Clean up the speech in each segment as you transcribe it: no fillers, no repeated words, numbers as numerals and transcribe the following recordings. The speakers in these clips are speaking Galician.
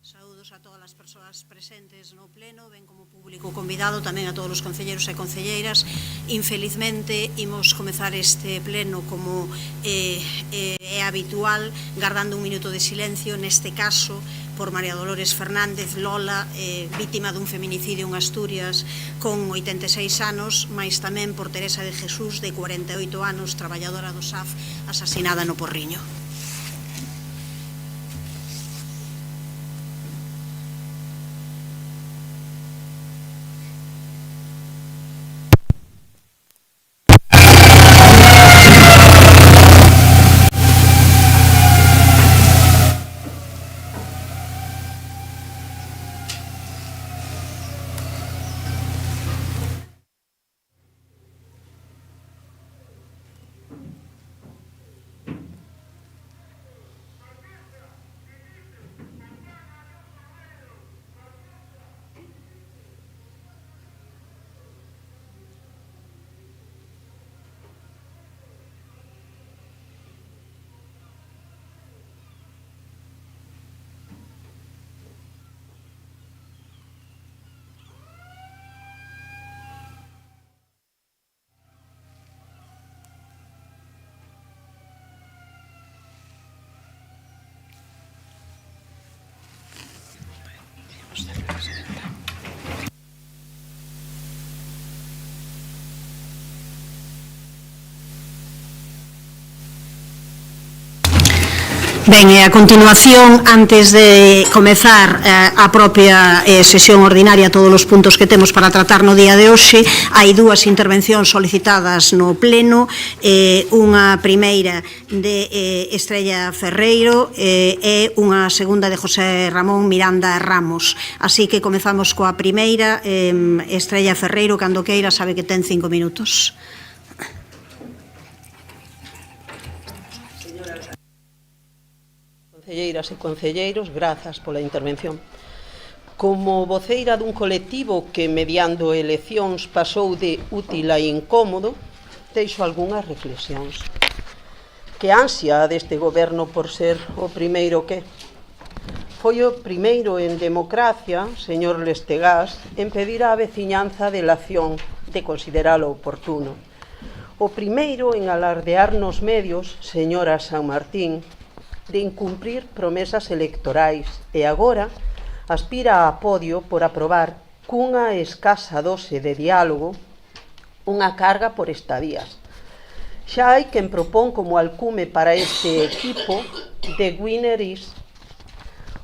Saúdos a todas as persoas presentes no pleno, ben como público convidado, tamén a todos os concelleiros e concelleiras. Infelizmente, imos comezar este pleno como é habitual, guardando un minuto de silencio, neste caso, por María Dolores Fernández Lola, vítima dun feminicidio en Asturias con 86 anos, mais tamén por Teresa de Jesús, de 48 anos, traballadora do SAF, asasinada no Porriño. Ben, e a continuación, antes de comezar a propia sesión ordinaria, todos os puntos que temos para tratar no día de hoxe, hai dúas intervencións solicitadas no pleno, unha primeira de Estrella Ferreiro e unha segunda de José Ramón Miranda Ramos. Así que comezamos coa primeira. Estrella Ferreiro, cando queira, sabe que ten 5 minutos. Concelleiras e concelleiros, grazas pola intervención. Como voceira dun colectivo que, mediando eleccións, pasou de útil a incómodo, deixo algunhas reflexións. que ansia deste goberno por ser o primeiro que? Foi o primeiro en democracia, señor Lestegás, en pedir á veciñanza delación de consideralo oportuno. O primeiro en alardear nos medios, señora San Martín, de incumprir promesas electorais e agora aspira a podio por aprobar cunha escasa dose de diálogo unha carga por estadías. Xa hai quen propón como alcume para este equipo de winner is.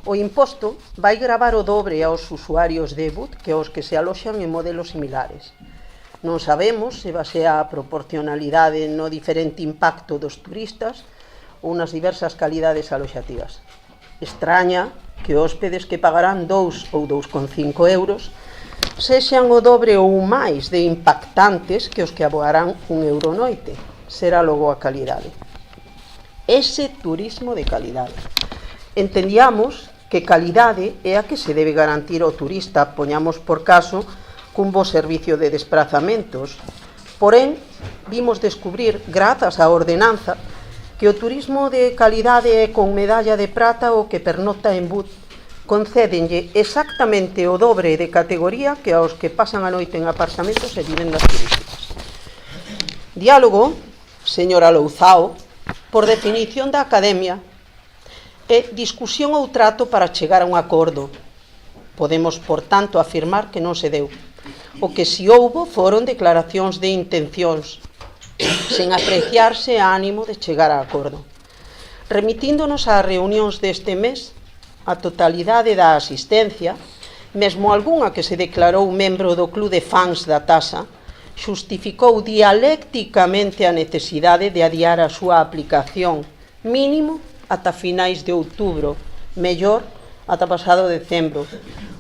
O imposto vai gravar o dobre aos usuarios de EBUT que aos que se aloxan en modelos similares. Non sabemos se basea a proporcionalidade no diferente impacto dos turistas ou nas diversas calidades aloxativas. Extraña que hóspedes que pagarán 2 ou 2,5 euros sexan o dobre ou máis de impactantes que os que abogarán 1 euro noite. Será logo a calidade. Ese turismo de calidade. Entendíamos que calidade é a que se debe garantir ao turista, poñamos por caso, cun bo servicio de desplazamentos. Porén, vimos descubrir, grazas á ordenanza, que o turismo de calidade é con medalla de prata o que pernota en BUT. Concédenlle exactamente o dobre de categoría que aos que pasan a noite en apartamentos e vivendas turísticas. Diálogo, señora Louzao, por definición da Academia, é discusión ou trato para chegar a un acordo. Podemos, por tanto, afirmar que non se deu. O que si houbo foron declaracións de intencións, sen apreciarse ánimo de chegar a acordo. Remitíndonos ás reunións deste mes, a totalidade da asistencia, mesmo algunha que se declarou membro do club de fans da tasa, xustificou dialécticamente a necesidade de adiar a súa aplicación, mínimo ata finais de outubro, mellor ata pasado decembro,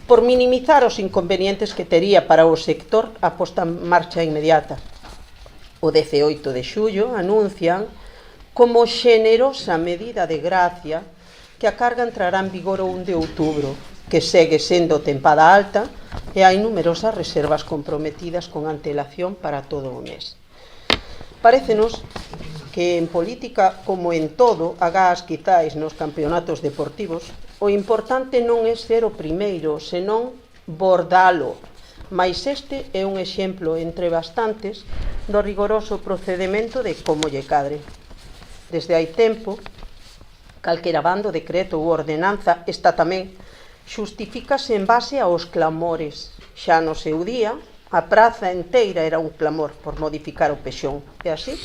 por minimizar os inconvenientes que tería para o sector a posta en marcha inmediata. O 18 de xullo anuncian como xenerosa medida de gracia que a carga entrará en vigor o 1 de outubro, que segue sendo tempada alta e hai numerosas reservas comprometidas con antelación para todo o mes. Parécenos que en política, como en todo, agás quizáis nos campeonatos deportivos, o importante non é ser o primeiro, senón bordalo. Mais este é un exemplo entre bastantes do rigoroso procedemento de como lle cadre. Desde hai tempo, calquera bando, decreto ou ordenanza, esta tamén, xustifícase en base aos clamores. Xa no seu día, a praza enteira era un clamor por modificar o pexón. E así,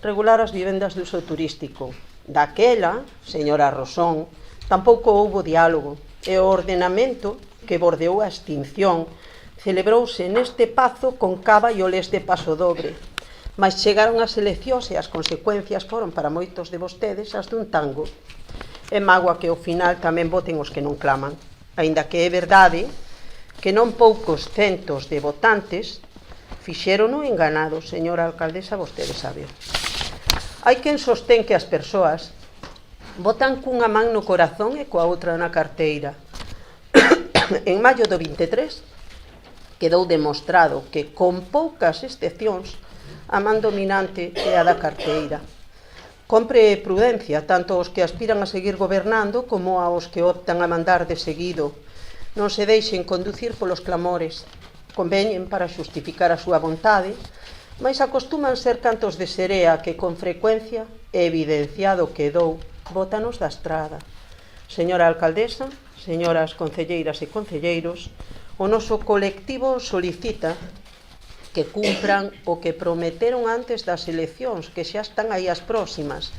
regular as vivendas de uso turístico. Daquela, señora Rosón, tampouco houbo diálogo e o ordenamento que bordeou a extinción celebrouse neste pazo con cava e olés de paso dobre. Mas chegaron as eleccións e as consecuencias foron para moitos de vostedes as dun tango. É mágoa que ao final tamén voten os que non claman, aínda que é verdade que non poucos centos de votantes fixérono enganado, señora alcaldesa, vostede sabe. Hai quen sostén que as persoas votan cunha man no corazón e coa outra na carteira. En maio do 23 quedou demostrado que, con poucas excepcións, a man dominante é a da carteira. Compre prudencia tanto aos que aspiran a seguir gobernando como aos que optan a mandar de seguido. Non se deixen conducir polos clamores. Conveñen para xustificar a súa vontade, mas acostuman ser cantos de serea que con frecuencia, evidenciado quedou, bótanos da estrada. Señora alcaldesa, señoras concelleiras e concelleiros, o noso colectivo solicita que cumpran o que prometeron antes das eleccións, que xa están aí as próximas,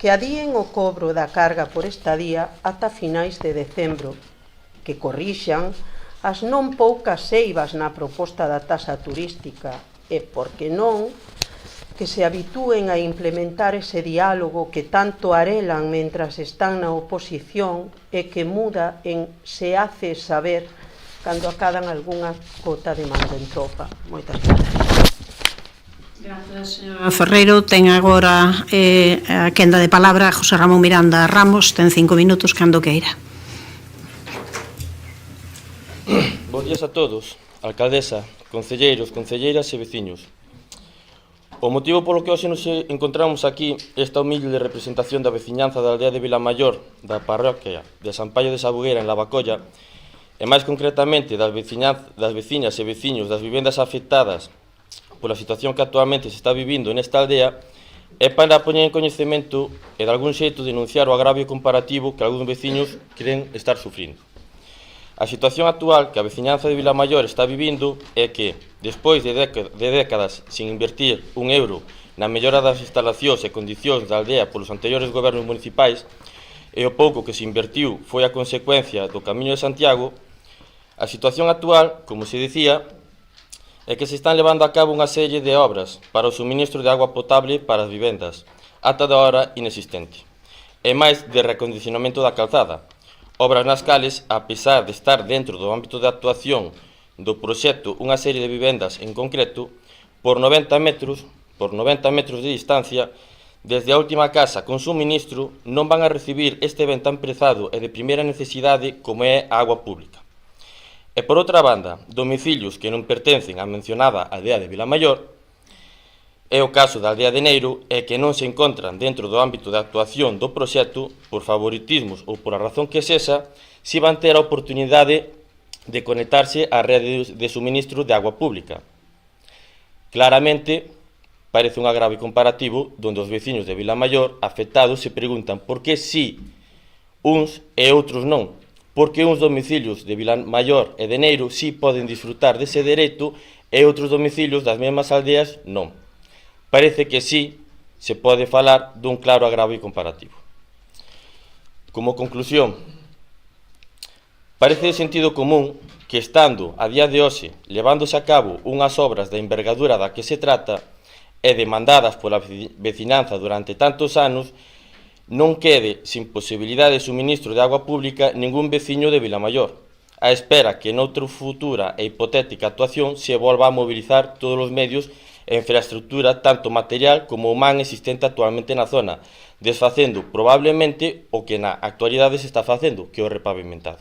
que adíen o cobro da carga por estadía ata finais de decembro, que corrixan as non poucas eivas na proposta da tasa turística e, por que non, que se habitúen a implementar ese diálogo que tanto arelan mentras están na oposición e que muda en se hace saber cando acadan algunha cota de mando en tropa. Moitas gracias. Gracias, señora Ferreiro. Ten agora a quenda de palabra José Ramón Miranda Ramos. Ten 5 minutos, cando queira. Bos días a todos, alcaldesa, concelleiros, concelleiras e veciños. O motivo polo que hoxe nos encontramos aquí esta humilde representación da veciñanza da aldea de Vilamayor, da parroquia de San Paio de Sabugueira en Lavacolla, e máis concretamente das veciñas e veciños das vivendas afectadas pola situación que actualmente se está vivindo nesta aldea, é para poñer en coñecemento e de algún xeito denunciar o agravio comparativo que algúns veciños creen estar sufrindo. A situación actual que a veciñanza de Vilamayor está vivindo é que, despois de décadas sin invertir un euro na mellora das instalacións e condicións da aldea polos anteriores gobernos municipais, e o pouco que se invertiu foi a consecuencia do Camiño de Santiago, a situación actual, como se dicía, é que se están levando a cabo unha serie de obras para o suministro de agua potable para as vivendas, ata da hora inexistente, e máis de recondicionamento da calzada, obras nas cales, a pesar de estar dentro do ámbito de actuación do proxecto unha serie de vivendas en concreto, por 90 metros de distancia, desde a última casa con suministro, non van a recibir este ben tan prezado e de primeira necesidade como é a agua pública. E por outra banda, domicilios que non pertencen á mencionada aldea de Vilamayor, é o caso da aldea de Neiro, e que non se encontran dentro do ámbito de actuación do proxecto, por favoritismos ou por a razón que sexa, si van ter a oportunidade de conectarse á rede de suministro de agua pública. Claramente, parece un agravio comparativo donde os veciños de Vilamayor afectados se preguntan por que si uns e outros non, porque uns domicilios de Vilamayor e de Neiro si poden disfrutar dese dereito e outros domicilios das mesmas aldeas non. Parece que sí se pode falar dun claro agravio comparativo. Como conclusión, parece de sentido común que estando a día de hoxe levándose a cabo unhas obras da envergadura da que se trata e demandadas pola vecinanza durante tantos anos, non quede sin posibilidade de suministro de agua pública ningún veciño de Vilamayor, a espera que noutra futura e hipotética actuación se volva a mobilizar todos os medios e infraestructura tanto material como humana existente actualmente na zona, desfacendo probablemente o que na actualidade se está facendo, que é o repavimentado.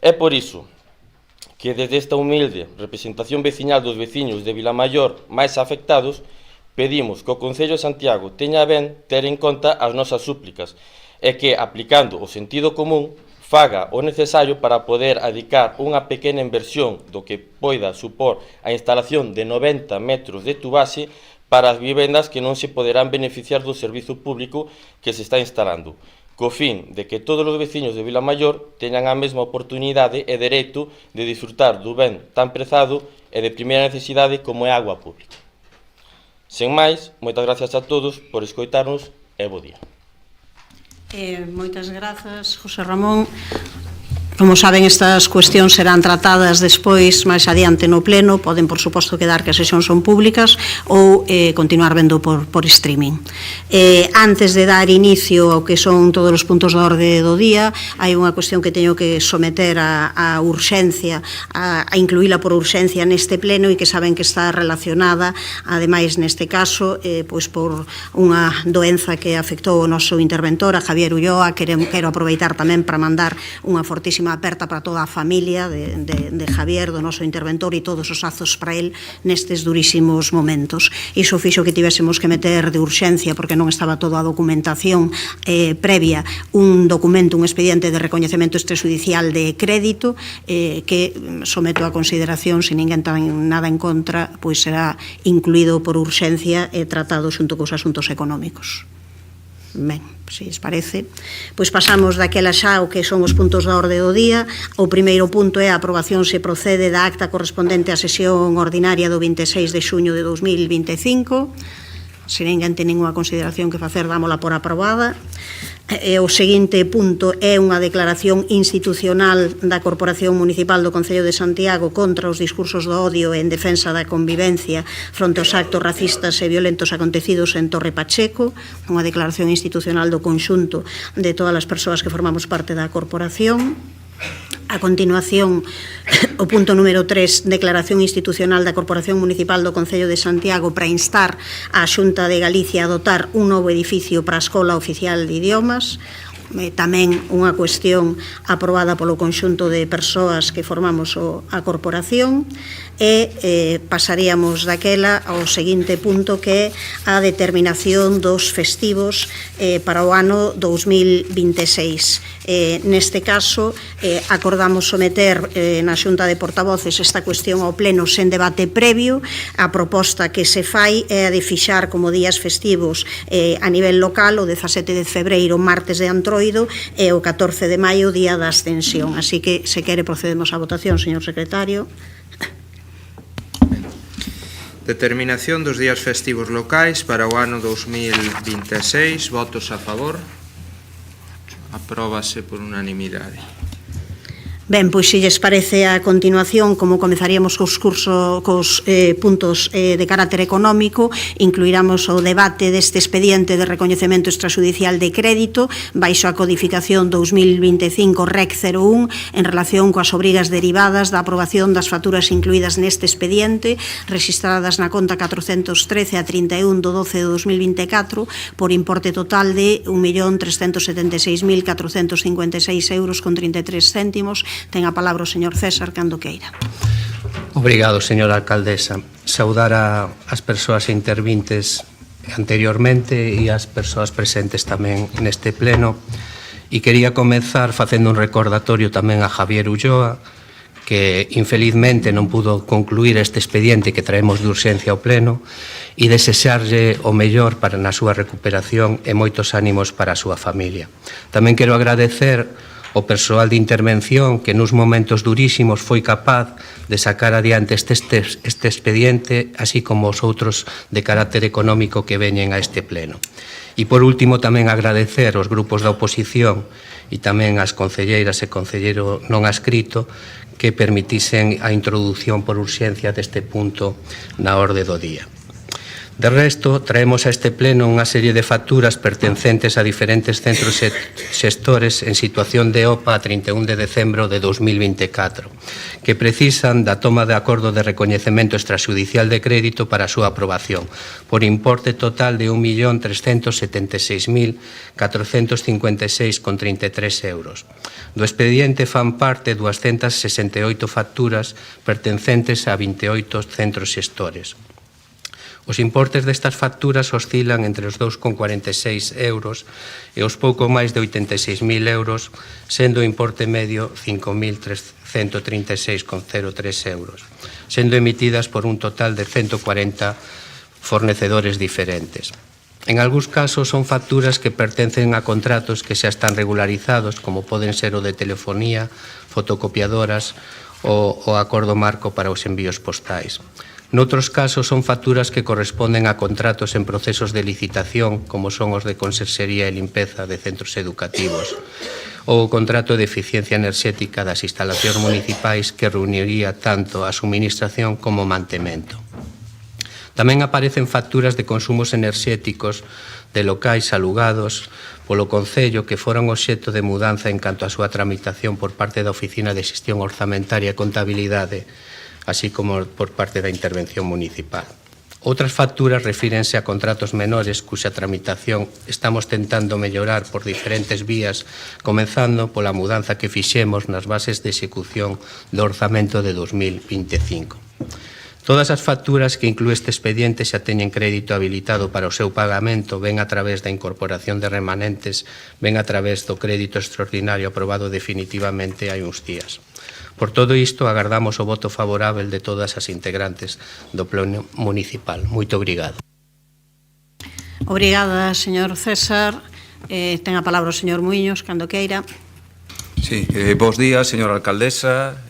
É por iso que desde esta humilde representación veciñal dos veciños de Vilamayor máis afectados, pedimos que o Concello de Santiago teña ben ter en conta as nosas súplicas e que, aplicando o sentido común, faga o necesario para poder adicar unha pequena inversión do que poida supor a instalación de 90 metros de tubase para as vivendas que non se poderán beneficiar do servizo público que se está instalando, co fin de que todos os veciños de Vilamayor teñan a mesma oportunidade e dereito de disfrutar do ben tan prezado e de primeira necesidade como é a agua pública. Sen máis, moitas gracias a todos por escoitarnos e bo día. Moitas grazas, José Ramón. Como saben, estas cuestións serán tratadas despois, máis adiante no pleno. Poden, por suposto, quedar que as sesións son públicas ou continuar vendo por streaming. Antes de dar inicio ao que son todos os puntos da orde do día, hai unha cuestión que teño que someter a urxencia, a incluíla por urxencia neste pleno e que saben que está relacionada, ademais neste caso, pois por unha doenza que afectou o noso interventor, a Javier Ulloa. Quero aproveitar tamén para mandar unha fortísima aperta para toda a familia de Javier, do noso interventor, e todos os azos para el nestes durísimos momentos. Iso fixo que tivésemos que meter de urxencia, porque non estaba toda a documentación previa, un documento, un expediente de recoñecemento extrajudicial de crédito que someto a consideración, se ninguén ten nada en contra, pois será incluído por urxencia e tratado xunto cos asuntos económicos. Ben, se os parece, pois pasamos daquela xa o que son os puntos da orde do día. O primeiro punto é a aprobación se procede da acta correspondente á sesión ordinaria do 26 de xuño de 2025. Se ninguén ten ninguna consideración que facer, dámola por aprobada. O seguinte punto é unha declaración institucional da Corporación Municipal do Concello de Santiago contra os discursos do odio e en defensa da convivencia fronte aos actos racistas e violentos acontecidos en Torre Pacheco, unha declaración institucional do conxunto de todas as persoas que formamos parte da corporación. A continuación, o punto número 3, declaración institucional da Corporación Municipal do Concello de Santiago para instar a Xunta de Galicia a dotar un novo edificio para a Escola Oficial de Idiomas. tamén unha cuestión aprobada polo conxunto de persoas que formamos a corporación, e pasaríamos daquela ao seguinte punto, que é a determinación dos festivos para o ano 2026. Neste caso, acordamos someter na Xunta de Portavoces esta cuestión ao pleno sen debate previo. A proposta que se fai é a de fixar como días festivos a nivel local o 17 de febreiro, martes de Antroido, e o 14 de maio, día da Ascensión. Así que, se quere, procedemos á votación, señor secretario. Determinación dos días festivos locais para o ano 2026. Votos a favor. Apróbase por unanimidade. Ben, pois se lles parece, a continuación, como comezaríamos cos puntos de carácter económico, incluiramos o debate deste expediente de recoñecemento extrajudicial de crédito baixo a codificación 2025 REC 01 en relación coas obrigas derivadas da aprobación das facturas incluídas neste expediente, registradas na conta 413 a 31 do 12 de 2024 por importe total de 1.376.456 euros con 33 céntimos. Ten a palabra o señor César cando queira. Obrigado, señora alcaldesa. Saudar as persoas intervintes anteriormente e as persoas presentes tamén neste pleno. E quería comezar facendo un recordatorio tamén a Javier Ulloa, que infelizmente non pudo concluir este expediente que traemos de urxencia ao pleno, e desexarlle o mellor para na súa recuperación e moitos ánimos para a súa familia. Tamén quero agradecer o persoal de intervención que nos momentos durísimos foi capaz de sacar adiante este expediente, así como os outros de carácter económico que veñen a este pleno. E por último tamén agradecer aos grupos da oposición e tamén ás concelleiras e concelleiro non adscrito que permitisen a introdución por urxencia deste punto na orde do día. De resto, traemos a este pleno unha serie de facturas pertencentes a diferentes centros xestores en situación de OPA a 31 de decembro de 2024, que precisan da toma de acordo de recoñecemento extrajudicial de crédito para a súa aprobación, por importe total de 1.376.456,33 euros. Do expediente fan parte 268 facturas pertencentes a 28 centros xestores. Os importes destas facturas oscilan entre os 2,46 euros e os pouco máis de 86.000 euros, sendo o importe medio 5.336,03 euros, sendo emitidas por un total de 140 fornecedores diferentes. En algúns casos son facturas que pertencen a contratos que xa están regularizados, como poden ser o de telefonía, fotocopiadoras ou o acordo marco para os envíos postais. Noutros casos son facturas que corresponden a contratos en procesos de licitación, como son os de conserxería e limpeza de centros educativos, ou o contrato de eficiencia enerxética das instalacións municipais que reuniría tanto a suministración como o mantemento. Tamén aparecen facturas de consumos enerxéticos de locais alugados polo Concello que foron obxecto de mudanza en canto á súa tramitación por parte da Oficina de Xestión Orzamentaria e Contabilidade, así como por parte da intervención municipal. Outras facturas refírense a contratos menores cuxa tramitación estamos tentando mellorar por diferentes vías, comenzando pola mudanza que fixemos nas bases de execución do orzamento de 2025. Todas as facturas que inclúe este expediente xa teñen crédito habilitado para o seu pagamento, ben a través da incorporación de remanentes, ben a través do crédito extraordinario aprobado definitivamente hai uns días. Por todo isto, agardamos o voto favorável de todas as integrantes do pleno municipal. Moito obrigado. Obrigada, señor César. Ten a palabra o señor Muiños, cando queira. Sí, bos días, señora alcaldesa,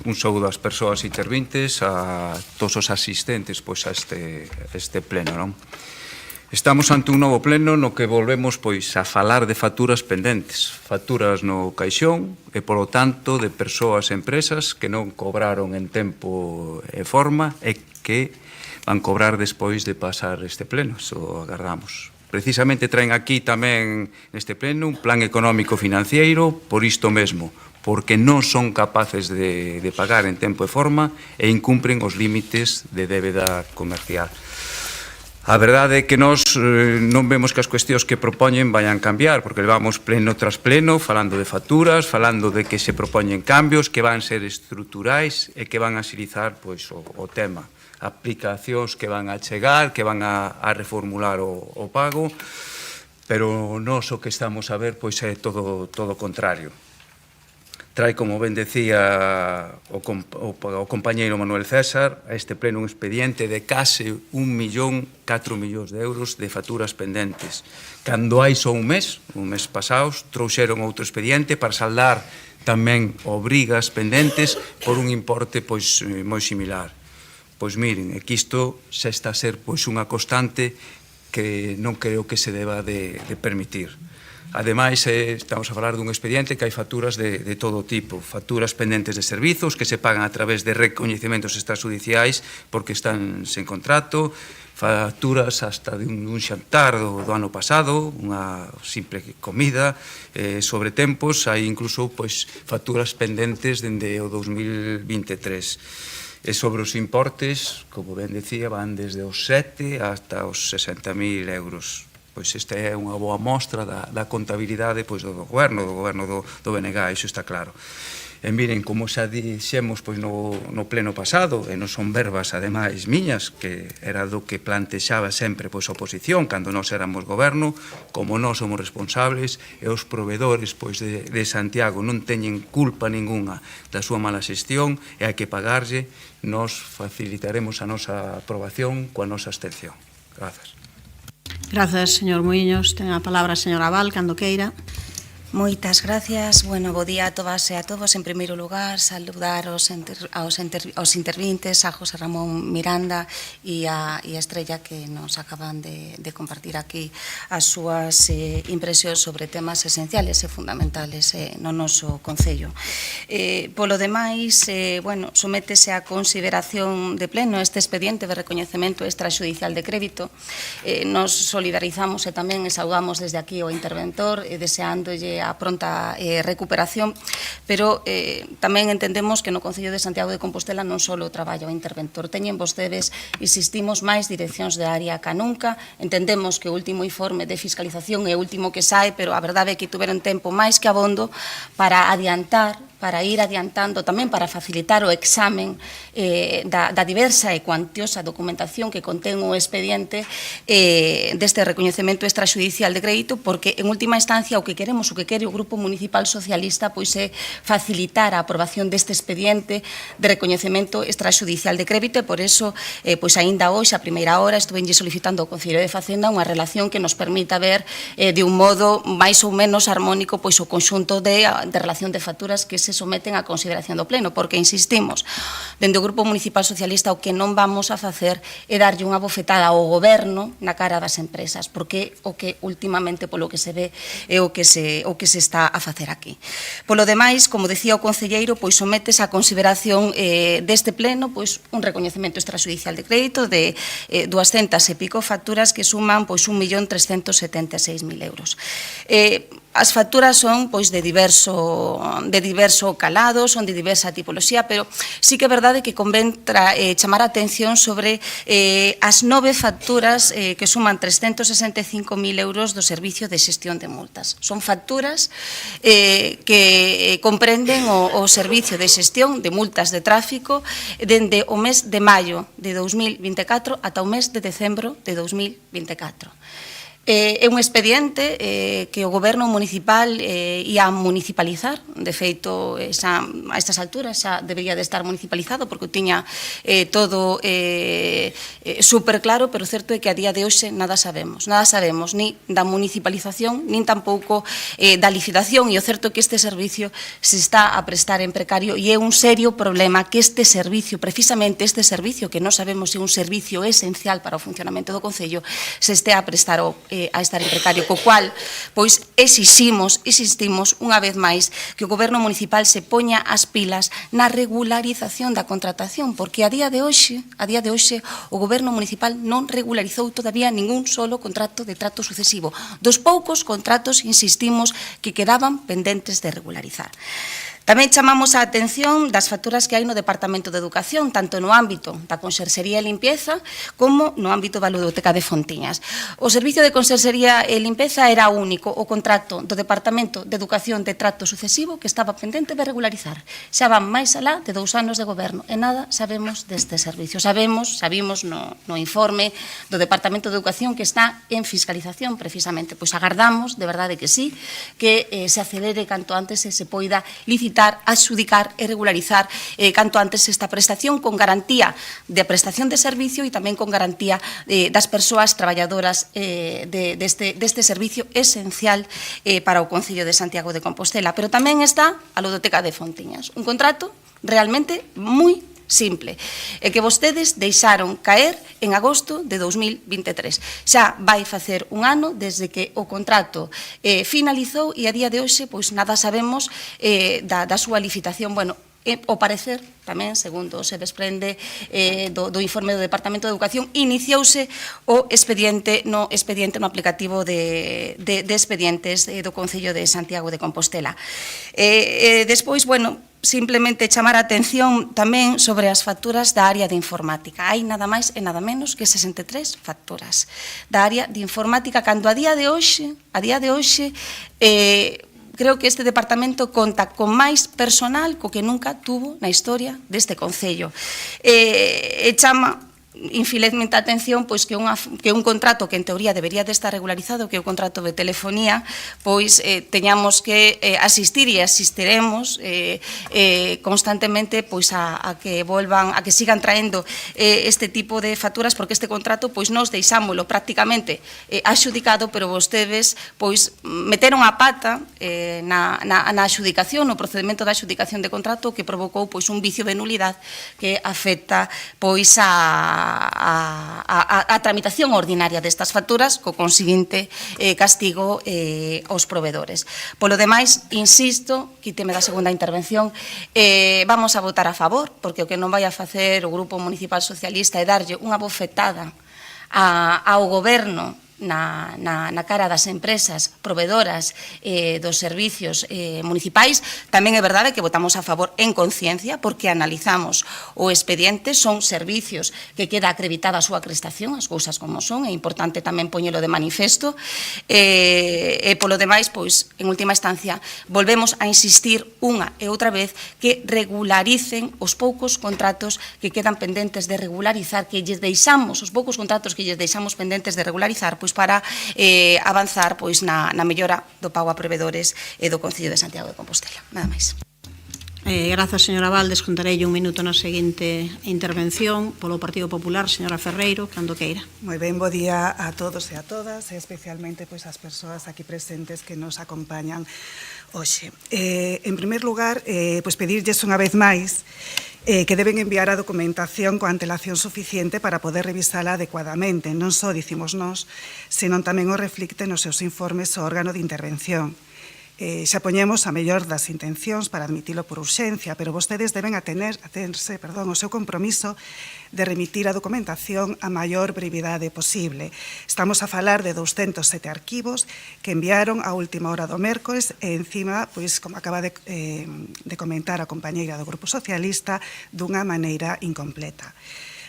un saúdo ás persoas intervintes, a todos os asistentes pois, a este pleno. Non? Estamos ante un novo pleno no que volvemos pois a falar de facturas pendentes, facturas no caixón e, polo tanto, de persoas e empresas que non cobraron en tempo e forma e que van cobrar despois de pasar este pleno, iso agardamos. Precisamente traen aquí tamén neste pleno un plan económico financiero por isto mesmo, porque non son capaces de pagar en tempo e forma e incumpren os límites de débeda comercial. A verdade é que nós non vemos que as cuestións que propoñen vayan cambiar, porque levamos pleno tras pleno falando de facturas, falando de que se propoñen cambios que van ser estruturais e que van a axilizar pois, o tema. Aplicacións que van a chegar, que van a reformular o pago, pero nós o que estamos a ver pois é todo o contrario. Trae, como ben decía o compañeiro Manuel César, a este pleno un expediente de case 1.4 millóns de euros de facturas pendentes. Cando hai só un mes pasados, trouxeron outro expediente para saldar tamén obrigas pendentes por un importe pois moi similar. Pois miren, é que isto xa está a ser pois unha constante que non creo que se deba de permitir. Ademais, estamos a falar dun expediente que hai facturas de todo tipo, facturas pendentes de servizos que se pagan a través de recoñecementos extrajudiciais porque están sen contrato, facturas hasta de un xantar do ano pasado, unha simple comida, sobre tempos, hai incluso facturas pendentes dende o 2023. E sobre os importes, como ben decía, van desde os 7 hasta os 60.000 euros. Pois esta é unha boa mostra da contabilidade do goberno do BNG, iso está claro. E miren, como xa dixemos no pleno pasado, e non son verbas ademais miñas, que era do que plantexaba sempre a oposición cando nós éramos goberno, como nós somos responsables e os provedores de Santiago non teñen culpa ninguna da súa mala xestión e hai que pagarlle, nós facilitaremos a nosa aprobación coa nosa abstención. Grazas. Grazas, señor Muiños. Ten a palabra a señora Val, cando queira. Moitas gracias. Bueno, bo día a todas e a todos. En primeiro lugar, saludar aos intervintes, a José Ramón Miranda e a Estrella, que nos acaban de compartir aquí as súas impresións sobre temas esenciales e fundamentales no noso Concello. Polo demais, bueno, sométese a consideración de pleno este expediente de recoñecemento extrajudicial de crédito. Nos solidarizamos e tamén saudamos desde aquí o interventor, deseándolle a pronta recuperación, pero tamén entendemos que no Concello de Santiago de Compostela non só traballa o interventor, teñen vostedes, insistimos, máis direccións de área ca nunca. Entendemos que o último informe de fiscalización é o último que sae, pero a verdade é que tiveron tempo máis que abondo para adiantar, para ir adiantando, tamén para facilitar o examen da diversa e cuantiosa documentación que contén o expediente deste recoñecemento extrajudicial de crédito, porque en última instancia o que queremos, o que quere o Grupo Municipal Socialista, pois é facilitar a aprobación deste expediente de recoñecemento extrajudicial de crédito, e por eso, pois aínda hoxe, a primeira hora, estuvenlle solicitando ao Concello de Facenda unha relación que nos permita ver de un modo máis ou menos armónico pois o conxunto de relación de facturas que se someten á consideración do Pleno, porque insistimos, dende o Grupo Municipal Socialista o que non vamos a facer é darlle unha bofetada ao Goberno na cara das empresas, porque o que últimamente polo que se ve é o que se está a facer aquí. Polo demais, como decía o concelleiro, pois sometes a consideración deste Pleno pois un recoñecemento extrajudicial de crédito de 200 e pico facturas que suman pois 1.376.000 euros. As facturas son pois de diverso calado, son de diversa tipoloxía, pero sí que é verdade que convén chamar a atención sobre as 9 facturas que suman 365.000 euros do Servicio de Xestión de Multas. Son facturas que comprenden o Servicio de Xestión de Multas de Tráfico dende o mes de maio de 2024 ata o mes de decembro de 2024. É un expediente que o Goberno municipal ia municipalizar. De feito, a estas alturas xa debería de estar municipalizado porque o tiña todo super claro, pero o certo é que a día de hoxe nada sabemos ni da municipalización, nin tampouco da licitación, e o certo é que este servicio se está a prestar en precario e é un serio problema que este servicio, precisamente este servicio que non sabemos se é un servicio esencial para o funcionamento do Concello, se este a prestar a estar en precario, co cual pois insistimos unha vez máis que o Goberno municipal se poña as pilas na regularización da contratación, porque a día de hoxe o Goberno municipal non regularizou todavía ningún solo contrato de trato sucesivo, dos poucos contratos, insistimos, que quedaban pendentes de regularizar. Tamén chamamos a atención das facturas que hai no Departamento de Educación, tanto no ámbito da Conserxería e Limpeza como no ámbito da Ludoteca de Fontiñas. O servicio de Conserxería e Limpeza era único, o contrato do Departamento de Educación de trato sucesivo que estaba pendente de regularizar. Xa van máis alá de 2 anos de goberno e nada sabemos deste servicio. Sabimos no informe do Departamento de Educación que está en fiscalización precisamente. Pois agardamos, de verdade que sí, que se acelere canto antes e se poida licitar, adxudicar e regularizar canto antes esta prestación con garantía de prestación de servicio e tamén con garantía das persoas traballadoras deste servicio esencial para o Concello de Santiago de Compostela. Pero tamén está a Ludoteca de Fontiñas, un contrato realmente moi simple, e que vostedes deixaron caer en agosto de 2023. Xa vai facer un ano desde que o contrato finalizou e a día de hoxe pois nada sabemos da súa licitación. Bueno, o parecer, tamén, segundo se desprende do informe do Departamento de Educación, iniciouse o expediente no aplicativo de expedientes do Concello de Santiago de Compostela. Despois, bueno, simplemente chamar a atención tamén sobre as facturas da área de informática. Hai nada máis e nada menos que 63 facturas da área de informática, cando a día de hoxe, creo que este departamento conta con máis personal co que nunca tuvo na historia deste Concello. Chama infelizmente a atención pois que un contrato que en teoría debería de estar regularizado, que é o contrato de telefonía, pois teñamos que asistir e asistiremos constantemente pois a que volvan, a que sigan traendo este tipo de facturas, porque este contrato pois nos deixámoslo prácticamente adxudicado, pero vostedes pois meteron a pata na adxudicación, no procedimento da adxudicación de contrato, que provocou pois un vicio de nulidade que afecta pois a tramitación ordinaria destas facturas, co conseguinte castigo aos provedores. Polo demais, insisto, quíteme da segunda intervención, vamos a votar a favor, porque o que non vai a facer o Grupo Municipal Socialista é darlle unha bofetada ao goberno na cara das empresas provedoras dos servicios municipais. Tamén é verdade que votamos a favor en conciencia, porque analizamos o expediente, son servicios que queda acreditada a súa prestación, as cousas como son, é importante tamén poñelo de manifesto, e polo demais, pois, en última instancia, volvemos a insistir unha e outra vez que regularicen os poucos contratos que quedan pendentes de regularizar, que lles deixamos, os poucos contratos que lles deixamos pendentes de regularizar, pois para avanzar pois na mellora do pago a provedores do Concello de Santiago de Compostela. Nada máis. Grazas, señora Valdes. Contareille un minuto na seguinte intervención polo Partido Popular, señora Ferreiro, cando queira. Moi ben, bo día a todos e a todas, e especialmente pois as persoas aquí presentes que nos acompañan hoxe. En primer lugar, pois pedirlles unha vez máis que deben enviar a documentación coa antelación suficiente para poder revisala adecuadamente. Non só dicimos nós, senón tamén o reflicte nos seus informes o órgano de intervención. Xa poñemos a mellor das intencións para admitilo por urxencia, pero vostedes deben atense o seu compromiso de remitir a documentación a maior brevidade posible. Estamos a falar de 207 arquivos que enviaron a última hora do mércores e encima, pois, como acaba de comentar a compañeira do Grupo Socialista, dunha maneira incompleta.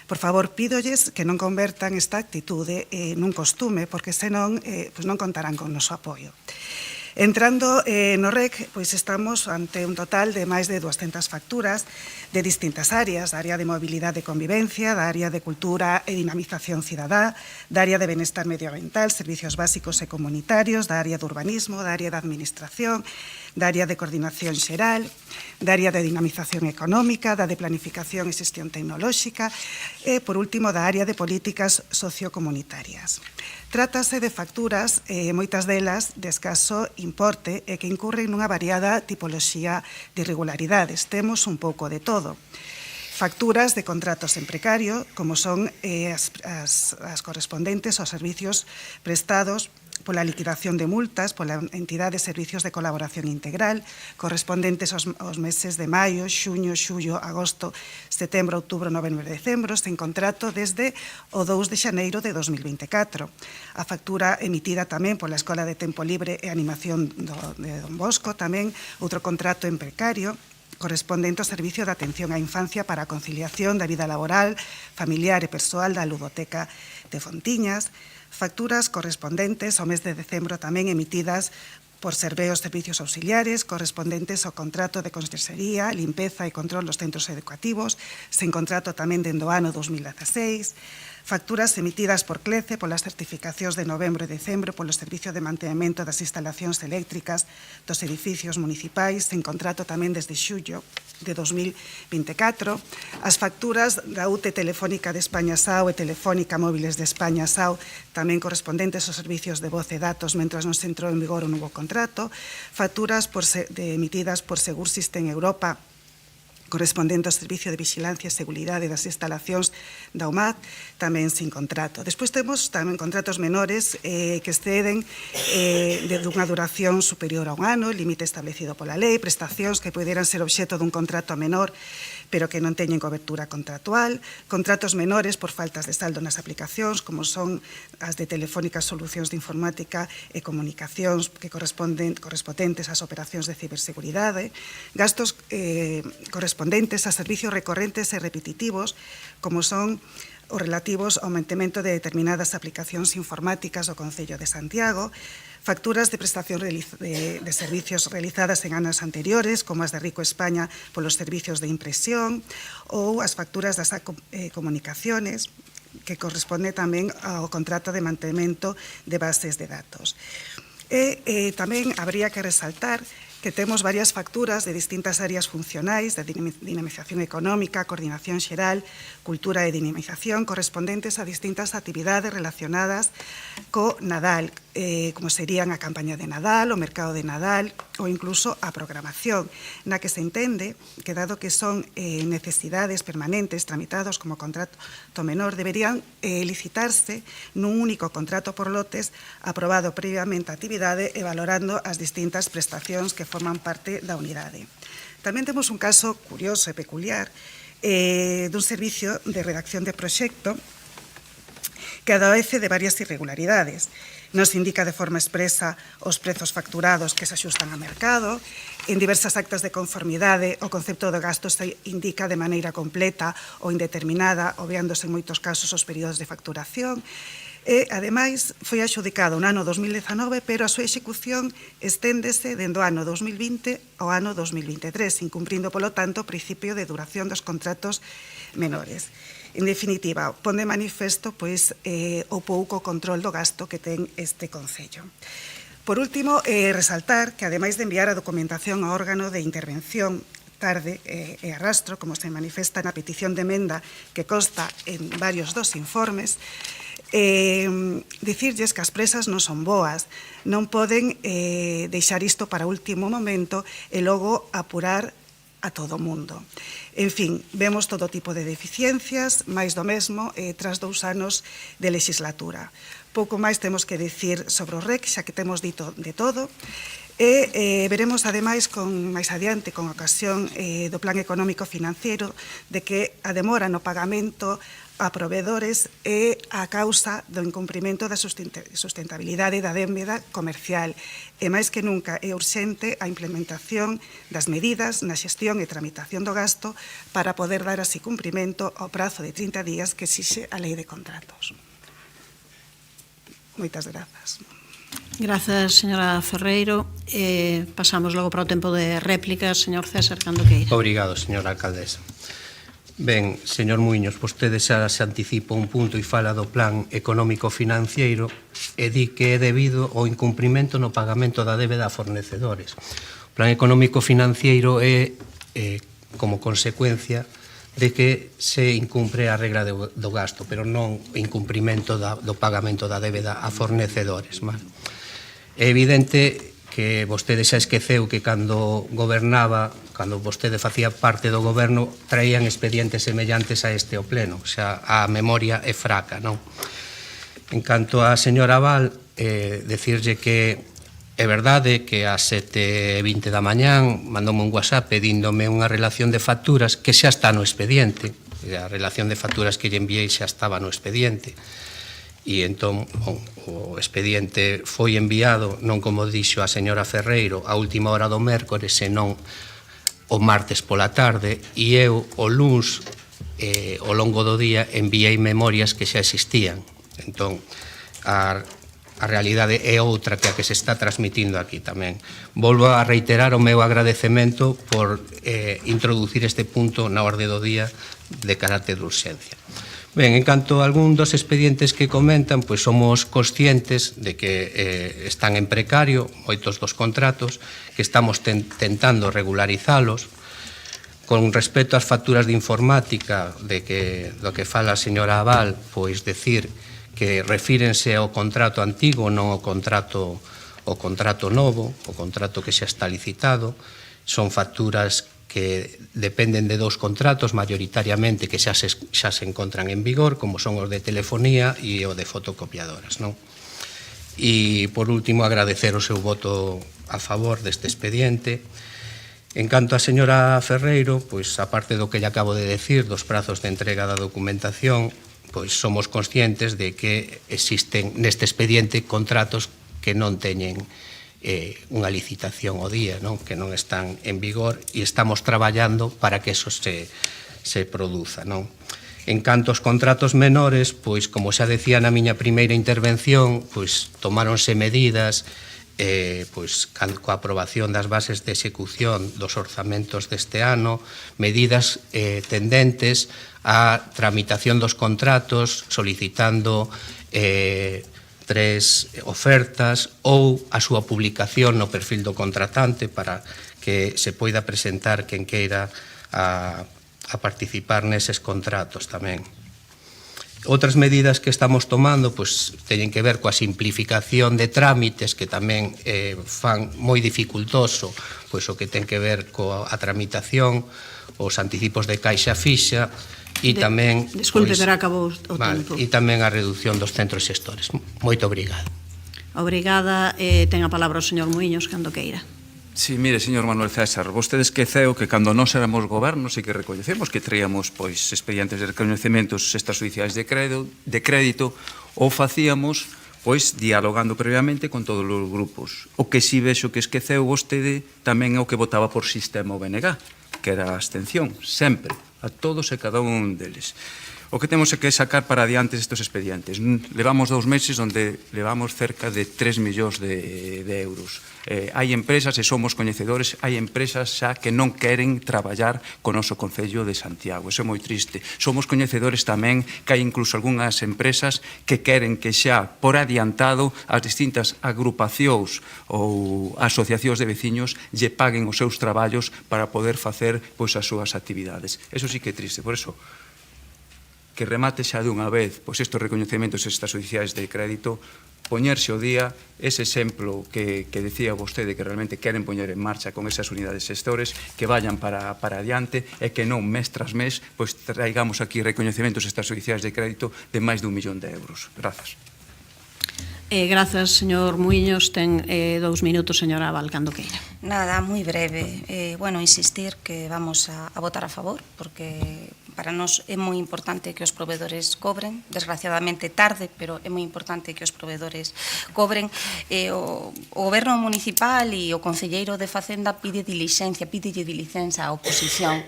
Por favor, pídolles que non convertan esta actitude nun costume, porque senón non contarán con noso apoio. Entrando no REC, pois estamos ante un total de máis de 200 facturas de distintas áreas, da área de mobilidade e convivencia, da área de cultura e dinamización cidadá, da área de benestar medioambiental, servicios básicos e comunitarios, da área de urbanismo, da área de administración, da área de coordinación xeral, da área de dinamización económica, da de planificación e xestión tecnolóxica e, por último, da área de políticas sociocomunitarias. Trátase de facturas, moitas delas de escaso importe e que incurren nunha variada tipoloxía de irregularidades. Temos un pouco de todo. Facturas de contratos en precario, como son as correspondentes aos servicios prestados pola liquidación de multas, pola entidade de servicios de colaboración integral, correspondentes aos meses de maio, xuño, xullo, agosto, setembro, outubro, novembro e decembro, sen contrato desde o 2 de xaneiro de 2024. A factura emitida tamén pola Escola de Tempo Libre e Animación de Don Bosco, tamén outro contrato en precario, correspondente ao Servicio de Atención á Infancia para a conciliación da vida laboral, familiar e persoal da Ludoteca de Fontiñas, facturas correspondentes ao mes de decembro tamén emitidas por Serveos Servicios Auxiliares, correspondentes ao contrato de conserxería, limpeza e control dos centros educativos, sen contrato tamén dende o ano 2016, facturas emitidas por CLECE polas certificacións de novembro e decembro polo Servicio de Mantenimento das Instalacións Eléctricas dos edificios municipais, sen contrato tamén desde xullo de 2024, as facturas da UTE Telefónica de España SAO e Telefónica Móviles de España SAO, tamén correspondentes aos servicios de voz e datos mentras non se entrou en vigor o novo contrato, facturas emitidas por Segur System Europa, correspondente ao Servicio de Vigilancia e Seguridade das instalacións da UMAD, tamén sin contrato. Despois temos tamén contratos menores que exceden dunha duración superior a un ano, límite establecido pola lei, prestacións que poderan ser obxeto dun contrato menor pero que non teñen cobertura contratual, contratos menores por faltas de saldo nas aplicacións, como son as de Telefónicas Solucións de Informática e Comunicacións que correspondentes ás operacións de ciberseguridade, gastos correspondentes a servicios recorrentes e repetitivos, como son os relativos ao mantemento de determinadas aplicacións informáticas do Concello de Santiago, facturas de prestación de servicios realizadas en anos anteriores, como as de Rico España polos servicios de impresión, ou as facturas das comunicaciones, que corresponde tamén ao contrato de mantemento de bases de datos. E tamén habría que resaltar que temos varias facturas de distintas áreas funcionais, de dinamización económica, coordinación xeral, cultura e dinamización, correspondentes a distintas actividades relacionadas co Nadal, como serían a campaña de Nadal, o mercado de Nadal ou incluso a programación, na que se entende que, dado que son necesidades permanentes tramitados como contrato menor, deberían licitarse nun único contrato por lotes aprobado previamente a actividade e valorando as distintas prestacións que forman parte da unidade. Tamén temos un caso curioso e peculiar dun servicio de redacción de proxecto que adolece de varias irregularidades. Non se indica de forma expresa os prezos facturados que se axustan ao mercado. En diversas actas de conformidade, o concepto de gasto se indica de maneira completa ou indeterminada, obviándose en moitos casos os períodos de facturación. E, ademais, foi adxudicado no ano 2019, pero a súa execución esténdese dende o ano 2020 ao ano 2023, incumprindo, polo tanto, o principio de duración dos contratos menores. En definitiva, pon de manifesto o pouco control do gasto que ten este Concello. Por último, resaltar que, ademais de enviar a documentación ao órgano de intervención tarde e arrastro, como se manifesta na petición de emenda que consta en varios dos informes, dicirlles que as presas non son boas, non poden deixar isto para o último momento e logo apurar a todo o mundo. En fin, vemos todo tipo de deficiencias, máis do mesmo, tras 2 anos de legislatura. Pouco máis temos que dicir sobre o REC, xa que temos dito de todo, e veremos, ademais, máis adiante, con ocasión do Plan Económico Financiero, de que a demora no pagamento a proveedores é a causa do incumprimento da sustentabilidade da débeda comercial e máis que nunca é urxente a implementación das medidas na xestión e tramitación do gasto para poder dar así cumprimento ao prazo de 30 días que exixe a Lei de Contratos. Moitas grazas. Grazas, señora Ferreiro. Pasamos logo para o tempo de réplicas. Señor César, cando queira. Obrigado, señora alcaldesa. Ben, señor Muiños, vostede xa se anticipa un punto e fala do plan económico financiero e di que é debido ao incumprimento no pagamento da débeda a fornecedores. O plan económico financiero é como consecuencia de que se incumpre a regra do gasto, pero non o incumprimento do pagamento da débeda a fornecedores. É evidente que vostede xa esqueceu que cando gobernaba, cando vostede facía parte do goberno, traían expedientes semellantes a este ao pleno, xa a memoria é fraca, non? En canto a señora Val, decirlle que é verdade que a 7:20 da mañán mandoume un WhatsApp pedíndome unha relación de facturas que xa está no expediente, a relación de facturas que lle enviei xa estaba no expediente, e entón o expediente foi enviado non como dixo a señora Ferreiro a última hora do mércores, senón o martes pola tarde e eu o luns ao longo do día enviei memorias que xa existían. Entón, a realidade é outra que a que se está transmitindo aquí tamén. Volvo a reiterar o meu agradecemento por introducir este punto na orde do día de carácter de urxencia. Ben, en canto a algún dos expedientes que comentan, pois somos conscientes de que están en precario moitos dos contratos, que estamos tentando regularizalos. Con respecto ás facturas de informática do que fala a señora Abal, pois decir que refírense ao contrato antigo, non ao contrato novo, o contrato que xa está licitado. Son facturas que dependen de dous contratos mayoritariamente que xa se encontran en vigor, como son os de telefonía e o de fotocopiadoras, non? E, por último, agradecer o seu voto a favor deste expediente. En canto a señora Ferreiro, pois, aparte do que lle acabo de decir, dos prazos de entrega da documentación, pois somos conscientes de que existen neste expediente contratos que non teñen unha licitación ao día, non? Que non están en vigor e estamos traballando para que eso se produza, non? En canto aos contratos menores, pois como xa decía na miña primeira intervención, pois tomáronse medidas pois coa aprobación das bases de execución dos orzamentos deste ano, medidas tendentes á tramitación dos contratos, solicitando 3 ofertas ou a súa publicación no perfil do contratante para que se poida presentar quen queira a participar neses contratos tamén. Outras medidas que estamos tomando pois, teñen que ver coa simplificación de trámites que tamén fan moi dificultoso pois, o que ten que ver coa tramitación, os anticipos de caixa fixa e tamén... Desculpe, pero acabou o tempo. E tamén a reducción dos centros xestores. Moito obrigado. Obrigada. Ten a palabra o señor Muiños, cando queira. Sí, mire, señor Manuel César, vostede esqueceu que cando nós éramos gobernos e que recoñecemos que traíamos pois expedientes de recoñecementos extrajudiciais de crédito ou facíamos pois dialogando previamente con todos os grupos. O que si vexo que esqueceu vostede tamén é o que votaba por sistema o BNG, que era a abstención, sempre, a todos e cada un deles. O que temos é que sacar para adiante estes expedientes. Levamos 2 meses onde levamos cerca de 3 millóns de euros. Hai empresas, e somos coñecedores, hai empresas xa que non queren traballar con o noso Concello de Santiago. Iso é moi triste. Somos coñecedores tamén que hai incluso algunhas empresas que queren que xa por adiantado as distintas agrupacións ou asociacións de veciños lle paguen os seus traballos para poder facer pois as súas actividades. Eso sí que é triste. Por eso, que remate xa dunha vez pois estes recoñecementos extrajudiciais de crédito, poñerse o día ese exemplo que decía vostede que realmente queren poñer en marcha con esas unidades xestores, que vayan para adiante e que non mes tras mes pois traigamos aquí recoñecementos extrajudiciais de crédito de máis de 1 millón de euros. Grazas. Grazas, señor Muiños. Ten 2 minutos, señora Abal, cando queira. Nada, moi breve. Insistir que vamos a votar a favor, porque para nós é moi importante que os provedores cobren, desgraciadamente tarde, pero é moi importante que os provedores cobren. O goberno municipal e o concelleiro de Facenda pide diligencia á oposición.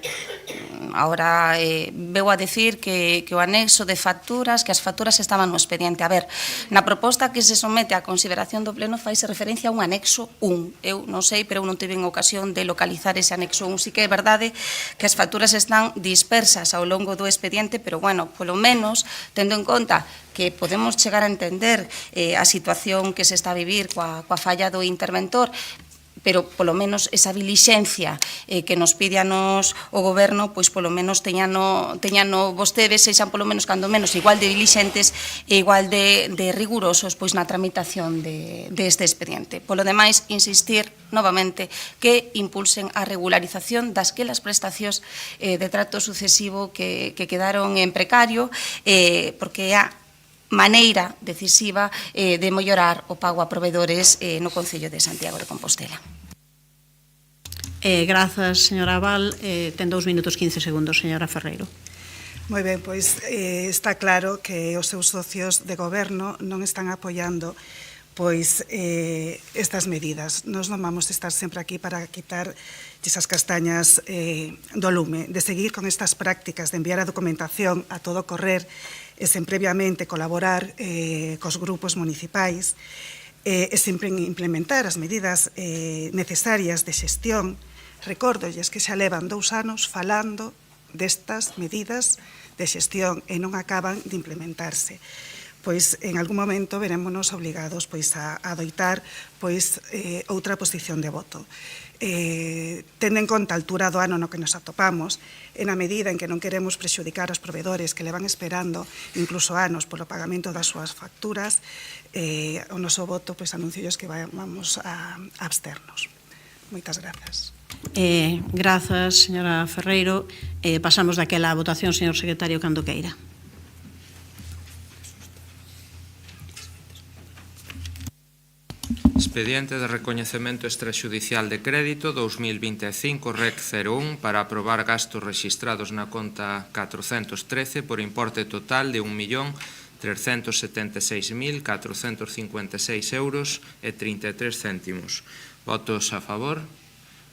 Ahora veu a decir que o anexo de facturas, que as facturas estaban no expediente. A ver, na proposta que se somete á consideración do Pleno faise referencia a un anexo 1. Eu non sei, pero eu non tive ocasión de localizar ese anexo 1. Sí que é verdade que as facturas están dispersas ao longo do expediente, pero, bueno, polo menos, tendo en conta que podemos chegar a entender a situación que se está a vivir coa falla do interventor, pero polo menos esa dilixencia que nos pide a nos o goberno, pois polo menos teñano vostedes, sexan polo menos cando menos igual de dilixentes e igual de rigurosos pois na tramitación deste expediente. Polo demais, insistir novamente que impulsen a regularización dasquelas prestacións de trato sucesivo que quedaron en precario, porque é a maneira decisiva de mellorar o pago a provedores no Concello de Santiago de Compostela. Grazas, señora Abal. Ten 2 minutos 15 segundos, señora Ferreiro. Moi ben, pois está claro que os seus socios de goberno non están apoiando pois estas medidas. Nos non vamos a estar sempre aquí para quitar esas castañas do lume, de seguir con estas prácticas de enviar a documentación a todo correr e sen previamente colaborar cos grupos municipais e sempre implementar as medidas necesarias de xestión. Recórdolles que xa levan 2 anos falando destas medidas de xestión e non acaban de implementarse. Pois en algún momento verémonos obligados pois a adoitar pois outra posición de voto. Tendo en conta a altura do ano no que nos atopamos, e na medida en que non queremos prexudicar aos provedores que levan esperando incluso anos polo pagamento das súas facturas, o noso voto pois anuncios que vamos a absternos. Moitas grazas. Grazas, señora Ferreiro. Pasamos daquela votación, señor secretario, cando queira. Expediente de recoñecemento extrajudicial de crédito 2025 REC 01 para aprobar gastos rexistrados na conta 413 por importe total de 1.376.456 euros e 33 céntimos. Votos a favor.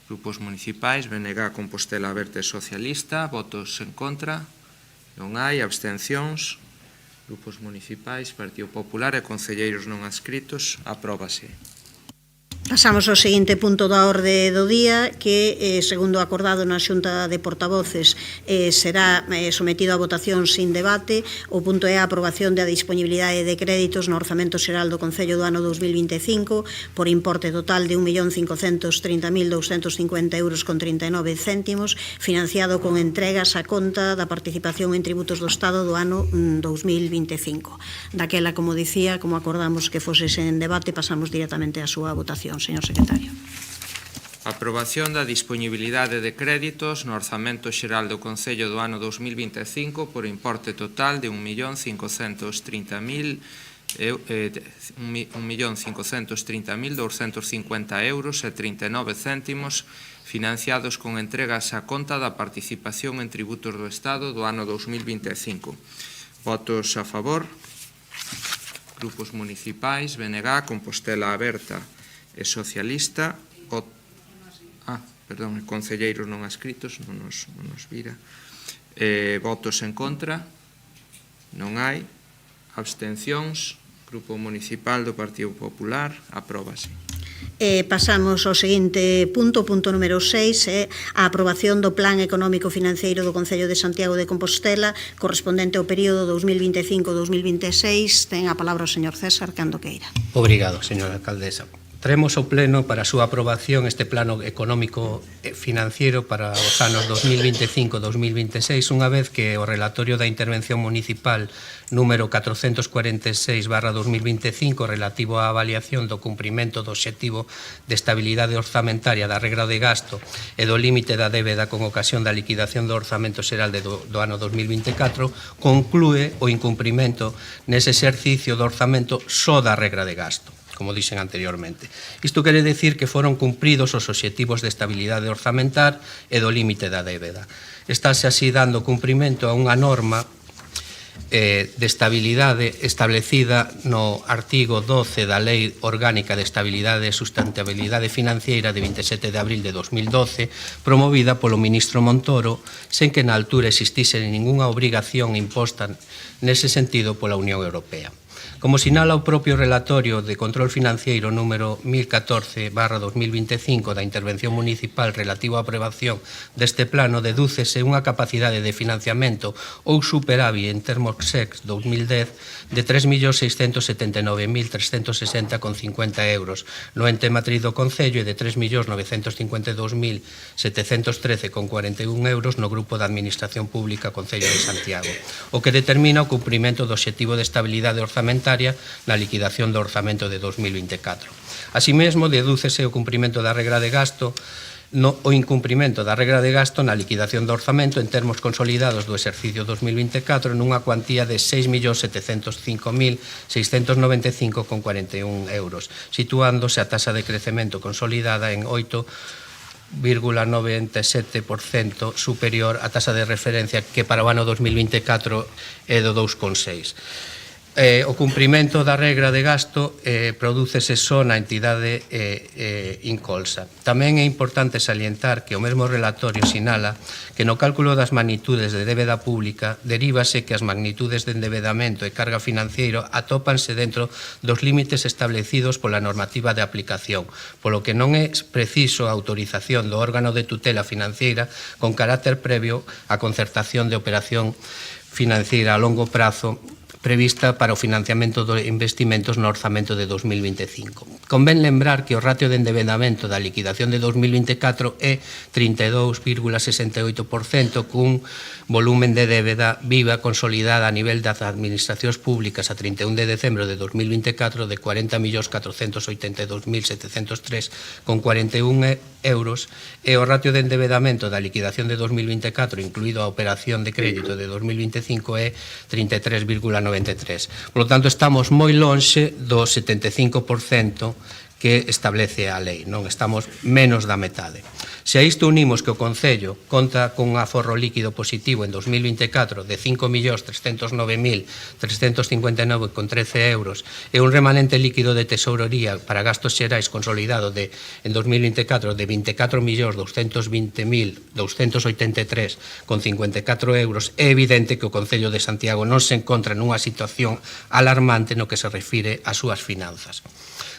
Grupos municipais, BNG, Compostela Verde Socialista. Votos en contra. Non hai. Abstencións. Grupos municipais, Partido Popular e concelleiros non adscritos. Apróbase. Pasamos ao seguinte punto da orde do día, que, segundo acordado na Xunta de Portavoces, será sometido a votación sin debate. O punto é a aprobación da disponibilidade de créditos no Orzamento Xeral do Concello do ano 2025 por importe total de 1.530.250 euros con 39 céntimos, financiado con entregas a conta da participación en tributos do Estado do ano 2025. Daquela, como dicía, como acordamos que fose en debate, pasamos directamente á súa votación. Señor secretario. Aprobación da disponibilidade de créditos no Orzamento Xeral do Concello do ano 2025 por importe total de 1.530.250 euros e 39 céntimos financiados con entregas a conta da participación en tributos do Estado do ano 2025. Votos a favor. Grupos municipais, BNG, Compostela Aberta e Socialista. Concelleiros non adscritos, non nos vira. Votos en contra. Non hai. Abstencións. Grupo municipal do Partido Popular. Apróbase. Pasamos ao seguinte punto, punto número 6, a aprobación do Plan Económico Financeiro do Concello de Santiago de Compostela correspondente ao período 2025-2026. Ten a palabra o señor César cando queira. Obrigado, señora alcaldesa. Traemos ao Pleno para a súa aprobación este plano económico financiero para os anos 2025-2026, unha vez que o relatorio da intervención municipal número 446/2025 relativo á avaliación do cumprimento do obxectivo de estabilidade orzamentaria da regra de gasto e do límite da débeda con ocasión da liquidación do orzamento xeral do ano 2024 conclúe o incumprimento nese exercicio do orzamento só da regra de gasto, como dixen anteriormente. Isto quere decir que foron cumpridos os obxectivos de estabilidade orzamentar e do límite da débeda. Estáse así dando cumprimento a unha norma de estabilidade establecida no artigo 12 da Lei Orgánica de Estabilidade e Sustentabilidade Financiera de 27 de abril de 2012, promovida polo ministro Montoro, sen que na altura existise ningunha obrigación imposta nese sentido pola Unión Europea. Como sinala o propio relatorio de control financiero número 1014/2025 da intervención municipal relativo á aprobación deste plano, dedúcese unha capacidade de financiamento ou superávit en termos SEC 2010 de 3.679.360,50 euros no ente matriz do Concello e de 3.952.713,41 euros no Grupo de Administración Pública Concello de Santiago, o que determina o cumprimento do obxectivo de estabilidade orzamental na liquidación do orzamento de 2024. Así mesmo, dedúcese o cumprimento da regra de gasto o incumprimento da regra de gasto na liquidación do orzamento en termos consolidados do exercicio 2024 nunha cuantía de 6.705.695,41 euros, situándose a tasa de crecemento consolidada en 8,97% superior á tasa de referencia que para o ano 2024 é do 2,6%. o cumprimento da regra de gasto prodúcese só na entidade incolsa. Tamén é importante salientar que o mesmo relatorio sinala que no cálculo das magnitudes de débeda pública derívase que as magnitudes de endevedamento e carga financiero atópanse dentro dos límites establecidos pola normativa de aplicación, polo que non é preciso a autorización do órgano de tutela financiera con carácter previo á concertación de operación financiera a longo prazo prevista para o financiamento de investimentos no orzamento de 2025. Convén lembrar que o ratio de endevedamento da liquidación de 2024 é 32,68%, cun volumen de débeda viva consolidada a nivel das administracións públicas a 31 de decembro de 2024 de 40.482.703,41 euros e o ratio de endevedamento da liquidación de 2024, incluído a operación de crédito de 2025, é 33,93. Por lo tanto, estamos moi lonxe do 75% que establece a lei, non estamos menos da metade. Se a isto unimos que o Concello conta cun aforro líquido positivo en 2024 de 5.309.359,13 euros e un remanente líquido de tesourería para gastos xerais consolidado en 2024 de 24.220.283,54 euros, é evidente que o Concello de Santiago non se encontra nunha situación alarmante no que se refire ás súas finanzas.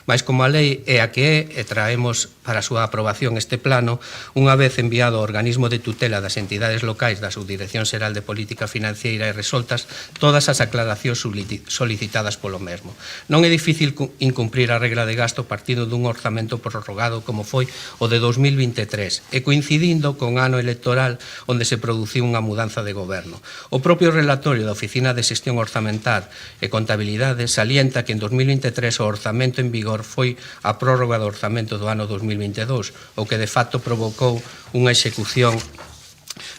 Mas como a lei é a que é, e traemos para a súa aprobación este plano, unha vez enviado ao organismo de tutela das entidades locais da Subdirección Xeral de Política Financiera e resoltas todas as aclaracións solicitadas polo mesmo. Non é difícil incumprir a regra de gasto partindo dun orzamento prorrogado como foi o de 2023 e coincidindo con ano electoral onde se produciu unha mudanza de goberno. O propio relatorio da Oficina de Xestión Orzamental e Contabilidade salienta que en 2023 o orzamento en vigor foi a prórroga do orzamento do ano 2022, o que de facto provocou unha execución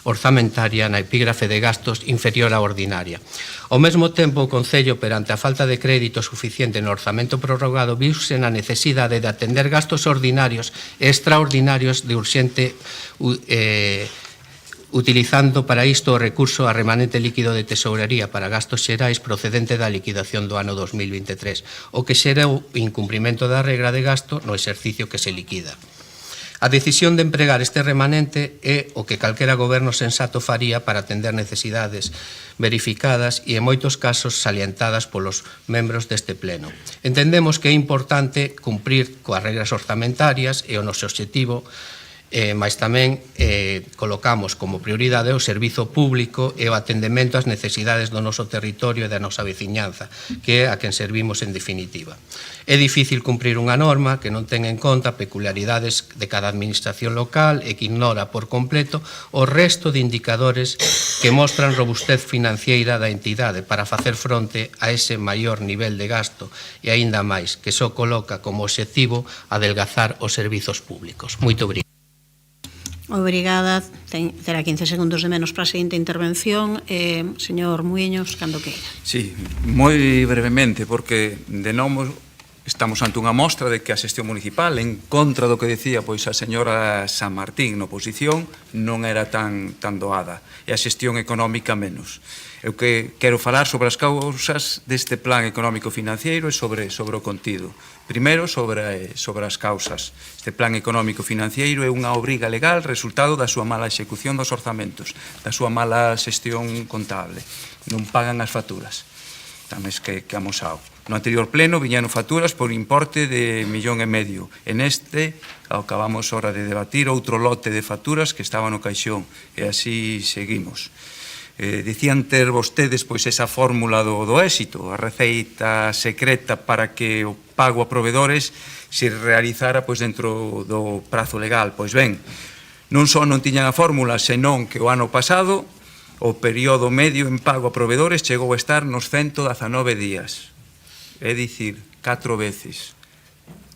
orzamentaria na epígrafe de gastos inferior á ordinaria. Ao mesmo tempo, o Concello, perante a falta de crédito suficiente no orzamento prorrogado, viuse na necesidade de atender gastos ordinarios e extraordinarios de urxente utilizando para isto o recurso a remanente líquido de tesourería para gastos xerais procedente da liquidación do ano 2023, o que xera o incumprimento da regra de gasto no exercicio que se liquida. A decisión de empregar este remanente é o que calquera goberno sensato faría para atender necesidades verificadas e, en moitos casos, salientadas polos membros deste pleno. Entendemos que é importante cumprir coas regras orzamentarias e o noso obxectivo, mas tamén colocamos como prioridade o servizo público e o atendemento ás necesidades do noso territorio e da nosa veciñanza, que é a quen servimos en definitiva. É difícil cumprir unha norma que non ten en conta peculiaridades de cada administración local e que ignora por completo o resto de indicadores que mostran robustez financiera da entidade para facer fronte a ese maior nivel de gasto e aínda máis, que só coloca como obxectivo adelgazar os servizos públicos. Moito obrigado. Obrigada. Terá 15 segundos de menos para a seguinte intervención. Señor Muiños, cando queira. Sí, moi brevemente, porque de novo estamos ante unha mostra de que a xestión municipal, en contra do que decía pois a señora San Martín na oposición, non era tan doada, e a xestión económica menos. Eu que quero falar sobre as causas deste plan económico financiero e sobre o contido. Primeiro, sobre as causas. Este plan económico financiero é unha obriga legal resultado da súa mala execución dos orzamentos, da súa mala xestión contable. Non pagan as facturas. Tamén que amosao. No anterior pleno viñeron facturas por importe de 1,5 millón. En este, acabamos hora de debatir outro lote de facturas que estaban no caixón. E así seguimos. Dicían ter vostedes pois esa fórmula do éxito, a receita secreta para que o pago a provedores se realizara pois dentro do prazo legal. Pois ben, non só non tiñan a fórmula, senón que o ano pasado o período medio en pago a provedores chegou a estar nos 119 días. É dicir, 4 veces.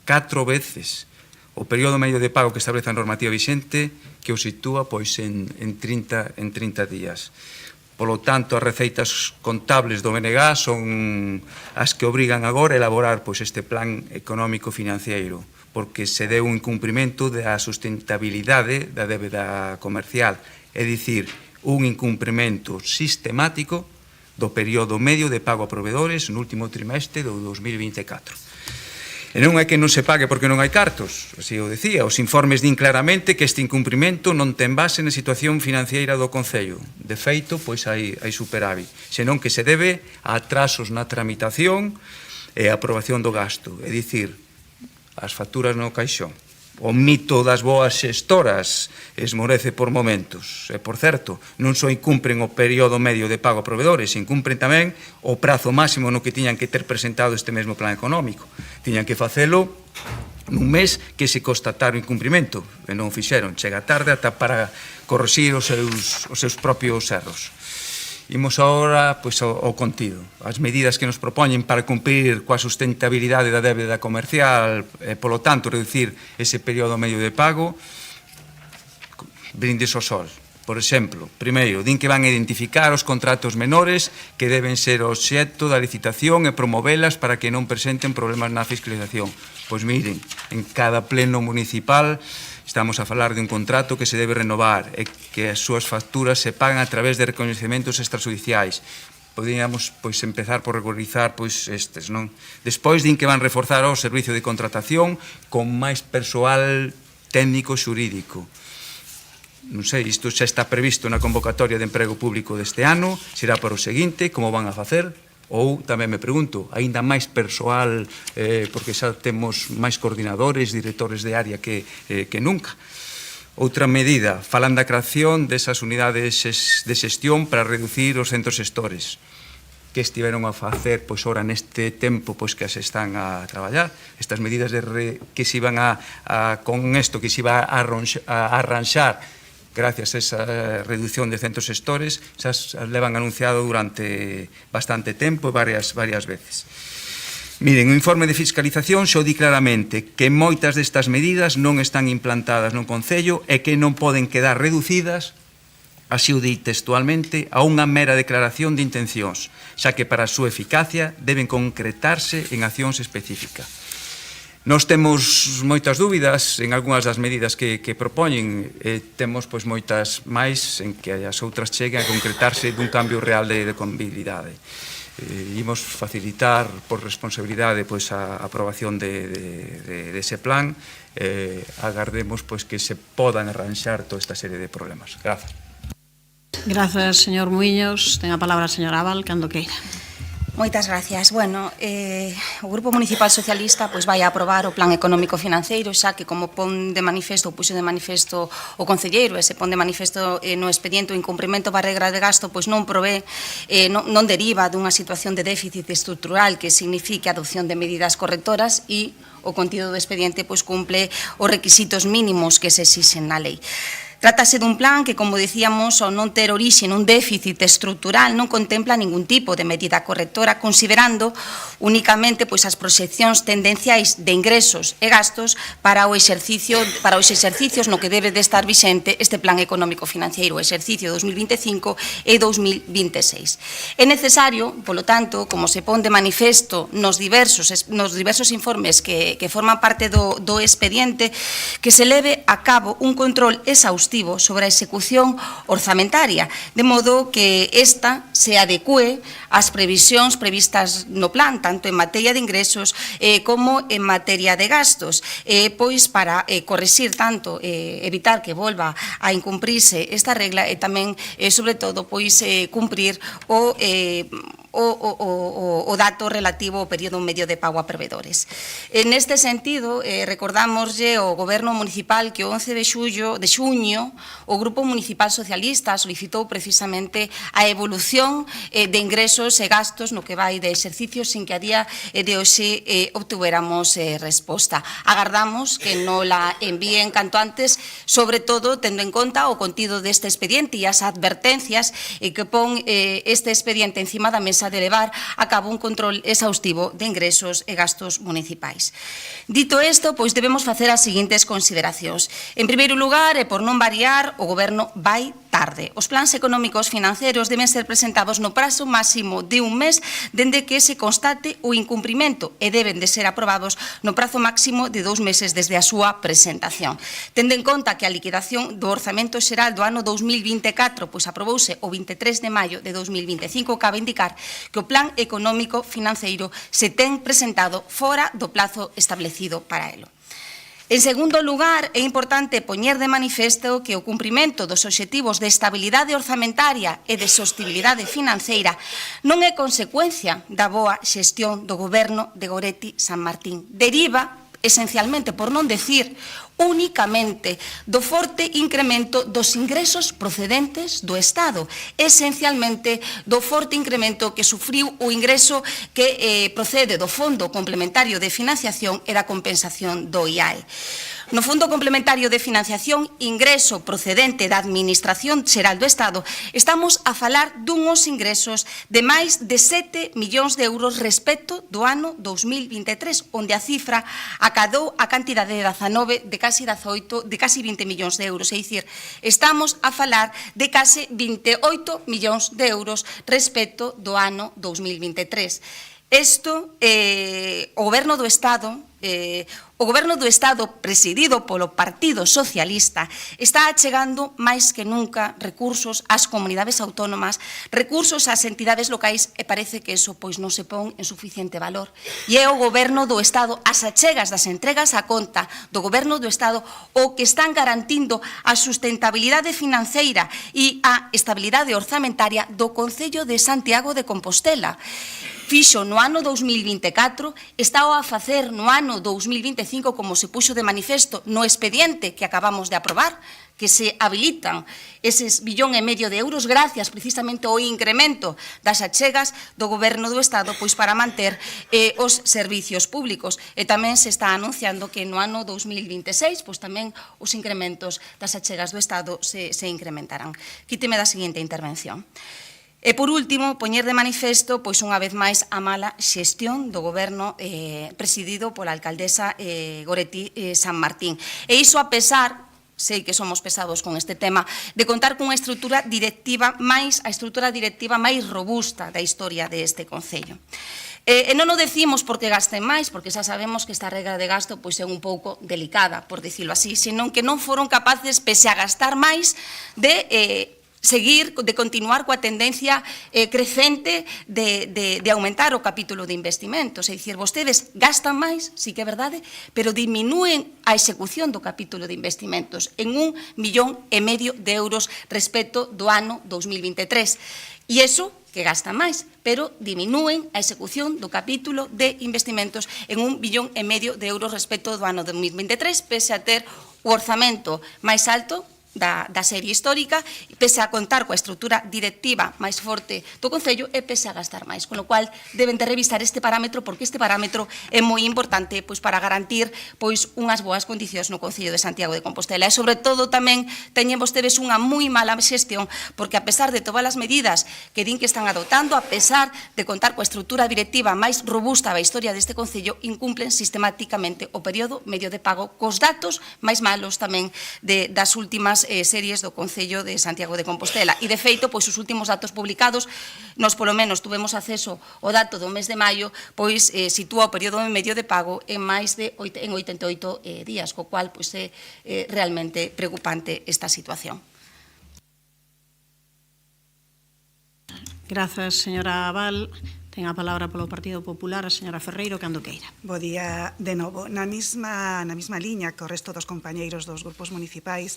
4 veces o período medio de pago que establece a normativa vixente, que o sitúa pois en 30 días. Polo tanto, as receitas contables do BNG son as que obrigan agora a elaborar pois este plan económico financiero, porque se deu un incumprimento da sustentabilidade da débeda comercial, é dicir, un incumprimento sistemático do período medio de pago a proveedores no último trimestre do 2024. E non é que non se pague porque non hai cartos, así o decía, os informes din claramente que este incumprimento non ten base na situación financiera do Concello. De feito, pois hai superávit, senón que se debe a atrasos na tramitación e a aprobación do gasto, é dicir, as facturas no caixón. O mito das boas xestoras esmorece por momentos. E, por certo, non só incumpren o período medio de pago a proveedores, incumpren tamén o prazo máximo no que tiñan que ter presentado este mesmo plan económico. Tiñan que facelo nun mes que se constatara o incumprimento, e non o fixeron. Chega tarde ata para corrixir os seus propios erros. Imos agora pois, ao contido. As medidas que nos propoñen para cumprir coa sustentabilidade da débeda comercial e, polo tanto, reducir ese período medio de pago, brindes ao sol. Por exemplo, primeiro, din que van a identificar os contratos menores que deben ser obxecto da licitación e promovelas para que non presenten problemas na fiscalización. Pois miren, en cada pleno municipal estamos a falar de un contrato que se debe renovar e que as súas facturas se pagan a través de recoñecementos extrajudiciais. Podríamos pois, empezar por regularizar pois, estes, non? Despois din que van reforzar o servicio de contratación con máis persoal técnico xurídico. Non sei, isto xa está previsto na convocatoria de emprego público deste ano, será para o seguinte, como van a facer? Ou, tamén me pregunto, aínda máis persoal, porque xa temos máis coordinadores, directores de área que nunca. Outra medida, falan da creación desas unidades de xestión para reducir os centros xestores que estiveron a facer pois ora neste tempo pois que as están a traballar. Estas medidas que se iban con isto que se iba a arranxar gracias a esa reducción de centros xestores, xa levan anunciado durante bastante tempo e varias veces. Miren, o informe de fiscalización xo di claramente que moitas destas medidas non están implantadas no Concello e que non poden quedar reducidas, así o di textualmente, a unha mera declaración de intencións, xa que para a súa eficacia deben concretarse en accións específicas. Nós temos moitas dúbidas en algunhas das medidas que propoñen, temos pois moitas máis en que as outras cheguen a concretarse dun cambio real de convibilidade. Imos facilitar por responsabilidade pois a aprobación dese plan, agardemos pois que se podan arranxar toda esta serie de problemas. Grazas. Grazas, señor Muiños. Ten a palabra a señora Abal, cando queira. Moitas gracias. Bueno, o Grupo Municipal Socialista pois vai a aprobar o Plan Económico Financeiro, xa que como pon de manifesto, puxo de manifesto o concelleiro, e se pon de manifesto no expediente o incumprimento da regra de gasto, pois non provee, non deriva dunha situación de déficit estrutural que signifique a adopción de medidas correctoras e o contido do expediente pois cumple os requisitos mínimos que se exixen na lei. Trátase dun plan que, como dicíamos, ao non ter orixe nun déficit estrutural, non contempla ningún tipo de medida correctora, considerando únicamente pois, as proxeccións tendenciais de ingresos e gastos para os exercicios no que debe de estar vixente este plan económico financiero, o exercicio 2025 e 2026. É necesario, polo tanto, como se pon de manifesto nos diversos informes que forman parte do expediente, que se leve a cabo un control exhaustivo sobre a execución orzamentaria, de modo que esta se adecue ás previsións previstas no plan, tanto en materia de ingresos como en materia de gastos, pois para corrixir tanto, evitar que volva a incumprirse esta regla e tamén, sobre todo, pois cumprir o dato relativo ao período medio de pago a proveedores. Neste sentido, recordamoslle ao Goberno Municipal que o 11 de xuño o Grupo Municipal Socialista solicitou precisamente a evolución de ingresos e gastos no que vai de exercicios sin que a día de hoxe obtuveramos resposta. Agardamos que non la envíen canto antes, sobre todo tendo en conta o contido deste expediente e as advertencias que pon este expediente encima da mesa a de levar a cabo un control exhaustivo de ingresos e gastos municipais. Dito isto, pois debemos facer as seguintes consideracións. En primeiro lugar, e por non variar, o Goberno vai tarde. Os plans económicos financeiros deben ser presentados no prazo máximo de un mes dende que se constate o incumprimento e deben de ser aprobados no prazo máximo de 2 meses desde a súa presentación. Tendo en conta que a liquidación do Orzamento Xeral do ano 2024 pois aprobouse o 23 de maio de 2025, cabe indicar que o plan económico financeiro se ten presentado fora do plazo establecido para elo. En segundo lugar, é importante poñer de manifesto que o cumprimento dos obxectivos de estabilidade orzamentaria e de sostibilidade financeira non é consecuencia da boa xestión do Goberno de Goretti San Martín. Deriva, esencialmente, por non decir únicamente, do forte incremento dos ingresos procedentes do Estado, esencialmente do forte incremento que sufriu o ingreso que procede do Fondo Complementario de Financiación e da compensación do IAE. No Fondo Complementario de Financiación, ingreso procedente da Administración Xeral do Estado, estamos a falar dunhos ingresos de máis de 7 millóns de euros respecto do ano 2023, onde a cifra acadou a cantidade de 19 de casi 20 millóns de euros, é dicir, estamos a falar de case 28 millóns de euros respecto do ano 2023. Isto, o Goberno do Estado presidido polo Partido Socialista está achegando máis que nunca recursos ás comunidades autónomas, recursos ás entidades locais e parece que iso pois non se pon en suficiente valor. E é o Goberno do Estado, as achegas das entregas á conta do Goberno do Estado o que están garantindo a sustentabilidade financeira e a estabilidade orzamentaria do Concello de Santiago de Compostela. Fixo no ano 2024, está a facer no ano 2025, como se puxo de manifesto no expediente que acabamos de aprobar, que se habilitan eses 1,5 millón de euros gracias precisamente ao incremento das achegas do Goberno do Estado pois para manter os servicios públicos. E tamén se está anunciando que no ano 2026 pois tamén os incrementos das achegas do Estado se incrementarán. Quíteme da seguinte intervención. E, por último, poñer de manifesto, pois unha vez máis, a mala xestión do Goberno presidido pola alcaldesa Goretti San Martín. E iso a pesar, sei que somos pesados con este tema, de contar cunha estrutura directiva máis robusta da historia deste Concello. E non o decimos porque gasten máis, porque xa sabemos que esta regra de gasto pois é un pouco delicada, por dicilo así, senón que non foron capaces, pese a gastar máis, de continuar coa tendencia crecente de aumentar o capítulo de investimentos. É dicir, vostedes gastan máis, sí que é verdade, pero diminúen a execución do capítulo de investimentos en 1,5 millón de euros respecto do ano 2023. E iso que gastan máis, pero diminúen a execución do capítulo de investimentos en 1,5 millón de euros respecto do ano 2023, pese a ter o orzamento máis alto da serie histórica, pese a contar coa estrutura directiva máis forte do Concello e pese a gastar máis, con lo cual deben de revisar este parámetro porque este parámetro é moi importante pois para garantir pois unhas boas condicións no Concello de Santiago de Compostela e sobre todo tamén teñen vostedes unha moi mala xestión porque a pesar de todas as medidas que din que están adoptando, a pesar de contar coa estrutura directiva máis robusta da historia deste Concello, incumplen sistemáticamente o período medio de pago cos datos máis malos tamén das últimas series do Concello de Santiago de Compostela. E, de feito, pois os últimos datos publicados, nós, polo menos, tuvemos acceso ao dato do mes de maio, pois sitúa o período medio de pago en máis de 88 días, co cual pois é realmente preocupante esta situación. Grazas, señora Abal. Ten a palabra polo Partido Popular a señora Ferreiro, cando queira. Bo día de novo. Na mesma liña que o resto dos compañeiros dos grupos municipais,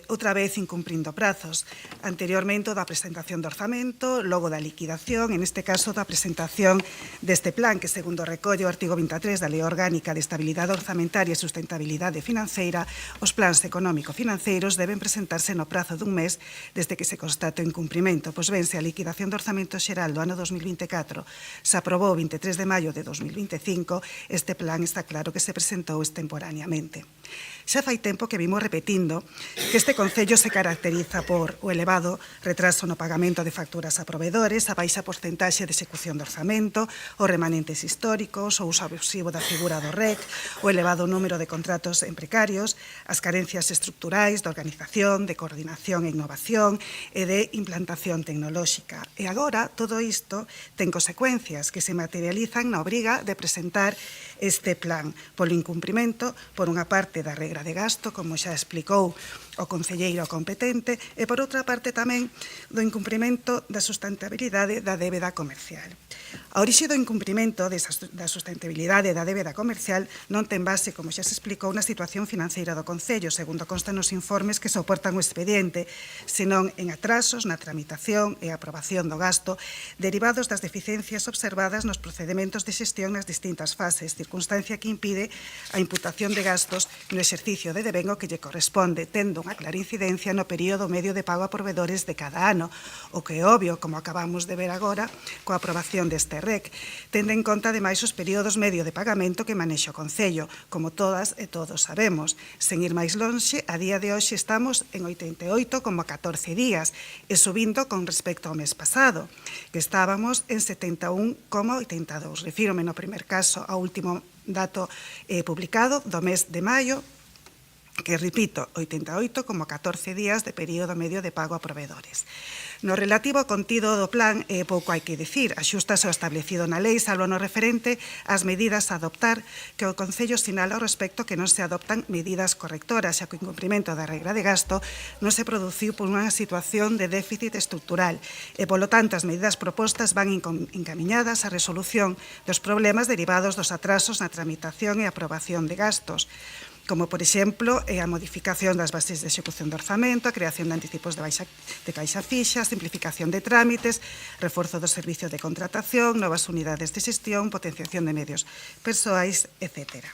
outra vez incumprindo prazos. Anteriormente da presentación do orzamento, logo da liquidación, en este caso da presentación deste plan que, segundo recolle o artigo 23 da Lei Orgánica de Estabilidade Orzamentaria e Sustentabilidade Financeira, os plans económico-financeiros deben presentarse no prazo dun mes desde que se constate o incumprimento. Pois ben, se a liquidación do orzamento xeral do ano 2024 se aprobou o 23 de maio de 2025, este plan está claro que se presentou extemporaneamente. Xa fai tempo que vimos repetindo que este Concello se caracteriza por o elevado retraso no pagamento de facturas a proveedores, a baixa porcentaxe de execución do orzamento, os remanentes históricos, o uso abusivo da figura do REC, o elevado número de contratos en precarios, as carencias estructurais de organización, de coordinación e innovación e de implantación tecnolóxica. E agora, todo isto ten consecuencias que se materializan na obriga de presentar este plan polo incumprimento, por unha parte, da regra de gasto, como xa explicou o concelleiro competente, e por outra parte tamén do incumprimento da sustentabilidade da débeda comercial. A orixe do incumprimento da sustentabilidade da débeda comercial non ten base, como xa se explicou, na situación financeira do Concello, segundo consta nos informes que soportan o expediente, senón en atrasos na tramitación e aprobación do gasto derivados das deficiencias observadas nos procedementos de xestión nas distintas fases, circunstancia que impide a imputación de gastos no exercicio de devengo que lle corresponde, tendo unha clara incidencia no período medio de pago a proveedores de cada ano, o que é obvio, como acabamos de ver agora, coa aprobación deste REC, tendo en conta, ademais, os períodos medio de pagamento que manexa o Concello, como todas e todos sabemos. Sen ir máis lonxe, a día de hoxe estamos en 88,14 días, e subindo con respecto ao mes pasado, que estábamos en 71,82. Refírome no primer caso ao último dato publicado do mes de maio, que, repito, 88,14 días de período medio de pago a proveedores. No relativo ao contido do plan, pouco hai que dicir, axústase ao establecido na lei, salvo no referente ás medidas a adoptar, que o Concello sinala ao respecto que non se adoptan medidas correctoras, xa que o incumprimento da regra de gasto non se produciu por unha situación de déficit estrutural, e, polo tanto, as medidas propostas van encamiñadas á resolución dos problemas derivados dos atrasos na tramitación e aprobación de gastos, como, por exemplo, a modificación das bases de execución do orzamento, a creación de anticipos de caixa fixa, a simplificación de trámites, reforzo do servicio de contratación, novas unidades de xestión, potenciación de medios persoais, etc.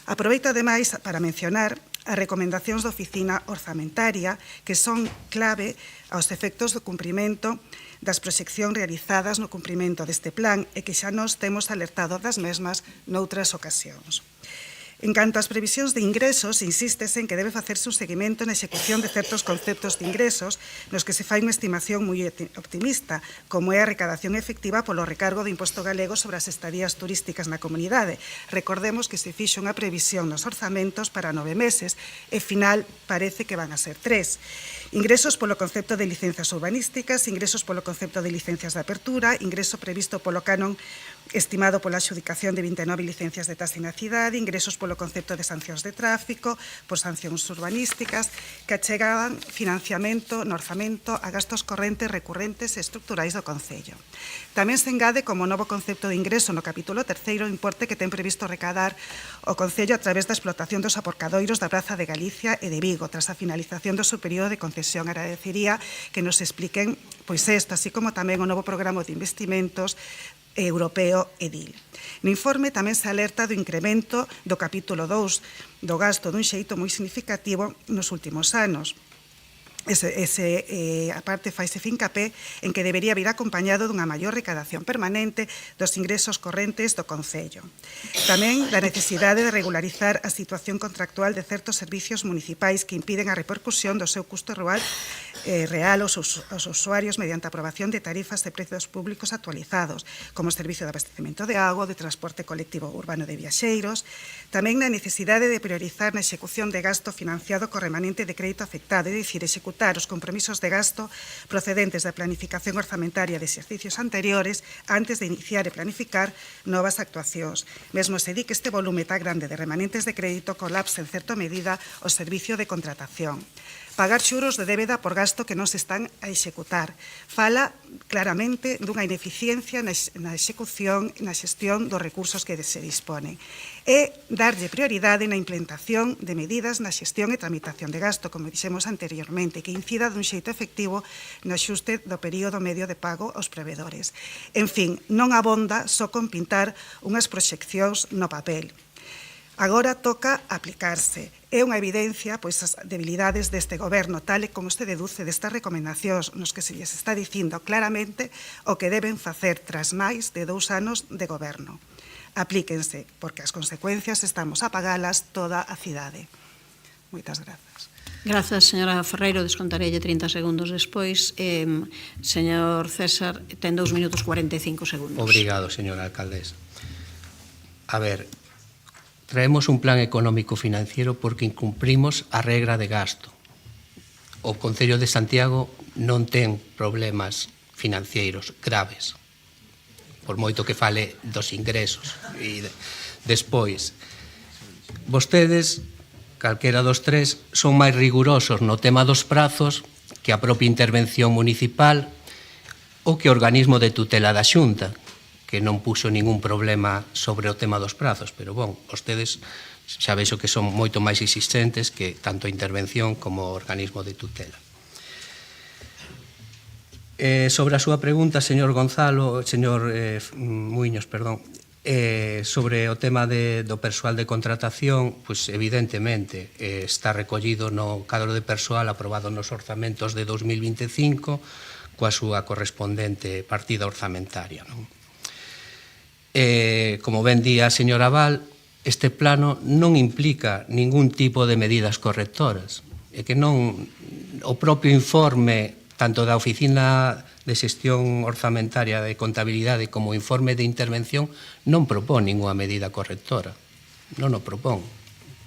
Aproveito, ademais, para mencionar as recomendacións da Oficina Orzamentaria, que son clave aos efectos do cumprimento das proxeccións realizadas no cumprimento deste plan e que xa nos temos alertado das mesmas noutras ocasións. En canto ás previsións de ingresos, insístese en que debe facerse un seguimento na execución de certos conceptos de ingresos nos que se fai unha estimación moi optimista, como é a recadación efectiva polo recargo do imposto galego sobre as estadías turísticas na comunidade. Recordemos que se fixo unha previsión nos orzamentos para 9 meses e, final, parece que van a ser 3. Ingresos polo concepto de licencias urbanísticas, ingresos polo concepto de licencias de apertura, ingreso previsto polo canon estimado pola adxudicación de 29 licencias de taxa na cidade, ingresos polo concepto de sancións de tráfico, por sancións urbanísticas, que achegaban financiamento no orzamento a gastos correntes, recurrentes e estructurais do Concello. Tamén se engade como novo concepto de ingreso no capítulo 3 o importe que ten previsto recadar o Concello a través da explotación dos aporcadoiros da Praza de Galicia e de Vigo, tras a finalización do seu período de concesión. Agradecería que nos expliquen isto, así como tamén o novo programa de investimentos europeo EDIL. No informe tamén se alerta do incremento do capítulo 2 do gasto dun xeito moi significativo nos últimos anos. A parte faise fincapé en que debería vir acompañado dunha maior recadación permanente dos ingresos correntes do Concello. Tamén da necesidade de regularizar a situación contractual de certos servicios municipais que impiden a repercusión do seu custo real aos usuarios mediante a aprobación de tarifas de prezos públicos actualizados, como o servicio de abastecemento de auga, de transporte colectivo urbano de viaxeiros. Tamén na necesidade de priorizar na execución de gasto financiado co remanente de crédito afectado, é dicir, executar os compromisos de gasto procedentes da planificación orzamentaria de exercicios anteriores antes de iniciar e planificar novas actuacións. Mesmo se di que este volume tan grande de remanentes de crédito colapsa en certa medida o servicio de contratación. Pagar xuros de débeda por gasto que non se están a executar. Fala claramente dunha ineficiencia na execución e na xestión dos recursos que se disponen. E darlle prioridade na implementación de medidas na xestión e tramitación de gasto, como dixemos anteriormente, que incida dun xeito efectivo no axuste do período medio de pago aos proveedores. En fin, non abonda só con pintar unhas proxeccións no papel. Agora toca aplicarse. É unha evidencia as debilidades deste goberno, tal e como se deduce destas recomendacións nos que se lles está dicindo claramente o que deben facer tras máis de 2 anos de goberno. aplíquense, porque as consecuencias estamos a pagalas toda a cidade. Moitas grazas. Grazas, señora Ferreiro, descontarelle 30 segundos despois. Señor César, ten 2 minutos 45 segundos. Obrigado, señora alcaldesa. A ver, traemos un plan económico financiero porque incumprimos a regra de gasto. O Concello de Santiago non ten problemas financeiros graves, por moito que fale dos ingresos. E despois, vostedes, calquera dos tres, son máis rigurosos no tema dos prazos que a propia intervención municipal ou que o organismo de tutela da Xunta, que non puxo ningún problema sobre o tema dos prazos, pero, bon, vostedes xa vexo que son moito máis insistentes que tanto a intervención como o organismo de tutela. Sobre a súa pregunta, señor Muiños, perdón, sobre o tema do persoal de contratación, pois evidentemente está recollido no cadro de persoal aprobado nos orzamentos de 2025 coa súa correspondente partida orzamentaria. Como ben di a señora Val, este plano non implica ningún tipo de medidas correctoras. É que non o propio informe tanto da Oficina de Xestión Orzamentaria de Contabilidade como o informe de intervención non propón ninguna medida correctora. Non o propón.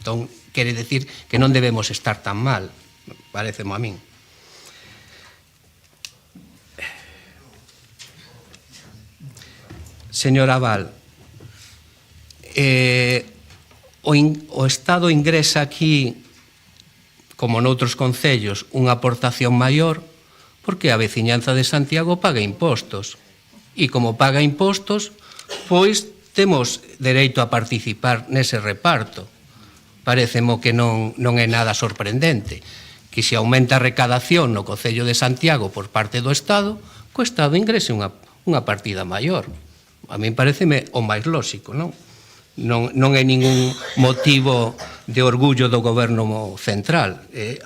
Entón, quere decir que non debemos estar tan mal, pareceme a min. Señora Val, o Estado ingresa aquí, como noutros concellos, unha aportación maior porque a veciñanza de Santiago paga impostos. E como paga impostos, pois temos dereito a participar nese reparto. Parecemo que non é nada sorprendente que se aumenta a recadación no Concello de Santiago por parte do Estado, que o Estado ingrese unha partida maior. A min pareceme o máis lóxico, non? Non é ningún motivo de orgullo do goberno central. É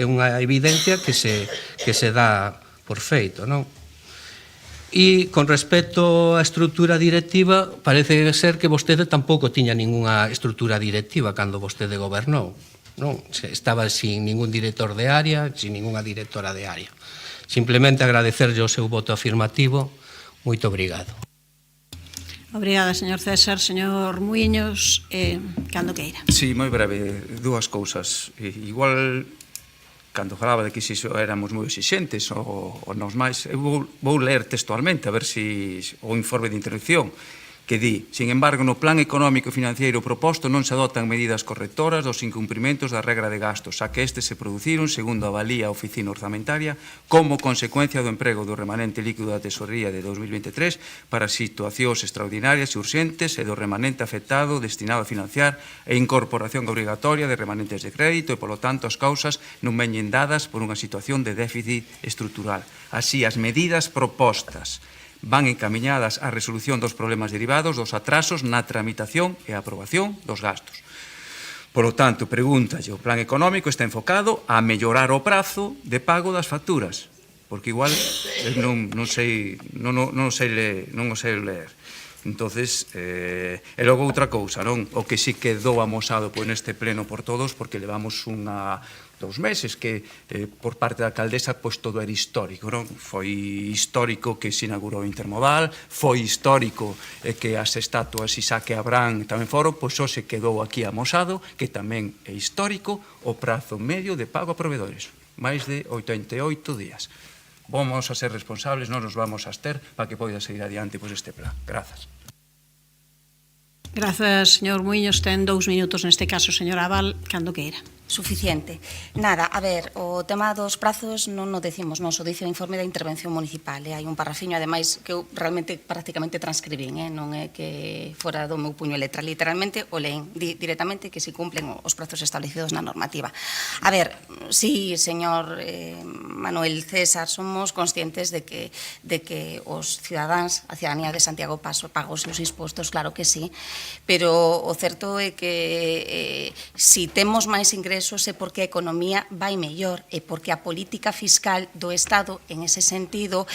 unha evidencia que se dá por feito, non? E con respecto á estrutura directiva, parece ser que vostede tampouco tiña ninguna estrutura directiva cando vostede gobernou, non? Estaba sin ningún director de área, sin ninguna directora de área. Simplemente agradecerlle o seu voto afirmativo. Moito obrigado. Obrigada, señor César. Señor Muiños, cando queira. Sí, moi breve, dúas cousas. Igual, cando falaba de que se éramos moi exixentes ou nos máis, eu vou ler textualmente a ver se o informe de intervención que di, sin embargo, no plan económico e financiero proposto non se adotan medidas correctoras dos incumprimentos da regra de gastos, xa que estes se produciron, segundo avalía a Oficina Orzamentaria, como consecuencia do emprego do remanente líquido da Tesorería de 2023 para situacións extraordinarias e urxentes e do remanente afectado destinado a financiar a incorporación obrigatoria de remanentes de crédito e, polo tanto, as causas non veñen dadas por unha situación de déficit estrutural. Así, as medidas propostas van encamiñadas á resolución dos problemas derivados dos atrasos na tramitación e aprobación dos gastos. Por lo tanto, pregúntalle, o plan económico está enfocado a mellorar o prazo de pago das facturas, porque igual non sei ler. Entonces, e logo outra cousa, non? O que sí quedou amosado neste pleno por todos, porque levamos 2 meses que por parte da alcaldesa todo era histórico, non? Foi histórico que se inaugurou o Intermodal, foi histórico que as estatuas Isaac e Abraham tamén foron, pois só se quedou aquí amosado que tamén é histórico o prazo medio de pago a proveedores, máis de 88 días. Vamos a ser responsables, non nos vamos a abster para que poida seguir adiante este plan. Grazas. Grazas, señor Muiños. Ten 2 minutos neste caso, señora Val, cando queira. Suficiente. Nada, a ver, o tema dos prazos non o decimos, non o dice o informe da intervención municipal. Hai un parrafiño, ademais, que eu realmente prácticamente transcribín, non é que fora do meu puño e letra. Literalmente o leen directamente que se cumplen os prazos establecidos na normativa. A ver, sí, señor Manuel César, somos conscientes de que os cidadáns, a cidadanía de Santiago paga os seus impostos, claro que sí, pero o certo é que si temos máis ingresos ingresos e porque a economía vai mellor e porque a política fiscal do Estado, en ese sentido,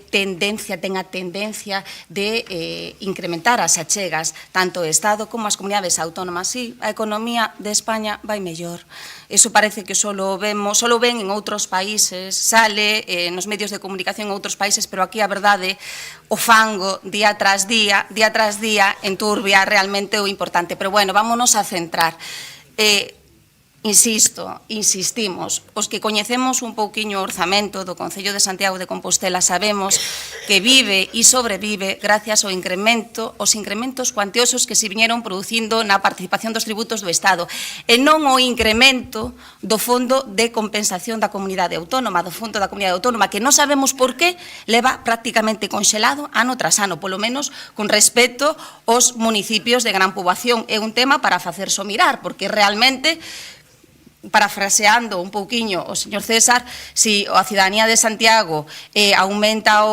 ten a tendencia de incrementar as achegas, tanto o Estado como as comunidades autónomas. Sí, a economía de España vai mellor. Eso parece que solo ven en outros países, sale nos medios de comunicación en outros países, pero aquí a verdade, o fango día tras día enturbia realmente o importante. Pero bueno, vámonos a centrar. Insistimos, os que coñecemos un pouquiño o orzamento do Concello de Santiago de Compostela sabemos que vive e sobrevive gracias aos incrementos cuantiosos que se viñeron producindo na participación dos tributos do Estado e non o incremento do Fondo de Compensación da Comunidade Autónoma, que non sabemos por qué leva prácticamente conxelado ano tras ano, polo menos con respecto aos municipios de gran poboación. É un tema para facerso mirar, porque realmente, parafraseando un pouquiño o señor César, si a cidadanía de Santiago aumenta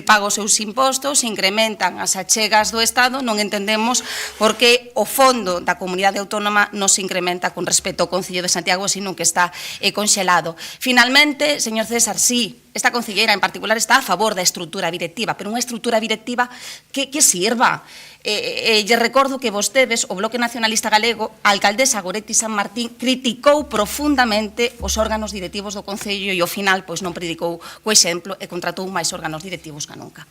paga os seus impostos, incrementan as achegas do Estado, non entendemos por que o fondo da comunidade autónoma non se incrementa con respecto ao Concello de Santiago, sino que está conxelado. Finalmente, señor César, sí, esta concelleira en particular está a favor da estrutura directiva, pero unha estrutura directiva que sirva. Lle recordo que vostedes, o Bloque Nacionalista Galego, a alcaldesa Goretti San Martín, criticou profundamente os órganos directivos do Concello e ao final non predicou co exemplo e contratou máis órganos directivos que nunca.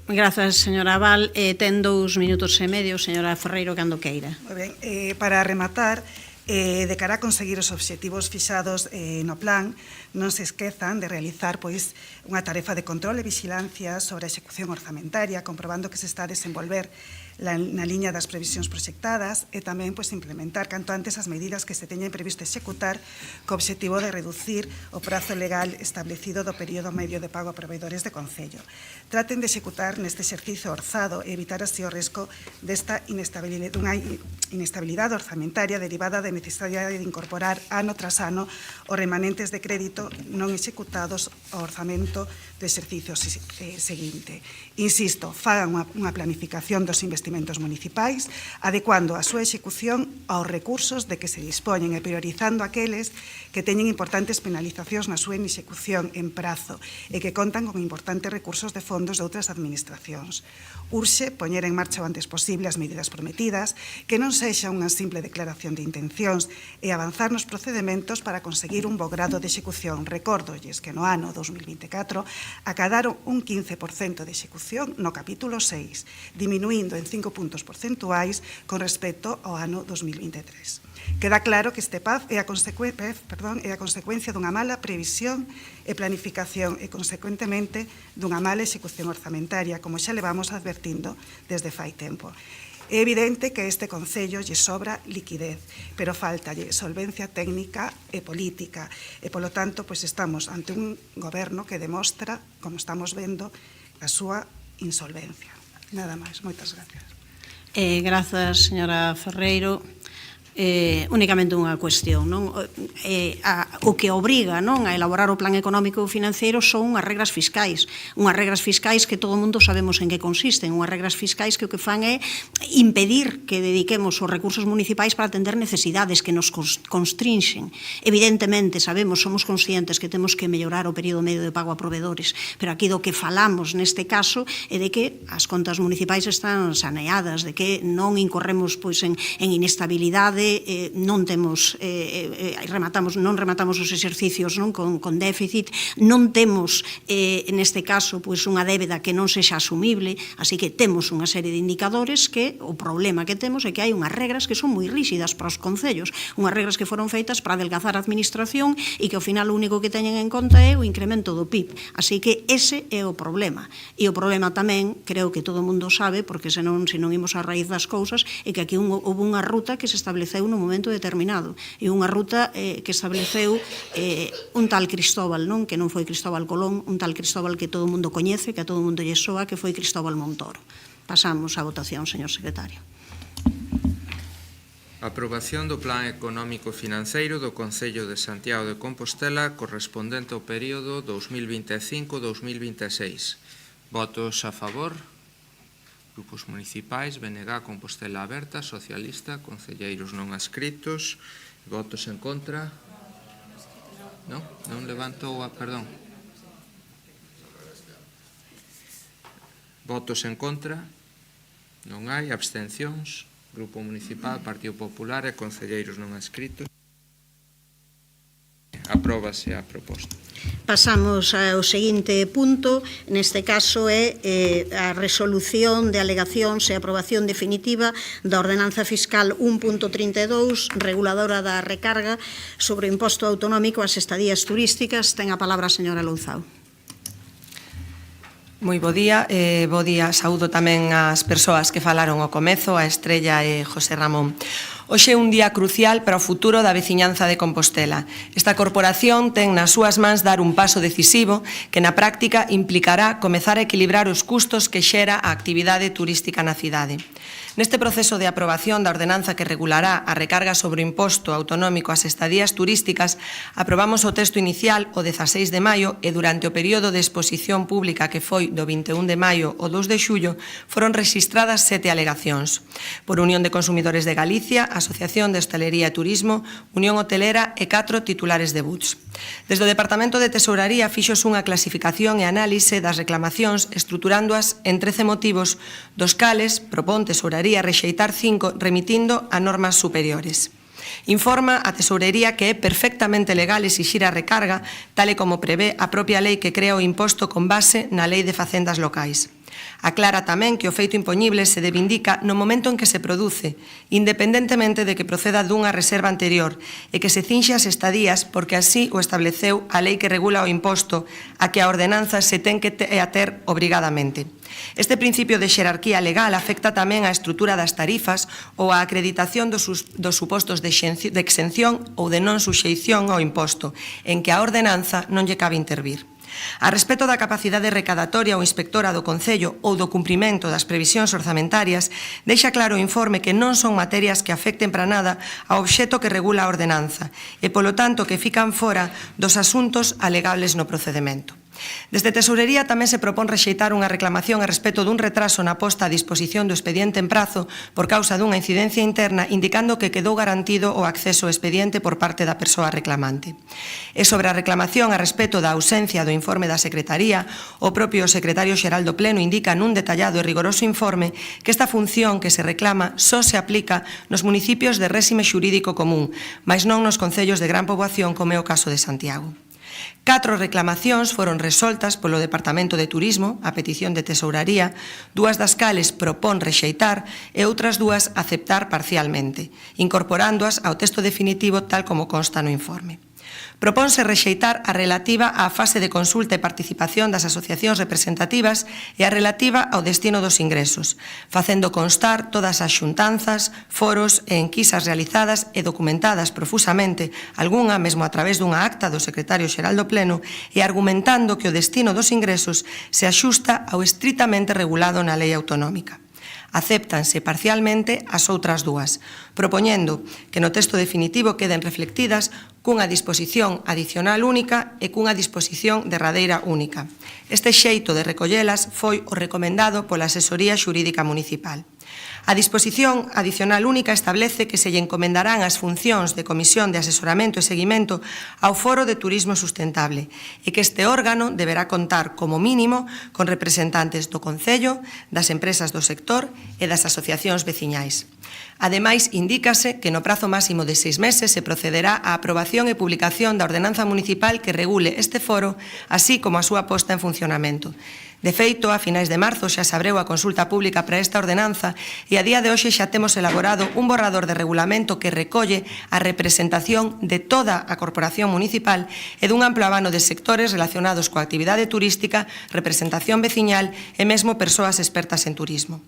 Grazas, señora Val. Ten 2 minutos e medio, señora Ferreiro, cando queira. Moi ben, para rematar, de cara a conseguir os obxectivos fixados no plan, non se esquezan de realizar unha tarefa de control e vigilancia sobre a execución orzamentaria, comprobando que se está a desenvolver na liña das previsións proxectadas e tamén implementar canto antes as medidas que se teñen previsto executar co obxectivo de reducir o prazo legal establecido do período medio de pago a proveedores de Concello. Traten de executar neste exercicio orzado e evitar así o risco desta inestabilidade orzamentaria derivada da necesidade de incorporar ano tras ano os remanentes de crédito non executados ao orzamento do exercicio seguinte. Insisto, fagan unha planificación dos investimentos municipais, adecuando a súa execución aos recursos de que se dispoñen e priorizando aqueles que teñen importantes penalizacións na súa execución en prazo e que contan con importantes recursos de fondos de outras administracións. Urxe poñer en marcha o antes posible as medidas prometidas, que non sexa unha simple declaración de intencións e avanzar nos procedementos para conseguir un bo grado de execución. Recórdolles que no ano 2024 acadaron un 15% de execución no capítulo 6, diminuindo en 5 puntos porcentuais con respecto ao ano 2023. Queda claro que este PAF é a consecuencia dunha mala previsión e planificación e, consecuentemente, dunha mala execución orzamentaria, como xa levamos advertindo desde fai tempo. É evidente que a este Concello lle sobra liquidez, pero faltalle solvencia técnica e política, e, polo tanto, estamos ante un goberno que demostra, como estamos vendo, a súa insolvencia. Nada máis. Moitas gracias. Grazas, señora Ferreiro. Únicamente unha cuestión, non? O que obriga, non, a elaborar o plan económico e financiero son unhas regras fiscais que todo o mundo sabemos en que consisten, unhas regras fiscais que o que fan é impedir que dediquemos os recursos municipais para atender necesidades que nos constrinxen. Evidentemente, somos conscientes que temos que mellorar o período medio de pago a proveedores, pero aquí do que falamos neste caso é de que as contas municipais están saneadas, de que non incorremos en inestabilidade, non rematamos os exercicios con déficit, non temos neste caso unha débeda que non sexa asumible, así que temos unha serie de indicadores que o problema que temos é que hai unhas regras que son moi rígidas para os concellos, unhas regras que foron feitas para adelgazar a administración e que ao final o único que teñen en conta é o incremento do PIB, así que ese é o problema. E o problema tamén, creo que todo o mundo sabe, porque senón imos a raíz das cousas, é que aquí houve unha ruta que se estableceu nun momento determinado, e unha ruta que estableceu un tal Cristóbal, non? Que non foi Cristóbal Colón, un tal Cristóbal que todo o mundo coñece, que a todo o mundo lle soa, que foi Cristóbal Montoro. Pasamos á votación, señor secretario. Aprobación do Plan Económico Financeiro do Concello de Santiago de Compostela correspondente ao período 2025-2026. Votos a favor? Grupos municipais, BNG, Compostela Aberta, Socialista, concelleiros non adscritos, votos en contra. Non? Non levantou a... Perdón. Votos en contra. Non hai. Abstencións. Grupo Municipal, Partido Popular e concelleiros non adscritos. Apróbase a proposta. Pasamos ao seguinte punto, neste caso é a resolución de alegacións e aprobación definitiva da Ordenanza Fiscal 1.32, reguladora da recarga sobre o imposto autonómico ás estadías turísticas. Ten a palabra a señora Louzao. Moi bo día, saúdo tamén as persoas que falaron ao comezo, a Estrella e José Ramón. Hoxe é un día crucial para o futuro da veciñanza de Compostela. Esta corporación ten nas súas mans dar un paso decisivo que na práctica implicará comezar a equilibrar os custos que xera a actividade turística na cidade. Neste proceso de aprobación da ordenanza que regulará a recarga sobre o imposto autonómico ás estadías turísticas, aprobamos o texto inicial o 16 de maio e durante o período de exposición pública que foi do 21 de maio ao 2 de xullo foron rexistradas 7 alegacións por Unión de Consumidores de Galicia, Asociación de Hostalería e Turismo, Unión Hotelera e 4 titulares de BUTS. Desde o Departamento de Tesouraría fixos unha clasificación e análise das reclamacións estruturándoas en 13 motivos, dos cales propón Tesouraría rexeitar 5 remitindo a normas superiores. Informa a Tesourería que é perfectamente legal exixir a recarga, tal e como prevé a propia lei que crea o imposto con base na Lei de Facendas Locais. Aclara tamén que o feito impoñible se reivindica no momento en que se produce, independentemente de que proceda dunha reserva anterior e que se cinxe as estadías porque así o estableceu a lei que regula o imposto a que a ordenanza se ten que ater obrigadamente. Este principio de xerarquía legal afecta tamén a estrutura das tarifas ou a acreditación dos supostos de exención ou de non suxeición ao imposto, en que a ordenanza non lle cabe intervir. A respecto da capacidade recadatoria ou inspectora do Concello ou do cumprimento das previsións orzamentarias, deixa claro o informe que non son materias que afecten para nada ao obxecto que regula a ordenanza e, polo tanto, que fican fora dos asuntos alegables no procedemento. Desde Tesourería tamén se propón rexeitar unha reclamación a respecto dun retraso na posta a disposición do expediente en prazo por causa dunha incidencia interna indicando que quedou garantido o acceso ao expediente por parte da persoa reclamante. E sobre a reclamación a respecto da ausencia do informe da Secretaría, o propio Secretario Xeral do Pleno indica nun detallado e rigoroso informe que esta función que se reclama só se aplica nos municipios de réxime xurídico común, mais non nos concellos de gran poboación como é o caso de Santiago. 4 reclamacións foron resoltas polo Departamento de Turismo, a petición de Tesouraría, 2 das cales propón rexeitar e outras 2 aceptar parcialmente, incorporándoas ao texto definitivo tal como consta no informe. Propónse rexeitar a relativa á fase de consulta e participación das asociacións representativas e a relativa ao destino dos ingresos, facendo constar todas as xuntanzas, foros e enquisas realizadas e documentadas profusamente, algunha mesmo a través dunha acta do Secretario Xeral do Pleno, e argumentando que o destino dos ingresos se axusta ao estritamente regulado na lei autonómica. Acéptanse parcialmente as outras 2, propoñendo que no texto definitivo queden reflectidas cunha disposición adicional única e cunha disposición derradeira única. Este xeito de recollelas foi o recomendado pola Asesoría Xurídica Municipal. A disposición adicional única establece que se lle encomendarán as funcións de Comisión de Asesoramento e Seguimento ao Foro de Turismo Sustentable e que este órgano deberá contar como mínimo con representantes do Concello, das empresas do sector e das asociacións veciñais. Ademais, indícase que no prazo máximo de 6 meses se procederá á aprobación e publicación da ordenanza municipal que regule este foro, así como a súa posta en funcionamento. De feito, a finais de marzo xa se abreu a consulta pública para esta ordenanza e a día de hoxe xa temos elaborado un borrador de regulamento que recolle a representación de toda a corporación municipal e dun amplo abano de sectores relacionados coa actividade turística, representación veciñal e mesmo persoas expertas en turismo.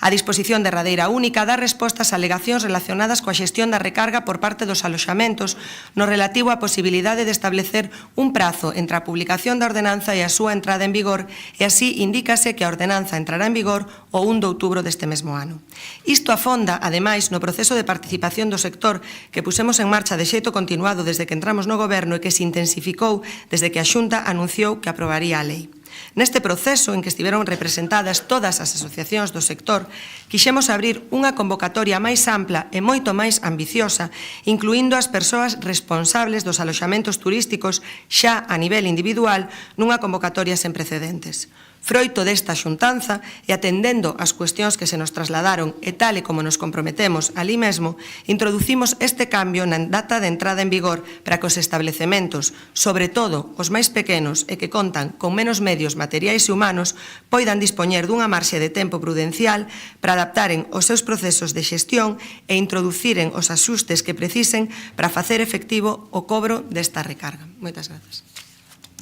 A disposición derradeira única dá respostas a alegacións relacionadas coa xestión da recarga por parte dos aloxamentos no relativo á posibilidade de establecer un prazo entre a publicación da ordenanza e a súa entrada en vigor e así indícase que a ordenanza entrará en vigor o 1 de outubro deste mesmo ano. Isto afonda, ademais, no proceso de participación do sector que pusemos en marcha de xeito continuado desde que entramos no Goberno e que se intensificou desde que a Xunta anunciou que aprobaría a lei. Neste proceso, en que estiveron representadas todas as asociacións do sector, quixemos abrir unha convocatoria máis ampla e moito máis ambiciosa, incluindo as persoas responsables dos aloxamentos turísticos xa a nivel individual nunha convocatoria sen precedentes. Froito desta xuntanza e atendendo as cuestións que se nos trasladaron e tal e como nos comprometemos ali mesmo, introducimos este cambio na data de entrada en vigor para que os establecementos, sobre todo os máis pequenos e que contan con menos medios materiais e humanos, poidan dispoñer dunha marxe de tempo prudencial para adaptaren os seus procesos de xestión e introduciren os axustes que precisen para facer efectivo o cobro desta recarga. Moitas grazas.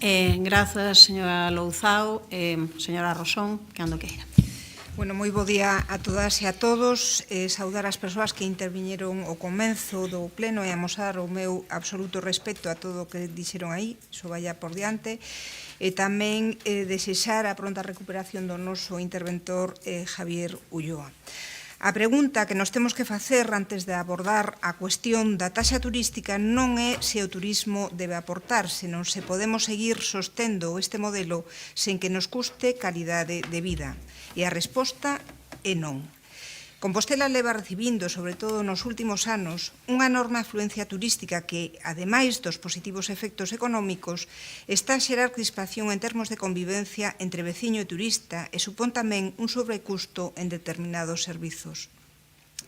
Grazas, señora Louzao. Señora Rosón, cando queira. Bueno, moi bo día a todas e a todos. Saudar as persoas que interviñeron ao comenzo do pleno e amosar o meu absoluto respeto a todo o que dixeron aí, iso vaya por diante, e tamén desexar a pronta recuperación do noso interventor Javier Ulloa. A pregunta que nos temos que facer antes de abordar a cuestión da taxa turística non é se o turismo debe aportar, senón se podemos seguir sostendo este modelo sen que nos custe calidade de vida. E a resposta é non. Compostela leva recibindo, sobre todo nos últimos anos, unha enorme afluencia turística que, ademais dos positivos efectos económicos, está a xerar crispación en termos de convivencia entre veciño e turista e supón tamén un sobrecusto en determinados servizos.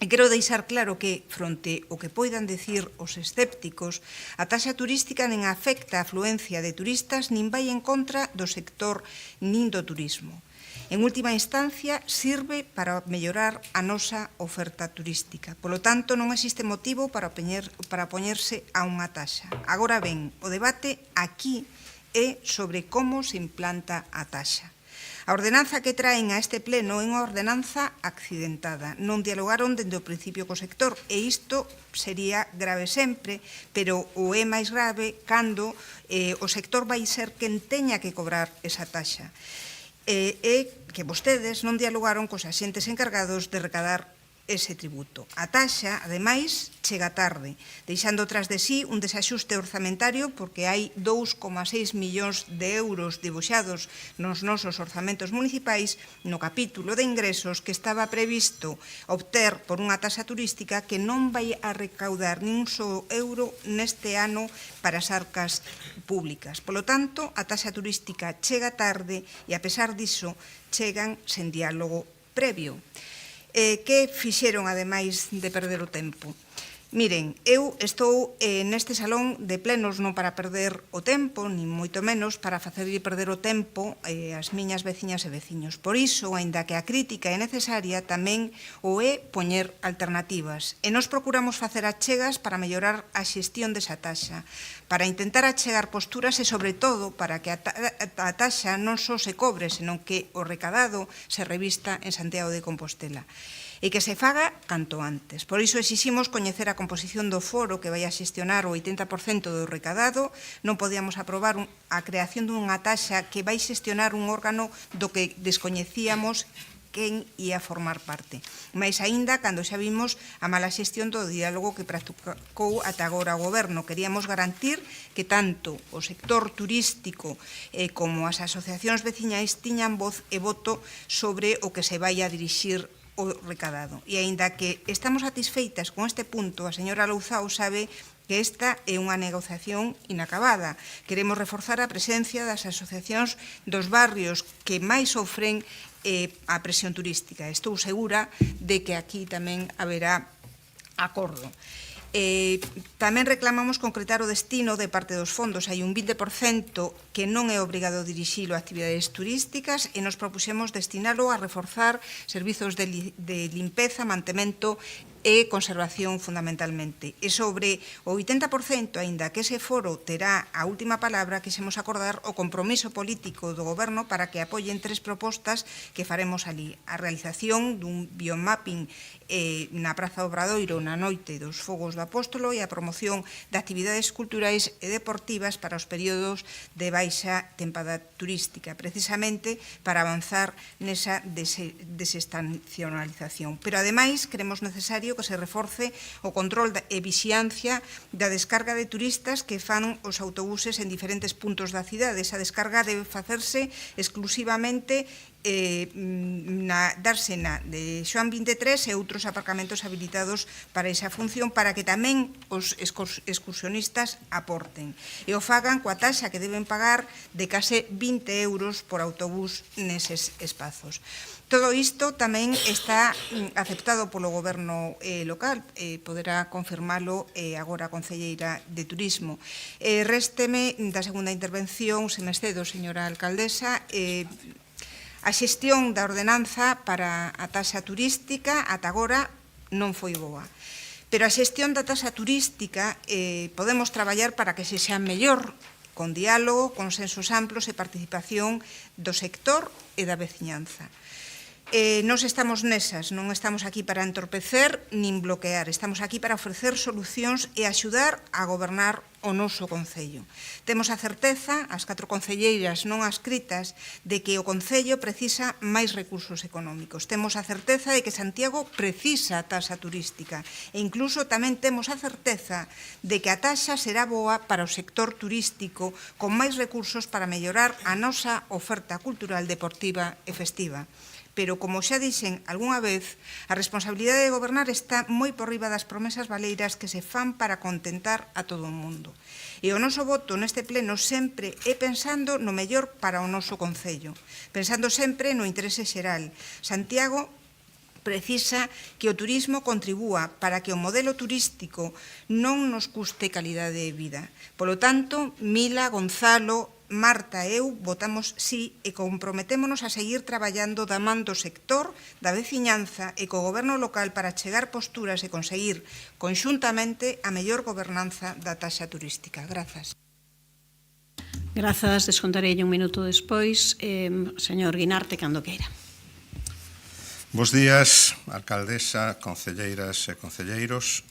E quero deixar claro que, fronte ao que poidan decir os escépticos, a taxa turística nen afecta a afluencia de turistas nin vai en contra do sector nin do turismo. En última instancia, sirve para mellorar a nosa oferta turística. Polo tanto, non existe motivo para poñerse a unha taxa. Agora ben, o debate aquí é sobre como se implanta a taxa. A ordenanza que traen a este pleno é unha ordenanza accidentada. Non dialogaron dende o principio co sector e isto sería grave sempre, pero o é máis grave cando o sector vai ser quen teña que cobrar esa taxa. É que vostedes non dialogaron cos axentes encargados de recadar ese tributo. A taxa, ademais, chega tarde, deixando tras de sí un desaxuste orzamentario porque hai 2,6 millóns de euros dibuixados nos nosos orzamentos municipais no capítulo de ingresos que estaba previsto obter por unha taxa turística que non vai a recaudar nin un só euro neste ano para as arcas públicas. Polo tanto, a taxa turística chega tarde e, a pesar diso, chegan sen diálogo previo. Que fixeron, ademais de perder o tempo? Miren, eu estou neste salón de plenos non para perder o tempo, nin moito menos para facerlle perder o tempo ás miñas veciñas e veciños. Por iso, aínda que a crítica é necesaria, tamén o é poñer alternativas. E nos procuramos facer achegas para mellorar a xestión desa taxa, para intentar achegar posturas e, sobre todo, para que a taxa non só se cobre, senón que o recadado se revista en Santiago de Compostela e que se faga canto antes. Por iso exiximos coñecer a composición do foro que vai a xestionar o 80% do recadado. Non podíamos aprobar a creación dunha taxa que vai xestionar un órgano do que descoñecíamos quen ia formar parte. Mais aínda, cando xa vimos a mala xestión do diálogo que practicou ata agora o Goberno, queríamos garantir que tanto o sector turístico como as asociacións veciñais tiñan voz e voto sobre o que se vai a dirixir o recadado. E aínda que estamos satisfeitas con este punto, a señora Louzao sabe que esta é unha negociación inacabada. Queremos reforzar a presencia das asociacións dos barrios que máis sofren a presión turística. Estou segura de que aquí tamén haberá acordo. Tamén reclamamos concretar o destino de parte dos fondos. Hai un 20% que non é obrigado a dirixilo a actividades turísticas e nos propuxemos destinalo a reforzar servizos de limpeza, mantemento e conservación fundamentalmente. E sobre o 80%, aínda que ese foro terá a última palabra, quixemos acordar o compromiso político do Goberno para que apoien 3 propostas que faremos ali. A realización dun biomapping na Praza Obradoiro na noite dos Fogos do Apóstolo e a promoción de actividades culturais e deportivas para os períodos de baixa tempada turística, precisamente para avanzar nesa desestacionalización. Pero, ademais, creemos necesaria necesario que se reforce o control e vixiancia da descarga de turistas que fan os autobuses en diferentes puntos da cidade. Esa descarga debe facerse exclusivamente darse na de Xoán 23 e outros aparcamentos habilitados para esa función, para que tamén os excursionistas aporten e o fagan coa taxa que deben pagar de case 20 euros por autobús neses espazos. Todo isto tamén está aceptado polo goberno local, poderá confirmalo agora a concelleira de Turismo. Résteme da segunda intervención, se me excedo, señora alcaldesa, a xestión da ordenanza para a taxa turística ata agora non foi boa. Pero a xestión da taxa turística podemos traballar para que se xa mellor, con diálogo, consensos amplos e participación do sector e da veciñanza. Nos estamos nesas, non estamos aquí para entorpecer nin bloquear, estamos aquí para ofrecer solucións e axudar a gobernar o noso Concello. Temos a certeza, as 4 concelleiras non adscritas, de que o Concello precisa máis recursos económicos. Temos a certeza de que Santiago precisa taxa turística e incluso tamén temos a certeza de que a taxa será boa para o sector turístico con máis recursos para mellorar a nosa oferta cultural, deportiva e festiva. Pero, como xa dixen algunha vez, a responsabilidade de gobernar está moi por riba das promesas baleiras que se fan para contentar a todo o mundo. E o noso voto neste pleno sempre é pensando no mellor para o noso Concello, pensando sempre no interese xeral. Santiago precisa que o turismo contribúa para que o modelo turístico non nos custe calidade de vida. Polo tanto, Mila, Gonzalo, Marta e eu votamos sí e comprometémonos a seguir traballando da man do sector, da veciñanza e co goberno local para chegar posturas e conseguir conxuntamente a mellor gobernanza da taxa turística. Grazas. Grazas, descontarei un minuto despois. Señor Guinarte, cando queira. Bos días, alcaldesa, concelleiras e concelleiros.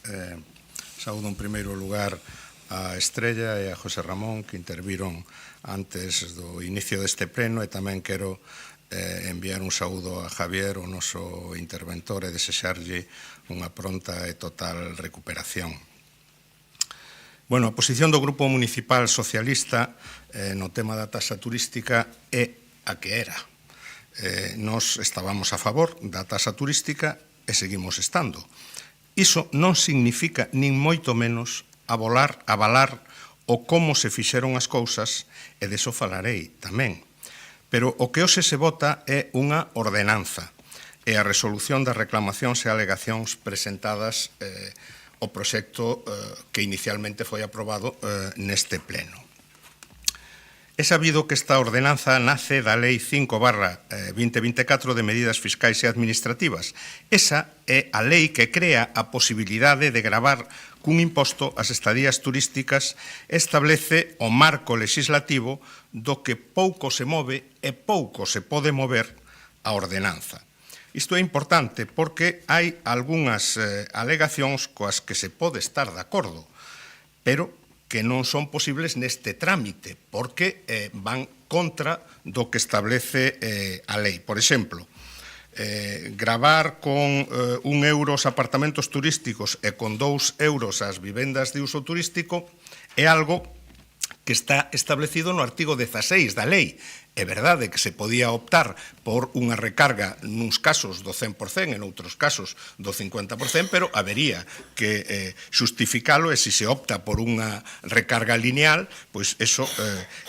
Saúdo en primeiro lugar a Estrella e a José Ramón, que interviron antes do inicio deste pleno, e tamén quero enviar un saúdo a Javier, o noso interventor, e desexarlle unha pronta e total recuperación. Bueno, a posición do Grupo Municipal Socialista no tema da taxa turística é a que era. Nós estábamos a favor da taxa turística e seguimos estando. Iso non significa, nin moito menos, avalar o como se fixeron as cousas, e deso falarei tamén. Pero o que hoxe se vota é unha ordenanza e a resolución das reclamacións e alegacións presentadas ao proxecto que inicialmente foi aprobado neste pleno. É sabido que esta ordenanza nace da Lei 5/2024 de medidas fiscais e administrativas. Esa é a lei que crea a posibilidade de gravar cun imposto as estadías turísticas e establece o marco legislativo do que pouco se move e pouco se pode mover a ordenanza. Isto é importante porque hai algunhas alegacións coas que se pode estar de acordo, pero que non son posibles neste trámite, porque van contra do que establece a lei. Por exemplo, gravar con 1 euro os apartamentos turísticos e con 2 euros as vivendas de uso turístico é algo que está establecido no artigo 16 da lei. É verdade que se podía optar por unha recarga nuns casos do 100% e noutros casos do 50%, pero habería que xustificalo, e se se opta por unha recarga lineal, pois eso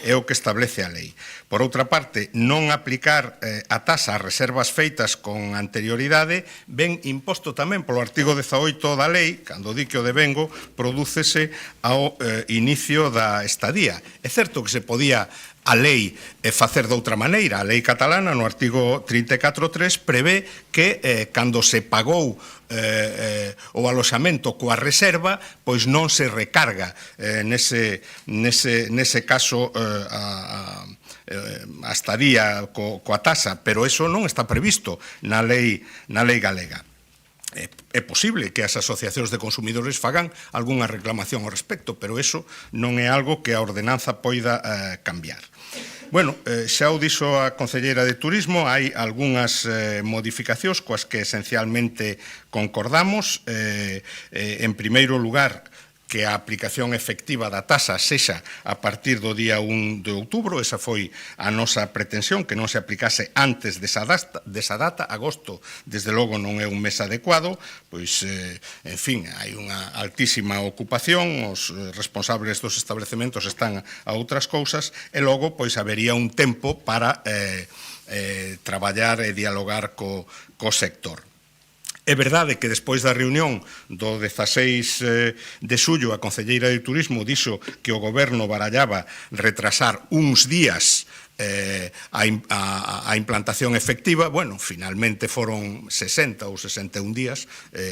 é o que establece a lei. Por outra parte, non aplicar a taxa a reservas feitas con anterioridade ven imposto tamén polo artigo 18 da lei, cando di que o devengo prodúcese ao inicio da estadía. É certo que se podía a lei facer de outra maneira. A lei catalana, no artigo 34.3, prevé que cando se pagou o aloxamento coa reserva, pois non se recarga nese caso a estadía coa taxa, pero eso non está previsto na lei galega. É posible que as asociacións de consumidores fagan algunha reclamación ao respecto, pero eso non é algo que a ordenanza poida cambiar. Bueno, xa o dixo a concelleira de Turismo, hai algunhas modificacións coas que esencialmente concordamos. En primeiro lugar, que a aplicación efectiva da tasa sexa a partir do día 1 de outubro. Esa foi a nosa pretensión, que non se aplicase antes desa data. Agosto, desde logo, non é un mes adecuado, pois, en fin, hai unha altísima ocupación, os responsables dos establecementos están a outras cousas, e logo, pois, habería un tempo para traballar e dialogar co sector. É verdade que despois da reunión do 16 de xullo a concelleira de Turismo dixo que o goberno barallaba retrasar uns días a implantación efectiva. Bueno, finalmente foron 60 ou 61 días,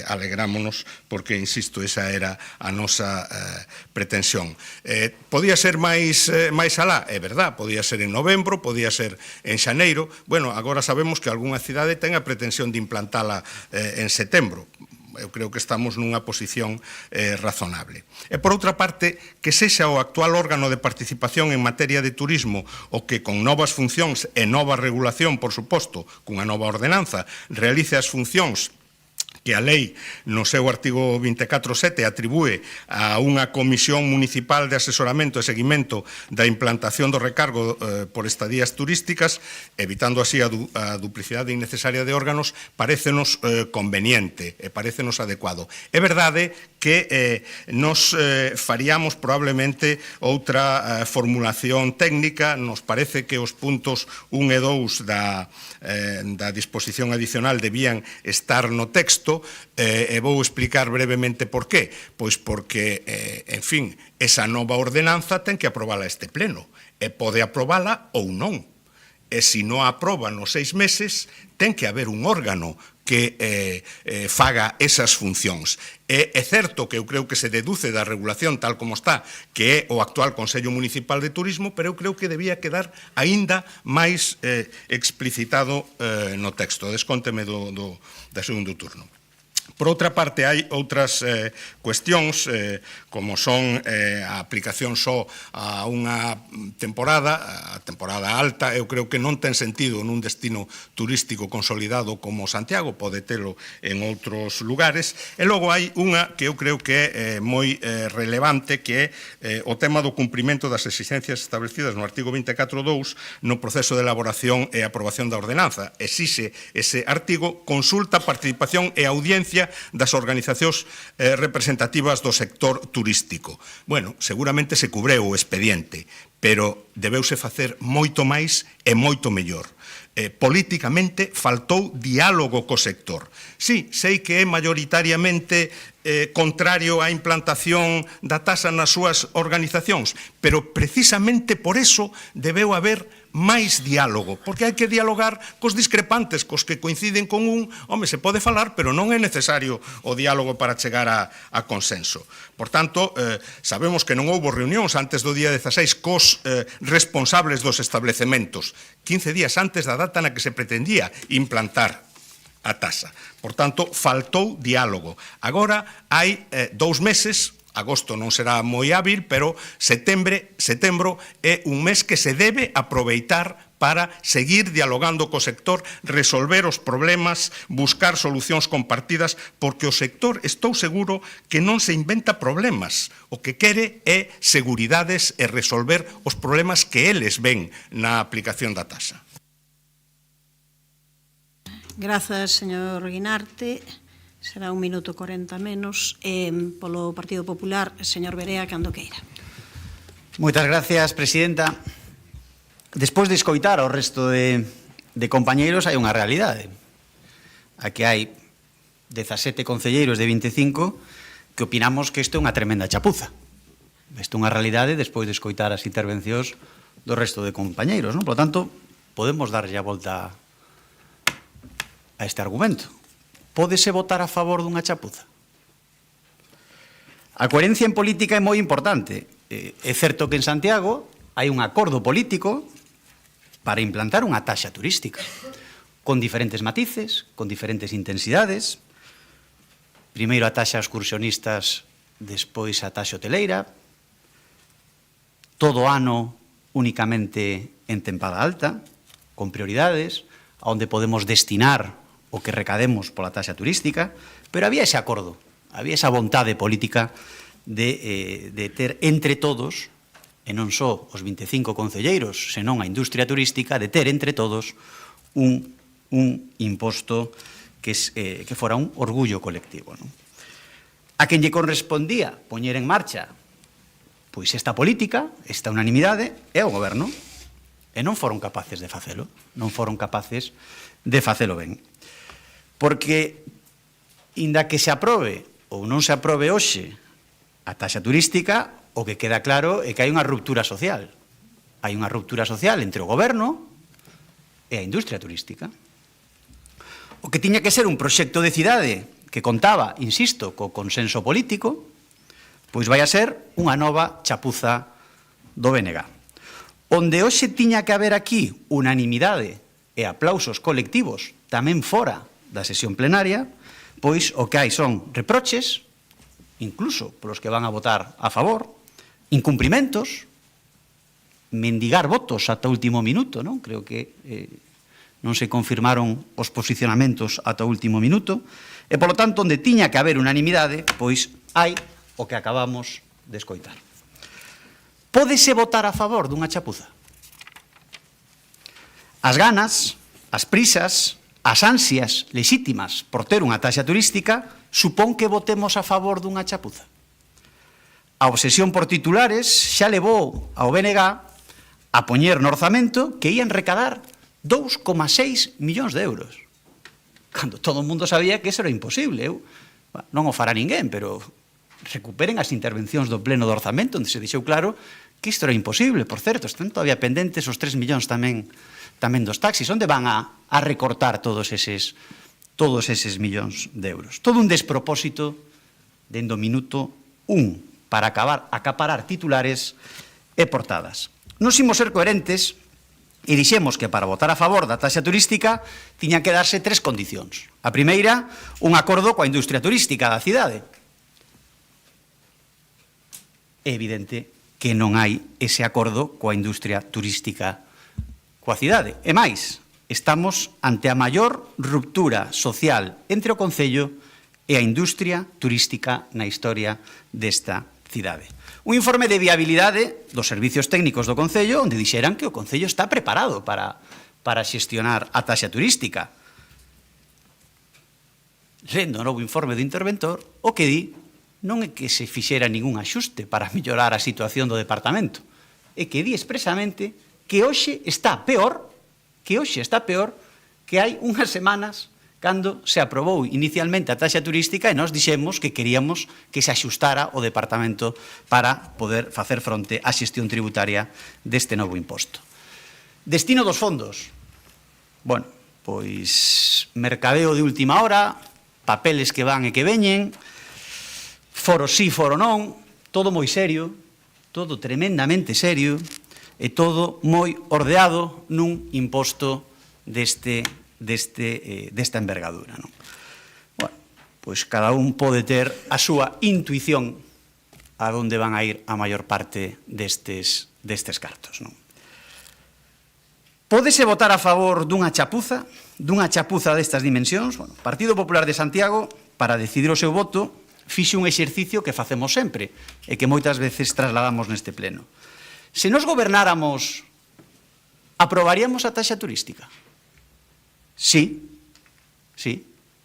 alegrámonos porque, insisto, esa era a nosa pretensión. Podía ser máis alá, é verdad, podía ser en novembro, podía ser en xaneiro. Bueno, agora sabemos que algunha cidade ten a pretensión de implantala en setembro. Eu creo que estamos nunha posición razonable. E, por outra parte, que sexa o actual órgano de participación en materia de turismo o que, con novas funcións e nova regulación, por suposto, cunha nova ordenanza, realice as funcións que a lei, no seu artigo 24.7, atribúe a unha comisión municipal de asesoramento e seguimento da implantación do recargo por estadías turísticas, evitando así a duplicidade innecesaria de órganos, parécenos conveniente e parécenos adecuado. É verdade que nos faríamos probablemente outra formulación técnica. Nos parece que os puntos 1 e 2 da disposición adicional debían estar no texto, e vou explicar brevemente por qué. Pois porque, en fin, esa nova ordenanza ten que aprobala este pleno, e pode aprobala ou non. E se non a aproba nos 6 meses, ten que haber un órgano que faga esas funcións. É certo que eu creo que se deduce da regulación tal como está, que é o actual Consello Municipal de Turismo, pero eu creo que debía quedar aínda máis explicitado no texto. Descónteme do segundo turno. Por outra parte, hai outras cuestións, como son a aplicación só a unha temporada, a temporada alta. Eu creo que non ten sentido nun destino turístico consolidado como Santiago, pode telo en outros lugares. E logo hai unha que eu creo que é moi relevante, que é o tema do cumprimento das exigencias establecidas no artigo 24.2 no proceso de elaboración e aprobación da ordenanza. Exixe ese artigo consulta, participación e audiencia das organizacións representativas do sector turístico. Bueno, seguramente se cubreu o expediente, pero debeuse facer moito máis e moito mellor. Políticamente faltou diálogo co sector. Sí, sei que é maioritariamente contrario á implantación da tasa nas súas organizacións, pero precisamente por eso debeu haber máis diálogo, porque hai que dialogar cos discrepantes, cos que coinciden con un. Home, se pode falar, pero non é necesario o diálogo para chegar a consenso. Por tanto, sabemos que non houbo reunións antes do día 16 cos responsables dos establecementos, 15 días antes da data na que se pretendía implantar a tasa. Por tanto, faltou diálogo. Agora hai 2 meses. Agosto non será moi hábil, pero setembro é un mes que se debe aproveitar para seguir dialogando co sector, resolver os problemas, buscar solucións compartidas, porque o sector, estou seguro, que non se inventa problemas. O que quere é seguridades e resolver os problemas que eles ven na aplicación da tasa. Grazas, señor Guinarte. Será 1 minuto 40 menos. Polo Partido Popular, señor Berea, cando queira. Moitas gracias, presidenta. Despois de escoitar ao resto de compañeiros, hai unha realidade. Aquí hai 17 concelleiros de 25 que opinamos que isto é unha tremenda chapuza. Isto é unha realidade despois de escoitar as intervencións do resto de compañeiros, non? Por lo tanto, podemos darlle a volta a este argumento. Pódese votar a favor dunha chapuza? A coherencia en política é moi importante. É certo que en Santiago hai un acordo político para implantar unha taxa turística, con diferentes matices, con diferentes intensidades. Primeiro a taxa excursionistas, despois a taxa hoteleira. Todo ano únicamente en tempada alta, con prioridades, onde podemos destinar o que recademos pola taxa turística, pero había ese acordo, había esa vontade política de ter entre todos, e non só os 25 concelleiros, senón a industria turística, de ter entre todos un imposto que fora un orgullo colectivo. Non? A quen lle correspondía poñer en marcha pois esta política, esta unanimidade, é o goberno, e non foron capaces de facelo, non foron capaces de facelo ben. Porque, inda que se aprobe ou non se aprobe hoxe a taxa turística, o que queda claro é que hai unha ruptura social. Hai unha ruptura social entre o goberno e a industria turística. O que tiña que ser un proxecto de cidade que contaba, insisto, co consenso político, pois vai a ser unha nova chapuza do BNG. Onde hoxe tiña que haber aquí unanimidade e aplausos colectivos tamén fora da sesión plenaria, pois o que hai son reproches, incluso polos que van a votar a favor, incumprimentos, mendigar votos ata o último minuto, non? Creo que non se confirmaron os posicionamentos ata o último minuto, e, polo tanto, onde tiña que haber unanimidade, pois hai o que acabamos de escoitar. Pódese votar a favor dunha chapuza? As ganas, as prisas, as ansias lexítimas por ter unha taxa turística supón que votemos a favor dunha chapuza. A obsesión por titulares xa levou ao BNG a poñer no orzamento que ían recadar 2,6 millóns de euros. Cando todo o mundo sabía que eso era imposible. Non o fará ninguén, pero recuperen as intervencións do pleno do orzamento, onde se deixou claro que isto era imposible. Por certo, están todavía pendentes os 3 millóns tamén dos taxis. Onde van a recortar todos eses millóns de euros? Todo un despropósito dende o minuto 1 para acaparar titulares e portadas. Nos imos ser coherentes e dixemos que para votar a favor da taxa turística tiñan que darse 3 condicións. A primeira, un acordo coa industria turística da cidade. É evidente que non hai ese acordo coa industria turística coa cidade. E máis, estamos ante a maior ruptura social entre o Concello e a industria turística na historia desta cidade. Un informe de viabilidade dos servicios técnicos do Concello onde dixeran que o Concello está preparado para xestionar a taxa turística. Lendo o novo informe do interventor, o que di non é que se fixera ningún axuste para mellorar a situación do departamento, é que di expresamente que hoxe está peor que hai unhas semanas cando se aprobou inicialmente a taxa turística e nós dixemos que queríamos que se axustara o departamento para poder facer fronte á xestión tributaria deste novo imposto. Destino dos fondos. Bueno, pois mercadeo de última hora, papeles que van e que veñen, foro sí, foro non, todo moi serio, todo tremendamente serio e todo moi ordeado nun imposto desta envergadura. Non? Bueno, pois cada un pode ter a súa intuición a onde van a ir a maior parte destes cartos. Non? Pódese votar a favor dunha chapuza destas dimensións? Bueno, o Partido Popular de Santiago, para decidir o seu voto, fixe un exercicio que facemos sempre e que moitas veces trasladamos neste pleno. Se nos gobernáramos, aprobaríamos a taxa turística? Sí,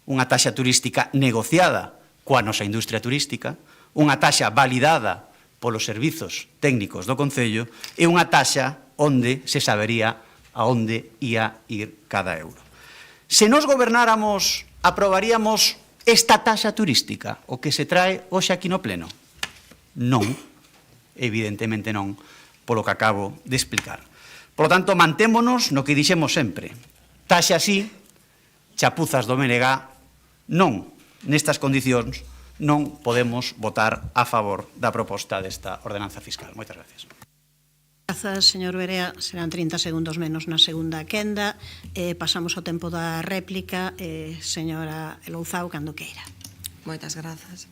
unha taxa turística negociada coa nosa industria turística, unha taxa validada polos servizos técnicos do Concello e unha taxa onde se sabería a onde ia ir cada euro. Se nos gobernáramos, aprobaríamos esta taxa turística, o que se trae hoxe aquí no pleno? Non, evidentemente non, polo que acabo de explicar. Por lo tanto, mantémonos no que dixemos sempre. Taxa sí, chapuzas do BNG, non, nestas condicións, non podemos votar a favor da proposta desta ordenanza fiscal. Moitas gracias. Grazas, señor Berea. Serán 30 segundos menos na segunda quenda. Pasamos ao tempo da réplica. Señora Louzao, cando queira. Moitas grazas.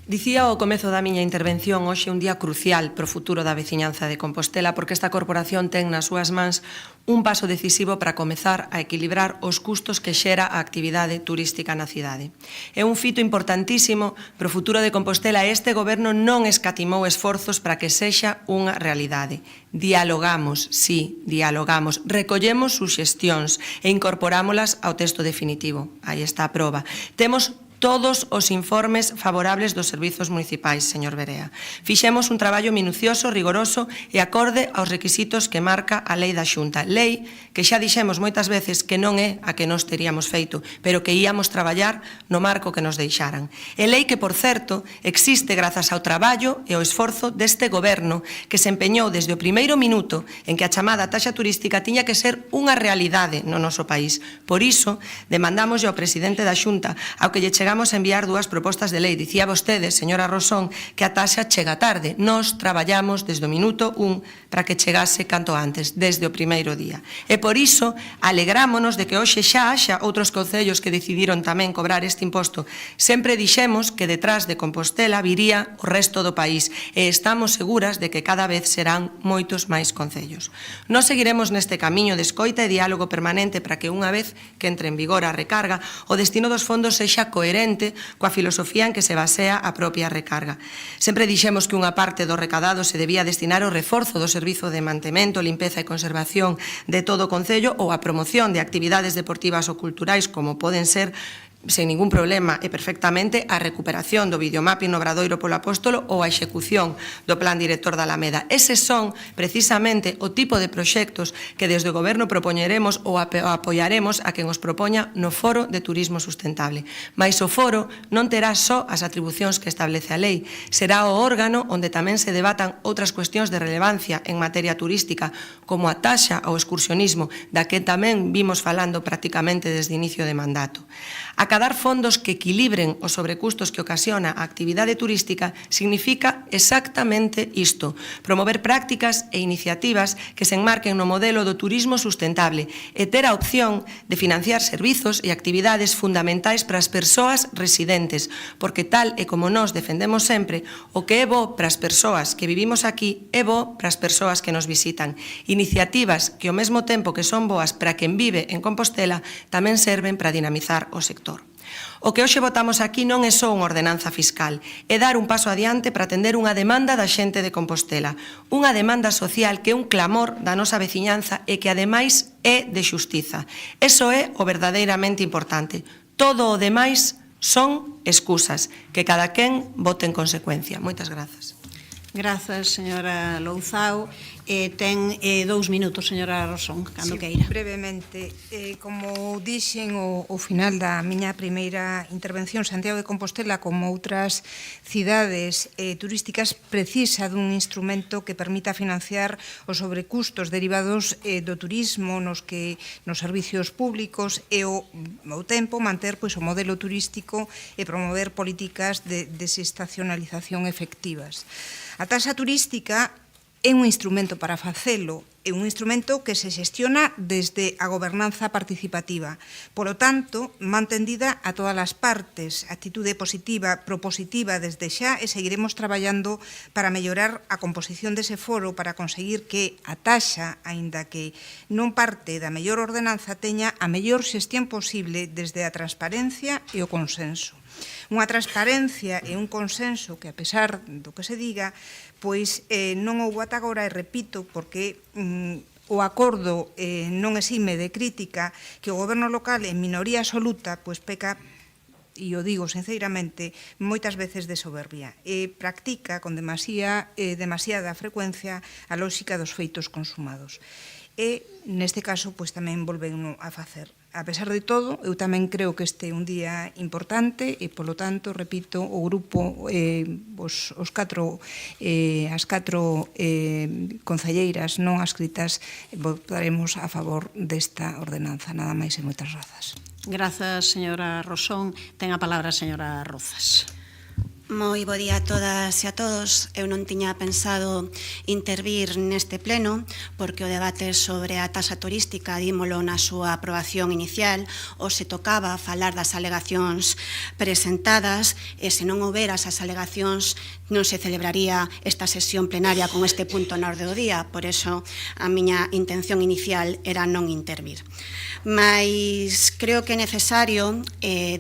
Dicía ao comezo da miña intervención hoxe un día crucial para o futuro da veciñanza de Compostela porque esta corporación ten nas súas mans un paso decisivo para comezar a equilibrar os custos que xera a actividade turística na cidade. É un fito importantísimo para o futuro de Compostela e este goberno non escatimou esforzos para que sexa unha realidade. Dialogamos, sí, dialogamos, recollemos suxestións e incorporámolas ao texto definitivo. Aí está a proba. Temos todos os informes favorables dos servizos municipais, señor Berea. Fixemos un traballo minucioso, rigoroso e acorde aos requisitos que marca a lei da Xunta. Lei que xa dixemos moitas veces que non é a que nos teríamos feito, pero que íamos traballar no marco que nos deixaran. E lei que, por certo, existe grazas ao traballo e ao esforzo deste goberno que se empeñou desde o primeiro minuto en que a chamada taxa turística tiña que ser unha realidade no noso país. Por iso, demandamos ao presidente da Xunta, ao que lle chegamos a enviar dúas propostas de lei. Dicía vostede, señora Rosón, que a taxa chega tarde. Nós traballamos desde o minuto 1 para que chegase canto antes, desde o primeiro día. E por iso, alegrámonos de que hoxe xa haxa outros concellos que decidiron tamén cobrar este imposto. Sempre dixemos que detrás de Compostela viría o resto do país e estamos seguras de que cada vez serán moitos máis concellos. Nós seguiremos neste camiño de escoita e diálogo permanente para que unha vez que entre en vigor a recarga, o destino dos fondos sexa coherente coa filosofía en que se basea a propia recarga. Sempre dixemos que unha parte do recadado se debía destinar ao reforzo do servizo de mantemento, limpeza e conservación de todo o concello ou a promoción de actividades deportivas ou culturais como poden ser sen ningún problema e perfectamente a recuperación do videomapping no Obradoiro polo Apóstolo ou a execución do plan director da Alameda. Eses son, precisamente, o tipo de proxectos que desde o Goberno propoñeremos ou apoiaremos a quen os propoña no Foro de Turismo Sustentable. Mais o foro non terá só as atribucións que establece a lei, será o órgano onde tamén se debatan outras cuestións de relevancia en materia turística, como a taxa ao excursionismo, da que tamén vimos falando prácticamente desde o inicio de mandato. Acadar fondos que equilibren os sobrecustos que ocasiona a actividade turística significa exactamente isto, promover prácticas e iniciativas que se enmarquen no modelo do turismo sustentable e ter a opción de financiar servizos e actividades fundamentais para as persoas residentes, porque tal e como nós defendemos sempre, o que é bo para as persoas que vivimos aquí é bo para as persoas que nos visitan. Iniciativas que ao mesmo tempo que son boas para quen vive en Compostela tamén serven para dinamizar o sector. O que hoxe votamos aquí non é só unha ordenanza fiscal, é dar un paso adiante para atender unha demanda da xente de Compostela, unha demanda social que é un clamor da nosa veciñanza e que ademais é de xustiza. Eso é o verdadeiramente importante. Todo o demais son excusas, que cada quen vote en consecuencia. Moitas grazas. Grazas, señora Louzao. Ten 2 minutos, señora Rosón, cando queira. Brevemente, como dixen ao final da miña primeira intervención, Santiago de Compostela, como outras cidades turísticas, precisa dun instrumento que permita financiar os sobrecustos derivados do turismo nos servicios públicos e ao tempo manter o modelo turístico e promover políticas de desestacionalización efectivas. A taxa turística é un instrumento para facelo, é un instrumento que se xestiona desde a gobernanza participativa. Polo tanto, mantendida a todas as partes, actitude positiva, propositiva desde xa e seguiremos traballando para mellorar a composición dese foro para conseguir que a taxa, aínda que non parte da mellor ordenanza, teña a mellor xestión posible desde a transparencia e o consenso. Unha transparencia e un consenso que, a pesar do que se diga, pois non houbo ata agora, e repito, porque o acordo non exime de crítica, que o goberno local en minoría absoluta pois peca, e o digo sinceramente, moitas veces de soberbia, e practica con demasiada frecuencia a lógica dos feitos consumados. E, neste caso, pois tamén volveno a facer. A pesar de todo, eu tamén creo que este é un día importante e, polo tanto, repito, o grupo, as catro concelleiras non adscritas votaremos a favor desta ordenanza. Nada máis e moitas grazas. Grazas, señora Rosón. Ten a palabra a señora Rozas. Moi bo día a todas e a todos. Eu non tiña pensado intervir neste pleno porque o debate sobre a taxa turística dímolo na súa aprobación inicial ou se tocaba falar das alegacións presentadas e se non houbera esas alegacións non se celebraría esta sesión plenaria con este punto na orde do día. Por eso a miña intención inicial era non intervir. Mais creo que é necesario,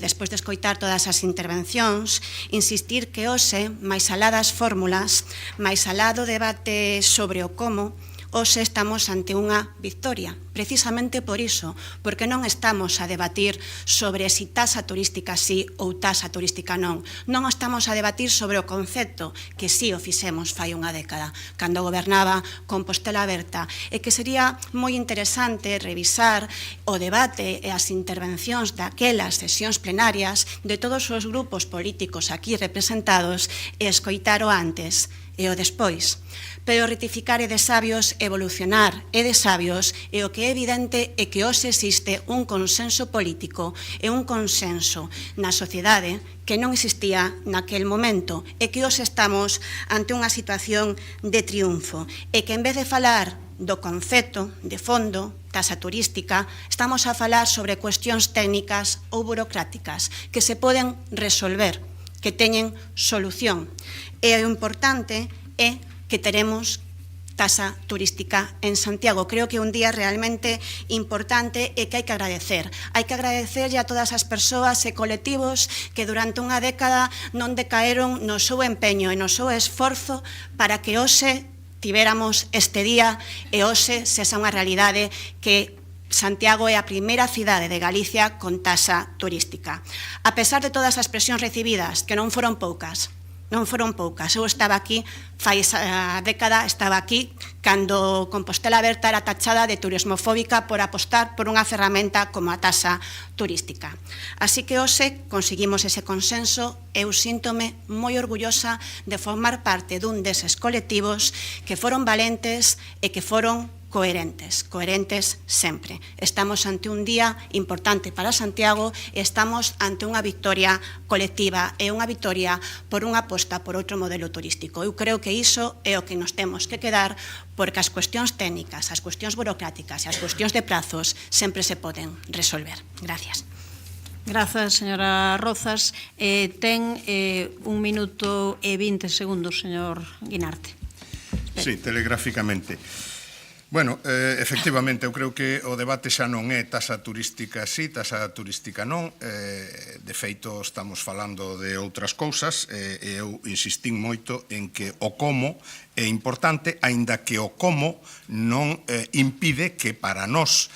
despois de escoitar todas as intervencións, insistir que hoxe, máis alá das fórmulas, máis alá do debate sobre o como, hoxe estamos ante unha victoria, precisamente por iso, porque non estamos a debatir sobre si taxa turística sí ou taxa turística non. Non estamos a debatir sobre o concepto, que sí o fixemos fai unha década, cando gobernaba Compostela Aberta, e que sería moi interesante revisar o debate e as intervencións daquelas sesións plenarias de todos os grupos políticos aquí representados e escoitar o antes e o despois. Pero rectificar é de sabios, evolucionar é de sabios, e o que é evidente é que hoxe existe un consenso político e un consenso na sociedade que non existía naquel momento, e que hoxe estamos ante unha situación de triunfo, e que en vez de falar do concepto de fondo, taxa turística, estamos a falar sobre cuestións técnicas ou burocráticas que se poden resolver, que teñen solución. E o importante é que teremos taxa turística en Santiago. Creo que é un día realmente importante e que hai que agradecer. Hai que agradecerlle a todas as persoas e colectivos que durante unha década non decaeron no seu empeño e no seu esforzo para que hoxe tivéramos este día e hoxe sexa unha realidade que Santiago é a primeira cidade de Galicia con taxa turística. A pesar de todas as presións recibidas, que non foron poucas, eu estaba aquí, fai esa década, estaba aquí cando Compostela Aberta era tachada de turismofóbica por apostar por unha ferramenta como a taxa turística. Así que hoxe conseguimos ese consenso. Eu síntome moi orgullosa de formar parte dun deses colectivos que foron valentes e que foron coherentes sempre. Estamos ante un día importante para Santiago e estamos ante unha victoria colectiva e unha victoria por unha aposta por outro modelo turístico. Eu creo que iso é o que nos temos que quedar, porque as cuestións técnicas, as cuestións burocráticas e as cuestións de prazos sempre se poden resolver. Gracias. Grazas, señora Rozas. Ten 1 minuto e 20 segundos, señor Guinarte. Sí, telegráficamente. Bueno, efectivamente, eu creo que o debate xa non é taxa turística sí, taxa turística non. De feito, estamos falando de outras cousas e eu insistín moito en que o como é importante, aínda que o como non impide que para nós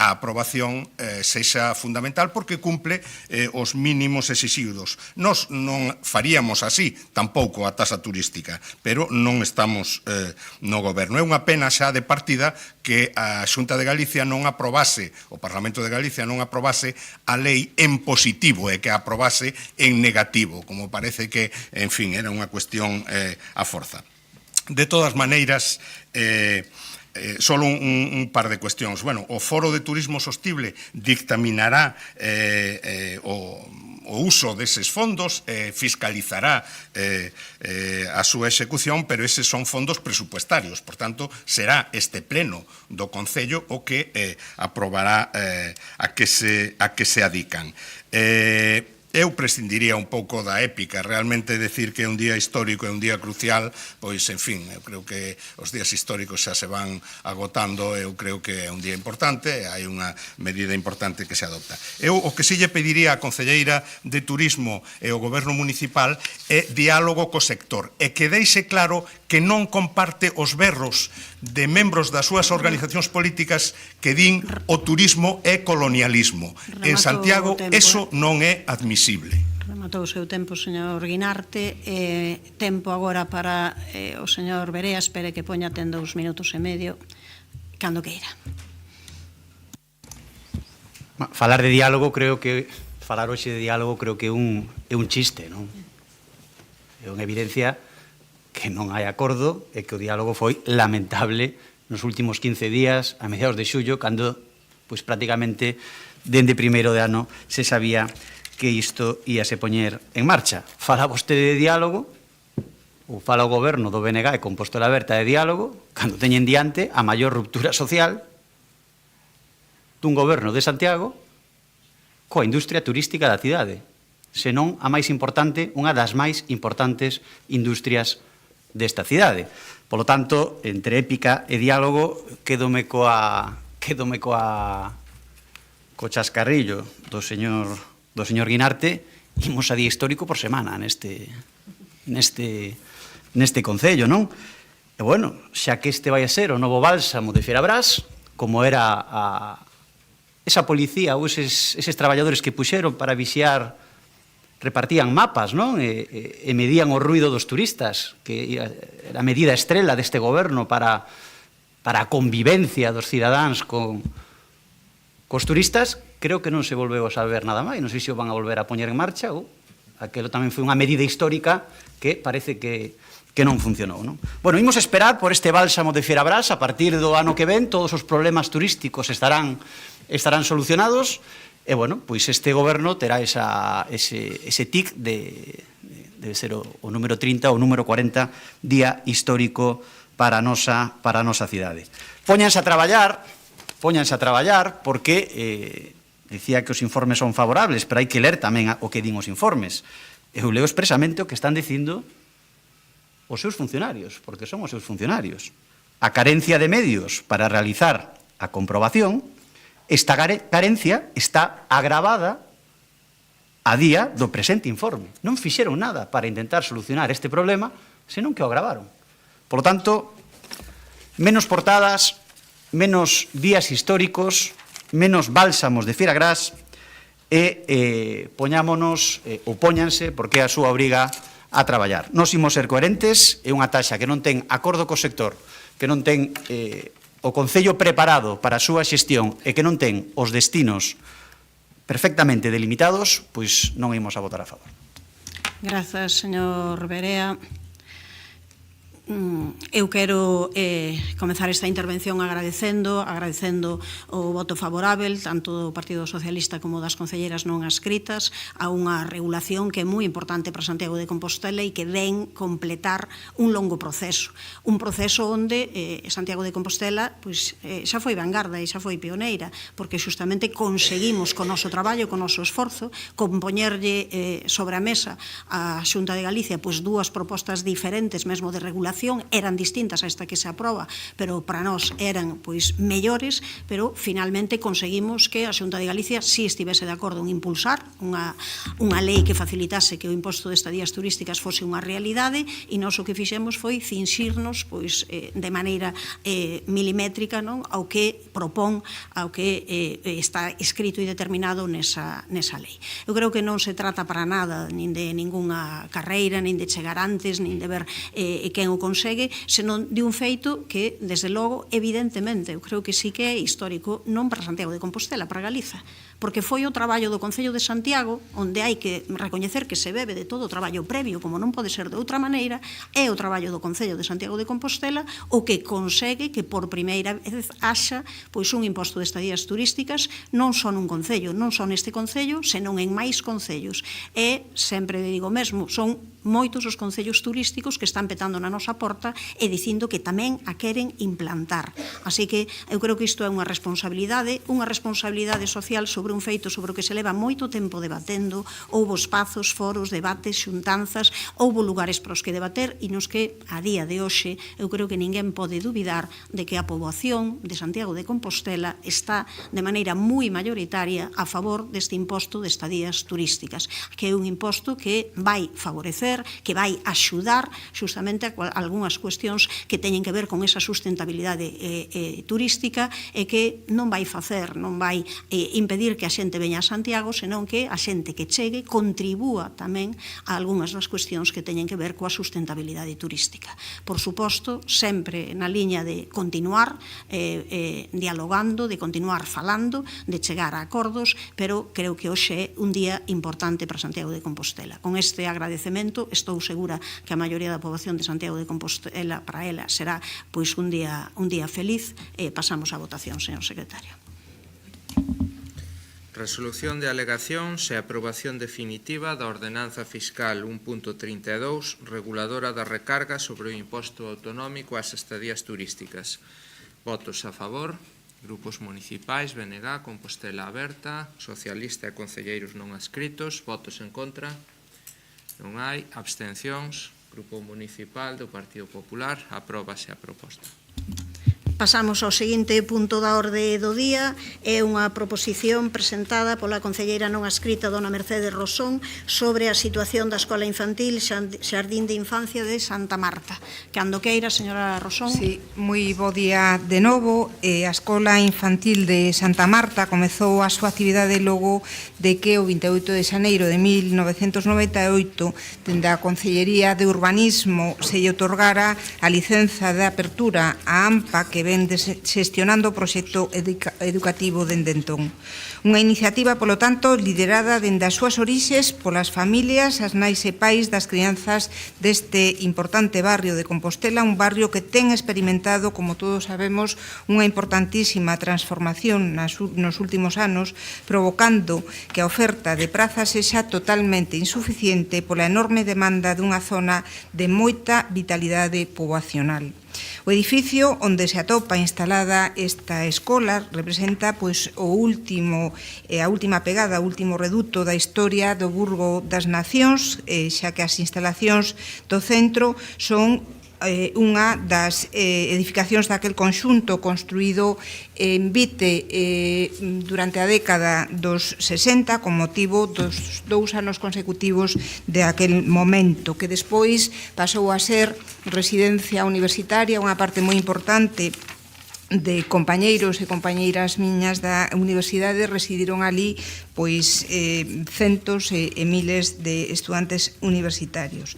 a aprobación sexa fundamental porque cumple os mínimos exixidos. Nós non faríamos así tampouco a taxa turística, pero non estamos no goberno. É unha pena xa de partida que a Xunta de Galicia non aprobase, o Parlamento de Galicia non aprobase a lei en positivo e que a aprobase en negativo, como parece que, en fin, era unha cuestión a forza. De todas maneiras, solo un par de cuestións. Bueno, o Foro de Turismo Sostible dictaminará o uso deses fondos, fiscalizará a súa execución, pero eses son fondos presupuestarios. Por tanto, será este pleno do Concello o que aprobará a que se adican. Eu prescindiría un pouco da épica, realmente decir que é un día histórico, é un día crucial, pois, en fin, eu creo que os días históricos xa se van agotando, eu creo que é un día importante, hai unha medida importante que se adopta. Eu o que sí lle pediría á Concelleira de Turismo e ao Goberno Municipal é diálogo co sector, e que deixe claro que non comparte os berros de membros das súas organizacións políticas que din o turismo é colonialismo. En Santiago, eso non é admisible. Rematou o seu tempo, señor Guinarte. Tempo agora para o señor Berea. Espere que poña ten 2 minutos e medio, cando queira. Falar de diálogo, creo que falar hoxe de diálogo creo que é un chiste, non? É unha evidencia que non hai acordo e que o diálogo foi lamentable nos últimos 15 días, a mediados de xullo, cando, pois, prácticamente, dende primeiro de ano, se sabía que isto íase poñer en marcha. Fala vostede de diálogo, ou fala o goberno do BNG e Compostela Aberta de diálogo, cando teñen diante a maior ruptura social dun goberno de Santiago coa industria turística da cidade, senón a máis importante, unha das máis importantes industrias desta cidade. Por lo tanto, entre épica e diálogo, quédome co chascarrillo do señor Guinarte. Imos a día histórico por semana neste concello, non? E, bueno, xa que este vai a ser o novo bálsamo de Fierabrás, como era esa policía ou eses traballadores que puxeron para vixiar, repartían mapas, non? E medían o ruido dos turistas, que era a medida estrela deste goberno para a convivencia dos cidadáns cos turistas. Creo que non se volveu a saber nada máis. Non sei se o van a volver a poñer en marcha ou aquelo tamén foi unha medida histórica que parece que non funcionou, non? Bueno, imos esperar por este bálsamo de Fierabrás. A partir do ano que ven todos os problemas turísticos estarán solucionados. E, bueno, pois este goberno terá ese tic de ser o número 30 ou o número 40 día histórico para a nosa cidade. Póñanse a traballar porque dicía que os informes son favorables, pero hai que ler tamén o que din os informes. Eu leo expresamente o que están dicindo os seus funcionarios, porque son os seus funcionarios. A carencia de medios para realizar a comprobación. Esta carencia está agravada a día do presente informe. Non fixeron nada para intentar solucionar este problema, senón que o agravaron. Por lo tanto, menos portadas, menos días históricos, menos bálsamos de Fierabrás e poñámonos, ou póñanse, porque é a súa obriga a traballar. Nos imos ser coherentes, é unha taxa que non ten acordo co sector, que non ten o Concello preparado para a súa xestión e que non ten os destinos perfectamente delimitados, pois non imos a votar a favor. Grazas, señor Berea. Eu quero comezar esta intervención agradecendo o voto favorável tanto do Partido Socialista como das concelleiras non adscritas a unha regulación que é moi importante para Santiago de Compostela e que ven completar un longo proceso. Un proceso onde Santiago de Compostela xa foi vanguarda e xa foi pioneira, porque justamente conseguimos con noso traballo, con noso esforzo, compoñerlle sobre a mesa a Xunta de Galicia dúas propostas diferentes mesmo de regulación. Eran distintas a esta que se aproba, pero para nós eran mellores, pero finalmente conseguimos que a Xunta de Galicia si estivese de acordo en impulsar unha lei que facilitase que o imposto de estadías turísticas fose unha realidade, e nós o que fixemos foi cinxirnos de maneira milimétrica ao que propón, ao que está escrito e determinado nesa lei. Eu creo que non se trata para nada nin de ningunha carreira, nin de chegar antes, nin de ver quen o consegue, senón de un feito que, desde logo, evidentemente, eu creo que sí que é histórico, non para Santiago de Compostela, para Galiza, porque foi o traballo do Concello de Santiago, onde hai que recoñecer que se bebe de todo o traballo previo, como non pode ser de outra maneira, é o traballo do Concello de Santiago de Compostela o que consegue que por primeira vez haxa un imposto de estadías turísticas non só nun concello, non só neste concello, senón en máis concellos. E, sempre digo mesmo, son moitos os concellos turísticos que están petando na nosa porta e dicindo que tamén a queren implantar. Así que eu creo que isto é unha responsabilidade social sobre un feito sobre o que se leva moito tempo debatendo. Houbo espazos, foros, debates, xuntanzas, houbo lugares para os que debater e nos que a día de hoxe eu creo que ninguén pode dubidar de que a poboación de Santiago de Compostela está de maneira moi maioritaria a favor deste imposto de estadías turísticas, que é un imposto que vai favorecer, que vai axudar justamente a algunhas cuestións que teñen que ver con esa sustentabilidade turística e que non vai facer, non vai impedir que a xente veña a Santiago, senón que a xente que chegue contribúa tamén a algunhas das cuestións que teñen que ver coa sustentabilidade turística. Por suposto, sempre na liña de continuar dialogando, de continuar falando, de chegar a acordos, pero creo que hoxe é un día importante para Santiago de Compostela. Con este agradecemento, estou segura que a maioría da poboación de Santiago de Compostela para ela será un día feliz. Pasamos á votación, señor secretario. Resolución de alegacións e aprobación definitiva da Ordenanza Fiscal 1.32, reguladora da recarga sobre o imposto autonómico ás estadías turísticas. Votos a favor, grupos municipais, BNG, Compostela Aberta, Socialista e concelleiros non adscritos. Votos en contra, non hai. Abstencións, Grupo Municipal do Partido Popular. Apróbase a proposta. Pasamos ao seguinte punto da orde do día. É unha proposición presentada pola concelleira non adscrita dona Mercedes Rosón sobre a situación da Escola Infantil Xardín de Infancia de Santa Marta. Cando queira, señora Rosón. Sí, moi bo día de novo. A Escola Infantil de Santa Marta comezou a súa actividade logo de que o 28 de xaneiro de 1998 dende a Concellería de Urbanismo se lle otorgara a licenza de apertura a AMPA, que ven xestionando o proxecto educativo dende entón. Unha iniciativa, polo tanto, liderada dende as súas orixes polas familias, as nais e pais das crianzas deste importante barrio de Compostela, un barrio que ten experimentado, como todos sabemos, unha importantísima transformación nos últimos anos, provocando que a oferta de prazas sexa totalmente insuficiente pola enorme demanda dunha zona de moita vitalidade poboacional. O edificio onde se atopa instalada esta escola representa pois a última pegada, o último reduto da historia do Burgo das Nacións, xa que as instalacións do centro son unha das edificacións daquel conxunto construído en Vite durante a década dos 60 con motivo dos 2 anos consecutivos de aquel momento, que despois pasou a ser residencia universitaria, unha parte moi importante de compañeiros e compañeiras miñas da universidade residiron ali pois centos e miles de estudantes universitarios.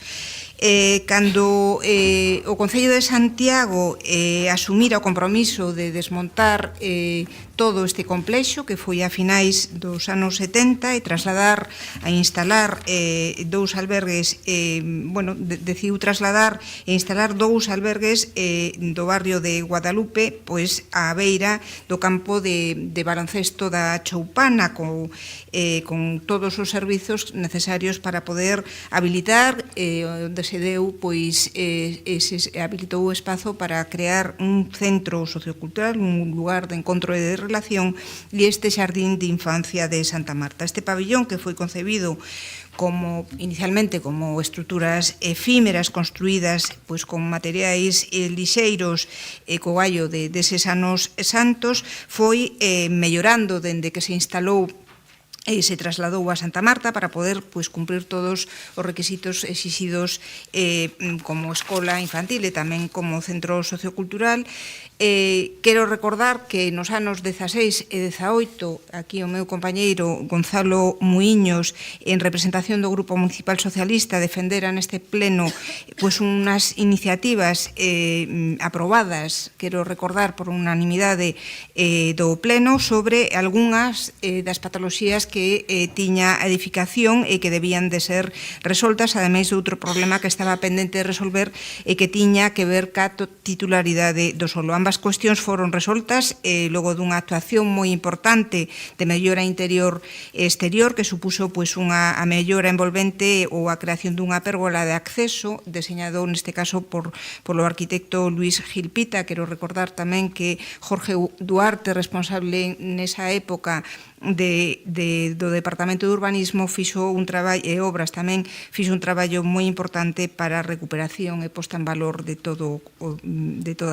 Cando o Concello de Santiago asumira o compromiso de desmontar todo este complexo, que foi a finais dos anos 70, e trasladar a instalar dous albergues, decidiu trasladar e instalar dous albergues do barrio de Guadalupe, pois á beira do campo de baloncesto da Choupana, con todos os servizos necesarios para poder habilitar, onde se deu, pois, habilitou o espazo para crear un centro sociocultural, un lugar de encontro e de relación, e este xardín de infancia de Santa Marta. Este pabillón, que foi concebido inicialmente como estruturas efímeras construídas pois con materiais lixeiros e co gallo deses anos santos, foi mellorando dende que se instalou e se trasladou a Santa Marta para poder cumprir todos os requisitos exixidos como escola infantil e tamén como centro sociocultural. Quero recordar que nos anos 16 e 18, aquí o meu compañeiro Gonzalo Muiños, en representación do Grupo Municipal Socialista, defendera neste pleno unhas iniciativas aprobadas, quero recordar, por unanimidade do pleno, sobre algunhas das patoloxías que tiña a edificación e que debían de ser resoltas, ademais de outro problema que estaba pendente de resolver e que tiña que ver ca titularidade do solo. Ambas cuestións foron resoltas logo dunha actuación moi importante de mellora interior e exterior, que supuso a mellora envolvente ou a creación dunha pérgola de acceso deseñado neste caso polo arquitecto Luis Gilpita. Quero recordar tamén que Jorge Duarte, responsable nesa época do Departamento de Urbanismo, fixo un traballo, e Obras tamén, fixo un traballo moi importante para a recuperación e posta en valor de toda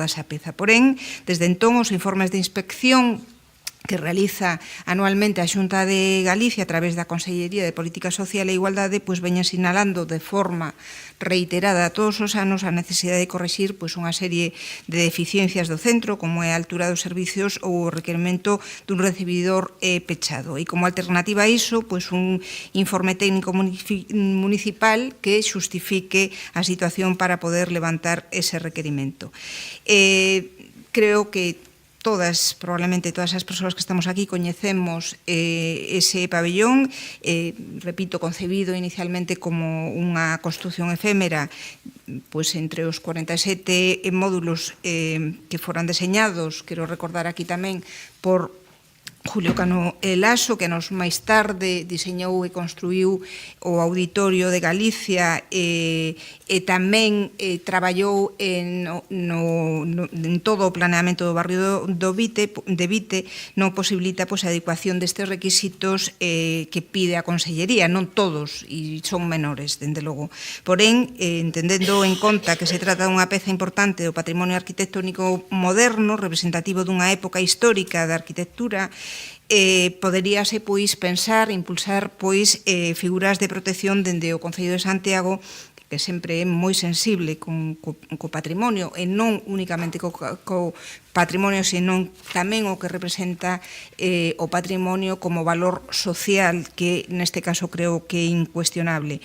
esa peza. Porén, desde entón, os informes de inspección que realiza anualmente a Xunta de Galicia a través da Consellería de Política Social e Igualdade, veñen sinalando de forma reiterada todos os anos a necesidade de corrixir unha serie de deficiencias do centro, como é a altura dos servicios ou o requerimento dun recibidor pechado. E como alternativa a iso, un informe técnico municipal que xustifique a situación para poder levantar ese requerimento. Creo que probablemente todas as persoas que estamos aquí coñecemos ese pabellón, repito, concebido inicialmente como unha construción efémera, entre os 47 módulos que foran deseñados, quero recordar aquí tamén, por Julio Cano Laso, que nos máis tarde diseñou e construiu o Auditorio de Galicia e tamén traballou en todo o planeamento do barrio de Vite, non posibilita a adecuación destes requisitos que pide a Consellería, non todos, e son menores, dende logo. Porén, entendendo en conta que se trata dunha peza importante do patrimonio arquitectónico moderno, representativo dunha época histórica da arquitectura, poderíase pensar, impulsar figuras de protección dende o Concello de Santiago, que sempre é moi sensible co patrimonio, e non únicamente co patrimonio, senón tamén o que representa o patrimonio como valor social, que neste caso creo que é incuestionable.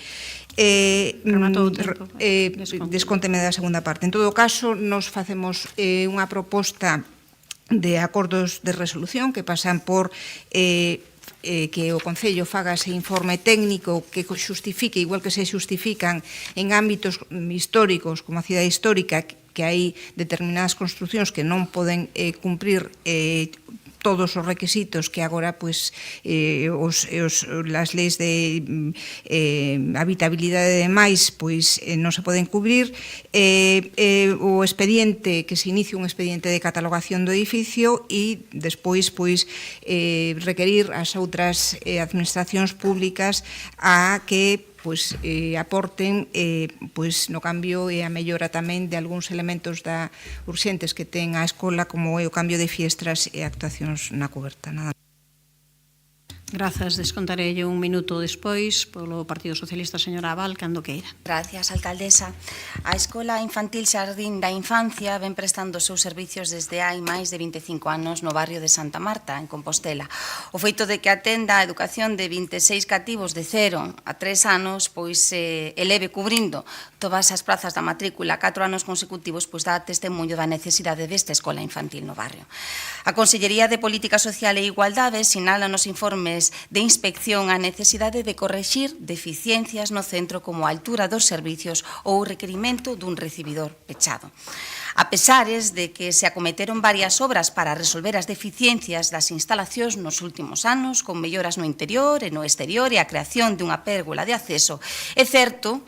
Descónteme da segunda parte. En todo caso, nos facemos unha proposta de acordos de resolución que pasan por que o Concello faga ese informe técnico que xustifique, igual que se xustifican en ámbitos históricos como a cidade histórica, que hai determinadas construcións que non poden cumprir todos os requisitos que agora as leis de habitabilidade e demais non se poden cubrir. O expediente, que se inicie un expediente de catalogación do edificio e despois requerir as outras administracións públicas a que aporten no cambio e a mellora tamén de algúns elementos urxentes que ten a escola, como é o cambio de fiestras e actuacións na coberta. Nada. Grazas, descontarelle un minuto despois polo Partido Socialista, señora Abal, cando queira. Gracias, alcaldesa. A Escola Infantil Xardín da Infancia ven prestando os seus servicios desde hai máis de 25 anos no barrio de Santa Marta, en Compostela. O feito de que atenda a educación de 26 cativos de 0 a 3 anos, eleve cubrindo todas as plazas da matrícula 4 anos consecutivos, dá testemunho da necesidade desta escola infantil no barrio. A Consellería de Política Social e Igualdade sinala nos informes de inspección a necesidade de correxir deficiencias no centro como a altura dos servicios ou o requerimento dun recibidor pechado. A pesares de que se acometeron varias obras para resolver as deficiencias das instalacións nos últimos anos, con melloras no interior e no exterior e a creación dunha pérgola de acceso, é certo,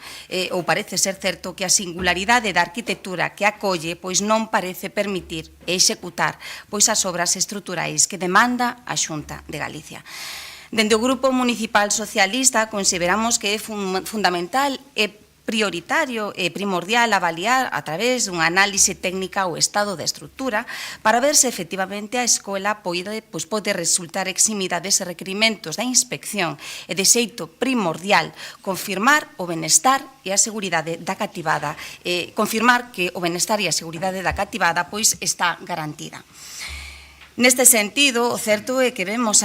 ou parece ser certo, que a singularidade da arquitectura que acolle non parece permitir e executar as obras estruturais que demanda a Xunta de Galicia. Dende o Grupo Municipal Socialista consideramos que é fundamental e prioritario e primordial avaliar a través dunha análise técnica o estado da estrutura para ver se efectivamente a escola pode resultar eximida dese requerimentos da inspección e de xeito primordial confirmar o benestar e a seguridade da cativada, confirmar que o benestar e a seguridade da cativada está garantida. Neste sentido, o certo é que vemos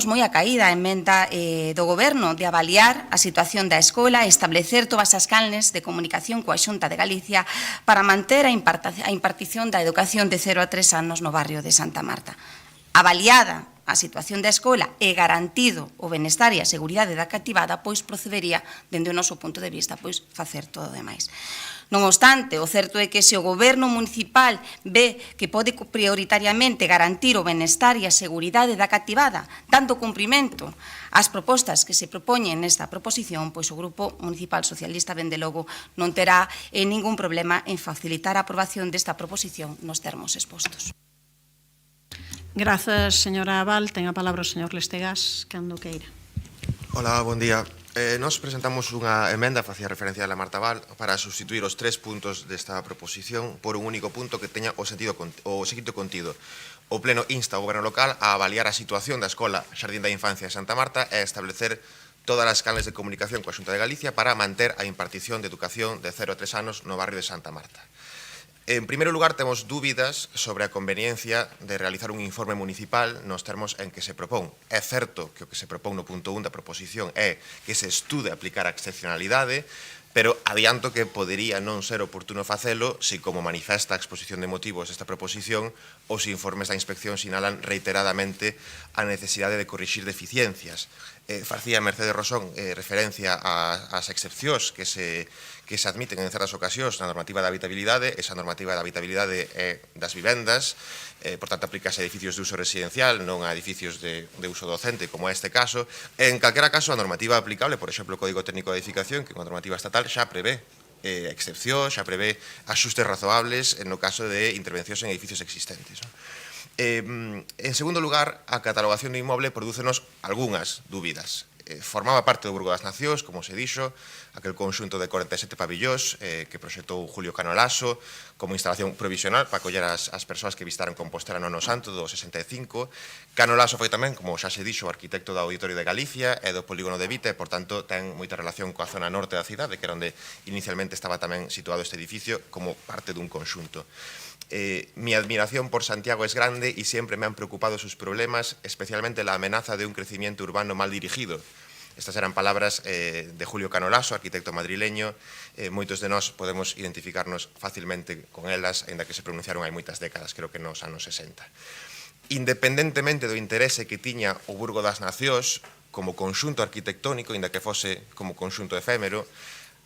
moi a caída a emenda do Goberno de avaliar a situación da escola e establecer todas as canles de comunicación coa Xunta de Galicia para manter a impartición da educación de 0 a 3 anos no barrio de Santa Marta. Avaliada a situación da escola e garantido o benestar e a seguridade da cativada, procedería, dende o noso punto de vista, facer todo o demais. Non obstante, o certo é que se o Goberno municipal ve que pode prioritariamente garantir o benestar e a seguridade da cativada, dando cumprimento ás propostas que se propoñen nesta proposición, o Grupo Municipal Socialista, dende logo, non terá ningún problema en facilitar a aprobación desta proposición nos termos expostos. Grazas, señora Abal. Ten a palabra o señor Lestegás, cando queira. Hola, bon día. Nos presentamos unha emenda, facía referencia a la Marta Abal, para sustituir os 3 puntos desta proposición por un único punto que teña o seguinte contido. O Pleno insta ao Goberno local a avaliar a situación da Escola Xardín da Infancia de Santa Marta e a establecer todas as canles de comunicación coa Xunta de Galicia para manter a impartición de educación de 0 a 3 anos no barrio de Santa Marta. En primeiro lugar, temos dúbidas sobre a conveniencia de realizar un informe municipal nos termos en que se propón. É certo que o que se propón no punto 1 da proposición é que se estude aplicar a excepcionalidade, pero adianto que podería non ser oportuno facelo se, como manifesta a exposición de motivos desta proposición, os informes da inspección sinalan reiteradamente a necesidade de corrixir deficiencias. Facía Mercedes Rosón referencia ás excepcións que se que se admiten en certas ocasións na normativa de habitabilidade. Esa normativa de habitabilidade é das vivendas, por tanto, aplícase a edificios de uso residencial, non a edificios de uso docente, como é este caso. En calquera caso, a normativa aplicable, por exemplo, o Código Técnico de Edificación, que é unha normativa estatal, xa prevé excepción, xa prevé axustes razoables no caso de intervencións en edificios existentes. En segundo lugar, a catalogación do inmoble prodúcenos algunhas dúbidas. Formaba parte do Burgo das Nacións, como se dixo, aquel conxunto de 47 pabillós que proxectou Julio Cano Laso como instalación provisional para acoller as persoas que visitaron Compostela no ano santo do 65. Cano Laso foi tamén, como xa se dixo, o arquitecto do Auditorio de Galicia e do Polígono de Vite, e, por tanto, ten moita relación coa zona norte da cidade, que era onde inicialmente estaba tamén situado este edificio como parte dun conxunto. Mi admiración por Santiago es grande y siempre me han preocupado sus problemas, especialmente la amenaza de un crecimiento urbano mal dirigido. Estas eran palabras de Julio Cano Laso, arquitecto madrileño. Moitos de nós podemos identificarnos facilmente con elas, ainda que se pronunciaron hai moitas décadas, creo que nos anos 60. Independentemente do interese que tiña o Burgo das Nacións como conxunto arquitectónico, ainda que fose como conxunto efémero,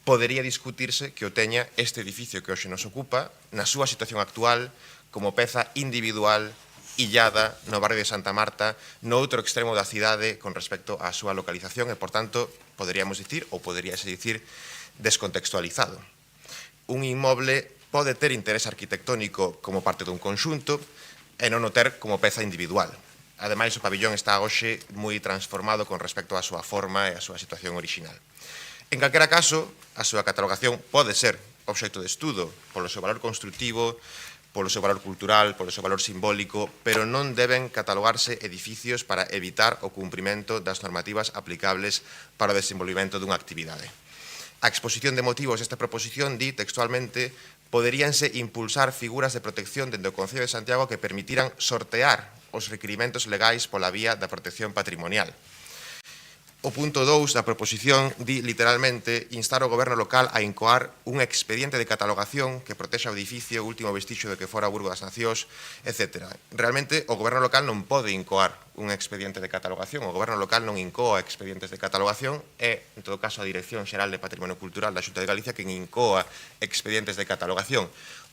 podería discutirse que o teña este edificio que hoxe nos ocupa na súa situación actual como peza individual illada no barrio de Santa Marta, no outro extremo da cidade con respecto á súa localización e, por tanto, poderíamos dicir, ou poderíase dicir, descontextualizado. Un inmoble pode ter interés arquitectónico como parte dun conxunto e non o ter como peza individual. Ademais, o pabillón está hoxe moi transformado con respecto á súa forma e á súa situación orixinal. En calquera caso, a súa catalogación pode ser obxecto de estudo polo seu valor constructivo, polo seu valor cultural, polo seu valor simbólico, pero non deben catalogarse edificios para evitar o cumprimento das normativas aplicables para o desenvolvimento dunha actividade. A exposición de motivos desta proposición di textualmente: poderíanse impulsar figuras de protección dentro do Concello de Santiago que permitiran sortear os requirimentos legais pola vía da protección patrimonial. O punto 2 da proposición di literalmente instar o goberno local a incoar un expediente de catalogación que protexa o edificio, o último vestixio de que fora o Burgo das Nacións, etc. Realmente, o goberno local non pode incoar un expediente de catalogación, o goberno local non incoa expedientes de catalogación, é, en todo caso, a Dirección Xeral de Patrimonio Cultural da Xunta de Galicia quen incoa expedientes de catalogación.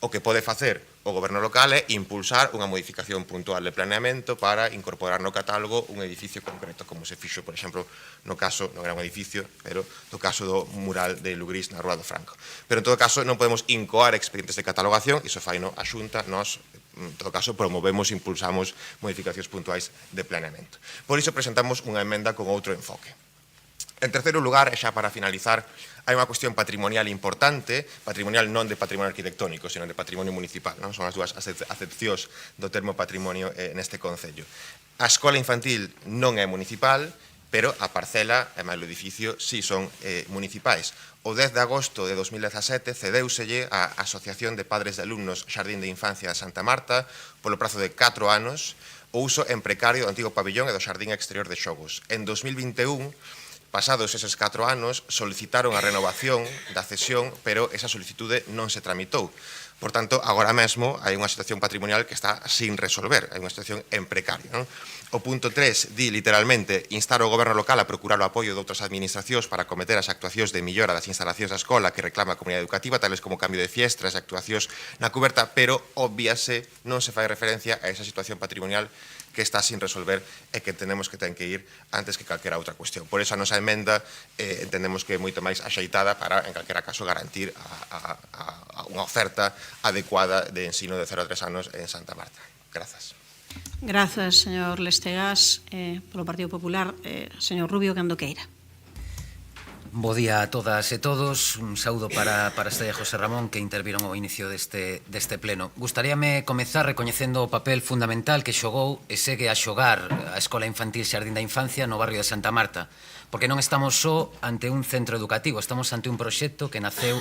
O que pode facer o goberno local é impulsar unha modificación puntual de planeamento para incorporar no catálogo un edificio concreto, como se fixo, por exemplo, no caso, non era un edificio, pero no caso do mural de Lugrís na Rúa do Franco. Pero, en todo caso, non podemos incoar expedientes de catalogación, iso faino a Xunta, nós, en todo caso, promovemos e impulsamos modificacións puntuais de planeamento. Por iso presentamos unha emenda con outro enfoque. En terceiro lugar, e xa para finalizar, hai unha cuestión patrimonial importante, patrimonial non de patrimonio arquitectónico, sino de patrimonio municipal, non? Son as dúas acepcións do termo patrimonio neste concello. A escola infantil non é municipal, pero a parcela e máis o edificio si son municipais. O 10 de agosto de 2017 cedeuselle á Asociación de Padres de Alumnos Xardín de Infancia de Santa Marta polo prazo de 4 anos o uso en precario do antigo pabillón e do xardín exterior de xogos. En 2021, pasados eses 4 anos, solicitaron a renovación da cesión, pero esa solicitude non se tramitou. Por tanto, agora mesmo hai unha situación patrimonial que está sin resolver, hai unha situación en precario, non? O punto 3 di literalmente instar o goberno local a procurar o apoio de outras administracións para acometer as actuacións de millora das instalacións da escola que reclama a comunidade educativa, tales como cambio de fiestras e actuacións na cuberta, pero obviase, non se fai referencia a esa situación patrimonial que está sin resolver e que entendemos que ten que ir antes que calquera outra cuestión. Por eso a nosa emenda entendemos que é moito máis axeitada para, en calquera caso, garantir unha oferta adecuada de ensino de 0 a 3 anos en Santa Marta. Grazas. Grazas, señor Lestegás. Polo Partido Popular, señor Rubio, cando queira. Bo día a todas e todos. Un saúdo para Estrella e José Ramón que interviron ao inicio deste pleno. Gustaríame comezar recoñecendo o papel fundamental que xogou e segue a xogar a Escola Infantil Xardín da Infancia no barrio de Santa Marta, porque non estamos só ante un centro educativo, estamos ante un proxecto que naceu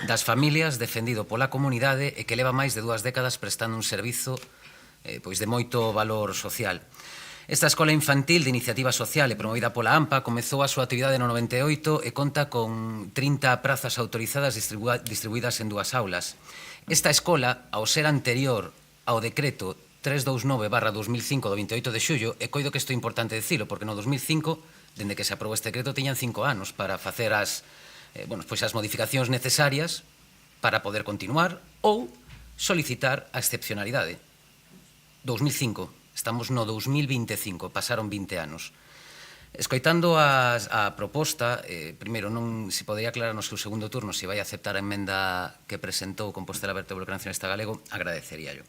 das familias, defendido pola comunidade e que leva máis de 2 décadas prestando un servizo pois de moito valor social. Esta escola infantil de iniciativa social e promovida pola AMPA comezou a súa actividade no 98 e conta con 30 prazas autorizadas distribuídas en 2 aulas. Esta escola, ao ser anterior ao decreto 329/2005 do 28 de xullo, e coido que isto é importante dicilo, porque no 2005, dende que se aprobou este decreto, tiñan 5 anos para facer as pois as modificacións necesarias para poder continuar ou solicitar a excepcionalidade. 2005, estamos no 2025, pasaron 20 anos. Escoitando a proposta, primeiro, non se podería aclarar no seu segundo turno se vai aceptar a emenda que presentou Compostela Verde o Bloque Nacionalista Galego, agradecería yo.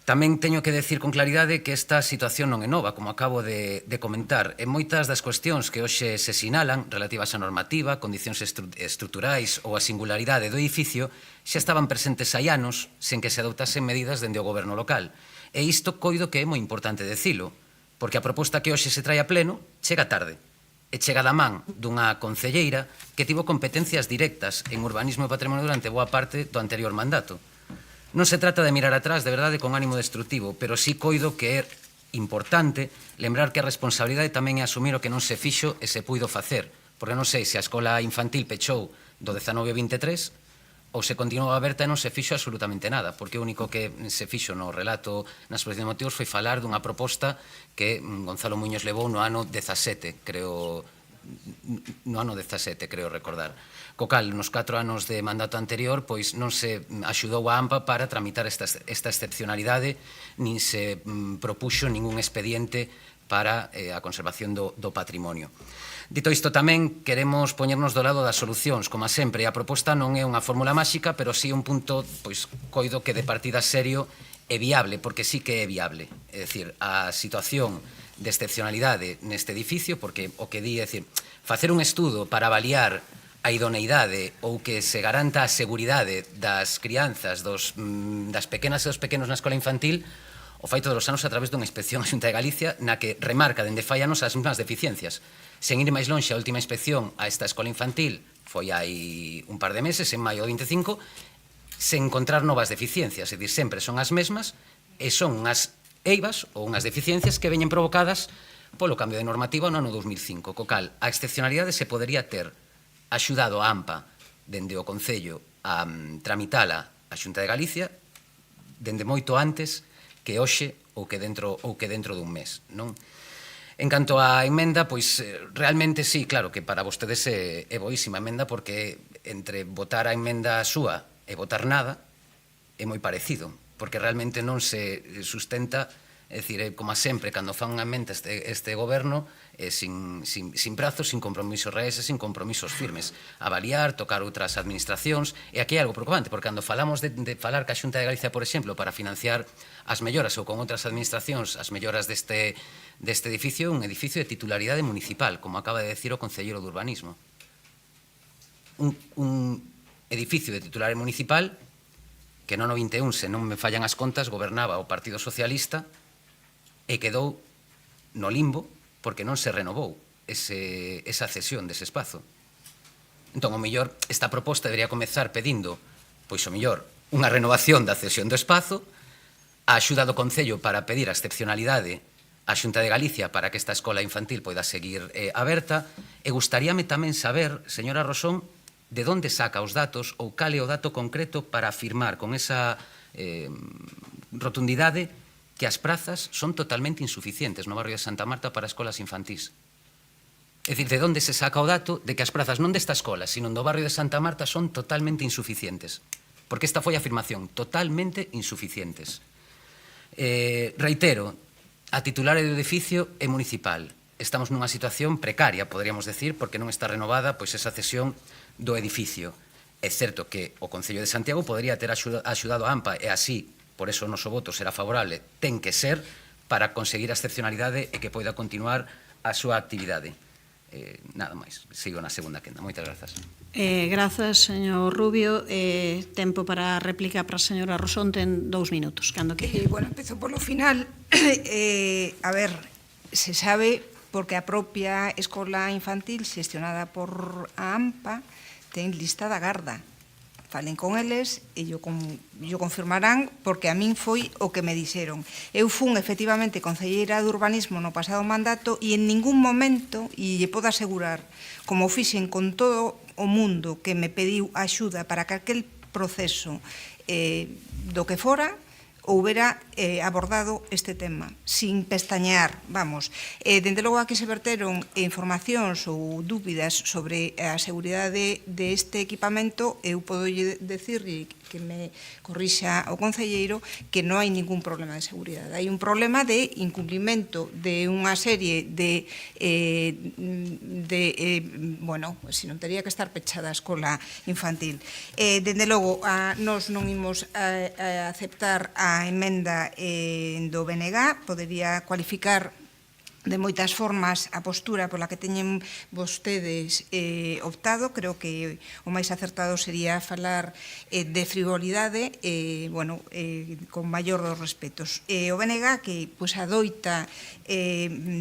Tamén teño que decir con claridade que esta situación non é nova, como acabo de comentar. En moitas das cuestións que hoxe se sinalan, relativas á normativa, condicións estruturais ou a singularidade do edificio, xa estaban presentes hai anos sen que se adoptasen medidas dende o goberno local. E isto coido que é moi importante decilo, porque a proposta que hoxe se trae a pleno chega tarde. E chega da man dunha concelleira que tivo competencias directas en urbanismo e patrimonio durante boa parte do anterior mandato. Non se trata de mirar atrás de verdade con ánimo destructivo, pero sí coido que é importante lembrar que a responsabilidade tamén é asumir o que non se fixo e se puido facer, porque non sei se a escola infantil pechou do 19 ao 23 ou se continuou aberta e non se fixo absolutamente nada, porque o único que se fixo no relato na exposición de motivos foi falar dunha proposta que Gonzalo Muñoz levou no ano 17, creo recordar. Co cal, nos 4 anos de mandato anterior, pois non se axudou a AMPA para tramitar esta excepcionalidade, nin se propuxo ningún expediente para a conservación do patrimonio. Dito isto tamén, queremos poñernos do lado das solucións, como sempre. A proposta non é unha fórmula máxica, pero sí un punto, pois, coido que de partida serio é viable, porque sí que é viable. É dicir, a situación de excepcionalidade neste edificio, porque o que di é dicir, facer un estudo para avaliar a idoneidade ou que se garanta a seguridade das crianzas, das pequenas e dos pequenos na escola infantil, o fai todos os anos a través dunha inspección a Xunta de Galicia na que remarca dende fai anos as mesmas deficiencias. Sen ir máis lonxe, a última inspección a esta escola infantil foi hai un par de meses, en maio do 25, sen encontrar novas deficiencias, é dicir, sempre son as mesmas e son unhas eivas ou unhas deficiencias que veñen provocadas polo cambio de normativa no ano 2005, co cal a excepcionalidade se podería ter axudado a AMPA dende o Concello a tramitala a Xunta de Galicia dende moito antes que hoxe ou que dentro dun mes, non? En canto á emenda, pois realmente sí, claro que para vostedes é boísima emenda porque entre votar a emenda súa e votar nada é moi parecido, porque realmente non se sustenta. É dicir, como sempre, cando fan unha emenda este goberno, sin prazos, sin compromisos reais e sin compromisos firmes. Avaliar, tocar outras administracións, e aquí hai algo preocupante, porque cando falamos de falar ca Xunta de Galicia, por exemplo, para financiar as melloras ou con outras administracións, as melloras deste edificio, un edificio de titularidade municipal, como acaba de decir o Concelleiro de Urbanismo. Un edificio de titularidade municipal que no 91, se non me fallan as contas, gobernaba o Partido Socialista e quedou no limbo porque non se renovou esa cesión dese espazo. Entón, o mellor, esta proposta debería comezar pedindo, pois o mellor, unha renovación da cesión do espazo, a axuda do Concello para pedir a excepcionalidade á Xunta de Galicia para que esta escola infantil poida seguir aberta, e gustaríame tamén saber, señora Rosón, de onde saca os datos ou cal é o dato concreto para afirmar con esa rotundidade que as prazas son totalmente insuficientes no barrio de Santa Marta para escolas infantís. É dicir, de onde se saca o dato de que as prazas non desta escola, sino do barrio de Santa Marta son totalmente insuficientes. Porque esta foi a afirmación, totalmente insuficientes. Reitero, a titular do edificio é municipal. Estamos nunha situación precaria, poderíamos decir, porque non está renovada pois esa cesión do edificio. É certo que o Concello de Santiago podería ter axudado a AMPA e así, por eso o noso voto será favorable, ten que ser para conseguir a excepcionalidade e que poida continuar a súa actividade. Nada máis, sigo na segunda quenda. Moitas grazas. Grazas, señor Rubio. Tempo para a réplica para a señora Rosón, ten 2 minutos. Cando que? Bueno, empezo polo final. A ver, se sabe porque a propia escola infantil xestionada por a AMPA ten lista da garda. Falen con eles e yo confirmarán porque a min foi o que me dixeron. Eu fun efectivamente concelleira de urbanismo no pasado mandato e en ningún momento, e lle podo asegurar, como fixen con todo o mundo que me pediu axuda para que aquel proceso do que fora, houbera abordado este tema, sin pestañear, vamos. Dende logo aquí se verteron informacións ou dúbidas sobre a seguridade deste equipamento, eu podo decirlle que me corrixa o concelleiro que non hai ningún problema de seguridade. Hai un problema de incumplimento de unha serie de bueno, se non teria que estar pechada a escola infantil. Dende logo, nós non imos aceptar a emenda do BNG, podería cualificar de moitas formas a postura pola que teñen vostedes optado. Creo que o máis acertado sería falar de frivolidade, bueno, con maior dos respetos. O BNG que adoita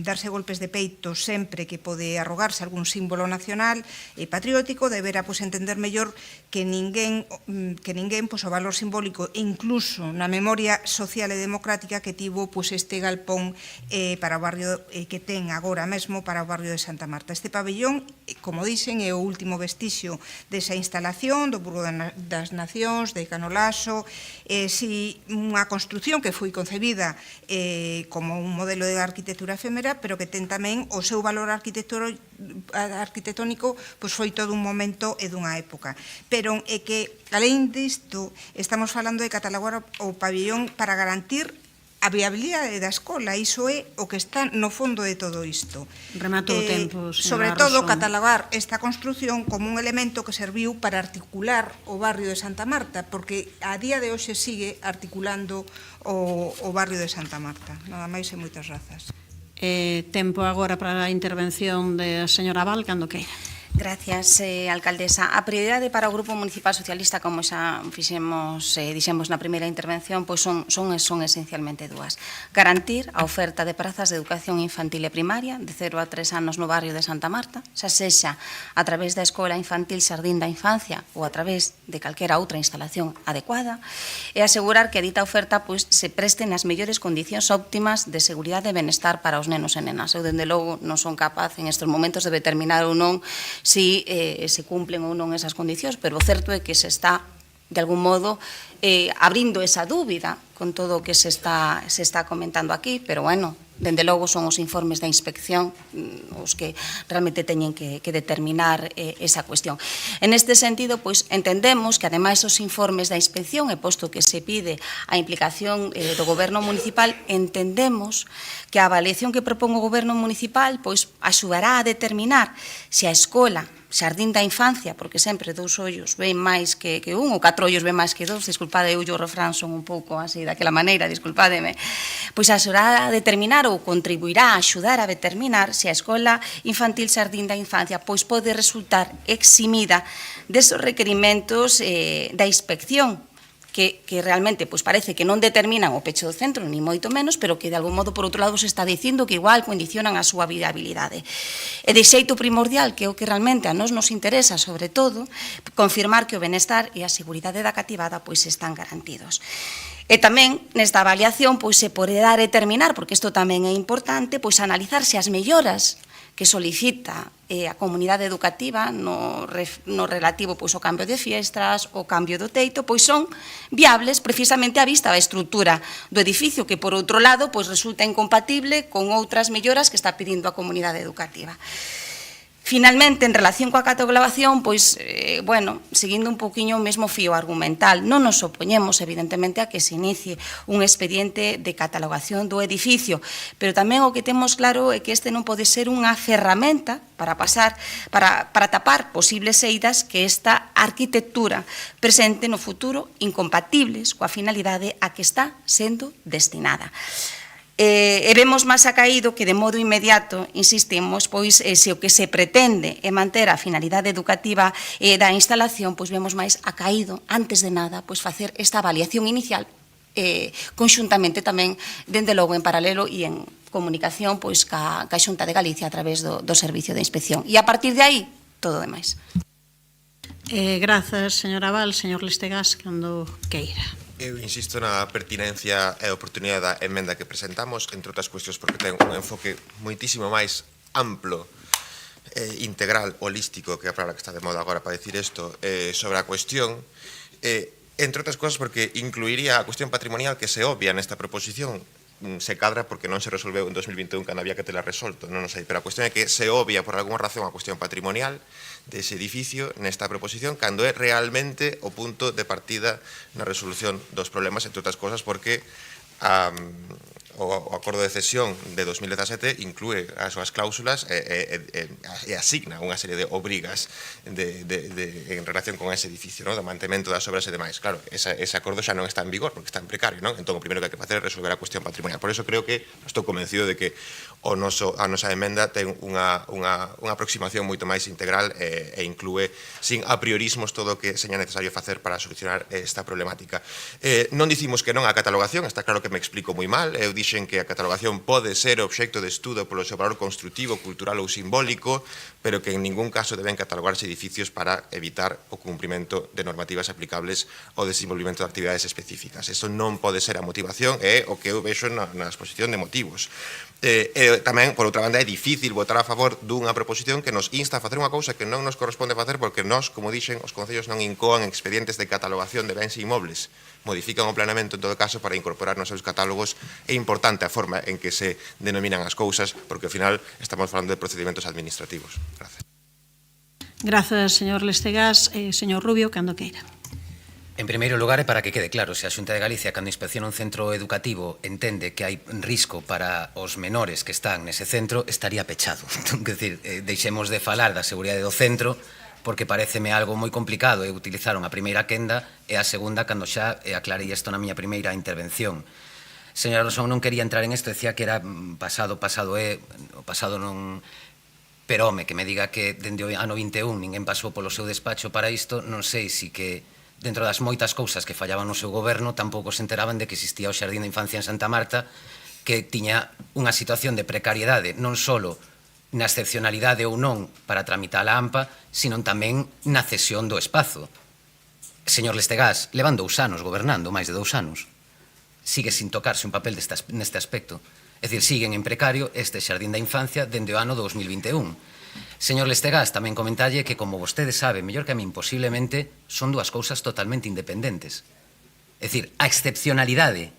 darse golpes de peito sempre que pode arrogarse algún símbolo nacional e patriótico, deberá entender mellor que ninguén o valor simbólico e incluso na memoria social e democrática que tivo este galpón para o barrio que ten agora mesmo para o barrio de Santa Marta. Este pabellón, como dicen, é o último vestixio desa instalación do Burgo das Nacións, de Canolaso, unha construción que foi concebida como un modelo de arquitectura efémera, pero que ten tamén o seu valor arquitectónico, foi todo un momento e dunha época. Pero é que, alén disto, estamos falando de catalogar o pabellón para garantir a viabilidade da escola, iso é o que está no fondo de todo isto. Remato o tempo, sobre todo, catalogar esta construción como un elemento que serviu para articular o barrio de Santa Marta, porque a día de hoxe sigue articulando o barrio de Santa Marta. Nada máis e moitas grazas. Tempo agora para a intervención da señora Val, cando queira. Gracias, alcaldesa. A prioridade para o Grupo Municipal Socialista, como xa dixemos na primeira intervención, son esencialmente dúas. Garantir a oferta de prazas de educación infantil e primaria de 0 a 3 anos no barrio de Santa Marta, xa sexa a través da Escola Infantil Xardín da Infancia ou a través de calquera outra instalación adecuada, e asegurar que a dita oferta se preste nas mellores condicións óptimas de seguridade e benestar para os nenos e nenas. Eu, dende logo, non son capaz en estes momentos de determinar ou non si se cumplen ou non esas condicións, pero o certo é que se está, de algún modo, abrindo esa dúbida con todo o que se está comentando aquí, pero, bueno, dende logo son os informes da inspección os que realmente teñen que determinar esa cuestión. En este sentido, entendemos que, ademais, os informes da inspección, e posto que se pide a implicación do Goberno municipal, entendemos que a avaliación que propón o Goberno municipal axudará a determinar se a escola Xardín da Infancia, porque sempre 2 ollos ven máis que un, ou 4 ollos ven máis que 2, disculpade, eu o refrán son un pouco así daquela maneira, disculpademe, axudará a determinar ou contribuirá a axudar a determinar se a Escola Infantil Xardín da Infancia pode resultar eximida desos requerimentos da inspección que realmente parece que non determinan o pecho do centro, ni moito menos, pero que de algún modo, por outro lado, se está dicindo que igual condicionan a súa viabilidade. E de xeito primordial, que é o que realmente a nós nos interesa, sobre todo, confirmar que o benestar e a seguridade da cativada están garantidos. E tamén, nesta avaliación, se poderá determinar, porque isto tamén é importante, analizar se as melloras que solicita a comunidade educativa no relativo ao cambio de fiestras, o cambio do teito, son viables precisamente á vista da estrutura do edificio, que, por outro lado, resulta incompatible con outras melloras que está pedindo a comunidade educativa. Finalmente, en relación coa catalogación, seguindo un poquinho o mesmo fío argumental, non nos opoñemos, evidentemente, a que se inicie un expediente de catalogación do edificio, pero tamén o que temos claro é que este non pode ser unha ferramenta para tapar posibles eidas que esta arquitectura presente no futuro incompatibles coa finalidade a que está sendo destinada. E vemos máis acaído que de modo inmediato, insistimos, se o que se pretende é manter a finalidade educativa da instalación, vemos máis acaído, antes de nada, facer esta avaliación inicial, conxuntamente tamén, dende logo, en paralelo e en comunicación ca Xunta de Galicia a través do Servicio de Inspección. E a partir de aí, todo demais. Grazas, señora Val. Señor Lestegas, cando queira. Eu insisto na pertinencia e oportunidade da emenda que presentamos, entre outras cuestións porque ten un enfoque moitísimo máis amplo, integral, holístico, que é a palabra que está de moda agora para decir isto, sobre a cuestión. entre outras cosas porque incluiría a cuestión patrimonial que se obvia nesta proposición, se cadra porque non se resolveu en 2021 cando había que tela resolto, non sei, pero a cuestión é que se obvia por alguma razón a cuestión patrimonial dese edificio nesta proposición cando é realmente o punto de partida na resolución dos problemas, entre outras cosas porque o acordo de cesión de 2017 inclúe as súas cláusulas e asigna unha serie de obrigas en relación con ese edificio, do mantemento das obras e demais. Claro, ese acordo xa non está en vigor porque está en precario, non? Entón, o primeiro que hai que facer é resolver a cuestión patrimonial. Por eso creo que estou convencido de que a nosa emenda ten unha aproximación moito máis integral e inclúe sin apriorismos todo o que seña necesario facer para solucionar esta problemática. Non dicimos que non á catalogación, está claro que me explico moi mal, eu dixen que a catalogación pode ser obxecto de estudo polo seu valor construtivo, cultural ou simbólico, pero que en ningún caso deben catalogarse edificios para evitar o cumprimento de normativas aplicables ou desenvolvimento de actividades específicas. Isto non pode ser a motivación, é o que eu vexo na exposición de motivos. Tamén, por outra banda, é difícil votar a favor dunha proposición que nos insta a facer unha cousa que non nos corresponde facer porque nós, como dixen, os concellos non incoan expedientes de catalogación de bens inmobles, modifican o planeamento en todo caso para incorporar nos seus catálogos. É importante a forma en que se denominan as cousas porque ao final estamos falando de procedimentos administrativos. Gracias. Grazas, señor Lestegas. Señor Rubio, cando queira. En primeiro lugar, e para que quede claro, se a Xunta de Galicia, cando inspecciona un centro educativo, entende que hai risco para os menores que están nese centro, estaría pechado. Quer dizer, deixemos de falar da seguridade do centro, porque pareceme algo moi complicado utilizar unha primeira quenda e a segunda cando xa aclarei isto na miña primeira intervención. Señora Rosón, non quería entrar en isto, decía que era pasado non... Pero, home, que me diga que dende o ano 21 ninguén pasou polo seu despacho para isto, non sei si que dentro das moitas cousas que fallaban no seu goberno tampouco se enteraban de que existía o Xardín da Infancia en Santa Marta que tiña unha situación de precariedade non só na excepcionalidade ou non para tramitar a AMPA, sino tamén na cesión do espazo. Señor Lestegas, levan 2 anos gobernando, máis de 2 anos. Sigue sin tocarse un papel neste aspecto. É dicir, siguen en precario este Xardín da Infancia dende o ano 2021. Señor Lestegas, tamén comentalle que, como vostede sabe, mellor que a min posiblemente, son 2 cousas totalmente independentes. É dicir, a excepcionalidade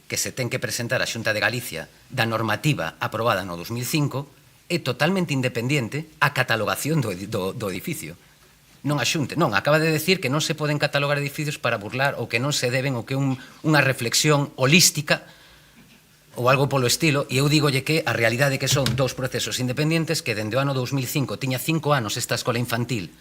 que se ten que presentar a Xunta de Galicia da normativa aprobada no 2005 é totalmente independente a catalogación do edificio. Non a Xunta, non, acaba de decir que non se poden catalogar edificios para burlar ou que non se deben ou que unha reflexión holística ou algo polo estilo, e eu dígolle que a realidade que son 2 procesos independentes que dende o ano 2005 tiña 5 anos esta escola infantil,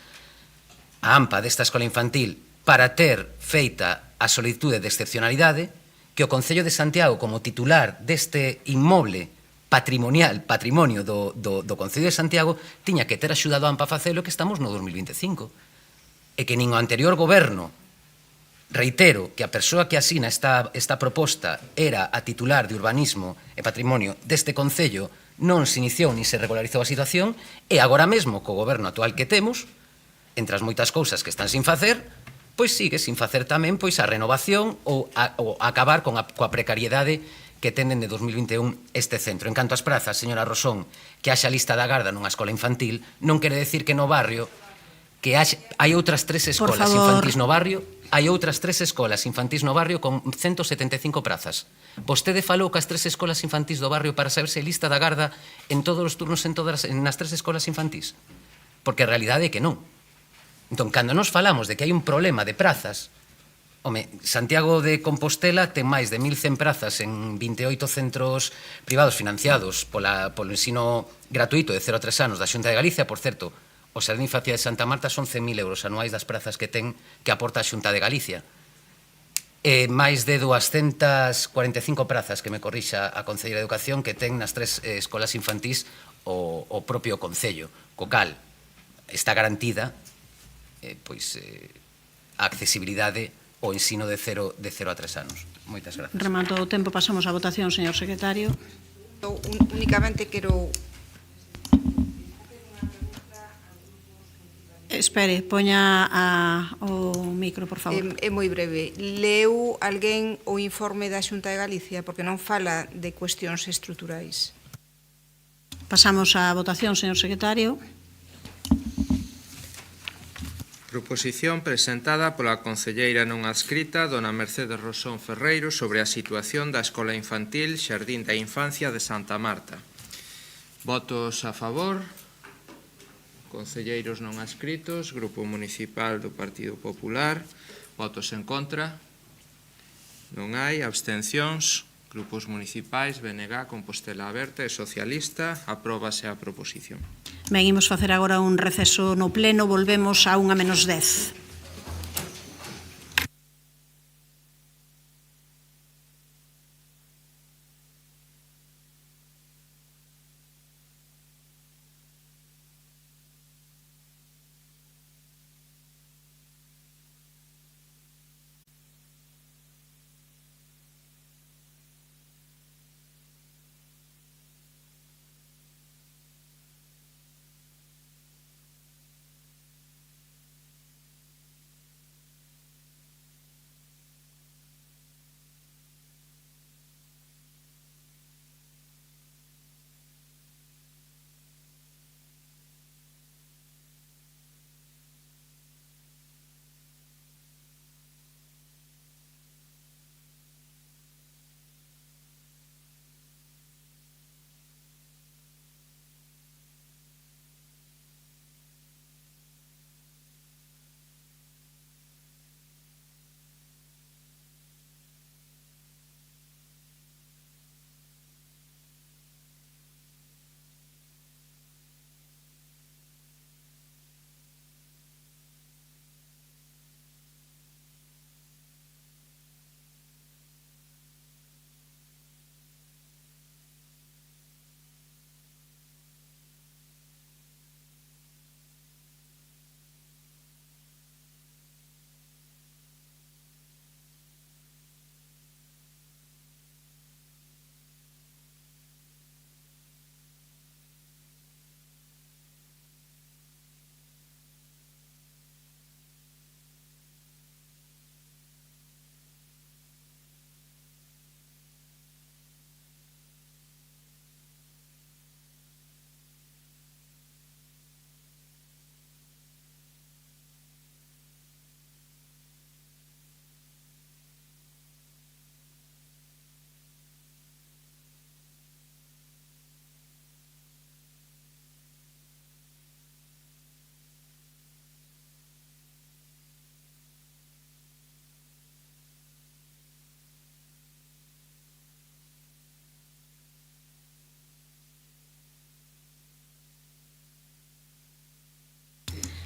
a AMPA desta escola infantil, para ter feita a solicitude de excepcionalidade, que o Concello de Santiago, como titular deste inmoble patrimonio do Concello de Santiago, tiña que ter axudado a AMPA a facelo, que estamos no 2025. E que nin o anterior goberno, reitero que a persoa que asina esta proposta era a titular de Urbanismo e Patrimonio deste Concello, non se iniciou ni se regularizou a situación, e agora mesmo co goberno actual que temos, entre as moitas cousas que están sin facer, pois sigue sin facer tamén a renovación ou acabar coa precariedade que ten dende 2021 este centro. En canto ás prazas, señora Rosón, que haxa lista da garda nunha escola infantil, non quere decir que no barrio que hai outras 3 escolas infantís no barrio, hai outras 3 escolas infantís no barrio con 175 prazas. Vostede falou cas 3 escolas infantís do barrio para saber se lista da garda en todos os turnos nas 3 escolas infantís? Porque a realidade é que non. Entón, cando nos falamos de que hai un problema de prazas, home, Santiago de Compostela ten máis de 1.100 prazas en 28 centros privados financiados polo ensino gratuito de 0 a 3 anos da Xunta de Galicia. Por certo, o Xardín de Infancia de Santa Marta son 100.000 euros anuais das prazas que ten que aporta a Xunta de Galicia. E máis de 245 prazas, que me corrixa a Concelleira de Educación, que ten nas 3 escolas infantís o propio Concello. Co cal está garantida a accesibilidade ao ensino de 0 a 3 anos. Moitas grazas. Remato o tempo, pasamos á votación, señor secretario. Únicamente quero... Espere, poña o micro, por favor. É moi breve. Leu alguén o informe da Xunta de Galicia, porque non fala de cuestións estruturais. Pasamos á votación, señor secretario. Proposición presentada pola concelleira non adscrita, dona Mercedes Rosón Ferreiro, sobre a situación da Escola Infantil Xardín da Infancia de Santa Marta. Votos a favor. Concelleiros non adscritos. Grupo Municipal do Partido Popular. Votos en contra. Non hai. Abstencións. Grupos municipais, BNG, Compostela Aberta e Socialista. Apróbase a proposición. Ben, imos facer agora un receso no pleno. Volvemos a 1:10.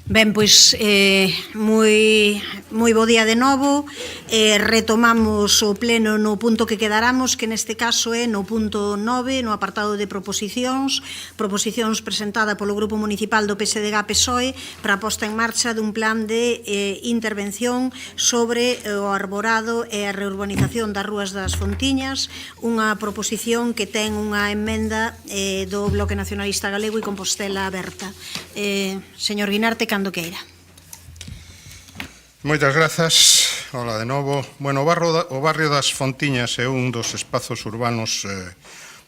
Ben, pois moi bo día de novo. Retomamos o pleno no punto que quedaramos, que neste caso é no punto 9, no apartado de proposicións presentada polo Grupo Municipal do PSDG-PSOE para a posta en marcha dun plan de intervención sobre o arborado e a reurbanización das rúas das Fontiñas, unha proposición que ten unha emenda do Bloque Nacionalista Galego e Compostela Aberta. Señor Guinarte, cando queira. Moitas grazas. Hola de novo. Bueno, o barrio das Fontiñas é un dos espazos urbanos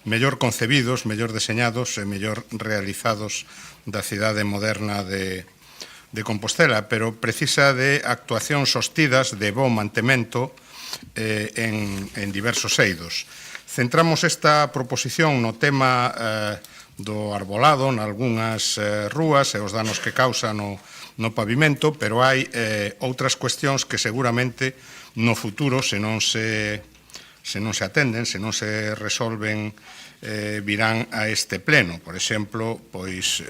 mellor concebidos, mellor deseñados e mellor realizados da cidade moderna de Compostela, pero precisa de actuacións sostidas de bo mantemento en diversos eidos. Centramos esta proposición no tema do arbolado nalgúnas rúas e os danos que causa no pavimento, pero hai outras cuestións que seguramente no futuro, se non se atenden, se non se resolven, virán a este pleno. Por exemplo, pois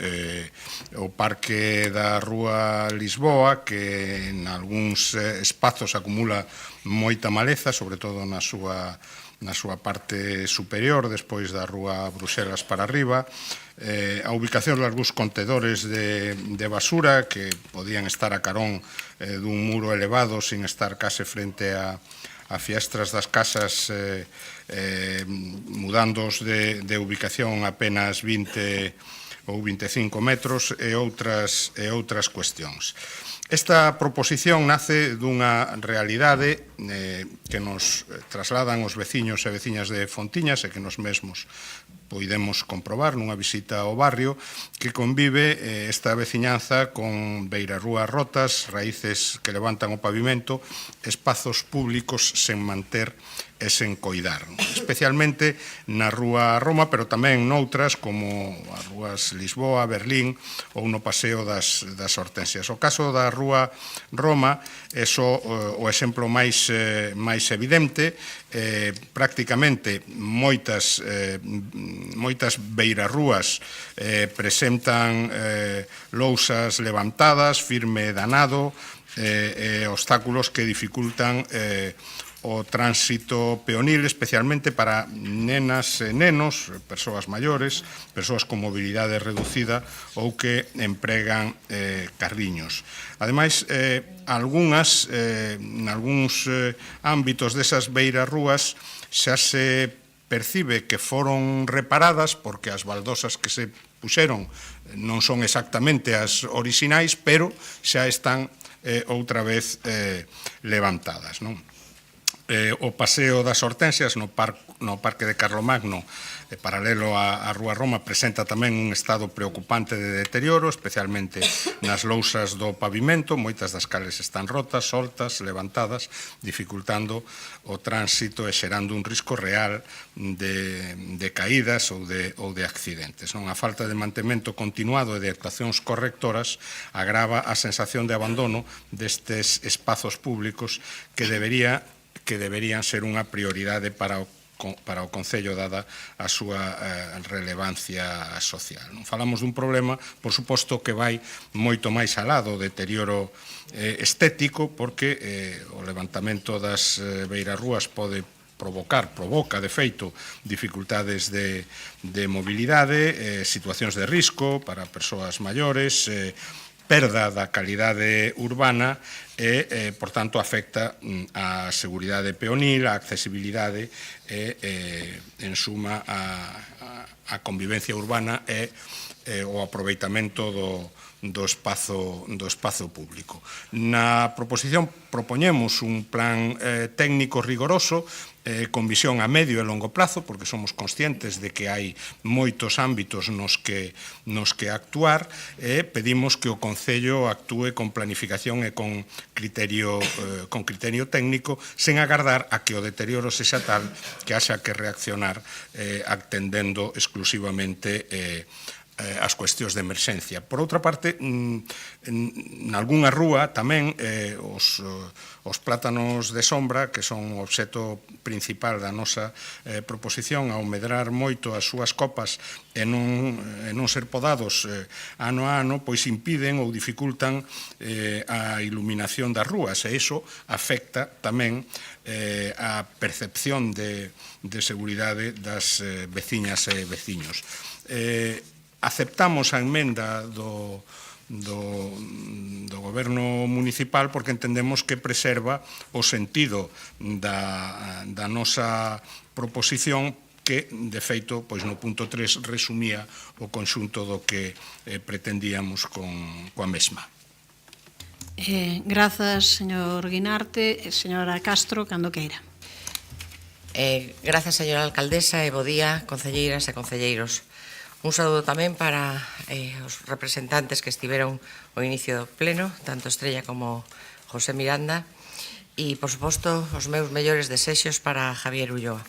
o parque da Rúa Lisboa, que en algúns espazos acumula moita maleza, sobre todo na súa parte superior, despois da Rúa Bruxelas para arriba, a ubicación de algúns contedores de basura que podían estar a carón dun muro elevado sin estar case frente a fiestras das casas, mudándoos de ubicación apenas 20 ou 25 metros e outras cuestións. Esta proposición nace dunha realidade que nos trasladan os veciños e veciñas de Fontiñas e que nos mesmos poidemos comprobar nunha visita ao barrio, que convive esta veciñanza con beirarrúas rotas, raíces que levantan o pavimento, espazos públicos sen manter e sen coidar, especialmente na Rúa Roma, pero tamén noutras como as rúas Lisboa, Berlín ou no Paseo das Hortensias. O caso da Rúa Roma é só o exemplo máis evidente. Prácticamente moitas beirarrúas presentan lousas levantadas, firme danado, obstáculos que dificultan o tránsito peonil, especialmente para nenas e nenos, persoas maiores, persoas con mobilidade reducida ou que empregan carriños. Ademais, algúns ámbitos desas beirarrúas xa se percibe que foron reparadas porque as baldosas que se puxeron non son exactamente as orixinais, pero xa están outra vez levantadas, non? O Paseo das Hortensias no Parque de Carlomagno, paralelo á Rúa Roma, presenta tamén un estado preocupante de deterioro, especialmente nas lousas do pavimento, moitas das cales están rotas, soltas, levantadas, dificultando o tránsito e xerando un risco real de caídas ou de accidentes. A falta de mantemento continuado e de actuacións correctoras agrava a sensación de abandono destes espazos públicos que deberían ser unha prioridade para o Concello dada a súa relevancia social. Falamos dun problema, por suposto, que vai moito máis alá do deterioro estético, porque o levantamento das beirarrúas provoca, de feito, dificultades de mobilidade, situacións de risco para persoas maiores, perda da calidade urbana e, por tanto, afecta a seguridade peonil, a accesibilidade e, en suma, a convivencia urbana e o aproveitamento do espazo público. Na proposición propoñemos un plan técnico rigoroso con visión a medio e longo plazo, porque somos conscientes de que hai moitos ámbitos nos que actuar, e pedimos que o Concello actúe con planificación e con criterio técnico, sen agardar a que o deterioro sexa tal que haxa que reaccionar atendendo exclusivamente as cuestións de emerxencia. Por outra parte, nalgúnha rúa tamén os plátanos de sombra, que son o obxecto principal da nosa proposición, ao medrar moito as súas copas e non ser podados ano a ano, pois impiden ou dificultan a iluminación das rúas, e iso afecta tamén a percepción de seguridade das veciñas e veciños. Aceptamos a emenda do Goberno municipal porque entendemos que preserva o sentido da nosa proposición, que, de feito, no punto 3 resumía o conxunto do que pretendíamos coa mesma. Grazas, señor Guinarte. Señora Castro, cando queira. Grazas, señora alcaldesa, e bo día, concelleiras e concelleiros. Un saúdo tamén para os representantes que estiveron ao inicio do pleno, tanto Estrella como José Miranda, e, por suposto, os meus mellores desexos para Javier Ulloa.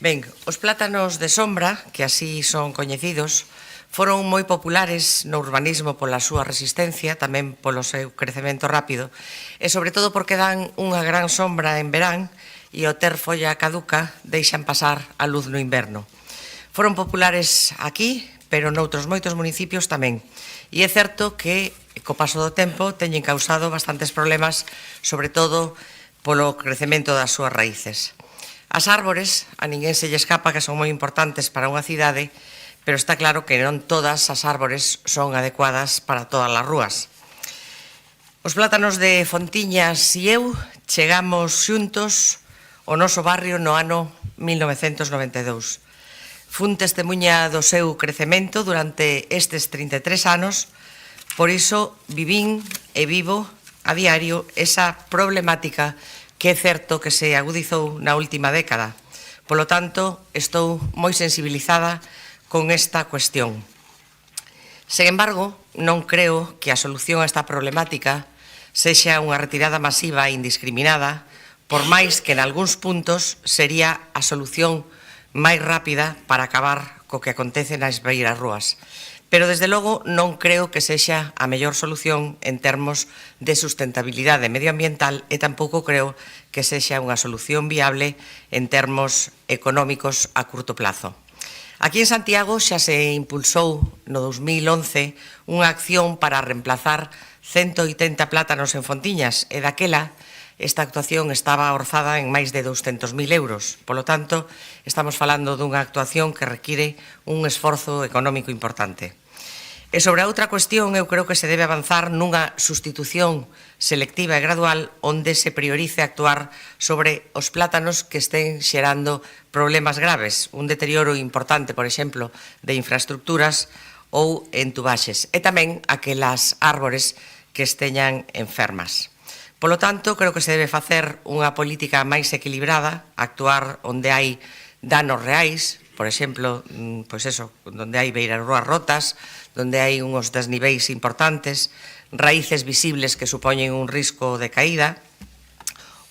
Ben, os plátanos de sombra, que así son coñecidos, foron moi populares no urbanismo pola súa resistencia, tamén polo seu crecemento rápido, e sobre todo porque dan unha gran sombra en verán e ao ter folla caduca deixan pasar a luz no inverno. Foron populares aquí, pero noutros moitos municipios tamén. E é certo que, co paso do tempo, teñen causado bastantes problemas, sobre todo polo crecemento das súas raíces. As árbores, a ninguén se lle escapa que son moi importantes para unha cidade, pero está claro que non todas as árbores son adecuadas para todas as rúas. Os plátanos de Fontiñas e eu chegamos xuntos ao noso barrio no ano 1992. Fun testemunha do seu crecemento durante estes 33 anos, Por iso vivín e vivo a diario esa problemática que é certo que se agudizou na última década. Polo tanto, estou moi sensibilizada con esta cuestión. Sen embargo, non creo que a solución a esta problemática sexa unha retirada masiva e indiscriminada, por máis que en algúns puntos sería a solución máis rápida para acabar co que acontece nas beiras rúas. Pero, desde logo, non creo que sexa a mellor solución en termos de sustentabilidade medioambiental e tampouco creo que sexa unha solución viable en termos económicos a curto plazo. Aquí en Santiago xa se impulsou no 2011 unha acción para reemplazar 180 plátanos en Fontiñas e daquela esta actuación estaba orzada en máis de 200.000 euros. Polo tanto, estamos falando dunha actuación que require un esforzo económico importante. E sobre a outra cuestión, eu creo que se debe avanzar nunha sustitución selectiva e gradual onde se priorice actuar sobre os plátanos que estén xerando problemas graves, un deterioro importante, por exemplo, de infraestructuras ou entubaxes, e tamén aquelas árbores que esteñan enfermas. Polo tanto, creo que se debe facer unha política máis equilibrada, actuar onde hai danos reais, por exemplo, onde hai beiras rúas rotas, onde hai uns desniveis importantes, raíces visibles que supoñen un risco de caída,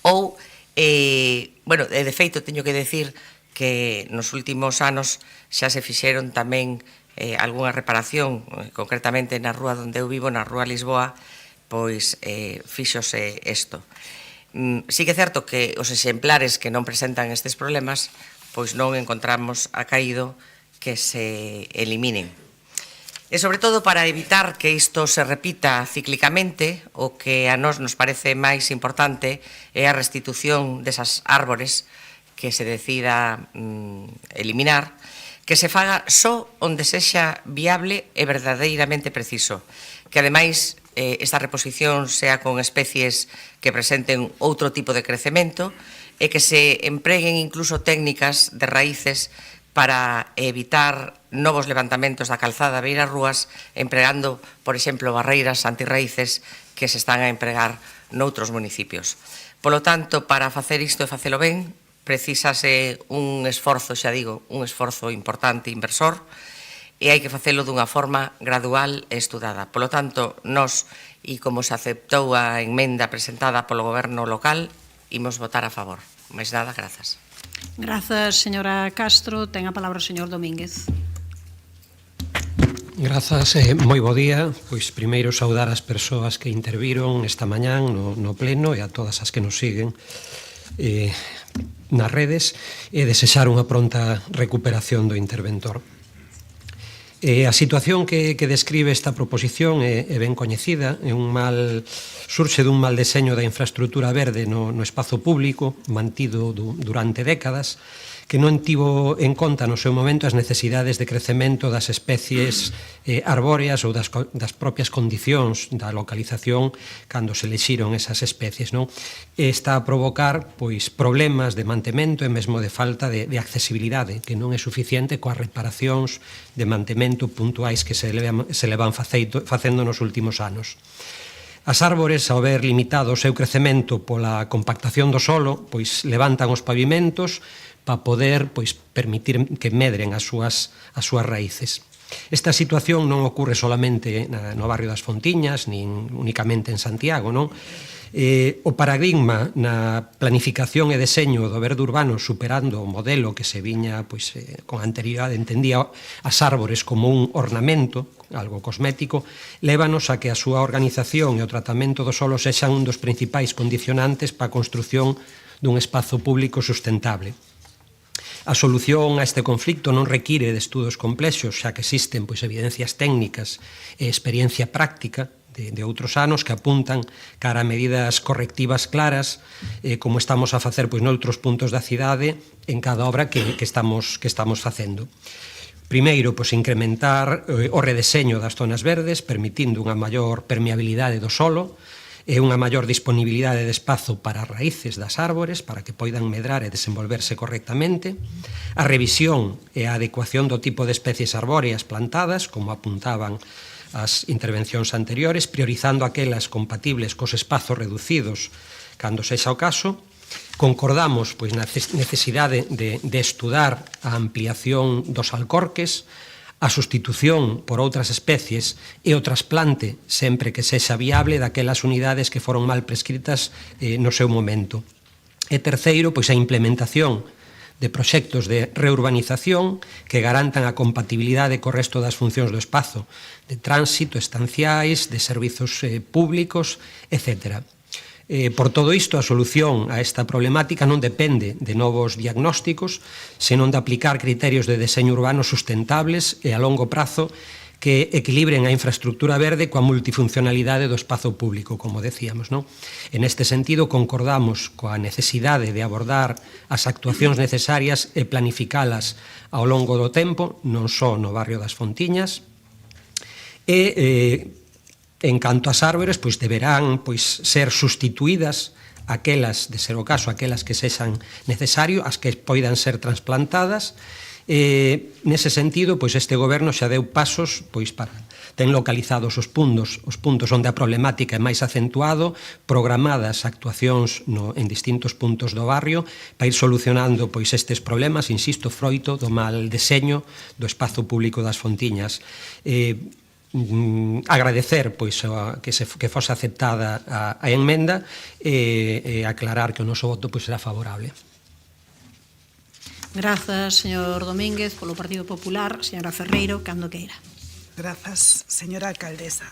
ou, de feito, teño que decir que nos últimos anos xa se fixeron tamén algunha reparación, concretamente na rúa onde eu vivo, na rúa Lisboa, pois fíxose isto. Sí que é certo que os exemplares que non presentan estes problemas, pois non encontramos acaído que se eliminen. E, sobre todo, para evitar que isto se repita cíclicamente, o que a nós nos parece máis importante é a restitución desas árbores que se decida eliminar, que se faga só onde sexa viable e verdadeiramente preciso, que, ademais, esta reposición sea con especies que presenten outro tipo de crecemento e que se empreguen incluso técnicas de raíces para evitar novos levantamentos da calzada beiras rúas, empregando, por exemplo, barreiras antirraíces que se están a empregar noutros municipios. Polo tanto, para facer isto e facelo ben, precisase un esforzo, xa digo, un esforzo importante inversor, e hai que facelo dunha forma gradual e estudada. Polo tanto, nós, e como se aceptou a emenda presentada polo Goberno local, imos votar a favor. Mais nada, grazas. Grazas, señora Castro. Ten a palabra o señor Domínguez. Grazas, moi bo día. Pois primeiro saudar as persoas que interviron esta mañán no pleno e a todas as que nos siguen nas redes e desexar unha pronta recuperación do interventor. A situación que describe esta proposición é ben coñecida, surxe dun mal deseño da infraestructura verde no espazo público, mantido durante décadas, que non tivo en conta no seu momento as necesidades de crecemento das especies arbóreas ou das propias condicións da localización cando se elixiron esas especies. Está a provocar problemas de mantemento e mesmo de falta de accesibilidade, que non é suficiente coas reparacións de mantemento puntuais que se levan facendo nos últimos anos. As árbores, ao ver limitado o seu crecemento pola compactación do solo, levantan os pavimentos para poder permitir que medren as súas raíces. Esta situación non ocorre solamente no barrio das Fontiñas, nin únicamente en Santiago, non? O paradigma na planificación e deseño do verde urbano superando o modelo que se viña con anterioridade, entendía as árbores como un ornamento, algo cosmético, lévanos a que a súa organización e o tratamento do solo sexan un dos principais condicionantes para a construción dun espazo público sustentable. A solución a este conflicto non require de estudos complexos, xa que existen evidencias técnicas e experiencia práctica de outros anos que apuntan cara a medidas correctivas claras, como estamos a facer noutros puntos da cidade en cada obra que estamos facendo. Primeiro, incrementar o redeseño das zonas verdes, permitindo unha maior permeabilidade do solo, e unha maior disponibilidade de espazo para as raíces das árbores, para que poidan medrar e desenvolverse correctamente, a revisión e a adecuación do tipo de especies arbóreas plantadas, como apuntaban as intervencións anteriores, priorizando aquelas compatibles cos espazos reducidos cando sexa o caso. Concordamos pois, na necesidade de estudar a ampliación dos alcorques, a sustitución por outras especies e o trasplante, sempre que sexa viable, daquelas unidades que foron mal prescritas no seu momento. E terceiro, pois a implementación de proxectos de reurbanización que garantan a compatibilidade co resto das funcións do espazo, de tránsito, estanciais, de servizos públicos, etc. Por todo isto, a solución a esta problemática non depende de novos diagnósticos, senón de aplicar criterios de deseño urbano sustentables e a longo prazo que equilibren a infraestructura verde coa multifuncionalidade do espazo público, como decíamos, non? En este sentido, concordamos coa necesidade de abordar as actuacións necesarias e planificalas ao longo do tempo, non só no barrio das Fontiñas, e en canto ás árbores, pois deberán ser sustituídas aquelas, de ser o caso, aquelas que sexan necesario, as que poidan ser trasplantadas. Nese sentido, pois este goberno xa deu pasos para ten localizados os puntos onde a problemática é máis acentuado, programadas actuacións en distintos puntos do barrio para ir solucionando estes problemas, insisto, froito do mal deseño do espazo público das Fontiñas. Agradecer que fose aceptada a emenda e aclarar que o noso voto será favorable. Grazas, señor Domínguez, polo Partido Popular. Señora Ferreiro, cando queira. Grazas, señora alcaldesa.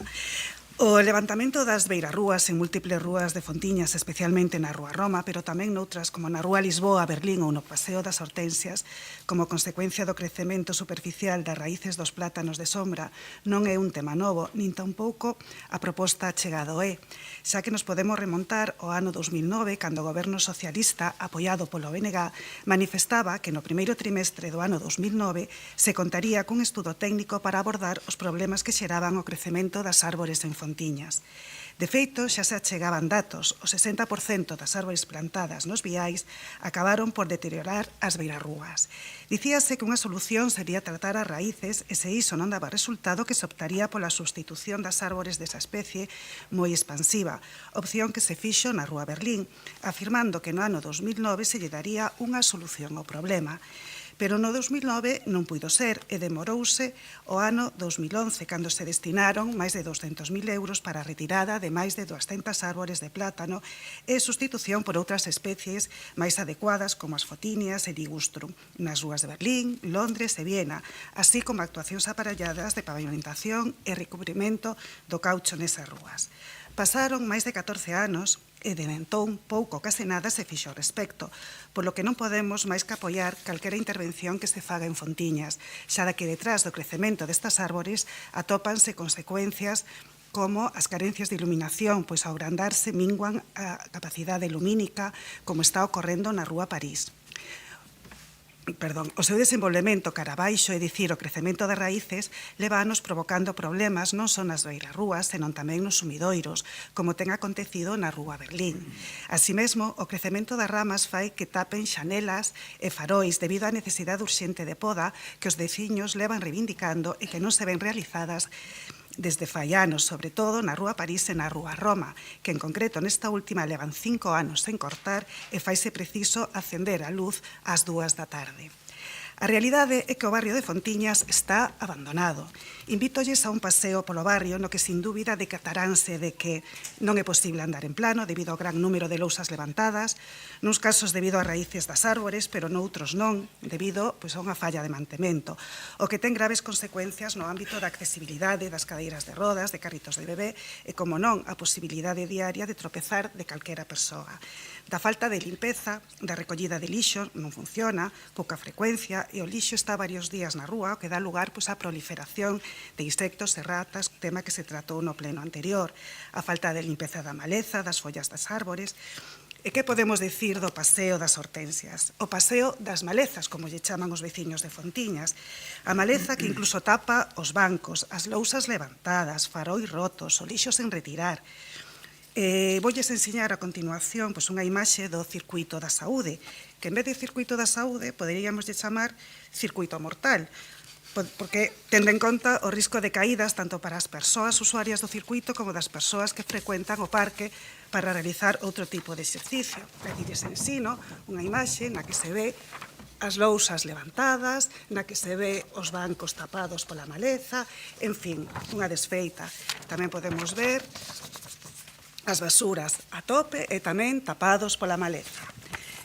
O levantamento das beirarrúas en múltiples rúas de Fontiñas, especialmente na Rúa Roma, pero tamén noutras como na Rúa Lisboa, Berlín ou no Paseo das Hortensias, como consecuencia do crecemento superficial das raíces dos plátanos de sombra, non é un tema novo, nin tampouco a proposta chegado é, xa que nos podemos remontar ao ano 2009, cando o goberno socialista, apoiado polo BNG, manifestaba que no primeiro trimestre do ano 2009 se contaría cun estudo técnico para abordar os problemas que xeraban o crecemento das árbores en Fontiñas. De feito, xa se achegaban datos, o 60% das árbores plantadas nos viais acabaron por deteriorar as beirarrúas. Dicíase que unha solución sería tratar as raíces e se iso non daba resultado que se optaría pola substitución das árbores desa especie moi expansiva, opción que se fixo na Rúa Berlín, afirmando que no ano 2009 se lle daría unha solución ao problema. Pero no 2009 non puido ser e demorouse o ano 2011, cando se destinaron máis de 200.000 euros para a retirada de máis de 200 árbores de plátano e sustitución por outras especies máis adecuadas como as fotinias e ligustrum, nas rúas de Berlín, Londres e Viena, así como actuacións aparelladas de pavimentación e recubrimento do caucho nesas rúas. Pasaron máis de 14 anos e de entón pouco case nada se fixo ao respecto, polo que non podemos máis que apoiar calquera intervención que se faga en Fontiñas, xa que detrás do crecemento destas árbores atópanse consecuencias como as carencias de iluminación, pois ao agrandarse minguan a capacidade lumínica, como está ocorrendo na Rúa París. O seu desenvolvemento cara abaixo, é dicir, o crecemento das raíces, levanos provocando problemas non só nas beirarrúas, senón tamén nos sumidoiros, como ten acontecido na Rúa Berlín. Así mesmo, o crecemento das ramas fai que tapen xanelas e farois debido á necesidade urxente de poda que os veciños levan reivindicando e que non se ven realizadas desde fai anos, sobre todo na Rúa París e na Rúa Roma, que en concreto nesta última levan 5 anos sen cortar e faise preciso acender a luz ás 2 da tarde. A realidade é que o barrio de Fontiñas está abandonado. Invítoles a un paseo polo barrio no que sin dúbida decataránse de que non é posible andar en plano debido ao gran número de lousas levantadas, nuns casos debido ás raíces das árbores, pero noutros non, debido a unha falla de mantemento, o que ten graves consecuencias no ámbito da accesibilidade das cadeiras de rodas, de carritos de bebé e, como non, a posibilidade diaria de tropezar de calquera persoa. Da falta de limpeza, da recollida de lixo non funciona, pouca frecuencia e o lixo está varios días na rúa, o que dá lugar á proliferación de insectos e ratas, tema que se tratou no pleno anterior, a falta de limpeza da maleza, das follas das árbores. E que podemos dicir do paseo das hortensias? O paseo das malezas, como lle chaman os veciños de Fontiñas. A maleza que incluso tapa os bancos, as lousas levantadas, farois rotos, o lixo sen retirar. Voulles ensiñar a continuación unha imaxe do circuito da saúde, que en vez de circuito da saúde poderíamos chamar circuito mortal, porque tendo en conta o risco de caídas tanto para as persoas usuarias do circuito como das persoas que frecuentan o parque para realizar outro tipo de exercicio. Pedilles ensino unha imaxe na que se ve as lousas levantadas, na que se ve os bancos tapados pola maleza, en fin, unha desfeita. Tamén podemos ver as basuras a tope e tamén tapados pola maleza.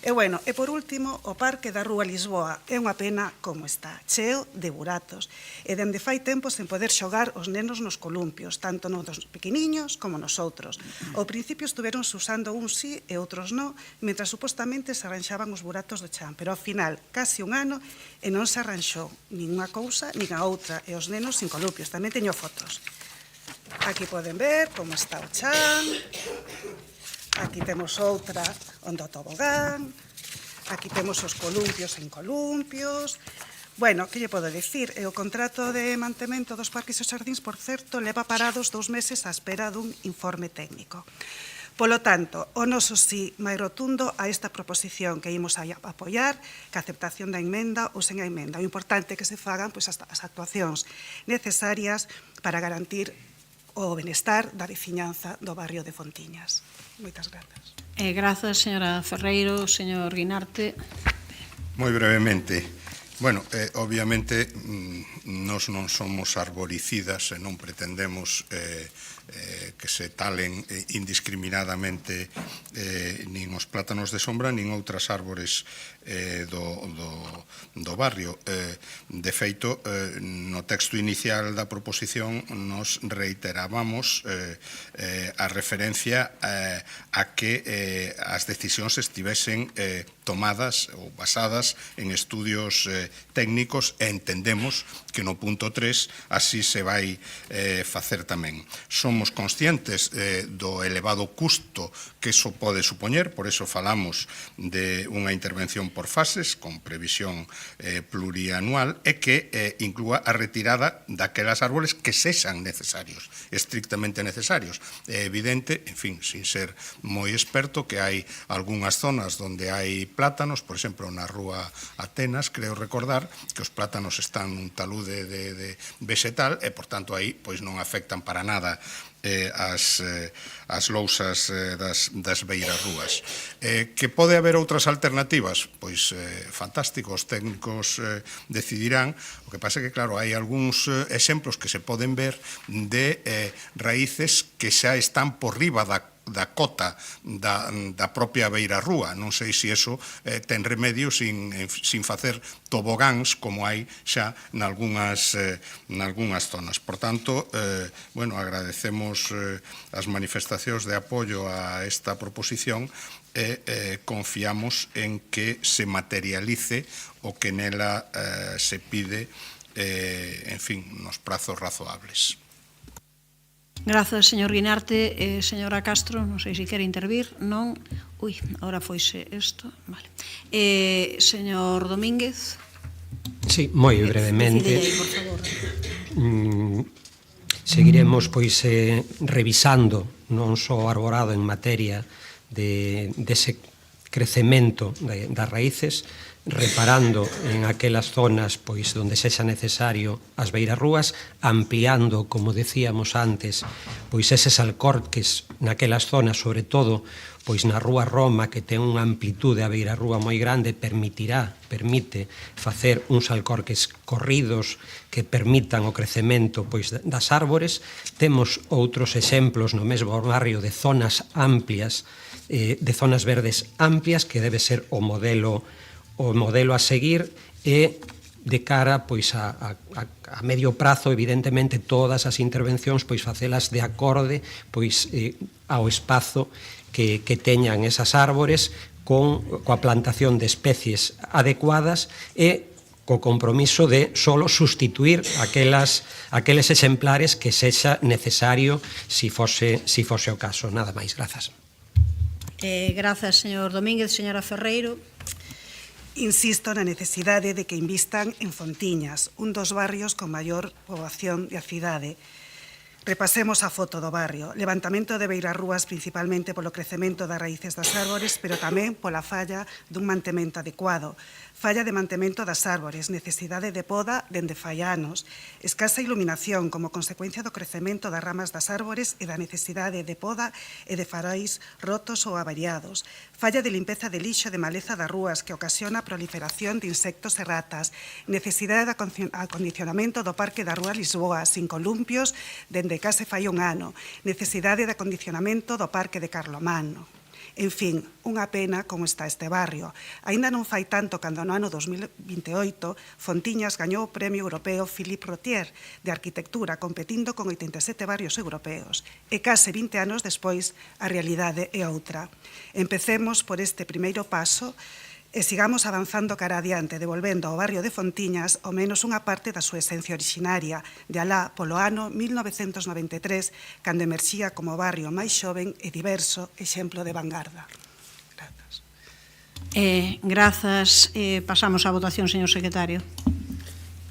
E, bueno, e por último, o Parque da Rúa Lisboa é unha pena como está, cheo de buratos, e dende fai tempo sen poder xogar os nenos nos columpios, tanto nos pequeniños como nos outros. Ao principio estuveron usando uns sí e outros non, mentras supostamente se arranxaban os buratos do chan, pero ao final, casi un ano, e non se arranxou nin unha cousa nin a outra, e os nenos sin columpios. Tamén teño fotos. Aquí poden ver como está o chan. Aquí temos outra onde o tobogán, aquí temos os columpios en columpios. Bueno, que lle podo dicir? O contrato de mantemento dos parques e xardíns, por certo, leva parados 2 meses á espera dun informe técnico. Polo tanto, o noso sí máis rotundo a esta proposición que imos a apoiar, que a aceptación da emenda ou sen a emenda. O importante é que se fagan as actuacións necesarias para garantir o benestar da veciñanza do barrio de Fontiñas. Moitas grazas. Grazas, señora Ferreiro. Señor Guinarte. Moi brevemente. Bueno, obviamente, nós non somos arboricidas e non pretendemos que se talen indiscriminadamente nin os plátanos de sombra nin outras árbores do barrio. De feito, no texto inicial da proposición nos reiterábamos a referencia a que as decisións estivesen tomadas ou basadas en estudios técnicos e entendemos que no punto 3 así se vai facer tamén. Somos conscientes do elevado custo que iso pode supoñer, por iso falamos de unha intervención por fases, con previsión plurianual, e que inclúa a retirada daquelas árboles que sexan necesarios, estrictamente necesarios. É evidente, en fin, sin ser moi experto, que hai algunhas zonas onde hai plátanos, por exemplo, na rúa Atenas, creo recordar, que os plátanos están nun talude de vegetal e, por tanto, aí non afectan para nada as lousas das beirarrúas. Que pode haber outras alternativas? Pois fantástico, os técnicos decidirán. O que pasa é que, claro, hai algúns exemplos que se poden ver de raíces que xa están por riba da cota da propia beirarrúa. Non sei se iso ten remedio sin facer tobogáns como hai xa nalgúnas zonas. Por tanto, agradecemos as manifestacións de apoio a esta proposición e confiamos en que se materialice o que nela se pide, en fin, nos prazos razoables. Grazas, señor Guinarte. Señora Castro, non sei se quere intervir. Non. Ui, agora foise isto. Vale. Señor Domínguez. Sí, moi brevemente. Decide aí, por favor. Seguiremos, pois, revisando non só arborado en materia dese crecemento das raíces, reparando en aquelas zonas pois onde sexa necesario as beirarrúas, ampliando, como decíamos antes, pois eses alcorques naquelas zonas, sobre todo pois na rúa Roma, que ten unha amplitude a beirarrúa moi grande, permite facer uns alcorques corridos que permitan o crecemento pois das árbores. Temos outros exemplos no mesmo barrio de zonas amplias, de zonas verdes amplias, que debe ser o modelo a seguir, e de cara pois a medio prazo, evidentemente, todas as intervencións pois facelas de acorde pois ao espazo que teñan esas árbores, coa plantación de especies adecuadas e co compromiso de solo sustituir aqueles exemplares que sexa necesario si fose o caso. Nada máis, grazas. Grazas, señor Domínguez. Señora Ferreiro. Insisto na necesidade de que invistan en Fontiñas, un dos barrios con maior poboación da cidade. Repasemos a foto do barrio. Levantamento de beirarrúas principalmente polo crecemento das raíces das árbores, pero tamén pola falla dun mantemento adecuado. Falla de mantemento das árbores, necesidade de poda dende fai anos, escasa iluminación como consecuencia do crecemento das ramas das árbores e da necesidade de poda e de faróis rotos ou avariados. Falla de limpeza de lixo de maleza das rúas que ocasiona a proliferación de insectos e ratas. Necesidade de acondicionamento do Parque da Rúa Lisboa, sin columpios, dende case fai un ano. Necesidade de acondicionamento do Parque de Carlomagno. En fin, unha pena como está este barrio. Aínda non fai tanto cando no ano 2028 Fontiñas gañou o Premio Europeo Philippe Rotier de Arquitectura competindo con 87 barrios europeos. E case 20 anos despois a realidade é outra. Empecemos por este primeiro paso e sigamos avanzando cara adiante, devolvendo ao barrio de Fontiñas ao menos unha parte da súa esencia originaria, de alá polo ano 1993, cando emerxía como barrio máis xoven e diverso exemplo de vanguarda. Grazas. Pasamos á votación, señor secretario.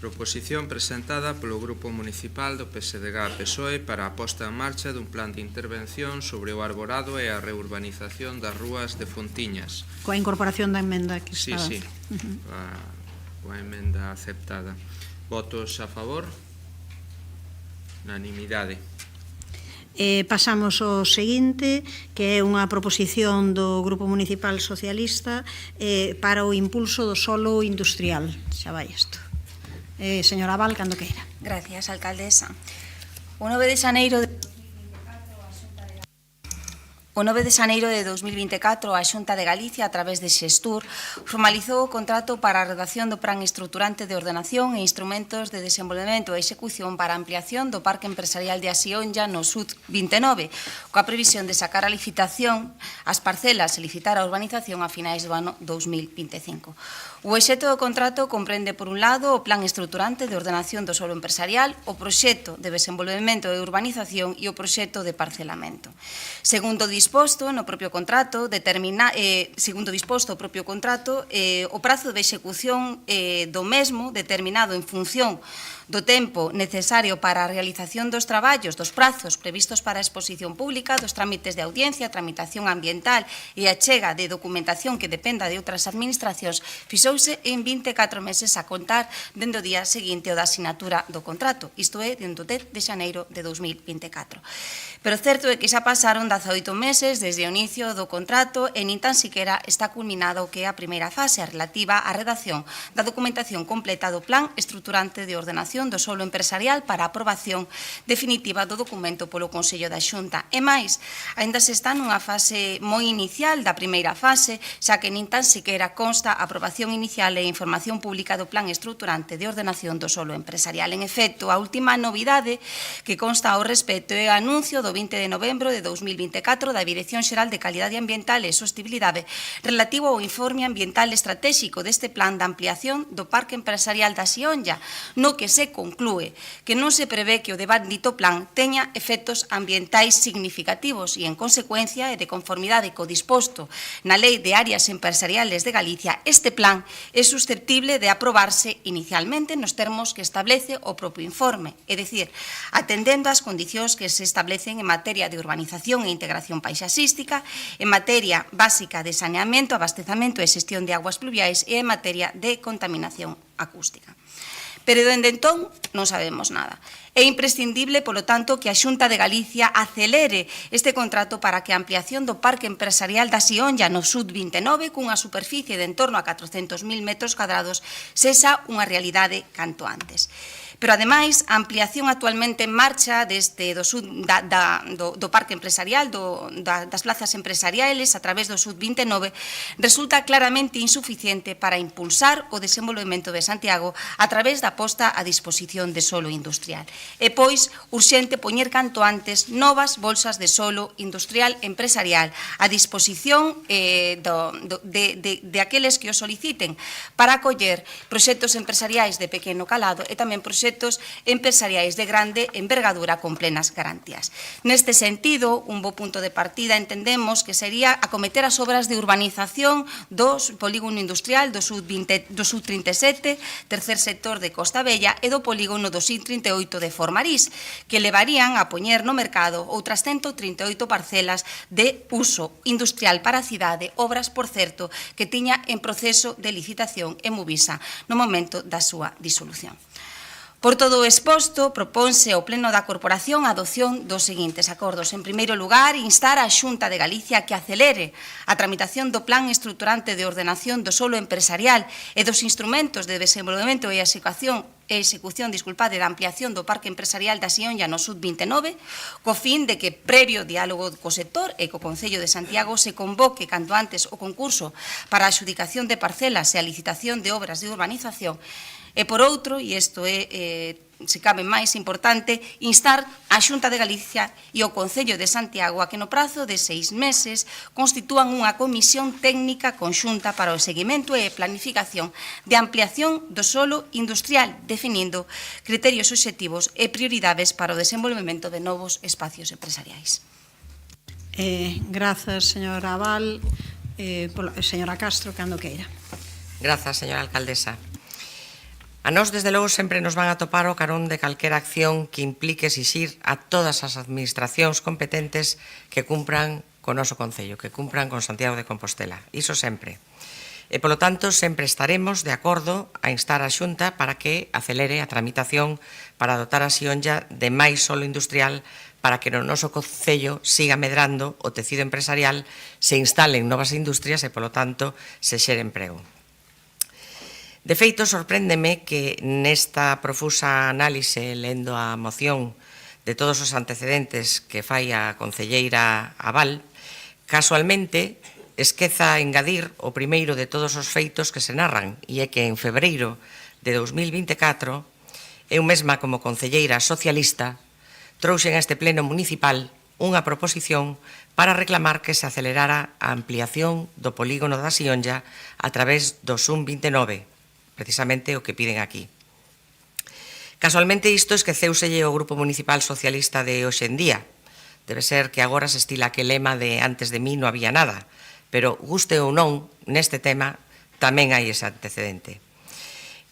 Proposición presentada polo Grupo Municipal do PSDG-PSOE para a posta en marcha dun plan de intervención sobre o arborado e a reurbanización das rúas de Fontiñas. Coa incorporación da emenda que estaba. Sí. Coa emenda aceptada. Votos a favor? Unanimidade. Pasamos ao seguinte, que é unha proposición do Grupo Municipal Socialista para o impulso do solo industrial. Xa vai isto. Señora Val, cando queira. Gracias, alcaldesa. O 9 de xaneiro de 2024, a Xunta de Galicia, a través de Xestur, formalizou o contrato para a redacción do Plan Estruturante de Ordenación e Instrumentos de Desenvolvemento e Execución para a ampliación do Parque Empresarial de Asionlla no Sud 29, coa previsión de sacar a licitación as parcelas e licitar a urbanización a finais do ano 2025. O obxecto do contrato comprende, por un lado, o Plan Estruturante de Ordenación do Solo Empresarial, o proxecto de desenvolvemento e urbanización e o proxecto de parcelamento. Segundo disposto o propio contrato, o prazo de execución do mesmo determinado en función do tempo necesario para a realización dos traballos, dos prazos previstos para a exposición pública, dos trámites de audiencia, tramitación ambiental e a chega de documentación que dependa de outras administracións, fixouse en 24 meses a contar dende o día seguinte ao da asinatura do contrato, isto é, dende o 10 de xaneiro de 2024. Pero certo é que xa pasaron 18 meses desde o inicio do contrato e nin tan siquera está culminada o que é a primeira fase, a relativa á redacción da documentación completa do Plan Estruturante de Ordenación do Solo Empresarial para a aprobación definitiva do documento polo Consello da Xunta. E máis, aínda se está nunha fase moi inicial da primeira fase, xa que nin tan siquera consta a aprobación inicial e información pública do Plan Estruturante de Ordenación do Solo Empresarial. En efecto, a última novidade que consta ao respecto é o anuncio do 20 de novembro de 2024 da Dirección Xeral de Calidade Ambiental e Sostibilidade relativo ao informe ambiental estratégico deste plan de ampliación do Parque Empresarial da Asionlla, no que se conclúe que non se prevé que o dito plan teña efectos ambientais significativos e, en consecuencia, e de conformidade co disposto na Lei de Áreas Empresariales de Galicia, este plan é susceptible de aprobarse inicialmente nos termos que establece o propio informe, é dicir, atendendo ás condicións que se establecen en materia de urbanización e integración paisaxística, en materia básica de saneamento, abastecamento e xestión de aguas pluviais e en materia de contaminación acústica. Pero dende entón non sabemos nada. É imprescindible, polo tanto, que a Xunta de Galicia acelere este contrato para que a ampliación do Parque Empresarial da Asionlla no Sud 29, cunha superficie de en torno a 400.000 metros cadrados, sexa unha realidade canto antes. Pero, ademais, a ampliación actualmente en marcha do Parque Empresarial, das plazas empresariales a través do Sud 29, resulta claramente insuficiente para impulsar o desenvolvemento de Santiago a través da posta a disposición de solo industrial. E, pois, urxente poñer canto antes novas bolsas de solo industrial empresarial a disposición de aqueles que o soliciten para acoller proxectos empresariais de pequeno calado e tamén proxectos proxectos empresariais de grande envergadura con plenas garantías. Neste sentido, un bo punto de partida entendemos que sería acometer as obras de urbanización do polígono industrial do Sud 37, tercer sector de Costa Bella e do polígono do Sud 38 de Formarís, que levarían a poñer no mercado outras 138 parcelas de uso industrial para a cidade, obras, por certo, que tiña en proceso de licitación en Movisa no momento da súa disolución. Por todo o exposto, proponse ao Pleno da Corporación a adopción dos seguintes acordos. En primeiro lugar, instar a Xunta de Galicia que acelere a tramitación do Plan Estruturante de Ordenación do Solo Empresarial e dos instrumentos de desenvolvemento e execución da ampliación do Parque Empresarial da Sionlla no Sud 29, co fin de que, previo diálogo co sector e co Concello de Santiago, se convoque canto antes o concurso para a adxudicación de parcelas e a licitación de obras de urbanización. E por outro, e isto é, se cabe máis importante, instar a Xunta de Galicia e o Concello de Santiago a que no prazo de 6 meses constitúan unha comisión técnica conxunta para o seguimento e planificación de ampliación do solo industrial, definindo criterios obxectivos e prioridades para o desenvolvemento de novos espacios empresariais. Grazas, señora Abal. Señora Castro, cando queira. Grazas, señora alcaldesa. A nós, desde logo, sempre nos van a topar o carón de calquera acción que implique exixir a todas as administracións competentes que cumpran con o noso Concello, que cumpran con Santiago de Compostela. Iso sempre. E, polo tanto, sempre estaremos de acordo a instar a Xunta para que acelere a tramitación para dotar a Sionlla de máis solo industrial para que no noso Concello siga medrando o tecido empresarial, se instalen novas industrias e, polo tanto, se xere emprego. De feito, sorpréndeme que nesta profusa análise, lendo a moción de todos os antecedentes que fai a concelleira Abal, casualmente esqueza engadir o primeiro de todos os feitos que se narran, e é que en febreiro de 2024, eu mesma como concelleira socialista trouxen a este pleno municipal unha proposición para reclamar que se acelerara a ampliación do polígono da Sionlla a través do SUM 29, precisamente o que piden aquí. Casualmente isto esqueceuselle o Grupo Municipal Socialista de hoxe en día. Debe ser que agora se estila aquel lema de antes de mí non había nada, pero guste ou non, neste tema tamén hai ese antecedente.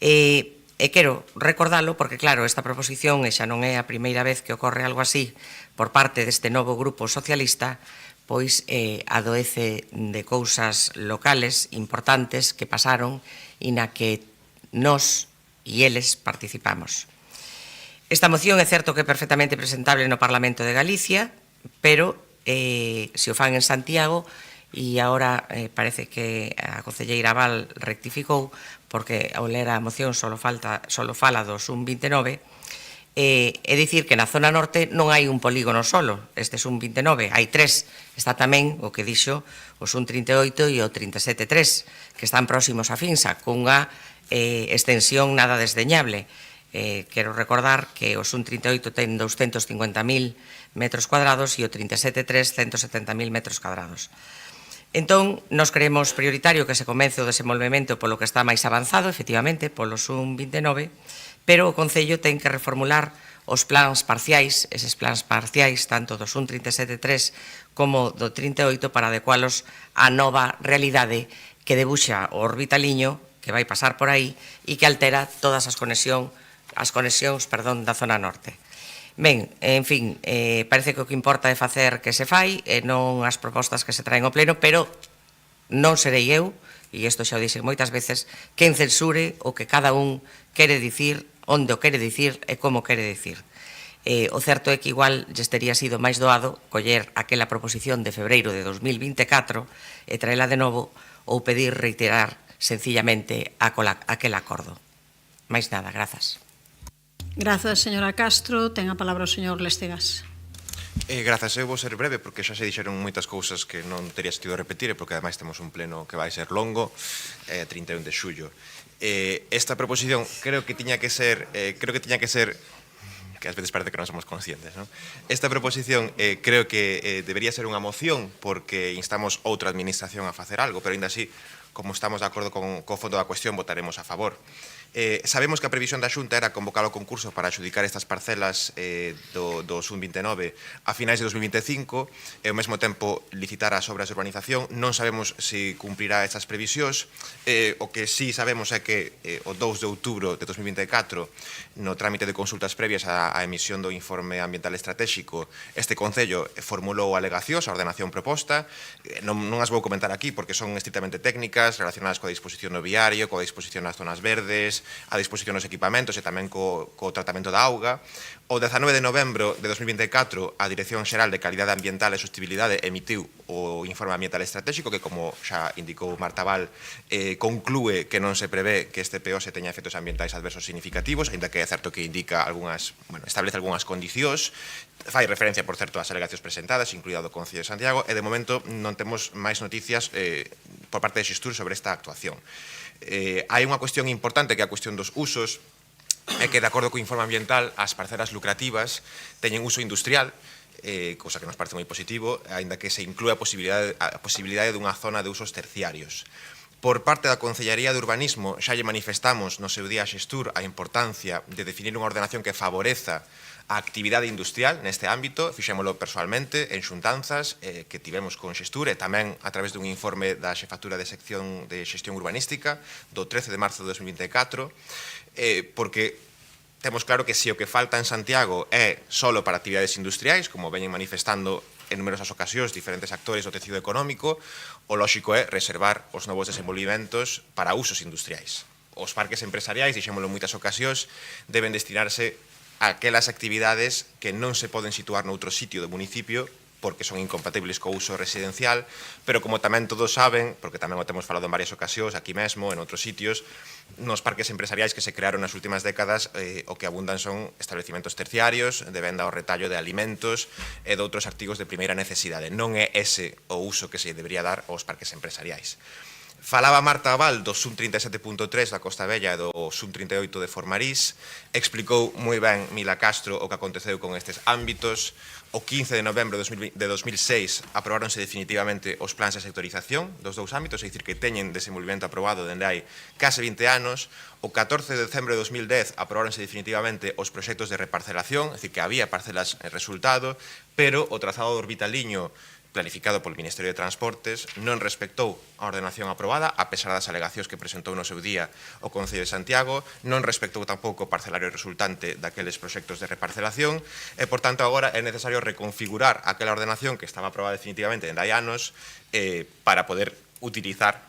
E quero recordalo porque, claro, esta proposición, e xa non é a primeira vez que ocorre algo así por parte deste novo Grupo Socialista, pois adoece de cousas locales importantes que pasaron e na que nós e eles participamos. Esta moción é certo que é perfectamente presentable no Parlamento de Galicia, pero se o fan en Santiago, e agora parece que a concelleira Abal rectificou, porque ao ler a moción solo fala do SUM 29, é dicir que na zona norte non hai un polígono solo, este SUM 29, hai 3, está tamén o que dixo o SUM 38 e o 37.3, que están próximos a Finsa, cunha extensión nada desdeñable. Quero recordar que o SUM 38 ten 250.000 metros cuadrados e o 37.3 170.000 metros cuadrados. Entón, nos creemos prioritario que se comece o desenvolvemento polo que está máis avanzado, efectivamente, polo SUM 29, pero o Concello ten que reformular os plans parciais, eses plans parciais, tanto do SUM 37.3 como do 38, para adecualos á nova realidade que debuxa o orbitaliño que vai pasar por aí e que altera todas as conexións da zona norte. Ben, en fin, parece que o que importa é facer que se fai e non as propostas que se traen ao pleno, pero non serei eu, e isto xa o dixen moitas veces, quen censure o que cada un quere dicir, onde o quere dicir e como quere dicir. O certo é que igual lles tería sido máis doado coller aquela proposición de febreiro de 2024 e traela de novo ou pedir reiterar sencillamente aquel acordo. Máis nada, grazas. Grazas, señora Castro. Ten a palabra o señor Lestegas. Grazas, eu vou ser breve porque xa se dixeron moitas cousas que non teria sentido repetir, porque ademais temos un pleno que vai ser longo, 31 de xullo. Esta proposición creo que tiña que ser que ás veces parece que non somos conscientes, non? Esta proposición creo que debería ser unha moción porque instamos outra administración a facer algo, pero ainda así, como estamos de acordo co fondo da cuestión, votaremos a favor. Sabemos que a previsión da Xunta era convocar o concurso para adxudicar estas parcelas do Sub-29 a finais de 2025 e ao mesmo tempo licitar as obras de urbanización. Non sabemos se cumprirá estas previsións. O que sí sabemos é que o 2 de outubro de 2024, no trámite de consultas previas á emisión do informe ambiental estratégico, este Concello formulou alegacións á ordenación proposta. Non as vou comentar aquí porque son estrictamente técnicas relacionadas coa disposición no viario, coa disposición nas zonas verdes, a disposición dos equipamentos e tamén co tratamento da auga. O 19 de novembro de 2024, a Dirección Xeral de Calidade Ambiental e Sostibilidade emitiu o informe ambiental estratégico que, como xa indicou Marta Val, conclúe que non se prevé que este PO se teña efectos ambientais adversos significativos, ainda que é certo que indica establece algunhas condicións, fai referencia, por certo, ás alegacións presentadas, incluído do Concello de Santiago, e de momento non temos máis noticias por parte de Xestur sobre esta actuación. Hai unha cuestión importante que é a cuestión dos usos, é que, de acordo co informe ambiental, as parcelas lucrativas teñen uso industrial, cousa que nos parece moi positivo, aínda que se inclúe a posibilidade dunha zona de usos terciarios. Por parte da Concellaría de Urbanismo xa lle manifestamos no seu día a Xestur a importancia de definir unha ordenación que favoreza a actividade industrial neste ámbito. Fixémolo persoalmente en xuntanzas que tivemos con Xestur e tamén a través dun informe da Xefatura de Sección de Xestión Urbanística do 13 de marzo de 2024, porque temos claro que se o que falta en Santiago é solo para actividades industriais, como veñen manifestando en numerosas ocasións diferentes actores do tecido económico, o lóxico é reservar os novos desenvolvimentos para usos industriais. Os parques empresariais, dixémolo en moitas ocasións, deben destinarse a aquelas actividades que non se poden situar noutro sitio do municipio porque son incompatibles co uso residencial, pero como tamén todos saben, porque tamén o temos falado en varias ocasións, aquí mesmo, en outros sitios, nos parques empresariais que se crearon nas últimas décadas, o que abundan son establecimentos terciarios de venda ao retallo de alimentos e de outros artigos de primeira necesidade. Non é ese o uso que se debería dar aos parques empresariais. Falaba Marta Val do Sum 37.3 da Costa Bella e do Sum 38 de Formarís. Explicou moi ben Mila Castro o que aconteceu con estes ámbitos. O 15 de novembro de 2006 aprobaronse definitivamente os plans de sectorización dos dous ámbitos, é dicir, que teñen desenvolvimento aprobado dende hai case 20 anos. O 14 de decembro de 2010 aprobaronse definitivamente os proxectos de reparcelación, é dicir, que había parcelas en resultado, pero o trazado do Orbitaliño planificado polo Ministerio de Transportes non respectou a ordenación aprobada, a pesar das alegacións que presentou no seu día o Concello de Santiago, non respectou tampouco o parcelario resultante daqueles proxectos de reparcelación e, por tanto, agora é necesario reconfigurar aquela ordenación que estaba aprobada definitivamente dende hai anos para poder utilizar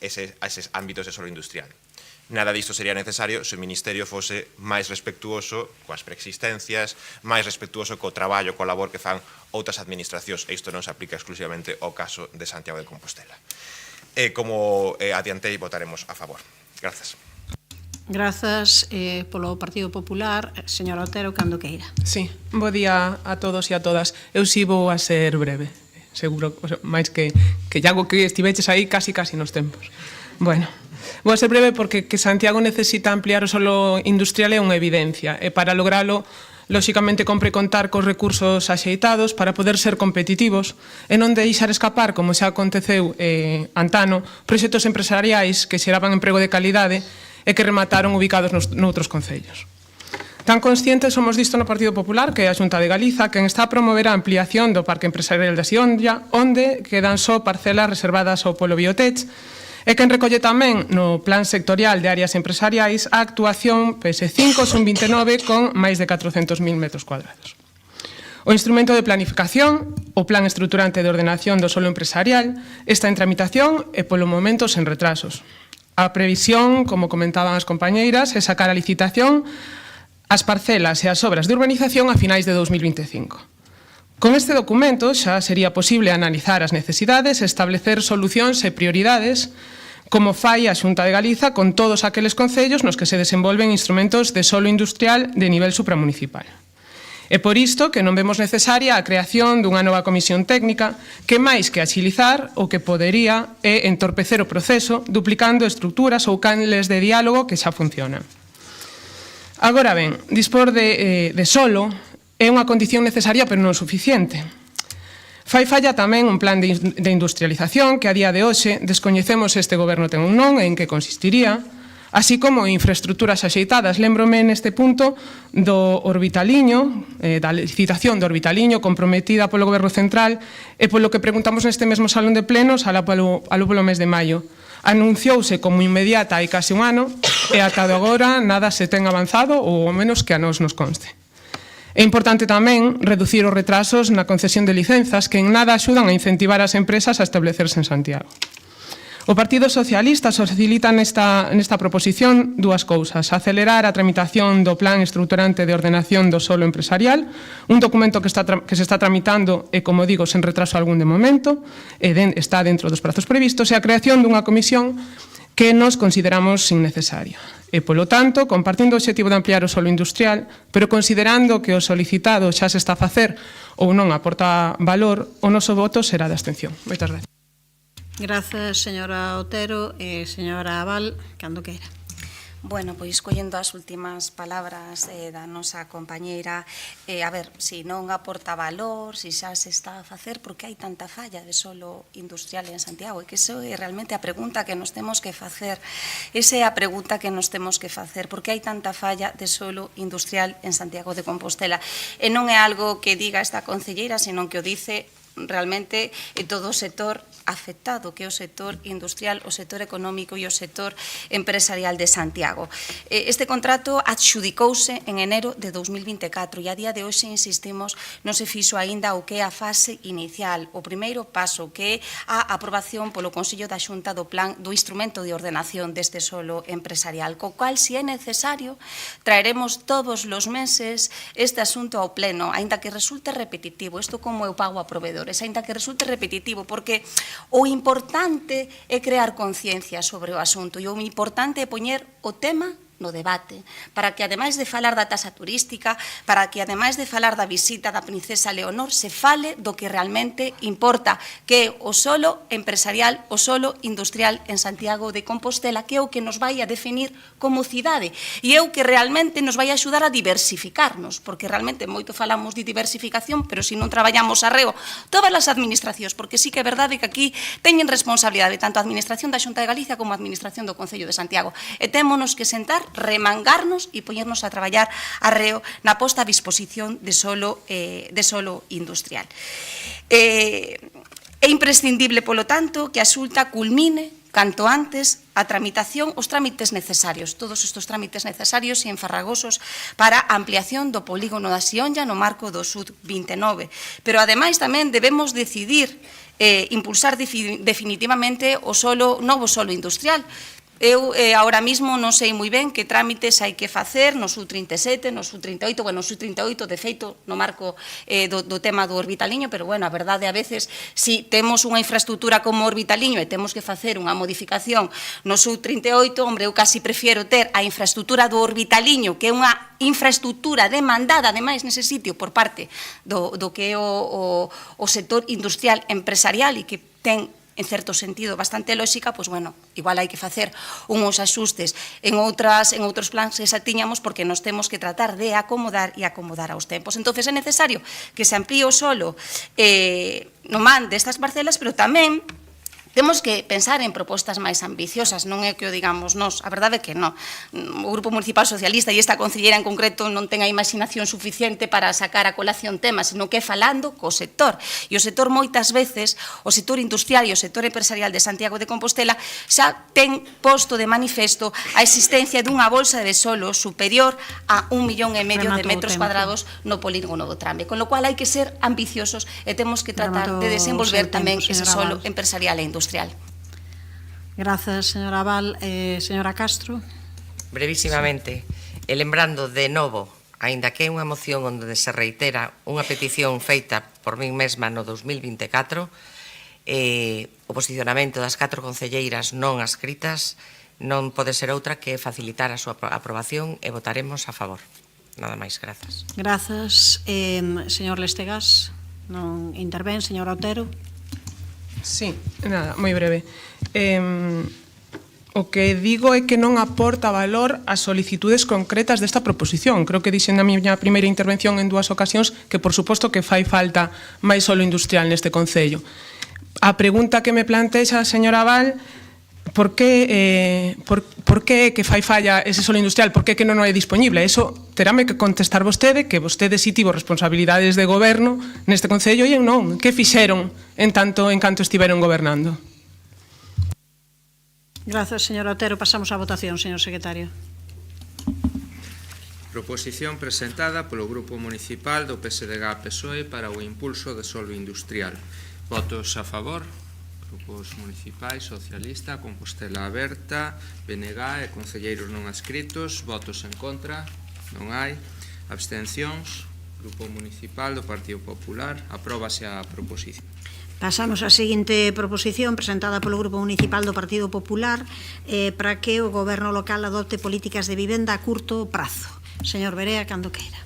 eses ámbitos de solo industrial. Nada disto sería necesario se o Ministerio fose máis respectuoso coas preexistencias, máis respectuoso co traballo, coa labor que fan outras administracións, e isto non se aplica exclusivamente ao caso de Santiago de Compostela. Como adiantei, votaremos a favor. Grazas. Grazas polo Partido Popular, señora Otero, cando queira. Sí, bo día a todos e a todas. Eu si vou a ser breve, seguro, máis que Iago, que estiveches aí casi nos tempos. Bueno, vou a ser breve porque que Santiago necesita ampliar o solo industrial é unha evidencia e para logralo, lóxicamente, compre contar cos recursos axeitados para poder ser competitivos e non deixar escapar, como xa aconteceu antano, proxectos empresariais que xeraban emprego de calidade e que remataron ubicados noutros concellos. Tan conscientes somos disto no Partido Popular que a Xunta de Galiza quen está a promover a ampliación do Parque Empresarial de Sionlla, onde quedan só parcelas reservadas ao polo Biotech, e quen recolle tamén no Plan Sectorial de Áreas Empresariais a actuación PS5 Sum 29 con máis de 400.000 metros cuadrados. O instrumento de planificación, o Plan Estruturante de Ordenación do Solo Empresarial, está en tramitación e polo momento sen retrasos. A previsión, como comentaban as compañeiras, é sacar a licitación as parcelas e as obras de urbanización a finais de 2025. Con este documento xa sería posible analizar as necesidades e establecer solucións e prioridades como fai a Xunta de Galiza con todos aqueles concellos nos que se desenvolven instrumentos de solo industrial de nivel supramunicipal. É por isto que non vemos necesaria a creación dunha nova comisión técnica que máis que axilizar o que podería é entorpecer o proceso duplicando estruturas ou canles de diálogo que xa funcionan. Agora ben, dispor de solo é unha condición necesaria pero non suficiente. Fai falla tamén un plan de industrialización que a día de hoxe descoñecemos se este goberno ten un non e en que consistiría, así como infraestructuras axeitadas. Lembrome neste punto do Orbitaliño, da licitación do Orbitaliño comprometida polo Goberno Central e polo que preguntamos neste mesmo salón de plenos aló polo mes de maio. Anunciouse como inmediata hai case un ano e ata agora nada se ten avanzado ou ao menos que a nos conste. É importante tamén reducir os retrasos na concesión de licenzas que en nada axudan a incentivar as empresas a establecerse en Santiago. O Partido Socialista facilita nesta proposición dúas cousas: acelerar a tramitación do Plan Estruturante de Ordenación do Solo Empresarial, un documento que se está tramitando e, como digo, sen retraso algún de momento, está dentro dos prazos previstos, e a creación dunha comisión que nos consideramos innecesaria. E, polo tanto, compartindo o obxectivo de ampliar o solo industrial, pero considerando que o solicitado xa se está a facer ou non aporta valor, o noso voto será de abstención. Moitas gracias. Grazas, señora Otero e señora Abal, cando queira. Bueno, pois collendo as últimas palabras da nosa compañeira, a ver, se non aporta valor, se xa se está a facer, por que hai tanta falla de solo industrial en Santiago? E que iso é realmente a pregunta que nos temos que facer. Esa é a pregunta que nos temos que facer. Por que hai tanta falla de solo industrial en Santiago de Compostela? E non é algo que diga esta concelleira, senón que o dice realmente todo o sector afectado, que é o sector industrial, o sector económico e o sector empresarial de Santiago. Este contrato adxudicouse en enero de 2024 e a día de hoxe, insistimos, non se fixo aínda o que é a fase inicial, o primeiro paso, que é a aprobación polo Consello da Xunta do Plan do Instrumento de Ordenación deste solo empresarial, co cual, se é necesario, traeremos todos os meses este asunto ao pleno, aínda que resulte repetitivo, isto como eu pago a proveedores, aínda que resulte repetitivo, porque o importante é crear conciencia sobre o asunto e o importante é poñer o tema no debate, para que, ademais de falar da tasa turística, para que, ademais de falar da visita da princesa Leonor, se fale do que realmente importa, que é o solo empresarial, o solo industrial en Santiago de Compostela, que é o que nos vai a definir como cidade, e é o que realmente nos vai a axudar a diversificarnos, porque realmente moito falamos de diversificación, pero se non traballamos arreo todas as administracións, porque sí que é verdade que aquí teñen responsabilidade tanto a Administración da Xunta de Galicia como a Administración do Concello de Santiago, e témonos que sentar, remangarnos e poñernos a traballar arreo na posta a disposición de solo industrial. É imprescindible, polo tanto, que a Xunta culmine canto antes a tramitación, os trámites necesarios, todos estes trámites necesarios e enfarragosos para a ampliación do polígono da Sionlla no marco do Sud 29. Pero, ademais, tamén debemos decidir impulsar definitivamente o novo solo industrial. Eu, ahora mismo, non sei moi ben que trámites hai que facer no SU37, no SU38, bueno, no SU38, de feito, no marco do tema do Orbitaliño, pero, bueno, a verdade, a veces, si temos unha infraestructura como o Orbitaliño e temos que facer unha modificación no SU38, hombre, eu casi prefiero ter a infraestructura do Orbitaliño, que é unha infraestructura demandada, ademais, nese sitio, por parte do que é o sector industrial empresarial e que ten, en certo sentido, bastante lóxica, pois, bueno, igual hai que facer uns axustes en outros plans que xa tiñamos, porque nos temos que tratar de acomodar aos tempos. Entón, é necesario que se amplíe o solo no man destas parcelas, pero tamén temos que pensar en propostas máis ambiciosas, non é que o digamos nós, a verdade é que non. O Grupo Municipal Socialista e esta concelleira en concreto non ten a imaginación suficiente para sacar a colación temas, senón que é falando co sector. E o sector, moitas veces, o sector industrial e o sector empresarial de Santiago de Compostela xa ten posto de manifesto a existencia dunha bolsa de solo superior a 1,5 millón de metros cuadrados no polígono do Trame, con lo cual hai que ser ambiciosos e temos que tratar de desenvolver tamén ese solo empresarial e industrial. Grazas, señora Abal. Señora Castro. Brevísimamente, lembrando de novo, aínda que é unha moción onde se reitera unha petición feita por min mesma no 2024, o posicionamento das 4 concelleiras non adscritas non pode ser outra que facilitar a súa aprobación e votaremos a favor. Nada máis, grazas. Grazas. Señor Lestegas, non intervén. Señor Otero. Sí, nada, moi breve. O que digo é que non aporta valor ás solicitudes concretas desta proposición. Creo que dixen na miña primeira intervención en 2 ocasións que, por suposto, que fai falta máis solo industrial neste Concello. A pregunta que me plantexa a señora Val por que que fai falla ese solo industrial, por que non é disponible? Eso terame que contestar vostede, que vostede si tivo responsabilidades de goberno neste Concello e eu non. Que fixeron en canto estiveron gobernando? Grazas, señor Otero. Pasamos á votación, señor secretario. Proposición presentada polo Grupo Municipal do PSDG-PSOE para o impulso de solo industrial. Votos a favor? Grupos municipais, Socialista, Compostela Aberta, BNG e concelleiros non adscritos. Votos en contra? Non hai. Abstencións? Grupo Municipal do Partido Popular. Apróbase a proposición. Pasamos á seguinte proposición presentada polo Grupo Municipal do Partido Popular para que o Goberno local adopte políticas de vivenda a curto prazo. Señor Berea, cando queira.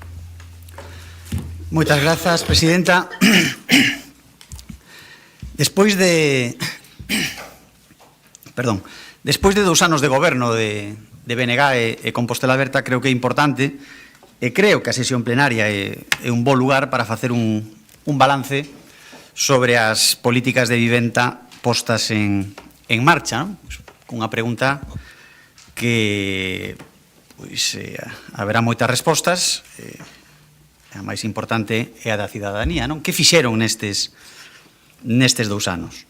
Moitas grazas, Presidenta. Despois de 2 anos de goberno de BNG e Compostela Aberta, creo que é importante e creo que a sesión plenaria é un bo lugar para facer un balance sobre as políticas de vivenda postas en marcha, cunha pregunta que haberá moitas respostas, a máis importante é a da cidadanía, non? Que fixeron nestes 2 anos?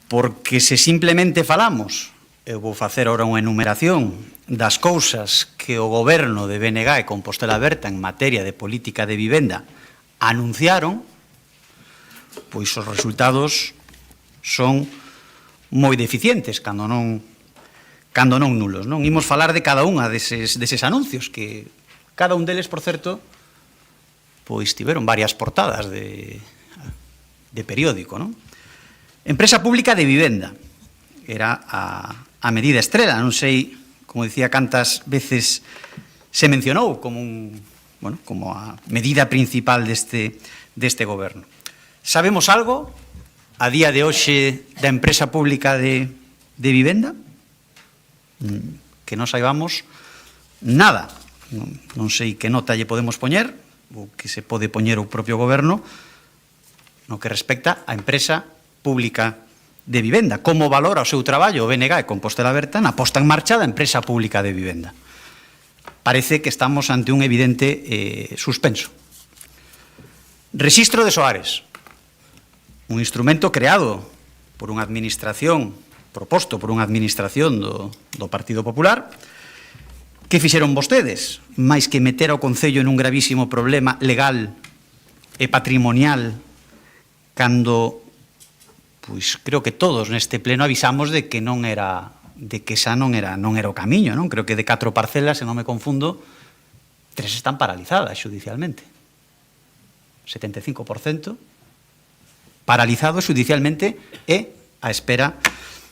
Porque se simplemente falamos, eu vou facer ahora unha enumeración das cousas que o goberno de BNG e Compostela Aberta en materia de política de vivenda anunciaron, pois os resultados son moi deficientes, cando non nulos, non? Imos falar de cada unha deses anuncios, que cada un deles, por certo, pois tiveron varias portadas de periódico, non? Empresa pública de vivenda era a medida estrela, non sei, como dicía, cantas veces se mencionou como a medida principal deste goberno. Sabemos algo a día de hoxe da empresa pública de vivenda? Que non saibamos nada. Non sei que nota lle podemos poñer, ou que se pode poñer o propio goberno, no que respecta á empresa pública de vivenda. Como valora o seu traballo o BNG e Compostela Aberta na posta en marcha da empresa pública de vivenda? Parece que estamos ante un evidente suspenso. Rexistro de soares, un instrumento creado por unha administración, proposto por unha administración do Partido Popular. Que fixeron vostedes? Mais que meter ao Concello nun gravísimo problema legal e patrimonial, cando, pois, creo que todos neste pleno avisamos de que esa non era o camiño, non? Creo que de 4 parcelas, se non me confundo, 3 están paralizadas xudicialmente. 75% paralizado xudicialmente e a espera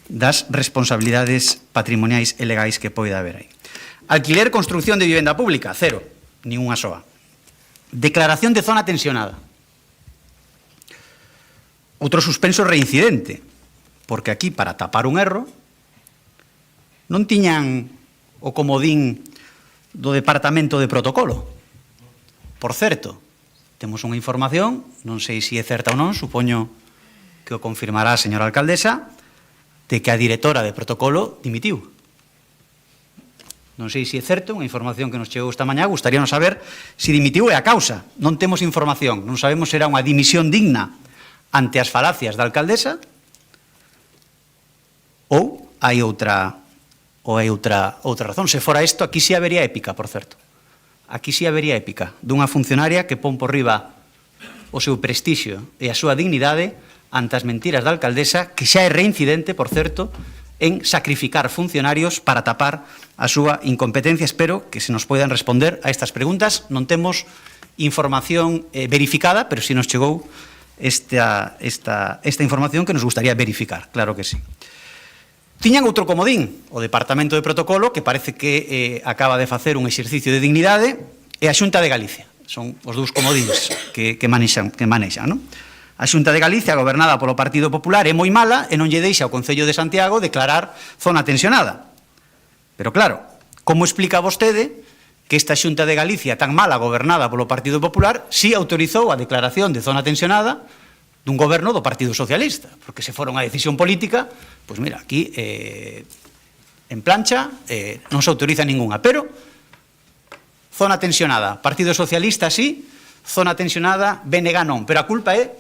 das responsabilidades patrimoniais e legais que poida haber aí. Alquiler, construcción de vivenda pública, 0, nin unha soa. Declaración de zona tensionada. Outro suspenso reincidente, porque aquí, para tapar un erro, non tiñan o comodín do Departamento de Protocolo. Por certo, temos unha información, non sei se é certa ou non, supoño que o confirmará a señora alcaldesa, de que a directora de Protocolo dimitiu. Non sei se é certo, unha información que nos chegou esta mañá, gustaríanos saber se dimitiu e a causa. Non temos información, non sabemos se era unha dimisión digna ante as falacias da alcaldesa ou hai outra razón. Se fora isto, aquí sí habería épica, por certo. Aquí sí habería épica dunha funcionaria que pon por riba o seu prestixio e a súa dignidade ante as mentiras da alcaldesa, que xa é reincidente, por certo, en sacrificar funcionarios para tapar a súa incompetencia. Espero que se nos poidan responder a estas preguntas. Non temos información verificada, pero si nos chegou esta información que nos gustaría verificar, claro que sí. Tiñan outro comodín, o Departamento de Protocolo, que parece que acaba de facer un exercicio de dignidade, e a Xunta de Galicia. Son os dous comodíns que manexan, non? A Xunta de Galicia, gobernada polo Partido Popular, é moi mala e non lle deixa ao Concello de Santiago declarar zona tensionada. Pero claro, como explica vostede que esta Xunta de Galicia, tan mala gobernada polo Partido Popular, si autorizou a declaración de zona tensionada dun goberno do Partido Socialista, porque se fora unha decisión política, pois mira, aquí en plancha non se autoriza ninguna, pero zona tensionada, Partido Socialista sí, zona tensionada, BNG non, pero a culpa é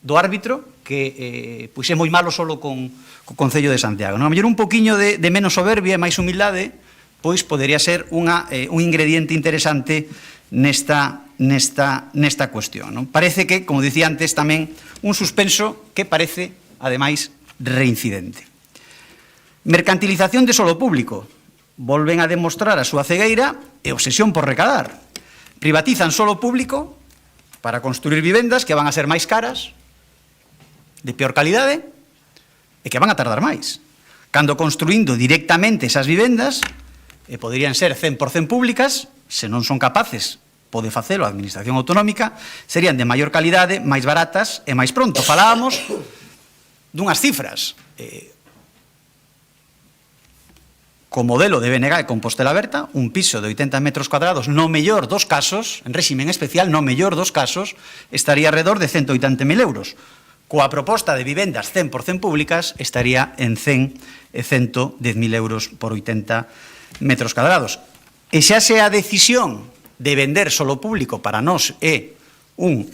do árbitro que pois é moi malo solo con o Concello de Santiago. A mellor un poquinho de menos soberbia e máis humildade, pois podería ser un ingrediente interesante nesta cuestión. Non? Parece que, como dicía antes, tamén un suspenso que parece, ademais, reincidente. Mercantilización de solo público. Volven a demostrar a súa cegueira e obsesión por recadar. Privatizan solo público para construir vivendas que van a ser máis caras, de peor calidade e que van a tardar máis. Cando construindo directamente esas vivendas, poderían ser 100% públicas, se non son capaces, pode facelo a Administración Autonómica, serían de maior calidade, máis baratas e máis pronto. Falábamos dunhas cifras. Co modelo de BNG e Compostela Aberta, un piso de 80 metros cuadrados, no mellor dos casos, en réximen especial, no mellor dos casos, estaría alrededor de 180.000 euros. Coa proposta de vivendas 100% públicas estaría en 100 e 110.000 euros por 80 metros cuadrados. E xa se a decisión de vender solo público para nós é un...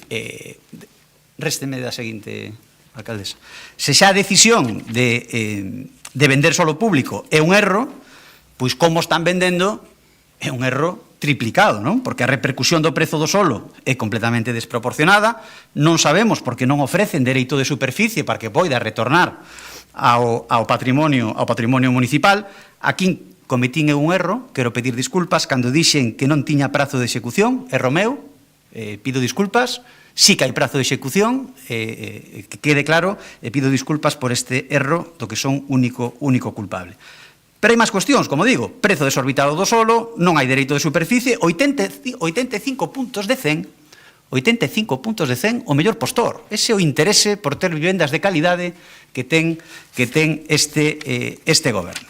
résteme da seguinte, alcaldesa. Se xa a decisión de vender solo público é un erro, pois como están vendendo é un erro triplicado, non? Porque a repercusión do prezo do solo é completamente desproporcionada, non sabemos porque non ofrecen dereito de superficie para que poida retornar ao patrimonio municipal. Aquí cometín un erro, quero pedir disculpas, cando dixen que non tiña prazo de execución, erro meu, pido disculpas, sí que hai prazo de execución, que quede claro, e pido disculpas por este erro do que son único culpable. Pero hai máis cuestións, como digo, prezo desorbitado do solo, non hai dereito de superficie, 85 puntos de 100, 85 puntos de 100, o mellor postor. Ese é o interese por ter vivendas de calidade que ten este goberno.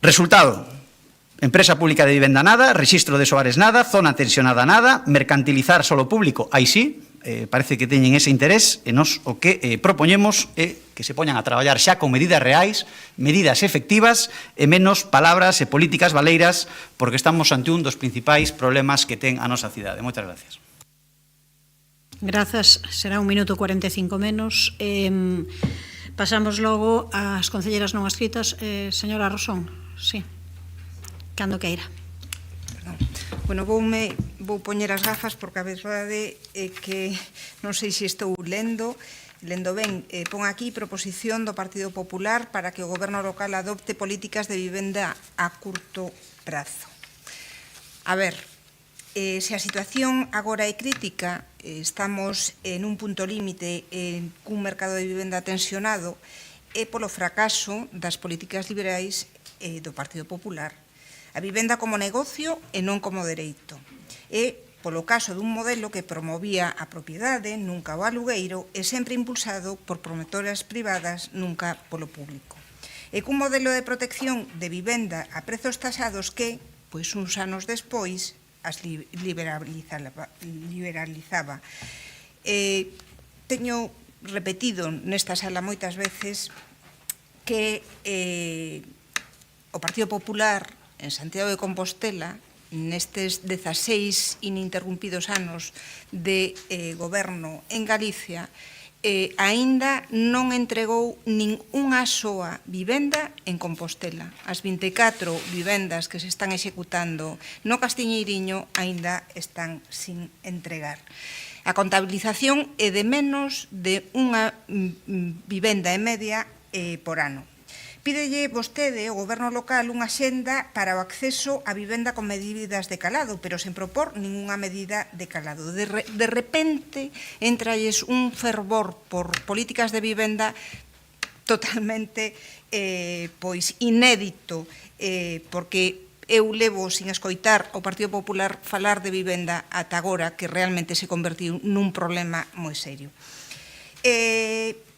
Resultado, empresa pública de vivenda nada, rexistro de soares nada, zona tensionada nada, mercantilizar solo público, aí sí, parece que teñen ese interés, e nos o que propoñemos é que se poñan a traballar xa con medidas reais, medidas efectivas e menos palabras e políticas baleiras, porque estamos ante un dos principais problemas que ten a nosa cidade. Moitas gracias. Grazas, será 1 minuto 45 menos. Pasamos logo ás concelleras non escritas. Señora Rosón, sí, cando queira. Bueno, vou poñer as gafas porque a verdade é que non sei se estou lendo ben, pon aquí proposición do Partido Popular para que o Goberno local adopte políticas de vivenda a curto prazo. A ver, se a situación agora é crítica, estamos en un punto límite cun mercado de vivenda tensionado, é polo fracaso das políticas liberais do Partido Popular. A vivenda como negocio e non como dereito. E polo caso dun modelo que promovía a propiedade, nunca o alugueiro, e sempre impulsado por promotoras privadas, nunca polo público. E cun modelo de protección de vivenda a prezos tasados que, pois uns anos despois, as liberalizaba. Teño repetido nesta sala moitas veces que o Partido Popular en Santiago de Compostela, nestes 16 ininterrumpidos anos de goberno en Galicia, aínda non entregou nin unha soa vivenda en Compostela. As 24 vivendas que se están executando no Castiñeiriño aínda están sin entregar. A contabilización é de menos de unha vivenda en media por ano. Pídelle vostede, o Goberno local, unha xenda para o acceso a vivenda con medidas de calado, pero sen propor ninguna medida de calado. De repente, entralles un fervor por políticas de vivenda totalmente inédito, porque eu levo sin escoitar o Partido Popular falar de vivenda ata agora, que realmente se convertiu nun problema moi serio.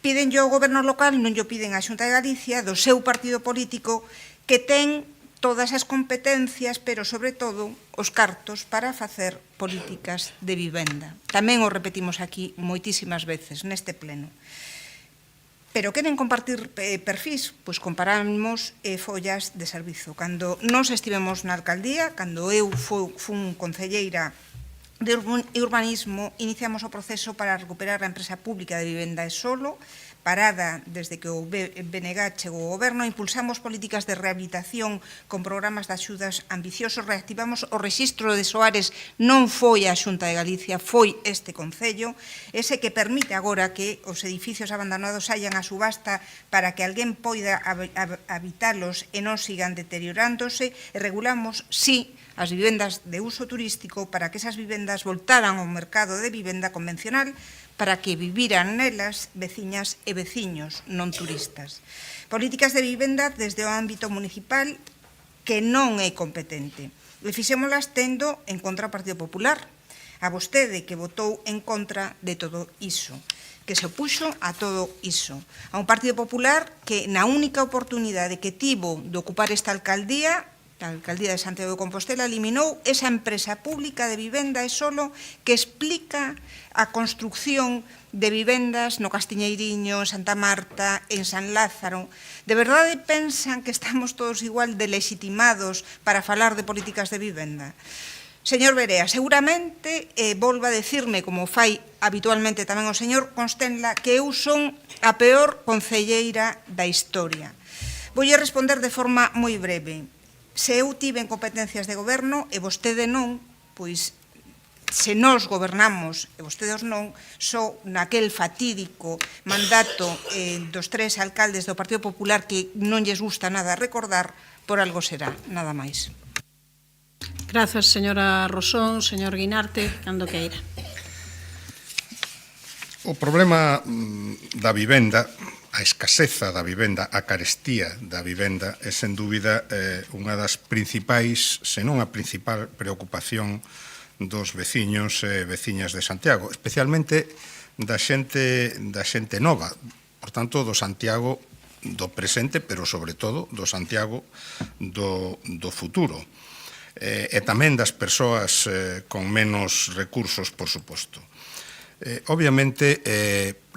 Pídenlle ao Goberno local, non lle piden á Xunta de Galicia, do seu partido político, que ten todas as competencias, pero sobre todo os cartos para facer políticas de vivenda. Tamén o repetimos aquí moitísimas veces neste pleno. Pero queren compartir perfis, pois comparamos follas de servizo. Cando nos estivemos na alcaldía, cando eu fun concelleira de urbanismo, iniciamos o proceso para recuperar a empresa pública de vivenda e solo, parada desde que o BNG chegou ao goberno, impulsamos políticas de rehabilitación con programas de axudas ambiciosos, reactivamos o rexistro de soares, non foi a Xunta de Galicia, foi este Concello, ese que permite agora que os edificios abandonados saian a subasta para que alguén poida habitalos e non sigan deteriorándose, e regulamos, sí, as vivendas de uso turístico para que esas vivendas voltaran ao mercado de vivenda convencional para que viviran nelas veciñas e veciños non turistas. Políticas de vivenda desde o ámbito municipal que non é competente. E fixémolas tendo en contra o Partido Popular, a vostede que votou en contra de todo iso, que se opuxo a todo iso. A un Partido Popular que na única oportunidade que tivo de ocupar esta alcaldía, a alcaldía de Santiago de Compostela, eliminou esa empresa pública de vivenda e solo que explica a construcción de vivendas no Castiñeiriño, en Santa Marta, en San Lázaro. De verdade pensan que estamos todos igual de legitimados para falar de políticas de vivenda? Señor Berea, seguramente volva a decirme, como fai habitualmente tamén o señor Constenla, que eu son a peor concelleira da historia. Voulle responder de forma moi breve. Se eu tiven competencias de goberno e vostede non, pois se nós gobernamos e vostedes non, só naquel fatídico mandato dos 3 alcaldes do Partido Popular que non lles gusta nada recordar, por algo será, nada máis. Grazas, señora Rosón, señor Guinarte, cando queira. O problema da vivenda, a escaseza da vivenda, a carestía da vivenda é sen dúbida unha das principais, senón a principal preocupación dos veciños e veciñas de Santiago, especialmente da xente nova, por tanto do Santiago do presente, pero sobre todo do Santiago do futuro, e tamén das persoas con menos recursos, por suposto. Obviamente,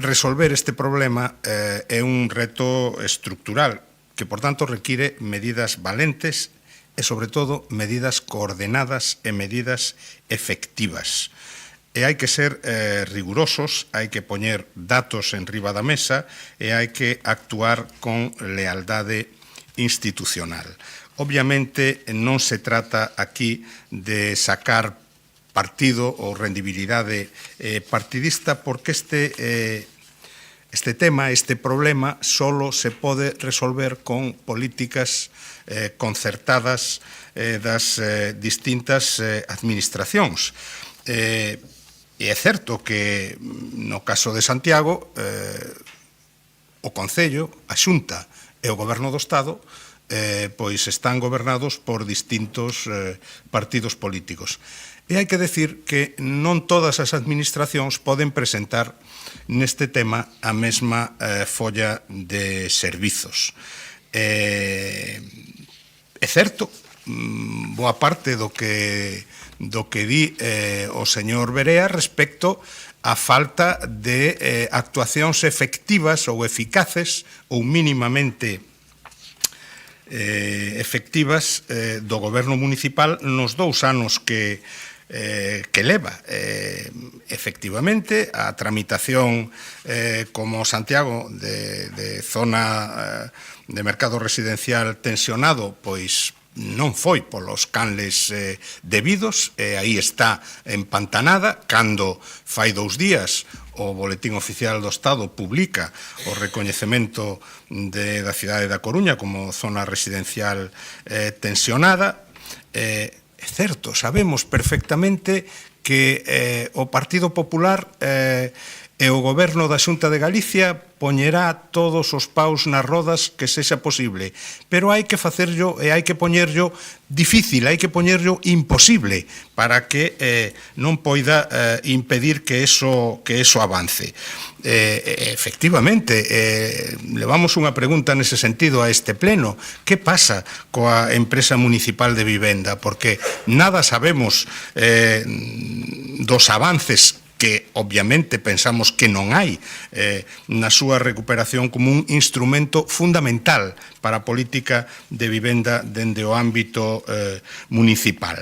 resolver este problema é un reto estructural que, por tanto, require medidas valentes e, sobre todo, medidas coordenadas e medidas efectivas. E hai que ser rigurosos, hai que poñer datos en riba da mesa e hai que actuar con lealdade institucional. Obviamente, non se trata aquí de sacar partido ou rendibilidade partidista, porque este tema, este problema, solo se pode resolver con políticas concertadas das distintas administracións. E é certo que no caso de Santiago o Concello, a Xunta e o Goberno do Estado pois están gobernados por distintos partidos políticos. E hai que decir que non todas as administracións poden presentar neste tema a mesma folla de servizos. É certo, boa parte do que di o señor Berea respecto á falta de actuacións efectivas ou eficaces ou mínimamente efectivas do goberno municipal nos 2 anos que leva. Efectivamente, a tramitación como Santiago de zona de mercado residencial tensionado, pois non foi polos canles debidos, e aí está empantanada, cando fai 2 días o Boletín Oficial do Estado publica o recoñecemento da cidade da Coruña como zona residencial tensionada. É certo, sabemos perfectamente que o Partido Popular e o Goberno da Xunta de Galicia poñerá todos os paus nas rodas que sexa posible, pero hai que facerlo e hai que poñerlo difícil, hai que poñerlo imposible para que non poida impedir que eso avance. Efectivamente, levamos unha pregunta nese sentido a este pleno. Que pasa coa empresa municipal de vivenda? Porque nada sabemos dos avances que obviamente pensamos que non hai na súa recuperación como un instrumento fundamental para a política de vivenda dende o ámbito municipal.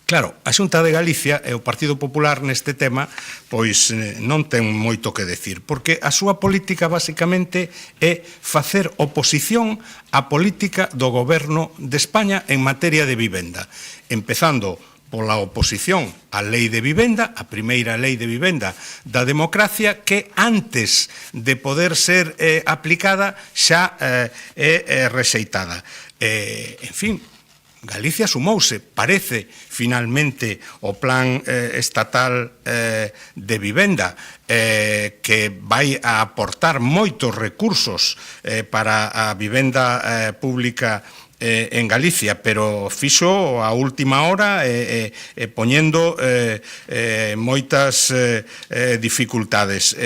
Claro, a Xunta de Galicia e o Partido Popular neste tema pois non ten moito que decir, porque a súa política basicamente é facer oposición á política do Goberno de España en materia de vivenda, empezando pola oposición á lei de vivenda, a primeira lei de vivenda da democracia, que antes de poder ser aplicada xa é rexeitada. En fin, Galicia sumouse, parece, finalmente, o plan estatal de vivenda, que vai a aportar moitos recursos para a vivenda pública en Galicia, pero fixo a última hora poñendo moitas dificultades.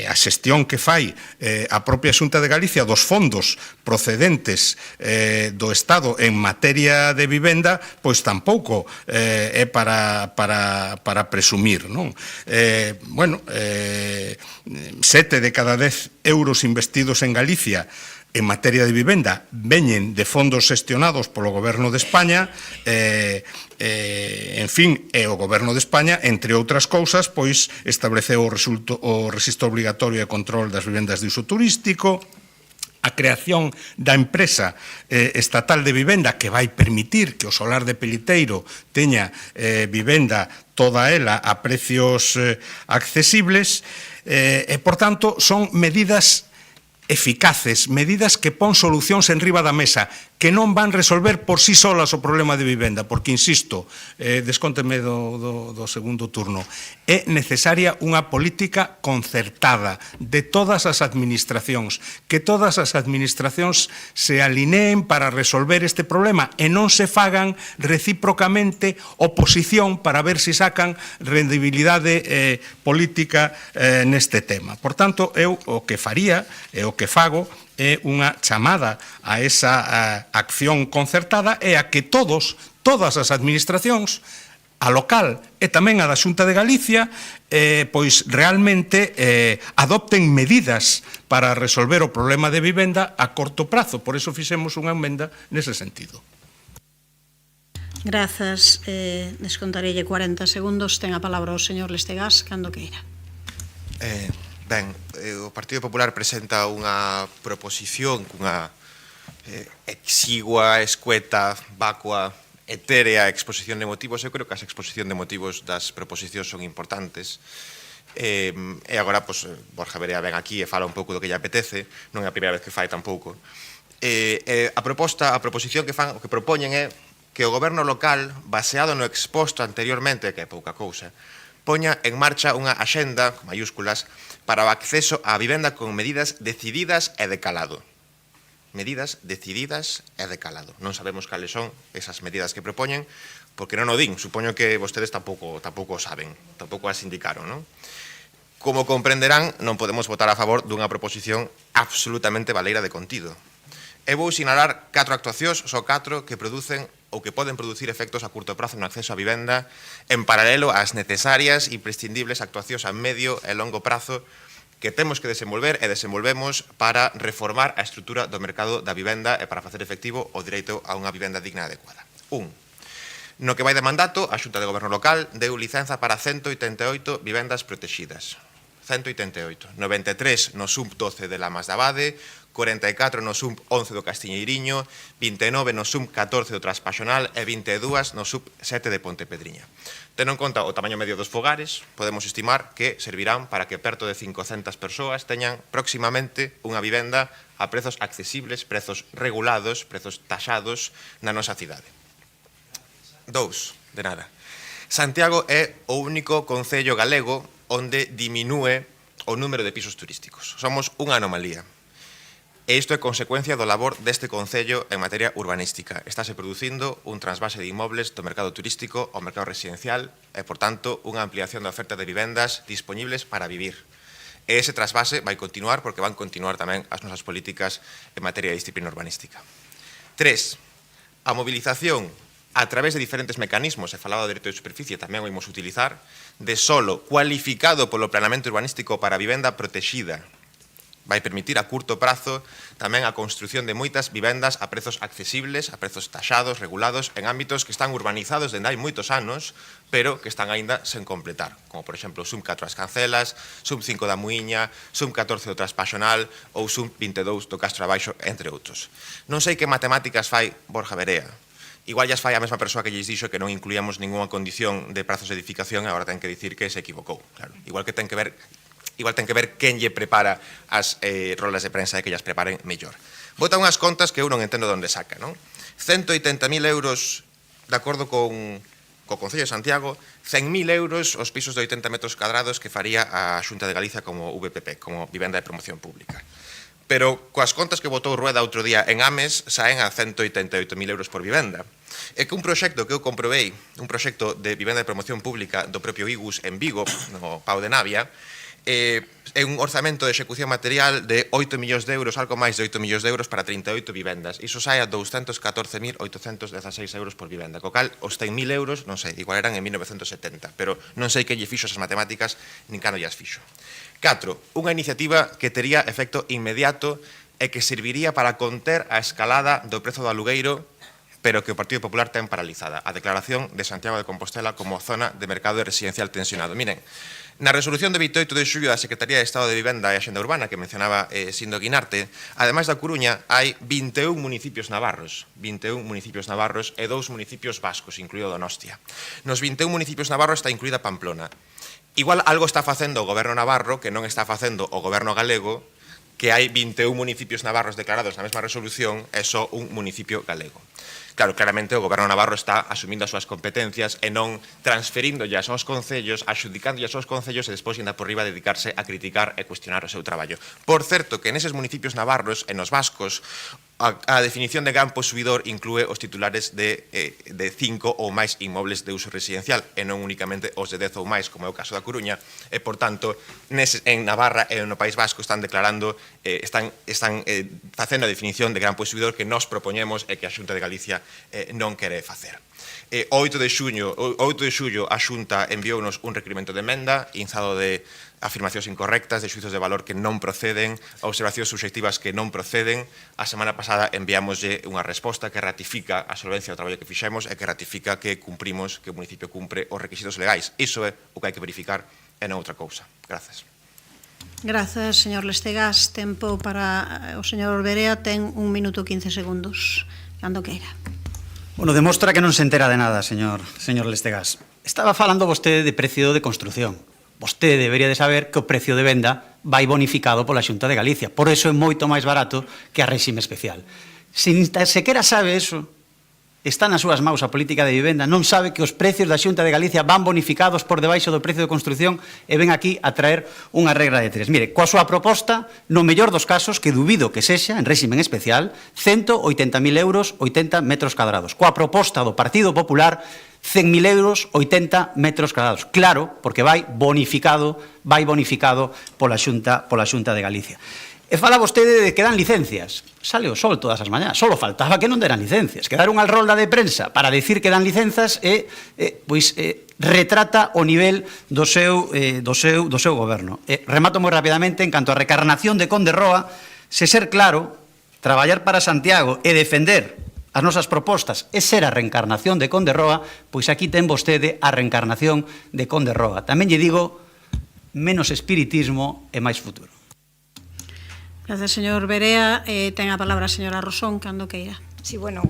A xestión que fai a propia Xunta de Galicia dos fondos procedentes do Estado en materia de vivenda, pois tampouco é para presumir, non? 7 de cada 10 euros investidos en Galicia en materia de vivenda veñen de fondos xestionados polo Goberno de España, en fin, e o Goberno de España, entre outras cousas, pois estableceu o rexistro obligatorio de control das vivendas de uso turístico, a creación da empresa estatal de vivenda que vai permitir que o solar de Peliteiro teña vivenda toda ela a precios accesibles, e, por tanto, son medidas eficaces, medidas que pon solucións en riba da mesa, que non van resolver por sí solas o problema de vivenda, porque, insisto, descónteme do segundo turno, é necesaria unha política concertada de todas as administracións, que todas as administracións se alineen para resolver este problema e non se fagan recíprocamente oposición para ver se sacan rendibilidade política neste tema. Por tanto, eu o que faría e o que fago é unha chamada a esa acción concertada e a que todas as administracións, a local e tamén a da Xunta de Galicia, pois realmente adopten medidas para resolver o problema de vivenda a corto prazo. Por iso fixemos unha emenda nese sentido. Grazas. Descontarelle 40 segundos. Ten a palabra o señor Lestegás, cando queira. Ben, o Partido Popular presenta unha proposición cunha exigua, escueta, vacua, etérea exposición de motivos. Eu creo que as exposición de motivos das proposicións son importantes. E agora, Borja Verea ven aquí e fala un pouco do que lle apetece, non é a primeira vez que fai tampouco. A proposición que fan, o que propoñen é que o goberno local, baseado no exposto anteriormente, que é pouca cousa, poña en marcha unha axenda, con mayúsculas, para o acceso á vivenda con medidas decididas e de calado. Medidas decididas e de calado. Non sabemos cales son esas medidas que propoñen, porque non o din. Supoño que vostedes tampouco o saben, tampouco as indicaron, non? Como comprenderán, non podemos votar a favor dunha proposición absolutamente baleira de contido. E vou sinalar 4 actuacións, só 4, que producen ou que poden producir efectos a curto prazo no acceso á vivenda, en paralelo ás necesarias e imprescindibles actuacións a medio e longo prazo que temos que desenvolver e desenvolvemos para reformar a estrutura do mercado da vivenda e para facer efectivo o direito a unha vivenda digna e adecuada. 1. No que vai de mandato, a Xunta de Goberno Local deu licenza para 188 vivendas protegidas. 188. 93 no SUMP 12 de Lamas de Abade, 44 no SUMP 11 do Castiñeiriño, 29 no SUMP 14 do Traspaxonal e 22 no SUMP 7 de Pontepedriña. Tendo en conta o tamaño medio dos fogares, podemos estimar que servirán para que perto de 500 persoas teñan próximamente unha vivenda a prezos accesibles, prezos regulados, prezos taxados na nosa cidade. 2. De nada. Santiago é o único concello galego onde diminúe o número de pisos turísticos. Somos unha anomalía. E isto é consecuencia do labor deste Concello en materia urbanística. Estáse producindo un trasvase de inmobles do mercado turístico ao mercado residencial e, por tanto, unha ampliación da oferta de vivendas disponibles para vivir. E ese trasvase vai continuar porque van continuar tamén as nosas políticas en materia de disciplina urbanística. 3. A movilización a través de diferentes mecanismos, e falaba do dereito de superficie, tamén o imos utilizar, de solo cualificado polo planeamento urbanístico para vivenda protexida, vai permitir a curto prazo tamén a construción de moitas vivendas a prezos accesibles, a prezos taxados, regulados, en ámbitos que están urbanizados dende hai moitos anos, pero que están aínda sen completar, como, por exemplo, o SUM 4 as Cancelas, SUM 5 da Muiña, SUM 14 do Traspaxonal ou SUM 22 do Castro Abaixo, entre outros. Non sei que matemáticas fai Borja Verea. Igual llas fai a mesma persoa que lles dixo que non incluíamos ninguna condición de prazos de edificación e agora ten que dicir que se equivocou. Claro. Igual ten que ver quen lle prepara as rolas de prensa e que llas preparen mellor. Bota unhas contas que eu non entendo de onde saca, non? 180.000 euros, de acordo co Concello de Santiago, 100.000 euros os pisos de 80 metros cadrados que faría a Xunta de Galicia como VPP, como Vivenda de Promoción Pública. Pero coas contas que botou Rueda outro día en Ames, saen a 188.000 euros por vivenda. É que un proxecto que eu comprobei, un proxecto de vivenda de promoción pública do propio IGUS en Vigo, no Pau de Navia, é un orzamento de execución material de 8 millóns de euros, algo máis de 8 millóns de euros para 38 vivendas. Iso sai a 214.816 euros por vivenda. Co cal, os 100.000 euros, non sei, igual eran en 1970, pero non sei que lle fixo esas matemáticas, nin cano llas fixo. 4. Unha iniciativa que tería efecto inmediato e que serviría para conter a escalada do prezo do alugueiro, pero que o Partido Popular ten paralizada. A declaración de Santiago de Compostela como zona de mercado residencial tensionado. Miren, na resolución de 28 de xullo da Secretaría de Estado de Vivenda e Axenda Urbana que mencionaba Sindo Guinarte, ademais da Coruña, hai 21 municipios navarros e 2 municipios vascos, incluído Donostia. Nos 21 municipios navarros está incluída Pamplona. Igual algo está facendo o goberno navarro que non está facendo o goberno galego, que hai 21 municipios navarros declarados na mesma resolución e só un municipio galego. Claro, claramente o goberno navarro está asumindo as súas competencias e non transferíndolle aos concellos, axudicándolle aos concellos e despois ainda por riba dedicarse a criticar e cuestionar o seu traballo. Por certo, que neses municipios navarros e nos vascos a definición de gran posuidor inclúe os titulares de 5 ou máis inmobles de uso residencial e non únicamente os de 10 ou máis, como é o caso da Coruña, e, por tanto, en Navarra e no País Vasco están declarando, están facendo a definición de gran posuidor que nos propoñemos e que a Xunta de Galicia non quere facer. O 8 de xullo a Xunta enviounos un requerimento de emenda inzado de afirmacións incorrectas, de xuizos de valor que non proceden, observacións subxectivas que non proceden. A semana pasada enviámoslle unha resposta que ratifica a solvencia do traballo que fixemos e que ratifica que cumprimos, que o municipio cumpre os requisitos legais. Iso é o que hai que verificar e non outra cousa. Grazas. Grazas, señor Lestegas. Tempo para o señor Berea. Ten 1 minuto 15 segundos. Cando queira. Bueno, demostra que non se entera de nada, señor Lestegas. Estaba falando vostede de precio de construción. Vostede debería de saber que o precio de venda vai bonificado pola Xunta de Galicia. Por eso é moito máis barato que a réxime especial. Se sequera sabe eso, está nas súas maus a política de vivenda, non sabe que os precios da Xunta de Galicia van bonificados por debaixo do precio de construción e ven aquí a traer unha regra de 3. Mire, coa súa proposta, no mellor dos casos, que dubido que sexa, en réxime especial, 180.000 euros, 80 metros cadrados. Coa proposta do Partido Popular, 100.000 euros, 80 metros cadrados. Claro, porque vai bonificado pola Xunta de Galicia. E fala vostede de que dan licencias. Sale o sol todas as mañás. Solo faltaba que non deran licencias. Que dar unha rolda de prensa para dicir que dan licenzas retrata o nivel do seu goberno. Remato moi rapidamente en canto a recarnación de Conde Roa, se ser claro, traballar para Santiago e defender as nosas propostas é ser a reencarnación de Conde Roa, pois aquí ten vostede a reencarnación de Conde Roa. Tamén lle digo, menos espiritismo e máis futuro. Gracias, señor Berea. Ten a palabra a señora Rosón, cando queira. Sí, bueno,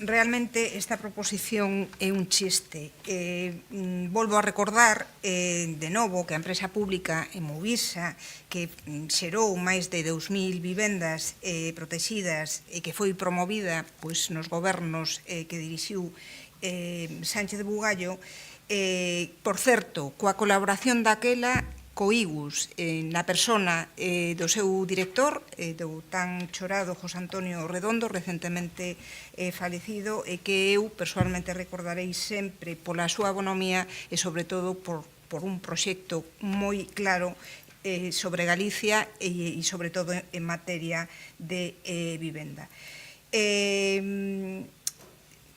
realmente esta proposición é un chiste. Volvo a recordar de novo que a empresa pública Movisa, que xerou máis de 2.000 vivendas protegidas e que foi promovida nos gobernos que dirixiu Sánchez de Bugallo, por certo, coa colaboración daquela coigus na persona do seu director, do tan chorado José Antonio Redondo, recentemente falecido, e que eu personalmente recordarei sempre pola súa bonomía e sobre todo por un proxecto moi claro sobre Galicia e sobre todo en materia de vivenda.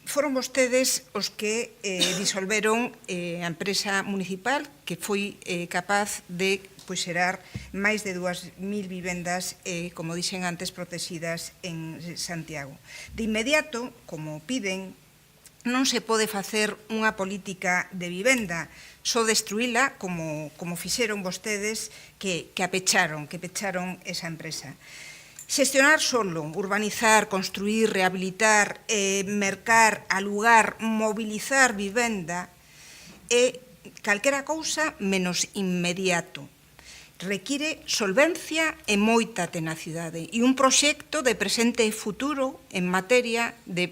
Foron vostedes os que disolveron a empresa municipal que foi capaz de xerar máis de 2.000 vivendas, como dixen antes, protegidas en Santiago. De inmediato, como piden, non se pode facer unha política de vivenda, só destruíla como fixeron vostedes que pecharon esa empresa. Xestionar solo, urbanizar, construir, rehabilitar, mercar, alugar, mobilizar vivenda é calquera cousa menos inmediato. Require solvencia e moita tenacidade e un proxecto de presente e futuro en materia de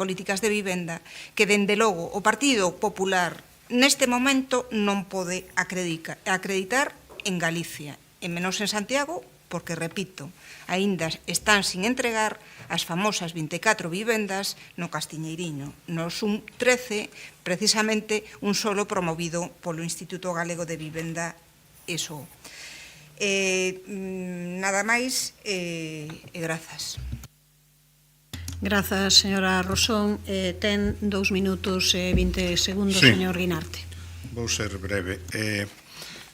políticas de vivenda que, dende logo, o Partido Popular neste momento non pode acreditar en Galicia, e menos en Santiago, porque, repito, aínda están sin entregar as famosas 24 vivendas no Castiñeiriño, no SUM 13, precisamente un solo promovido polo Instituto Galego de Vivenda, ESO. Nada máis e grazas. Grazas, señora Rosón. Ten 2 minutos e 20 segundos, señor Guinarte. Vou ser breve.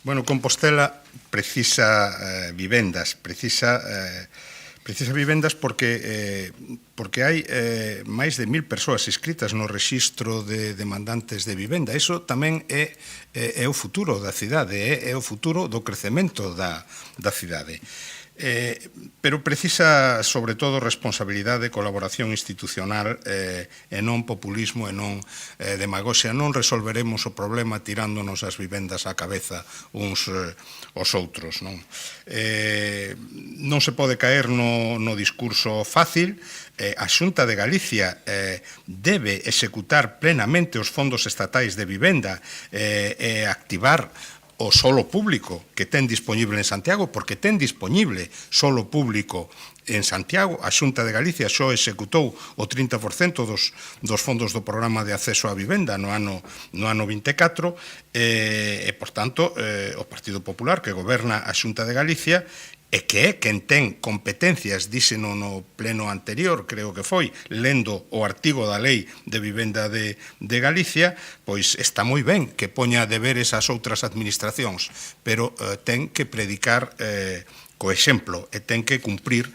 Bueno, Compostela precisa vivendas, precisa vivendas porque hai máis de 1.000 persoas inscritas no rexistro de demandantes de vivenda. Iso tamén é o futuro da cidade, é o futuro do crecemento da cidade. Pero precisa, sobre todo, responsabilidade, colaboración institucional e non populismo e non demagoxia. Non resolveremos o problema tirándonos as vivendas á cabeza uns aos outros. Non se pode caer no discurso fácil. A Xunta de Galicia debe executar plenamente os fondos estatais de vivenda e activar o solo público que ten disponible en Santiago, porque ten disponible solo público en Santiago. A Xunta de Galicia só executou o 30% dos fondos do programa de acceso á vivenda no ano 24 e, por tanto, o Partido Popular que goberna a Xunta de Galicia e que é quen ten competencias, díxeno no pleno anterior, creo que foi, lendo o artigo da Lei de Vivenda de Galicia, pois está moi ben que poña deberes ás outras administracións, pero ten que predicar co exemplo e ten que cumprir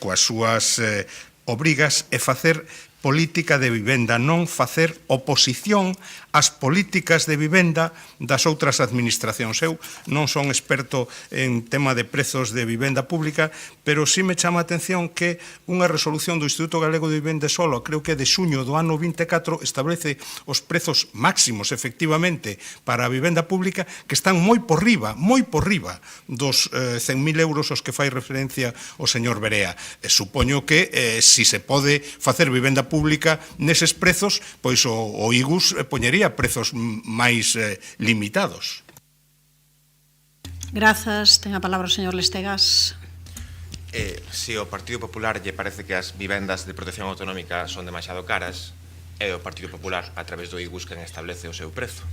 coas súas obrigas e facer política de vivenda, non facer oposición ás políticas de vivenda das outras administracións. Eu non son experto en tema de prezos de vivenda pública, pero sí me chama a atención que unha resolución do Instituto Galego de Vivenda solo, creo que é de xuño do ano 24, establece os prezos máximos, efectivamente, para a vivenda pública, que están moi por riba dos 100.000 euros aos que fai referencia o señor Berea. Supoño que, si se pode facer vivenda pública neses prezos, pois o IGUS poñería prezos máis limitados. Grazas. Ten a palabra o señor Lestegas. Se o Partido Popular lle parece que as vivendas de protección autonómica son demasiado caras, é o Partido Popular, a través do IGUS, quen establece o seu prezo.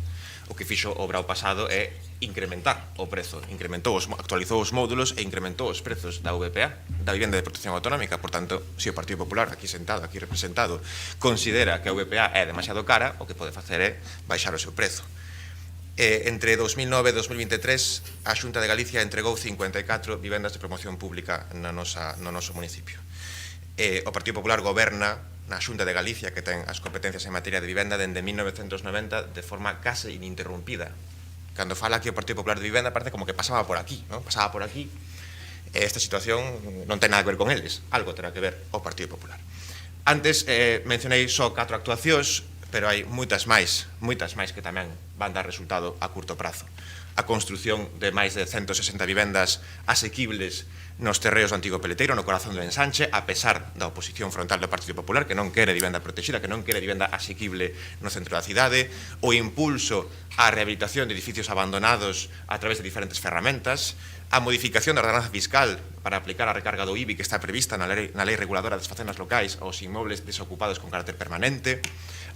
O que fixo o brao pasado é incrementar o prezo, actualizou os módulos e incrementou os prezos da VPA, da vivenda de protección autonómica. Por tanto, se o Partido Popular, aquí sentado, aquí representado, considera que a VPA é demasiado cara, o que pode facer é baixar o seu prezo. Entre 2009 e 2023, a Xunta de Galicia entregou 54 vivendas de promoción pública no noso municipio. O Partido Popular goberna na Xunta de Galicia, que ten as competencias en materia de vivenda dende 1990 de forma case ininterrumpida. Cando fala aquí o Partido Popular de Vivenda parece como que pasaba por aquí, non? Pasaba por aquí. Esta situación non ten nada que ver con eles, algo terá que ver o Partido Popular. Antes mencionei só 4 actuacións, pero hai moitas máis que tamén van dar resultado a curto prazo. a construción de máis de 160 vivendas asequibles nos terreos do antigo Peleteiro, no corazón do ensanche, a pesar da oposición frontal do Partido Popular, que non quere vivenda protexida, que non quere vivenda asequible no centro da cidade, o impulso á rehabilitación de edificios abandonados a través de diferentes ferramentas, a modificación da ordenanza fiscal para aplicar a recarga do IBI que está prevista na lei reguladora das facendas locais aos inmobles desocupados con carácter permanente,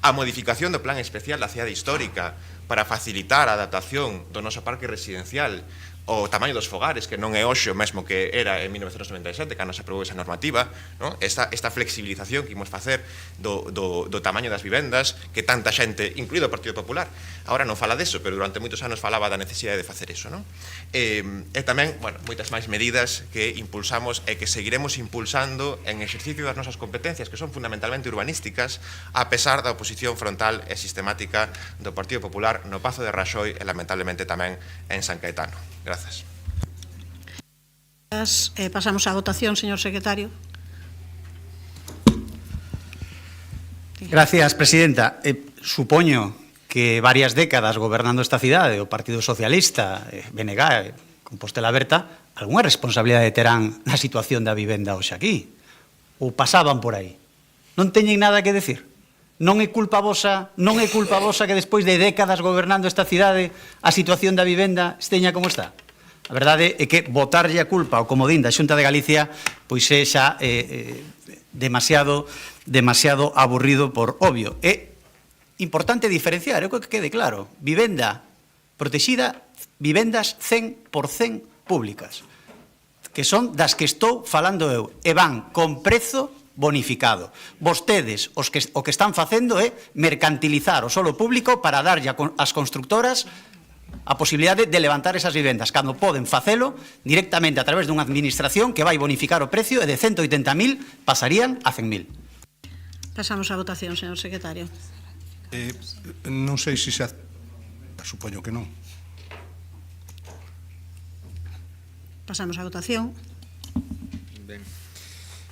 a modificación do plan especial da cidade histórica para facilitar a adaptación do noso parque residencial o tamaño dos fogares, que non é hoxe o mesmo que era en 1997, cando se aprobou esa normativa, no? esta flexibilización que imos facer do tamaño das vivendas, que tanta xente, incluído o Partido Popular, agora non fala deso, pero durante moitos anos falaba da necesidade de facer iso. No? E tamén, bueno, moitas máis medidas que impulsamos e que seguiremos impulsando en exercicio das nosas competencias, que son fundamentalmente urbanísticas, a pesar da oposición frontal e sistemática do Partido Popular no Pazo de Raxoi e, lamentablemente, tamén en San Caetano. Gracias. Pasamos á votación, señor secretario. Gracias, presidenta. Supoño que varias décadas gobernando esta cidade, o Partido Socialista, BNG, Compostela Berta, algunha responsabilidade terán na situación da vivenda hoxe aquí? Ou pasaban por aí? Non teñen nada que decir? Non é culpa vosa que despois de décadas gobernando esta cidade a situación da vivenda esteña como está? A verdade é que botarlle a culpa ao comodín da Xunta de Galicia pois é xa demasiado aburrido por obvio. É importante diferenciar, é o que quede claro. Vivenda protexida, vivendas 100% públicas, que son das que estou falando eu, e van con prezo bonificado. Vostedes o que están facendo é mercantilizar o solo público para darlle ás constructoras a posibilidade de levantar esas vivendas, cando poden facelo directamente a través dunha administración que vai bonificar o precio e de 180.000 pasarían a 100.000. Pasamos á votación, señor secretario. Non sei se xa... Supoño que non. Pasamos á votación. Ben.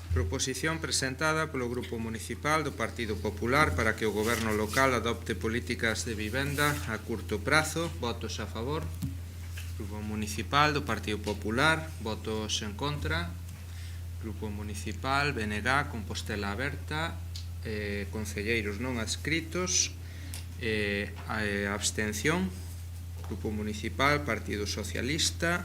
Proposición presentada polo Grupo Municipal do Partido Popular para que o Goberno local adopte políticas de vivenda a curto prazo. Votos a favor. Grupo Municipal do Partido Popular. Votos en contra. Grupo Municipal, BNG, Compostela Berta, concelleiros non adscritos, abstención. Grupo Municipal, Partido Socialista.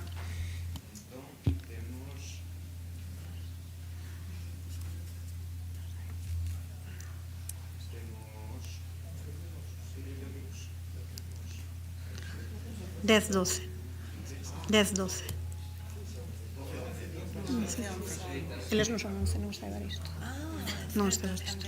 Dez, 12. Eles non son 11, non está Evaristo. Non está Evaristo.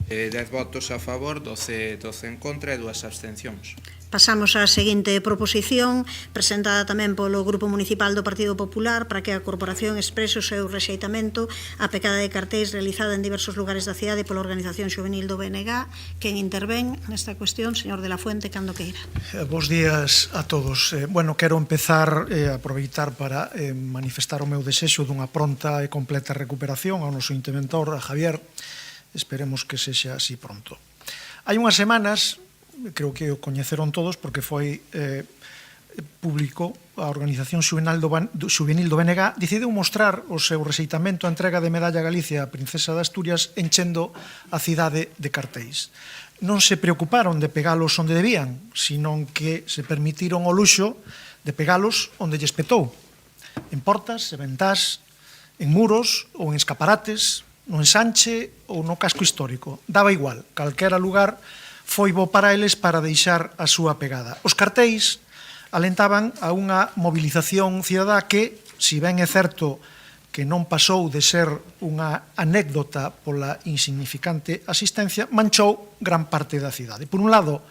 Dez votos a favor, 12 en contra e 2 abstencións. Pasamos á seguinte proposición, presentada tamén polo Grupo Municipal do Partido Popular, para que a Corporación exprese o seu rexeitamento á pecada de cartéis realizada en diversos lugares da cidade pola Organización Xuvenil do BNG. Quen intervén nesta cuestión, señor de la Fuente, cando queira. Bos días a todos. Bueno, quero empezar a aproveitar para manifestar o meu desexo dunha pronta e completa recuperación ao noso interventor, a Javier. Esperemos que sexa así pronto. Hai unhas semanas, creo que o coñeceron todos porque foi público, a Organización Xuvenil do BNG decidiu mostrar o seu rexeitamento á entrega de Medalla Galicia a Princesa de Asturias enchendo a cidade de cartéis. Non se preocuparon de pegalos onde debían, senón que se permitiron o luxo de pegalos onde lles petou, en portas, en ventás, en muros ou en escaparates, no ensanche ou no casco histórico. Daba igual, calquera lugar foi bo para eles para deixar a súa pegada. Os cartéis alentaban a unha movilización cidadá que, si ben é certo que non pasou de ser unha anécdota pola insignificante asistencia, manchou gran parte da cidade. Por un lado,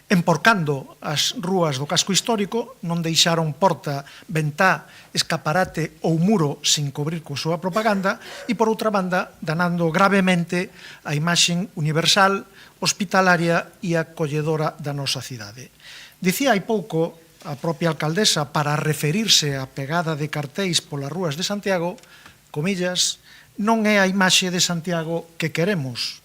emporcando as rúas do casco histórico, non deixaron porta, ventá, escaparate ou muro sin cubrir coa súa propaganda e, por outra banda, danando gravemente a imaxen universal, hospitalaria e acolledora da nosa cidade. Dicía hai pouco a propia alcaldesa, para referirse á pegada de cartéis polas rúas de Santiago, comillas, non é a imaxe de Santiago que queremos,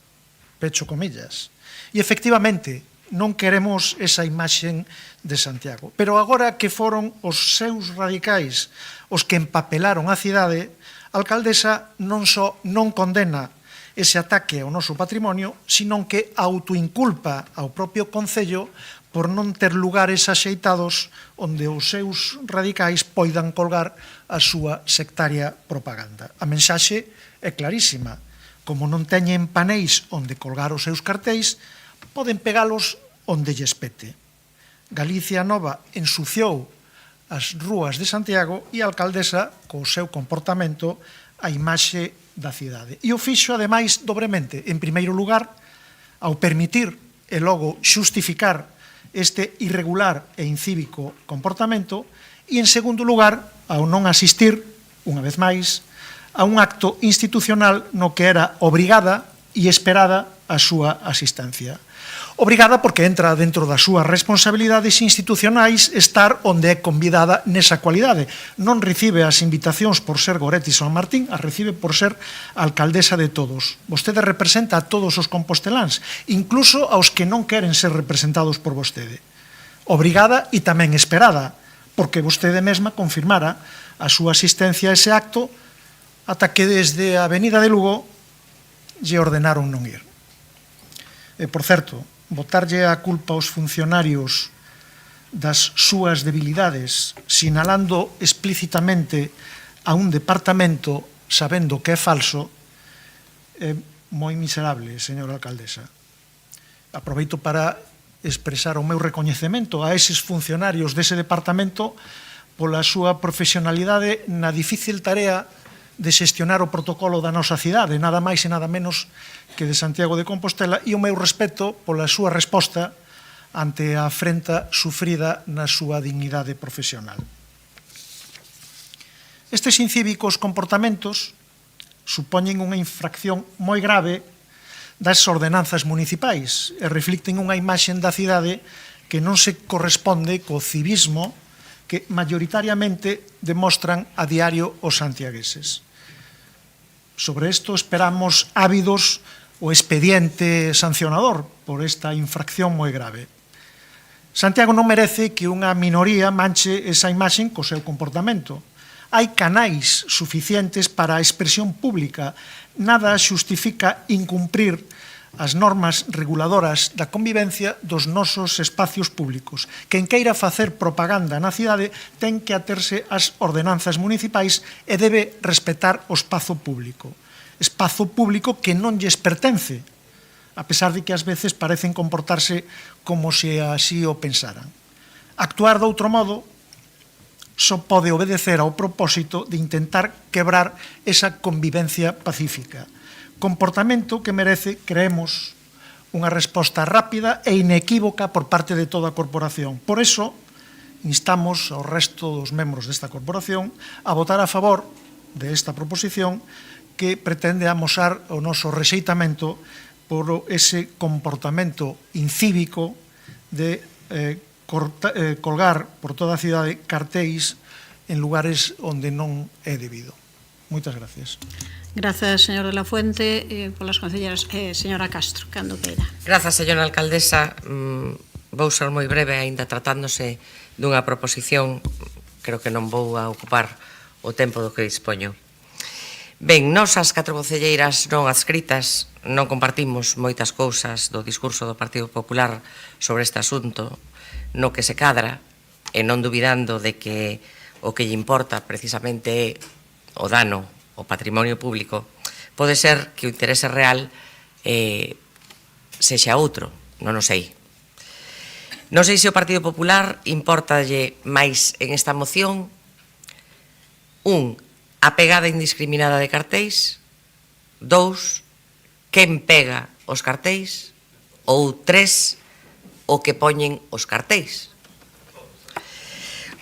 pecho comillas. E efectivamente, non queremos esa imaxe de Santiago. Pero agora que foron os seus radicais os que empapelaron a cidade, a alcaldesa non só non condena ese ataque ao noso patrimonio, sino que autoinculpa ao propio Concello por non ter lugares axeitados onde os seus radicais poidan colgar a súa sectaria propaganda. A mensaxe é clarísima. Como non teñen paneis onde colgar os seus cartéis, poden pegalos onde lles pete. Galicia Nova ensuciou as rúas de Santiago e a alcaldesa, co seu comportamento, a imaxe da cidade. E o fixo, ademais, dobremente. En primeiro lugar, ao permitir e logo xustificar este irregular e incívico comportamento, e, en segundo lugar, ao non asistir, unha vez máis, a un acto institucional no que era obrigada e esperada a súa asistencia. Obrigada porque entra dentro das súas responsabilidades institucionais estar onde é convidada nesa cualidade. Non recibe as invitacións por ser Goretti San Martín, as recibe por ser alcaldesa de todos. Vostede representa a todos os composteláns, incluso aos que non queren ser representados por vostede. Obrigada e tamén esperada, porque vostede mesma confirmara a súa asistencia a ese acto ata que desde a Avenida de Lugo lle ordenaron non ir. E, por certo, botarlle a culpa aos funcionarios das súas debilidades, sinalando explícitamente a un departamento sabendo que é falso, é moi miserable, señora alcaldesa. Aproveito para expresar o meu recoñecemento a eses funcionarios dese departamento pola súa profesionalidade na difícil tarea de xestionar o protocolo da nosa cidade, nada máis e nada menos que de Santiago de Compostela, e o meu respeto pola súa resposta ante a afrenta sufrida na súa dignidade profesional. Estes incívicos comportamentos supoñen unha infracción moi grave das ordenanzas municipais e reflicten unha imaxe da cidade que non se corresponde co civismo que maioritariamente demostran a diario os santiagueses. Sobre isto esperamos ávidos o expediente sancionador por esta infracción moi grave. Santiago non merece que unha minoría manche esa imaxe co seu comportamento. Hai canais suficientes para a expresión pública. Nada xustifica incumprir as normas reguladoras da convivencia dos nosos espacios públicos. Quen queira facer propaganda na cidade ten que aterse ás ordenanzas municipais e debe respetar o espazo público. Espazo público que non lles pertence, a pesar de que ás veces parecen comportarse como se así o pensaran. Actuar de outro modo só pode obedecer ao propósito de intentar quebrar esa convivencia pacífica. Comportamento que merece, creemos, unha resposta rápida e inequívoca por parte de toda a corporación. Por eso, instamos ao resto dos membros desta corporación a votar a favor desta proposición que pretende amosar o noso rexeitamento por ese comportamento incívico de colgar por toda a cidade cartéis en lugares onde non é debido. Moitas gracias. Grazas, señor de la Fuente, polas concelleras. Señora Castro, cando queira. Grazas, señora alcaldesa. Vou ser moi breve, aínda tratándose dunha proposición, creo que non vou a ocupar o tempo do que dispoño. Ben, nós as 4 concelleiras non adscritas non compartimos moitas cousas do discurso do Partido Popular sobre este asunto, no que se cadra, e non dubidando de que o que lle importa precisamente é o dano ao patrimonio público, pode ser que o interese real sexa outro, non o sei. Non sei se o Partido Popular importalle máis en esta moción a pegada indiscriminada de cartéis, 2, quen pega os cartéis, ou 3, o que poñen os cartéis.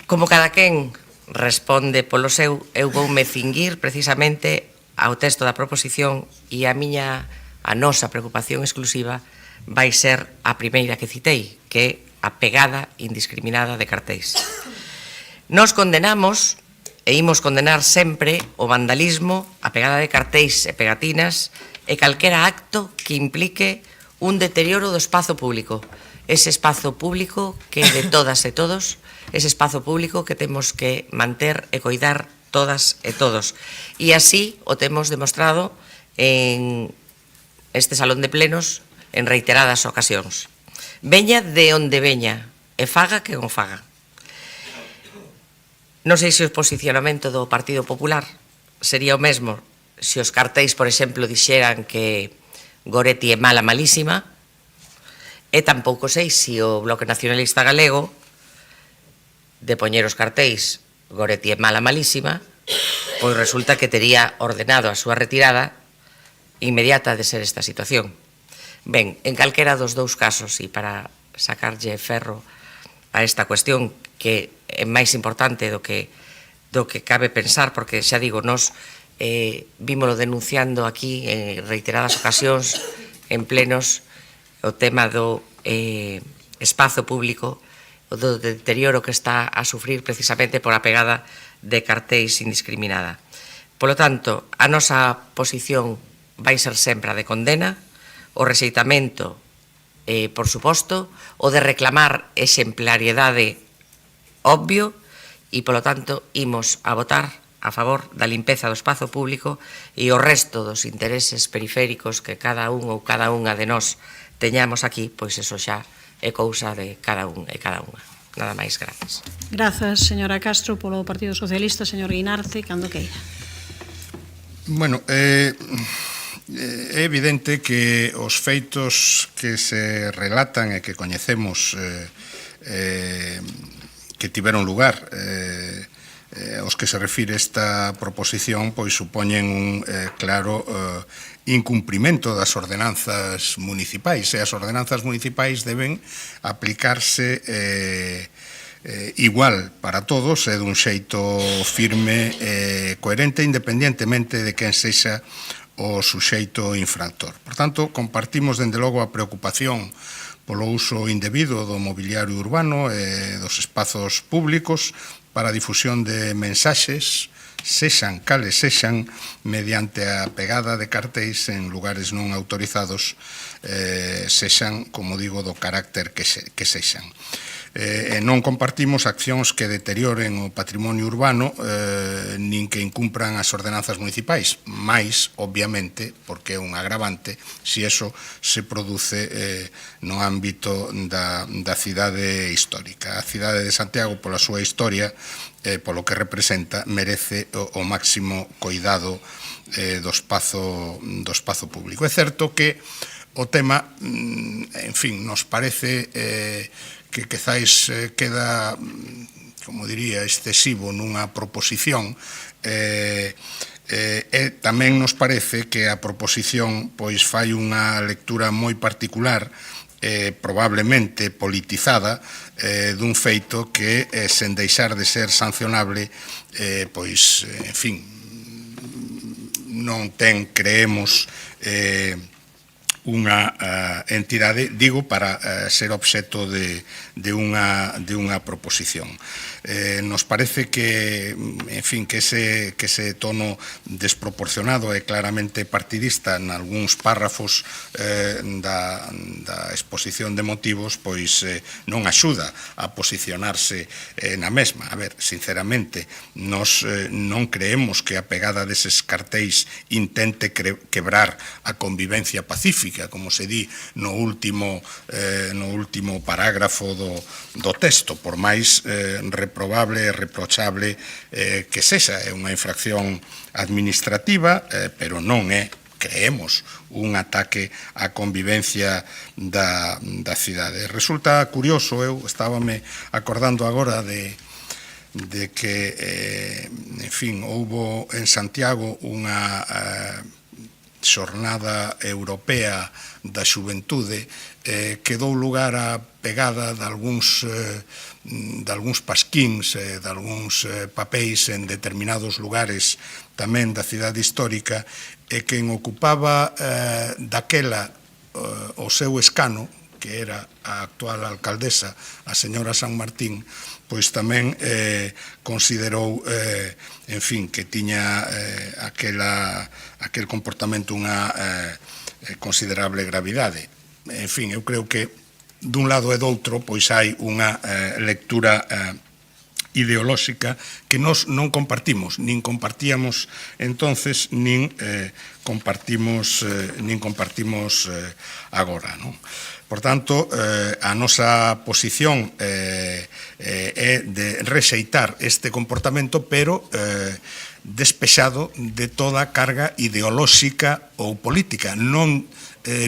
Como cada quen responde polo seu, eu voume cinguir precisamente ao texto da proposición e a nosa preocupación exclusiva vai ser a primeira que citei, que é a pegada indiscriminada de cartéis. Nos condenamos e imos condenar sempre o vandalismo, a pegada de cartéis e pegatinas e calquera acto que implique un deterioro do espazo público. Ese espazo público que é de todas e todos, ese espazo público que temos que manter e coidar todas e todos. E así o temos demostrado en este salón de plenos en reiteradas ocasións. Veña de onde veña e faga que non faga. Non sei se o posicionamento do Partido Popular sería o mesmo se os cartéis, por exemplo, dixeran que Goretti é mala, malísima, e tampouco sei se o Bloque Nacionalista Galego, de poñer os cartéis Goretti é mala, malísima, pois resulta que tería ordenado a súa retirada inmediata de ser esta situación. Ben, en calquera dos dous casos, e para sacarlle ferro a esta cuestión que é máis importante do que cabe pensar, porque xa digo, nos vímolo denunciando aquí en reiteradas ocasións, en plenos, o tema do espazo público, o do deterioro que está a sufrir precisamente por a pegada de cartéis indiscriminada. Polo tanto, a nosa posición vai ser sempre a de condena, o rexeitamento, por suposto, o de reclamar exemplariedade obvio, e, polo tanto, imos a votar a favor da limpeza do espazo público e o resto dos intereses periféricos que cada un ou cada unha de nós teñamos aquí, pois eso xa é cousa de cada un e cada unha. Nada máis, grazas. Grazas, señora Castro, polo Partido Socialista, señor Guinarte, cando queira. Bueno, é evidente que os feitos que se relatan e que coñecemos que tiveron lugar aos que se refire esta proposición, pois supoñen un claro incumprimento das ordenanzas municipais, e as ordenanzas municipais deben aplicarse igual para todos e dun xeito firme e coherente, independientemente de quen sexa o suxeito infractor. Por tanto, compartimos dende logo a preocupación polo uso indebido do mobiliario urbano e dos espazos públicos para a difusión de mensaxes, sexan cales sexan, mediante a pegada de cartéis en lugares non autorizados, sexan, como digo, do carácter que sexan. Non compartimos accións que deterioren o patrimonio urbano nin que incumpran as ordenanzas municipais, máis, obviamente, porque é un agravante se eso se produce no ámbito da cidade histórica. A cidade de Santiago, pola súa historia, polo que representa, merece o máximo coidado do espazo público. É certo que o tema, en fin, nos parece que quezáis queda, como diría, excesivo nunha proposición, e tamén nos parece que a proposición pois fai unha lectura moi particular, probablemente politizada, dun feito que, sen deixar de ser sancionable, pois, en fin, non ten, creemos, unha entidade, digo, para ser obxecto de unha proposición. Nos parece que, en fin, que ese tono desproporcionado e claramente partidista en algúns párrafos da exposición de motivos, pois non axuda a posicionarse na mesma. A ver, sinceramente, nos non creemos que a pegada deses cartéis intente quebrar a convivencia pacífica, como se di no último parágrafo do texto, por máis reprobable e reprochable que sexa. É unha infracción administrativa, pero non é, creemos, un ataque á convivencia da cidade. Resulta curioso, eu estábame acordando agora de que, en fin, houbo en Santiago unha xornada europea da xuventude que dou lugar á pegada de algúns pasquíns, de algúns papéis en determinados lugares tamén da cidade histórica, e quen ocupaba daquela o seu escano, que era a actual alcaldesa, a señora San Martín, pois tamén considerou, en fin, que tiña aquel comportamento unha considerable gravidade. En fin, eu creo que dun lado e do outro pois hai unha lectura ideolóxica que nós non compartimos, nin compartíamos entonces, nin compartimos agora, non? Por tanto, a nosa posición é de rexeitar este comportamento, pero despexado de toda carga ideolóxica ou política. Non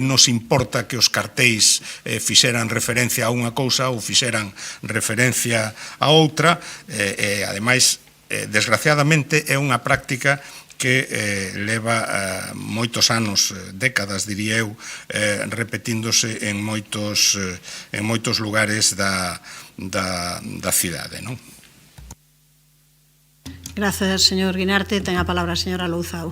nos importa que os cartéis fixeran referencia a unha cousa ou fixeran referencia a outra, e ademais, desgraciadamente, é unha práctica que leva moitos anos, décadas, diría eu, repetíndose en moitos lugares da cidade, non? Grazas, señor Guinarte. Ten a palabra a señora Louzao.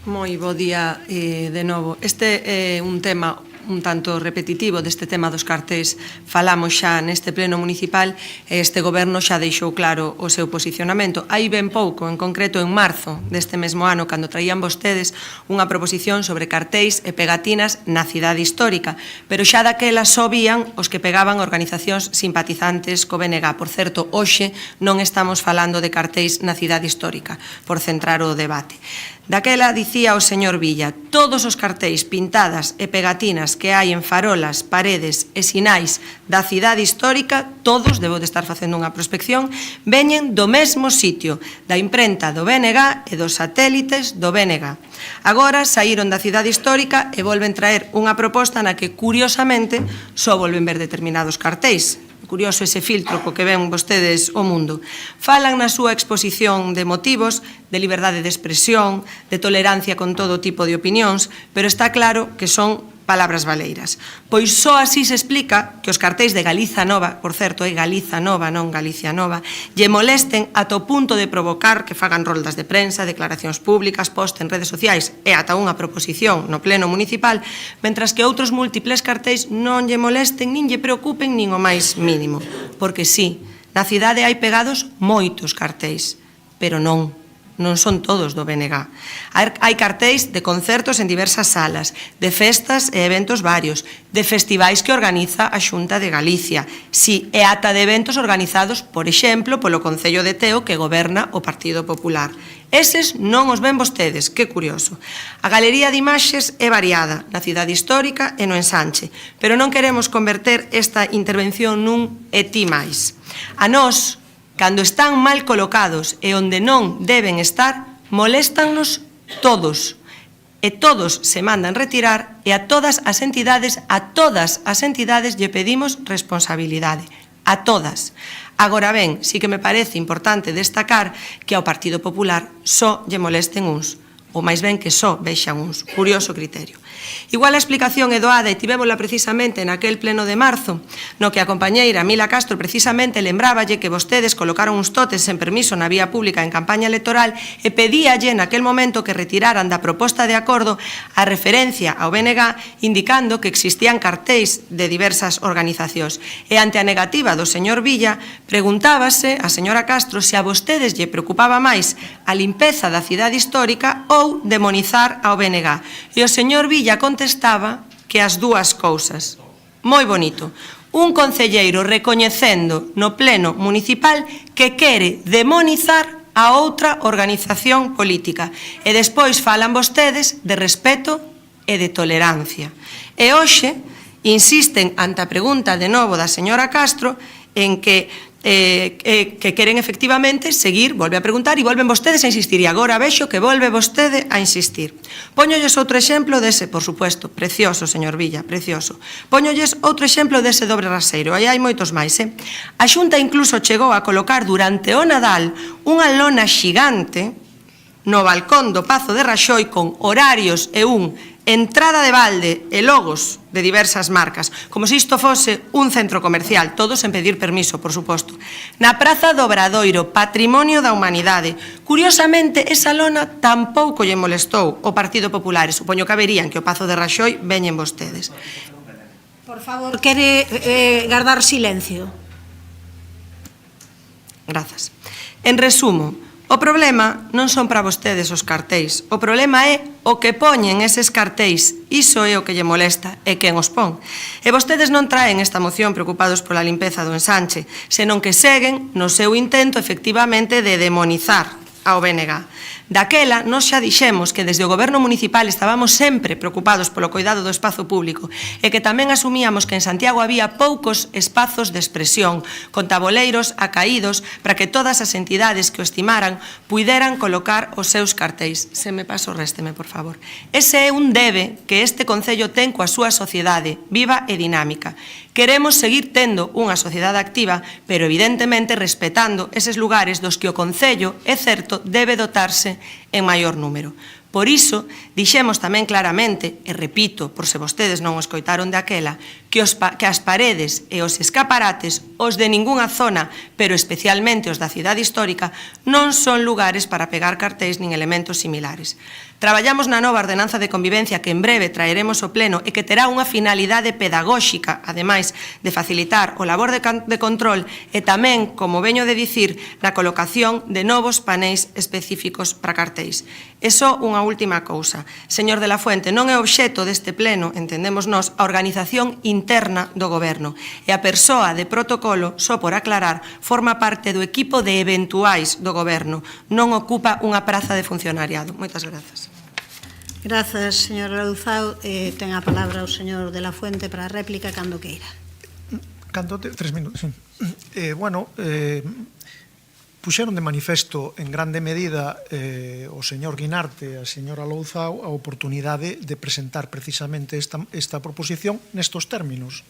Moi bo día de novo. Este é un tema un tanto repetitivo deste tema dos cartéis. Falamos xa neste pleno municipal e este goberno xa deixou claro o seu posicionamento. Hai ben pouco, en concreto en marzo deste mesmo ano, cando traían vostedes unha proposición sobre cartéis e pegatinas na cidade histórica, pero xa daquela só vían os que pegaban organizacións simpatizantes co BNG. Por certo, hoxe non estamos falando de cartéis na cidade histórica, por centrar o debate. Daquela dicía o señor Villa: todos os cartéis, pintadas e pegatinas que hai en farolas, paredes e sinais da cidade histórica, todos, debo de estar facendo unha prospección, veñen do mesmo sitio, da imprenta do BNG e dos satélites do BNG. Agora saíron da cidade histórica e volven traer unha proposta na que, curiosamente, só volven ver determinados cartéis. Curioso ese filtro co que ven vostedes o mundo. Falan na súa exposición de motivos, de liberdade de expresión, de tolerancia con todo tipo de opinións, pero está claro que son palabras baleiras. Pois só así se explica que os cartéis de Galiza Nova, por certo, é Galiza Nova, non Galicia Nova, lle molesten ata o punto de provocar que fagan roldas de prensa, declaracións públicas, post en redes sociais e ata unha proposición no pleno municipal, mentras que outros múltiples cartéis non lle molesten, nin lle preocupen nin o máis mínimo. Porque sí, na cidade hai pegados moitos cartéis, pero non son todos do BNG. Hai cartéis de concertos en diversas salas, de festas e eventos varios, de festivais que organiza a Xunta de Galicia, si, e ata de eventos organizados, por exemplo, polo Concello de Teo que goberna o Partido Popular. Eses non os ven vostedes, que curioso. A galería de imaxes é variada na cidade histórica e no ensanche, pero non queremos converter esta intervención nun e ti máis. A nós, cando están mal colocados e onde non deben estar, moléstannos todos. E todos se mandan retirar e a todas as entidades lle pedimos responsabilidade. A todas. Agora ben, sí que me parece importante destacar que ao Partido Popular só lle molesten uns, ou máis ben que só vexan uns. Curioso criterio. Igual a explicación é doada e tivémola precisamente naquel pleno de marzo, no que a compañeira Mila Castro precisamente lembráballe que vostedes colocaron uns totes sen permiso na vía pública en campaña electoral e pedíalle naquel momento que retiraran da proposta de acordo a referencia ao BNG indicando que existían cartéis de diversas organizacións. E ante a negativa do señor Villa, preguntábase a señora Castro se a vostedes lle preocupaba máis a limpeza da cidade histórica ou demonizar ao BNG. E o señor Villa contestaba que as dúas cousas. Moi bonito. Un concelleiro recoñecendo no pleno municipal que quere demonizar a outra organización política. E despois falan vostedes de respeto e de tolerancia. E hoxe insisten ante a pregunta de novo da señora Castro en que queren efectivamente seguir, volve a preguntar e volven vostedes a insistir, e agora vexo que volve vostede a insistir. Póñolles outro exemplo dese, por suposto, precioso, señor Villa, precioso. Póñolles outro exemplo dese dobre raseiro, aí hai moitos máis, A Xunta incluso chegou a colocar durante o Nadal unha lona xigante no balcón do Pazo de Raxoi con horarios e un entrada de balde e logos de diversas marcas, como se isto fose un centro comercial, todos sen pedir permiso, por suposto. Na Praza do Obradoiro, Patrimonio da Humanidade. Curiosamente, esa lona tampouco lle molestou o Partido Popular, e supoño que haberían que o Pazo de Raxoi veñen vostedes. Por favor, quere guardar silencio. Grazas. En resumo, o problema non son para vostedes os cartéis, o problema é o que poñen eses cartéis, iso é o que lle molesta, e quen os pon. E vostedes non traen esta moción preocupados pola limpeza do ensanche, senón que seguen no seu intento efectivamente de demonizar ao BNG. Daquela, nós xa dixemos que desde o Goberno Municipal estábamos sempre preocupados polo cuidado do espazo público e que tamén asumíamos que en Santiago había poucos espazos de expresión, con taboleiros acaídos para que todas as entidades que o estimaran puideran colocar os seus cartéis. Se me paso, résteme, por favor. Ese é un debe que este Concello ten coa súa sociedade, viva e dinámica. Queremos seguir tendo unha sociedade activa, pero evidentemente respetando eses lugares dos que o Concello, é certo, debe dotarse en maior número. Por iso, dixemos tamén claramente, e repito, por se vostedes non o escoitaron daquela, que as paredes e os escaparates, os de ningunha zona, pero especialmente os da cidade histórica, non son lugares para pegar cartéis nin elementos similares. Traballamos na nova ordenanza de convivencia que en breve traeremos ao pleno e que terá unha finalidade pedagóxica, ademais de facilitar o labor de control e tamén, como veño de dicir, na colocación de novos paneis específicos para cartéis. E só unha última cousa. Señor de la Fuente, non é obxecto deste pleno, entendemos nós, a organización interna do Goberno. E a persoa de protocolo, só por aclarar, forma parte do equipo de eventuais do Goberno. Non ocupa unha praza de funcionariado. Moitas grazas. Grazas, señor Arauzao. Ten a palabra o señor de la Fuente para a réplica cando queira. Cando 3 minutos, sí. Puxeron de manifesto en grande medida o señor Guinarte e a señora Louzao a oportunidade de presentar precisamente esta proposición nestos términos,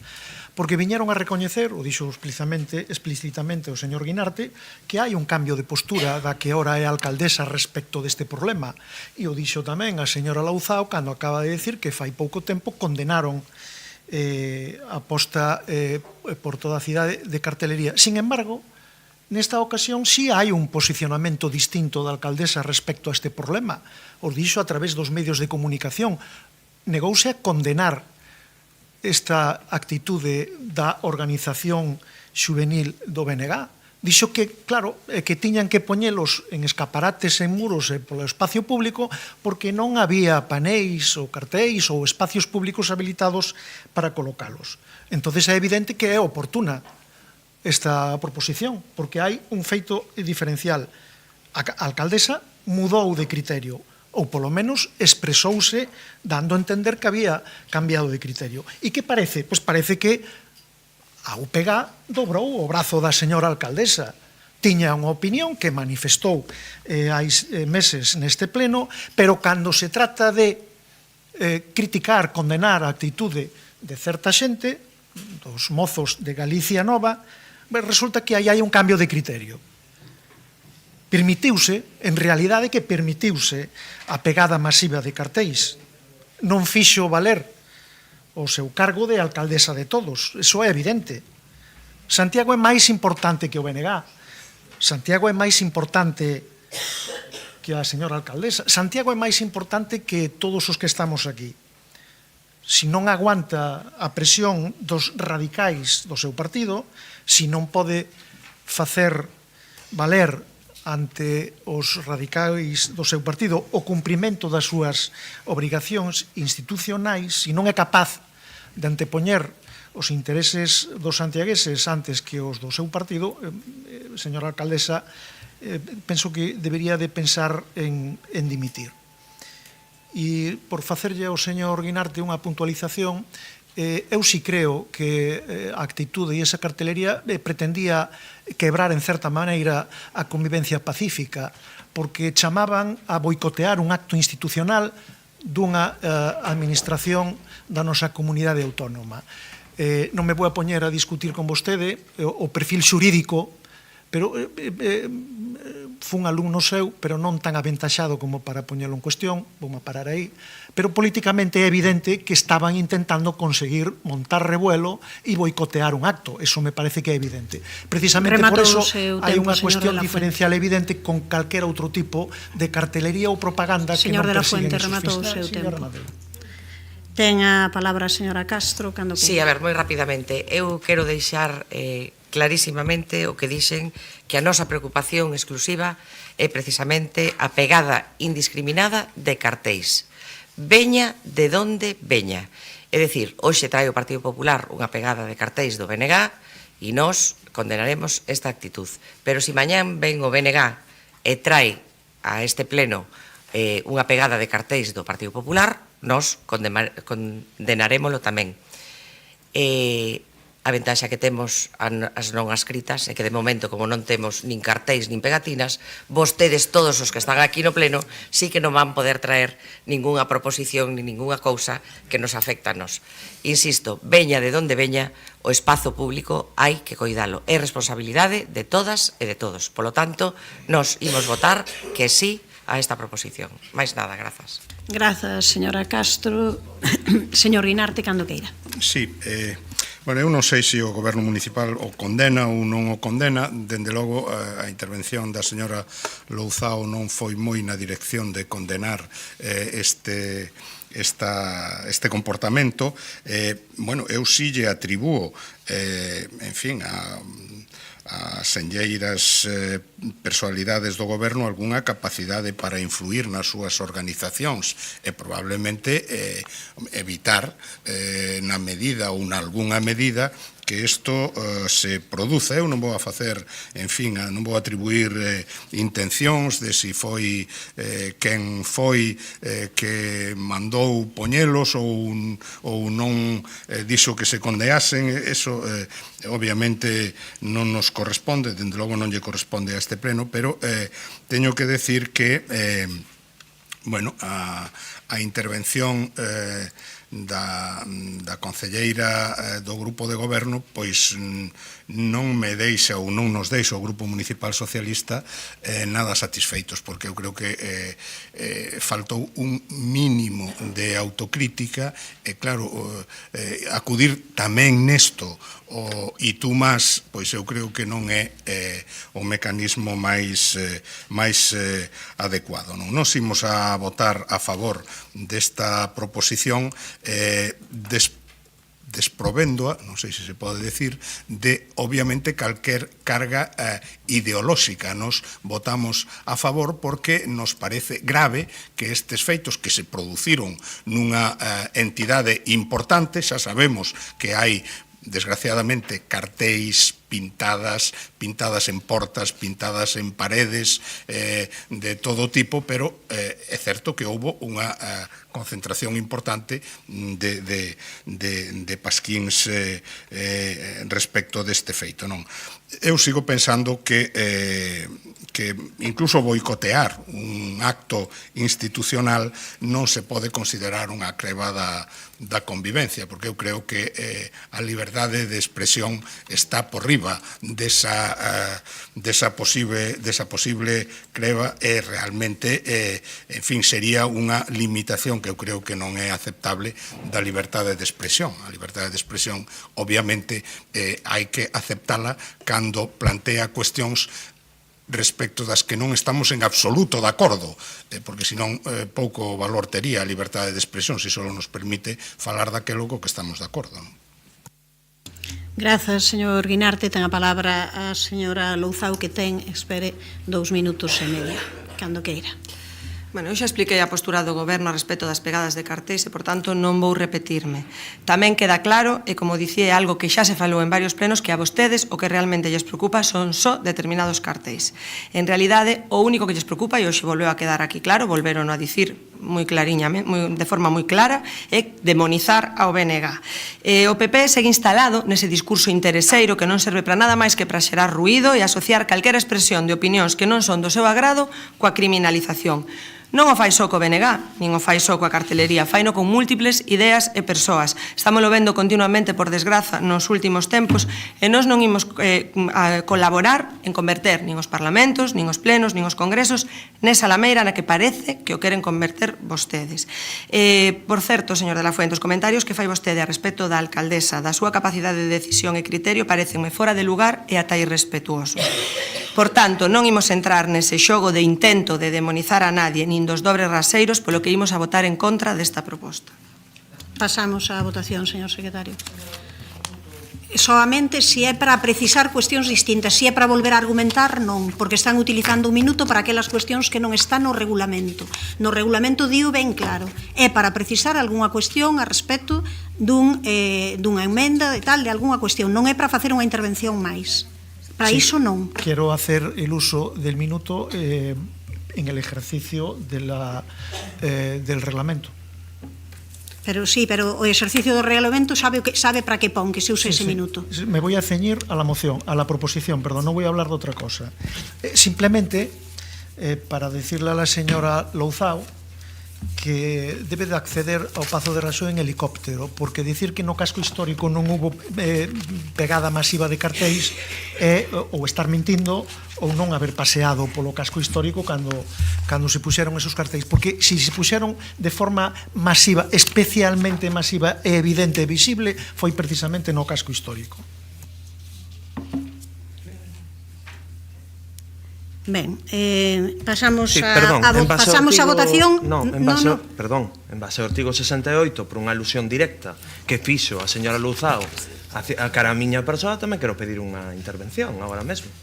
porque viñeron a recoñecer, o dixo explícitamente o señor Guinarte, que hai un cambio de postura da que ora é alcaldesa respecto deste problema, e o dixo tamén a señora Louzao cando acaba de decir que fai pouco tempo condenaron a posta por toda a cidade de cartelería. Sin embargo, nesta ocasión sí hai un posicionamento distinto da alcaldesa respecto a este problema. Os dixo a través dos medios de comunicación. Negouse a condenar esta actitude da organización xuvenil do BNG. Dixo que, claro, que tiñan que poñelos en escaparates, en muros e polo espacio público porque non había paneis ou cartéis ou espacios públicos habilitados para colocalos. Entonces é evidente que é oportuna esta proposición, porque hai un feito diferencial. A alcaldesa mudou de criterio, ou polo menos expresouse dando a entender que había cambiado de criterio. E que parece? Pois parece que a UPG dobrou o brazo da señora alcaldesa. Tiña unha opinión que manifestou hai meses neste pleno, pero cando se trata de criticar, condenar a actitude de certa xente, dos mozos de Galicia Nova, resulta que aí hai un cambio de criterio. Permitiuse, en realidade que permitiuse a pegada masiva de cartéis. Non fixo valer o seu cargo de alcaldesa de todos. Eso é evidente. Santiago é máis importante que o BNG. Santiago é máis importante que a señora alcaldesa. Santiago é máis importante que todos os que estamos aquí. Si non aguanta a presión dos radicais do seu partido, si non pode facer valer ante os radicais do seu partido o cumprimento das súas obrigacións institucionais, si non é capaz de antepoñer os intereses dos santiagueses antes que os do seu partido, señora alcaldesa, penso que debería de pensar en dimitir. E por facerlle ao señor Guinarte unha puntualización, eu si creo que a actitude e esa cartelería pretendía quebrar en certa maneira a convivencia pacífica, porque chamaban a boicotear un acto institucional dunha administración da nosa comunidade autónoma. Non me vou a poñer a discutir con vostede o perfil xurídico pero fun alumno seu, pero non tan aventaxado como para poñelo en cuestión, vou parar aí, pero políticamente é evidente que estaban intentando conseguir montar revuelo e boicotear un acto, eso me parece que é evidente. Precisamente por eso hai unha cuestión diferencial evidente con calquera outro tipo de cartelería ou propaganda que non persiguen esos fins. Rematou o seu tempo. Ten a palabra a señora Castro. Sí, a ver, moi rapidamente. Eu quero deixar clarísimamente o que dixen, que a nosa preocupación exclusiva é precisamente a pegada indiscriminada de cartéis. Veña de donde veña. É dicir, hoxe trae o Partido Popular unha pegada de cartéis do BNG e nós condenaremos esta actitud. Pero se mañán ven o BNG e trae a este pleno unha pegada de cartéis do Partido Popular, nós condenarémolo tamén. A ventaxa que temos as non ascritas é que de momento, como non temos nin cartéis nin pegatinas, vostedes todos os que están aquí no pleno sí que non van poder traer ningunha proposición nin ningunha cousa que nos afecta a nós. Insisto, veña de donde veña, o espazo público hai que coidalo. É responsabilidade de todas e de todos. Polo tanto, nós imos votar que sí a esta proposición. Mais nada, grazas. Grazas, señora Castro. Señor Guinarte, cando queira. Sí, bueno, eu non sei se o goberno municipal o condena ou non o condena. Dende logo, a intervención da señora Louzao non foi moi na dirección de condenar este comportamento. Bueno, eu si lle atribúo, en fin, a senlleiras personalidades do goberno algunha capacidade para influir nas súas organizacións e probablemente evitar na medida ou nalgúnha medida que isto se produza. Eu non vou a facer, en fin, non vou atribuir intencións de si foi quen foi que mandou poñelos ou non dixo que se condeasen. Eso obviamente non nos corresponde, dende logo non lle corresponde a este pleno, pero teño que decir que bueno, a intervención da concelleira do grupo de goberno pois non me deixa ou non nos deixa o Grupo Municipal Socialista nada satisfeitos, porque eu creo que faltou un mínimo de autocrítica e claro, acudir tamén nesto e tú máis, pois eu creo que non é o mecanismo máis adecuado. Nos imos a votar a favor desta proposición desprovéndoa, non sei se se pode decir, de, obviamente, calquer carga ideolóxica. Nos votamos a favor porque nos parece grave que estes feitos que se produciron nunha entidade importante, xa sabemos que hai desgraciadamente cartéis pintadas en portas, pintadas en paredes de todo tipo, pero é certo que houbo unha concentración importante de pasquíns respecto deste feito. Eu sigo pensando que incluso boicotear un acto institucional non se pode considerar unha creba da convivencia, porque eu creo que a liberdade de expresión está por riba desa posible creba e realmente, en fin, sería unha limitación que eu creo que non é aceptable da liberdade de expresión. A liberdade de expresión, obviamente, hai que aceptala cando plantea cuestións respecto das que non estamos en absoluto de acordo, porque senón pouco valor tería a liberdade de expresión se só nos permite falar daquelo co que estamos de acordo. Grazas, señor Guinarte. Ten a palabra a señora Louzao, que ten, espere, 2 minutos e medio, cando queira. Bueno, eu xa expliquei a postura do Goberno a respecto das pegadas de cartéis e, por tanto, non vou repetirme. Tamén queda claro, e como dicía, é algo que xa se falou en varios plenos, que a vostedes o que realmente lles preocupa son só determinados cartéis. En realidade, o único que lles preocupa, e hoxe volveu a quedar aquí claro, volveron a dicir moi clariñamente, de forma moi clara, é demonizar ao BNG. O PP segue instalado nese discurso intereseiro que non serve para nada máis que para xerar ruído e asociar calquera expresión de opinións que non son do seu agrado coa criminalización. Non o fai só co BNG, nin o fai só coa cartelería, faino con múltiples ideas e persoas. Estámoslo vendo continuamente, por desgraza, nos últimos tempos, e nós non imos a colaborar en converter nin os parlamentos, nin os plenos, nin os congresos nesa lameira na que parece que o queren converter vostedes. Por certo, señor de la Fuente, os comentarios que fai vostede a respecto da alcaldesa, da súa capacidade de decisión e criterio, parecenme fora de lugar e ata irrespetuosos. Por tanto, non imos entrar nese xogo de intento de demonizar a nadie, nin dos dobres raseiros, polo que imos a votar en contra desta proposta. Pasamos á votación, señor secretario. Solamente se é para precisar cuestións distintas, se é para volver a argumentar, non, porque están utilizando un minuto para aquelas cuestións que non están no regulamento. No regulamento dio ben claro, é para precisar algunha cuestión a respecto dunha emenda de tal, de algunha cuestión, non é para facer unha intervención máis. Para iso non. Quiero hacer el uso del minuto en el ejercicio del reglamento. Pero sí, pero o exercicio do reglamento sabe para que pon que se use ese minuto. Me voy a ceñir a la moción, a la proposición, perdón, no voy a hablar de otra cosa. Simplemente, para decirle a la señora Louzao que debe de acceder ao Pazo de Raxó en helicóptero, porque dicir que no casco histórico non hubo pegada masiva de cartéis é ou estar mentindo ou non haber paseado polo casco histórico cando se puxeron esos cartéis, porque se se puxeron de forma masiva, especialmente masiva e evidente e visible, foi precisamente no casco histórico. Ben, pasamos a votación. Perdón, en base ao artigo 68, por unha alusión directa que fixo a señora Louzao a cara a miña persoa, tamén quero pedir unha intervención agora mesmo.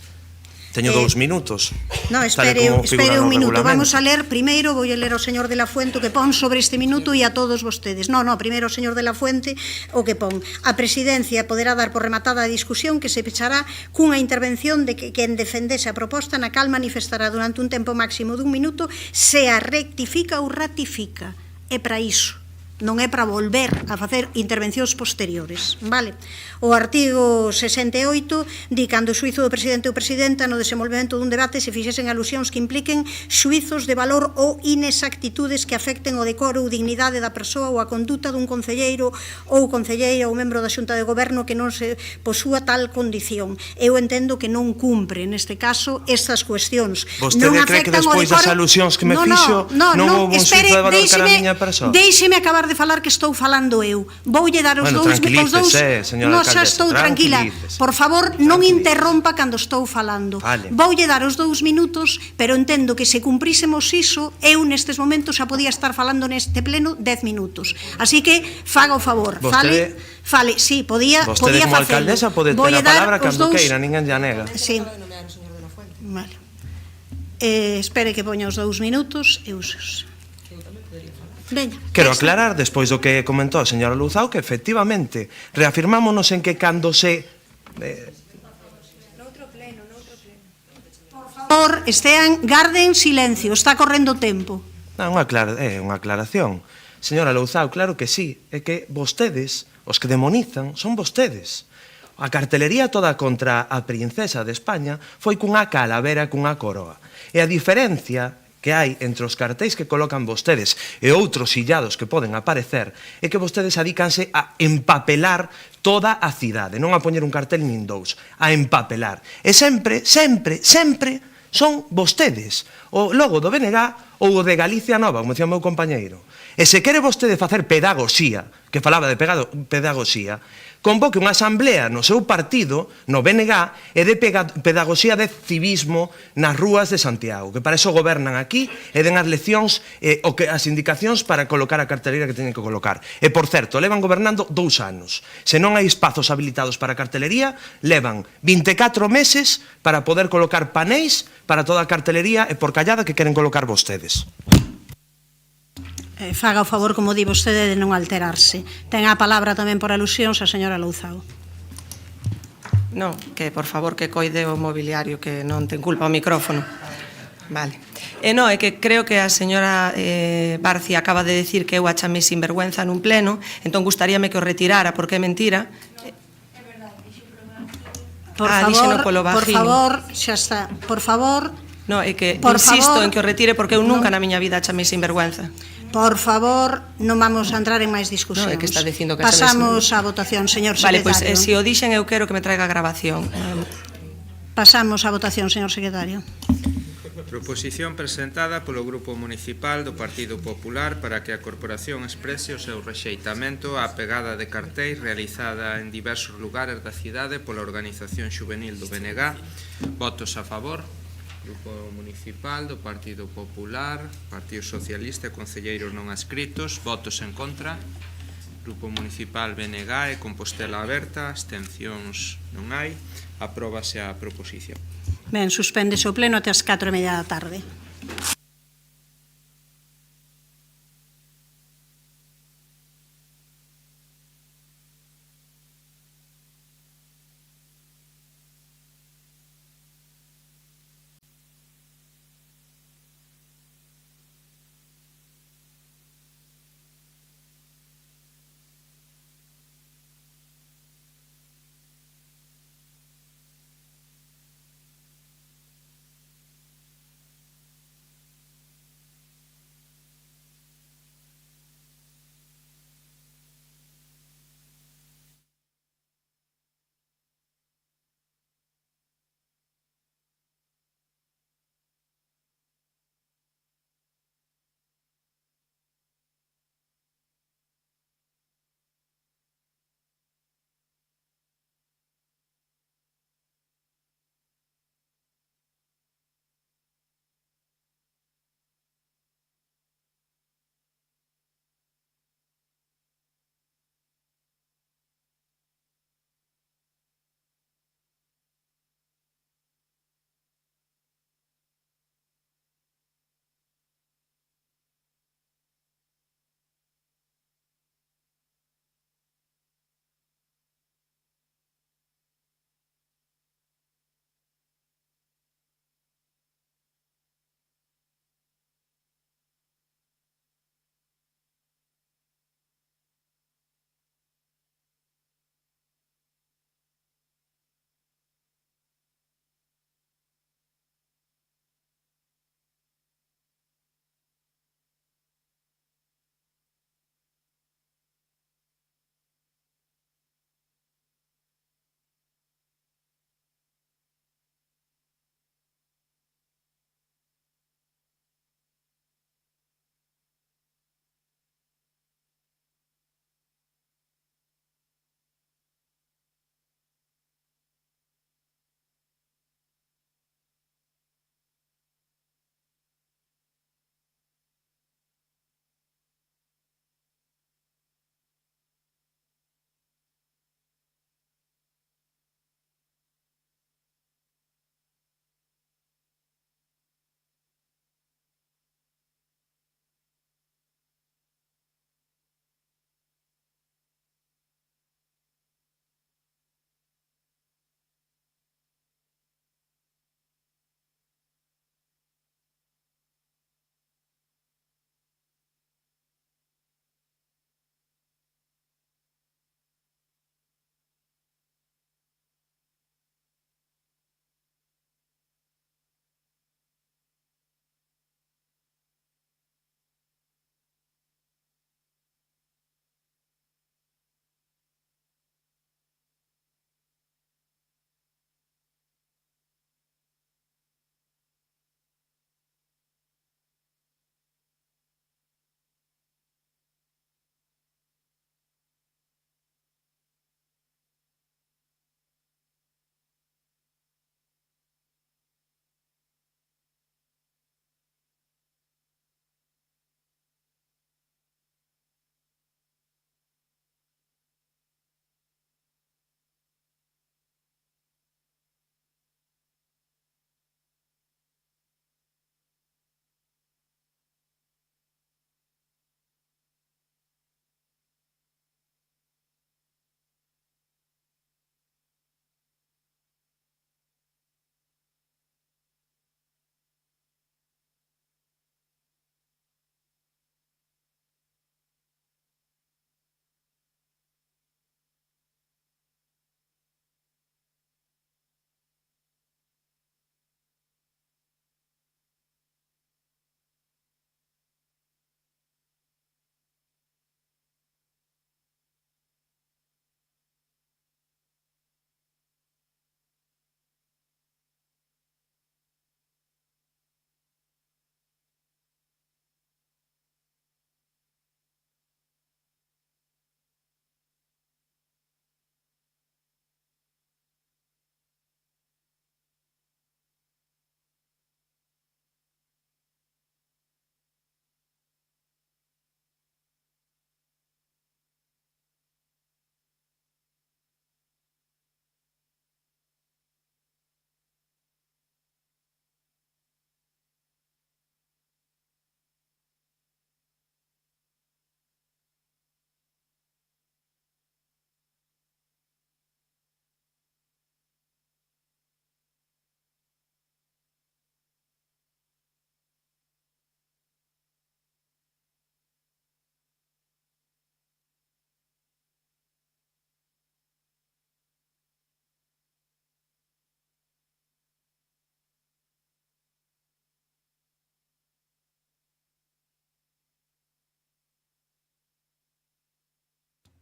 Teño 2 minutos. No, espere un minuto. Vamos a ler, primeiro, vou a ler ao señor de la Fuente o que pon sobre este minuto e a todos vostedes. No, primeiro o señor de la Fuente o que pon. A presidencia poderá dar por rematada a discusión que se pechará cunha intervención de que quen defendese a proposta na cal manifestará durante un tempo máximo dun minuto se a rectifica ou ratifica. É para iso. Non é para volver a facer intervencións posteriores, vale? O artigo 68 di cando o xuízo do presidente ou presidenta no desenvolvemento dun debate se fixesen alusións que impliquen xuízos de valor ou inexactitudes que afecten o decoro ou dignidade da persoa ou a conduta dun concelleiro ou concelleira ou membro da Xunta de Goberno que non se posúa tal condición. Eu entendo que non cumpre, neste caso, estas cuestións. Vostede cree que despois das alusións que me fixo non houve un xuízo de valor cara a miña persoa? Deixeme acabar de falar que estou falando eu. Voulle dar os dous... señora alcaldesa, xa estou tranquila. Por favor, non interrompa cando estou falando. Voulle dar os 2 minutos, pero entendo que se cumprísemos iso, eu nestes momentos xa podía estar falando neste pleno 10 minutos. Así que, faga o favor. Fale, sí, podía facelo. Vostede como alcaldesa pode ter a palabra cando queira, ninguén lla nega. Sí. Vale. Espere que poña os 2 minutos e usos. Quero aclarar, despois do que comentou a señora Louzao, que efectivamente reafirmámonos en que cando se... Por favor, garden silencio, está correndo tempo. É unha aclaración. Señora Louzao, claro que sí, é que vostedes, os que demonizan, son vostedes. A cartelería toda contra a princesa de España foi cunha calavera, cunha coroa. E a diferencia que hai entre os cartéis que colocan vostedes e outros illados que poden aparecer é que vostedes adícanse a empapelar toda a cidade, non a poñer un cartel nin dous, a empapelar. E sempre son vostedes, o logo do BNG ou o de Galicia Nova, como decía o meu compañeiro. E se quere vostede facer pedagogía, que falaba de pedagogía, convoque unha asamblea no seu partido, no BNG, e de pedagogía de civismo nas rúas de Santiago, que para iso gobernan aquí e den as leccións, as indicacións para colocar a cartelería que teñen que colocar. E, por certo, levan gobernando 2 anos. Se non hai espazos habilitados para a cartelería, levan 24 meses para poder colocar panéis para toda a cartelería e por callada que queren colocar vostedes. Faga o favor, como di vostede, de non alterarse. Ten a palabra tamén por alusións a señora Louzao. Non, que por favor que coide o mobiliario, que non ten culpa o micrófono. Vale. Non, é que creo que a señora Barcia acaba de decir que eu a chamei sinvergüenza nun pleno, entón gustaríame que o retirara, porque é mentira. Por favor, xa está. Por favor, No, é que Por insisto favor, en que o retire porque eu nunca na miña vida chamei sinvergüenza. Por favor, non vamos a entrar en máis discusións. No, é que está dicindo que Pasamos á votación, señor Vale, pois secretario. se o dixen eu quero que me traiga a grabación. Pasamos á votación, señor secretario. Proposición presentada polo Grupo Municipal do Partido Popular para que a Corporación exprese o seu rexeitamento á pegada de cartéis realizada en diversos lugares da cidade pola Organización Xuvenil do BNG. Votos a favor. Grupo Municipal do Partido Popular, Partido Socialista e concelleiros non adscritos. Votos en contra. Grupo Municipal BNG e Compostela Aberta. Abstencións non hai. Apróbase a proposición. Ben, suspéndese o pleno até as 4:30 da tarde.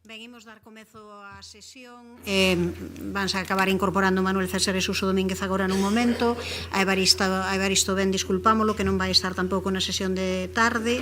Ben, imos dar comezo á sesión. Vanse acabar incorporando Manuel César e Suso Domínguez agora nun momento. A Evaristo Ben, disculpámolo, que non vai estar tampouco na sesión de tarde.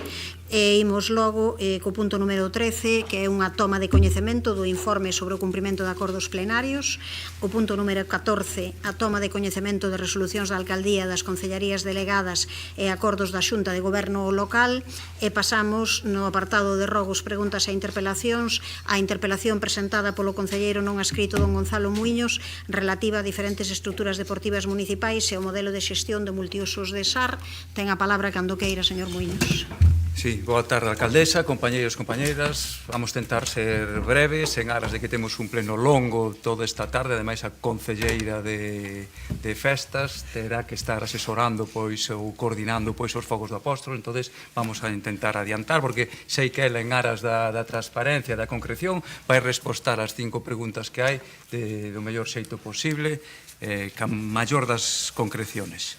E imos logo co punto número 13, que é unha toma de coñecemento do informe sobre o cumprimento de acordos plenarios. O punto número 14, a toma de coñecemento de resolucións da Alcaldía, das Concellarías Delegadas e acordos da Xunta de Goberno Local. E pasamos no apartado de rogos, preguntas e interpelacións a interpelación presentada polo concelleiro non adscrito don Gonzalo Muiños relativa a diferentes estruturas deportivas municipais e o modelo de xestión de multiusos de SAR. Ten a palabra cando queira, señor Muiños. Sí, boa tarde, alcaldesa, compañeiros, compañeiras. Vamos tentar ser breves, en aras de que temos un pleno longo toda esta tarde. Ademais, a concelleira de festas terá que estar asesorando pois ou coordinando pois os fogos do apóstolo. Entonces vamos a intentar adiantar, porque sei que ela, en aras da transparencia, da concreción, vai respostar as 5 preguntas que hai do mellor xeito posible, ca maior das concreciones.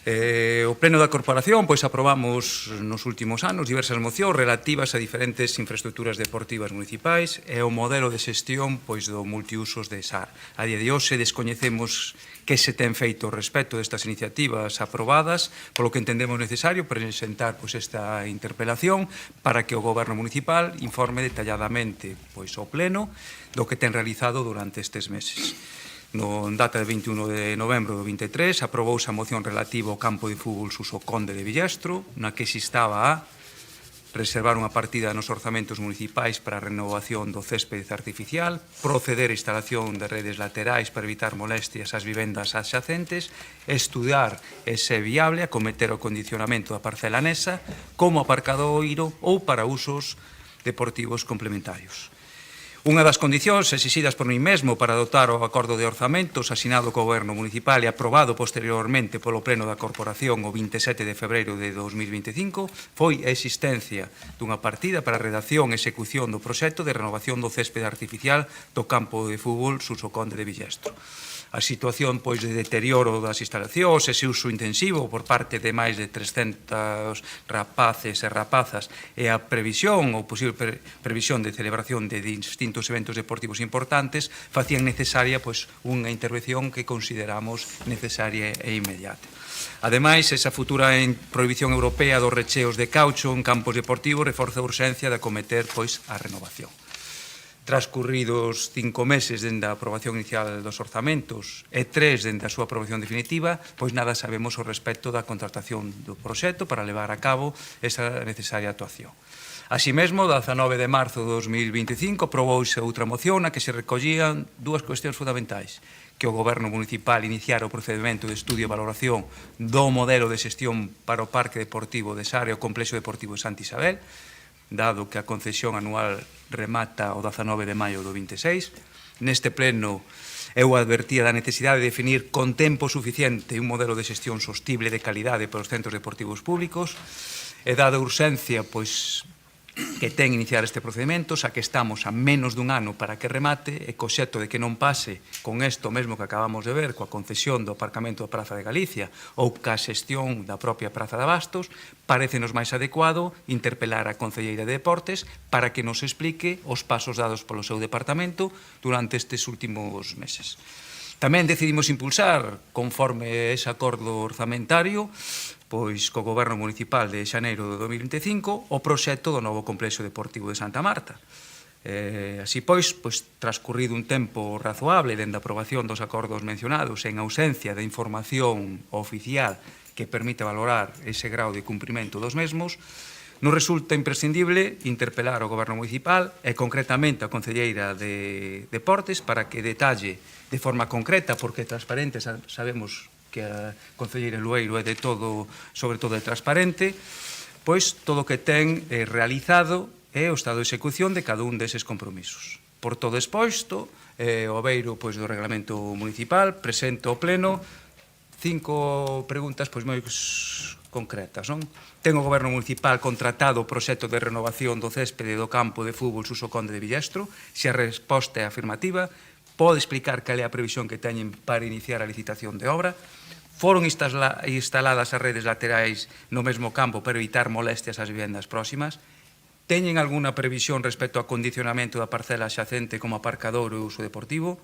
O Pleno da Corporación pois aprobamos nos últimos anos diversas mocións relativas a diferentes infraestructuras deportivas municipais e o modelo de xestión pois do multiusos de SAR. A día de hoxe descoñecemos que se ten feito respecto destas iniciativas aprobadas, polo que entendemos necesario presentar pois esta interpelación para que o Goberno Municipal informe detalladamente pois ao Pleno do que ten realizado durante estes meses. No data de 21 de novembro do 23 aprobouse a moción relativa ao campo de fútbol Suso Conde de Villestro, na que se instaba a reservar unha partida nos orzamentos municipais para a renovación do céspede artificial, proceder a instalación de redes laterais para evitar molestias ás vivendas adxacentes, estudar e se viable acometer o condicionamento da parcela anesa como aparcadoiro ou para usos deportivos complementarios. Unha das condicións exixidas por mí mesmo para adotar o acordo de orzamentos asinado co Goberno Municipal e aprobado posteriormente polo Pleno da Corporación o 27 de febreiro de 2025 foi a existencia dunha partida para a redacción e execución do proxecto de renovación do céspede artificial do campo de fútbol Suso Conde de Villestro. A situación pois de deterioro das instalacións, ese uso intensivo por parte de máis de 300 rapaces e rapazas e a previsión ou posible previsión de celebración de distintos eventos deportivos importantes facían necesaria pois unha intervención que consideramos necesaria e inmediata. Ademais, esa futura prohibición europea dos recheos de caucho en campos deportivos reforza a urxencia de acometer pois a renovación. Transcurridos 5 meses dende a aprobación inicial dos orzamentos e 3 dende a súa aprobación definitiva, pois nada sabemos ao respecto da contratación do proxecto para levar a cabo esa necesaria actuación. Así mesmo, 19 de marzo de 2025, aprobouse outra moción na que se recollían 2 cuestións fundamentais: que o Goberno Municipal iniciara o procedimento de estudio e valoración do modelo de xestión para o Parque Deportivo de Sar e o Complexo Deportivo de Santa Isabel, dado que a concesión anual remata o 19 de maio do 26. Neste pleno eu advertía da necesidade de definir con tempo suficiente un modelo de xestión sostible de calidade para os centros deportivos públicos e dada a urxencia pois que ten iniciar este procedimento, xa que estamos a menos dun ano para que remate e co xeto de que non pase con isto mesmo que acabamos de ver coa concesión do aparcamento da Praza de Galicia ou ca xestión da propia Praza de Abastos, parécenos máis adecuado interpelar a Concelleira de Deportes para que nos explique os pasos dados polo seu departamento durante estes últimos meses. Tamén decidimos impulsar, conforme ese acordo orzamentario, pois co Goberno Municipal de xaneiro de 2025, o proxecto do novo Complexo Deportivo de Santa Marta. Así pois, transcurrido un tempo razoable dende a aprobación dos acordos mencionados en ausencia de información oficial que permite valorar ese grau de cumprimento dos mesmos, nos resulta imprescindible interpelar o Goberno Municipal e concretamente a Concelleira de Deportes para que detalle de forma concreta, porque transparente sabemos que a Concelleira Lueiro é de todo, sobre todo é transparente, pois todo o que ten realizado é o estado de execución de cada un deses compromisos. Por todo exposto, o beiro do Reglamento Municipal presenta ao Pleno 5 preguntas moi concretas, non? Ten o Goberno Municipal contratado o proxecto de renovación do céspede do campo de fútbol Suso Conde de Villestro? Se a resposta é afirmativa, pode explicar cal é a previsión que teñen para iniciar a licitación de obra? Foron instaladas as redes laterais no mesmo campo para evitar molestias ás vivendas próximas? Teñen algunha previsión respecto ao condicionamento da parcela xacente como aparcadouro e uso deportivo?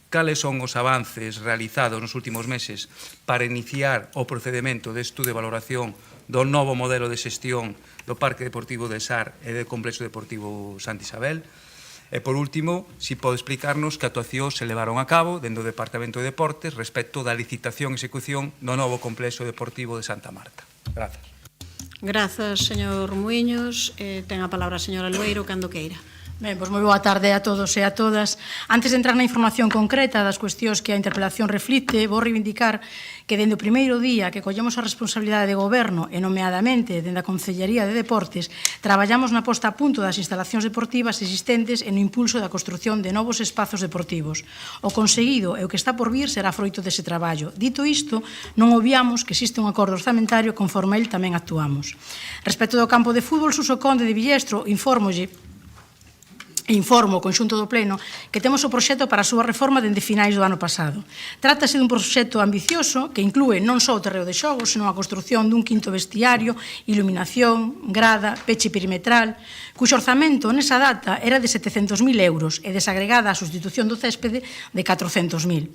Cales son os avances realizados nos últimos meses para iniciar o procedimento de estudo e valoración do novo modelo de xestión do Parque Deportivo de Sar e do Complexo Deportivo Santa Isabel? E, por último, si pode explicarnos que actuacións se levaron a cabo dentro do Departamento de Deportes respecto da licitación e execución do novo Complexo Deportivo de Santa Marta. Grazas. Grazas, señor Muiños. Ten a palabra a señora Loeiro, cando queira. Ben, pois moi boa tarde a todos e a todas. Antes de entrar na información concreta das cuestións que a interpelación reflite, vou reivindicar que dende o primeiro día que collemos a responsabilidade de goberno e nomeadamente dende a Concellería de Deportes, traballamos na posta a punto das instalacións deportivas existentes e no impulso da construción de novos espazos deportivos. O conseguido e o que está por vir será froito dese traballo. Dito isto, non obviamos que existe un acordo orzamentario conforme el tamén actuamos. Respecto do campo de fútbol Suso Conde de Villestro, informo o conxunto do Pleno que temos o proxecto para a súa reforma dende finais do ano pasado. Trátase dun proxecto ambicioso que inclúe non só o terreo de xogos, senón a construción dun quinto vestiario, iluminación, grada, peche perimetral, cuxo orzamento nesa data era de 700.000 euros e desagregada a sustitución do céspede de 400.000.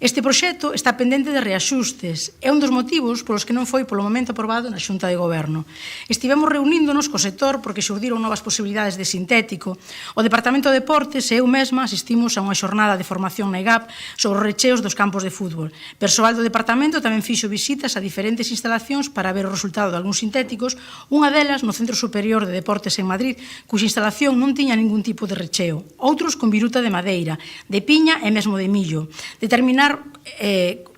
Este proxecto está pendente de reaxustes. É un dos motivos polos que non foi polo momento aprobado na Xunta de Goberno. Estivemos reuníndonos co sector porque xurdiron novas posibilidades de sintético. O Departamento de Deportes e eu mesma asistimos a unha xornada de formación na IGAP sobre os recheos dos campos de fútbol. Persoal do Departamento tamén fixo visitas a diferentes instalacións para ver o resultado de algúns sintéticos, unha delas no Centro Superior de Deportes en Madrid, cuxa instalación non tiña ningún tipo de recheo. Outros con viruta de madeira, de piña e mesmo de millo. Determinar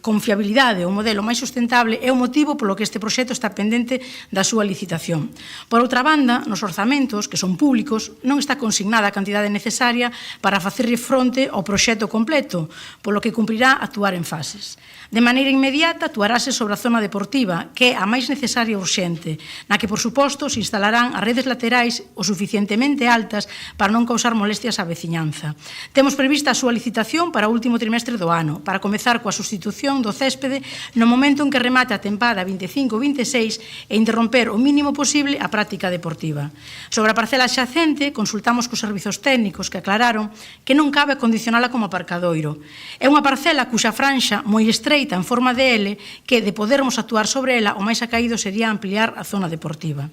con fiabilidade o modelo máis sustentable é o motivo polo que este proxecto está pendente da súa licitación. Por outra banda, nos orzamentos, que son públicos, non está consignada a cantidade necesaria para facerlle fronte ao proxecto completo, polo que cumprirá actuar en fases. De maneira inmediata, actuarase sobre a zona deportiva, que é a máis necesaria e urxente, na que, por suposto, se instalarán as redes laterais o suficientemente altas para non causar molestias á veciñanza. Temos prevista a súa licitación para o último trimestre do ano, para comezar coa sustitución do céspede no momento en que remate a tempada 25-26 e interromper o mínimo posible a práctica deportiva. Sobre a parcela xacente, consultamos cos servizos técnicos que aclararon que non cabe condicionala como aparcadoiro. É unha parcela cuxa franxa moi estreita en forma de L que, de podermos actuar sobre ela, o máis acaído sería ampliar a zona deportiva.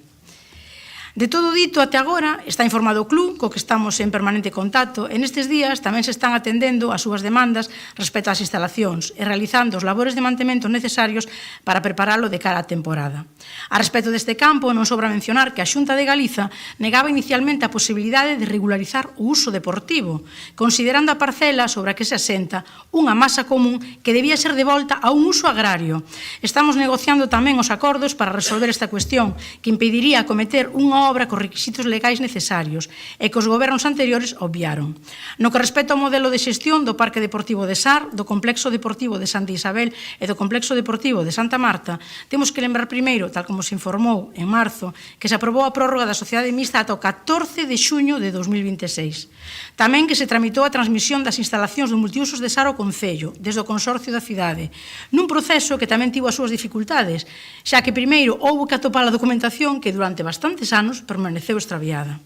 De todo dito, até agora, está informado o club, co que estamos en permanente contacto, e nestes días tamén se están atendendo as súas demandas respecto ás instalacións e realizando os labores de mantemento necesarios para preparalo de cara á temporada. A respecto deste campo, non sobra mencionar que a Xunta de Galiza negaba inicialmente a posibilidade de regularizar o uso deportivo, considerando a parcela sobre a que se asenta unha masa común que debía ser devolta a un uso agrario. Estamos negociando tamén os acordos para resolver esta cuestión, que impediría acometer unha obra cos requisitos legais necesarios e que os gobernos anteriores obviaron. No que respecta ao modelo de xestión do Parque Deportivo de Sar, do Complexo Deportivo de Santa Isabel e do Complexo Deportivo de Santa Marta, temos que lembrar primeiro, tal como se informou en marzo, que se aprobou a prórroga da sociedade mixta ata o 14 de xuño de 2026. Tamén que se tramitou a transmisión das instalacións do multiusos de Sar ao Concello, desde o Consorcio da cidade, nun proceso que tamén tivo as súas dificultades, xa que primeiro houbo que atopar a documentación que durante bastantes anos permaneceu extraviada.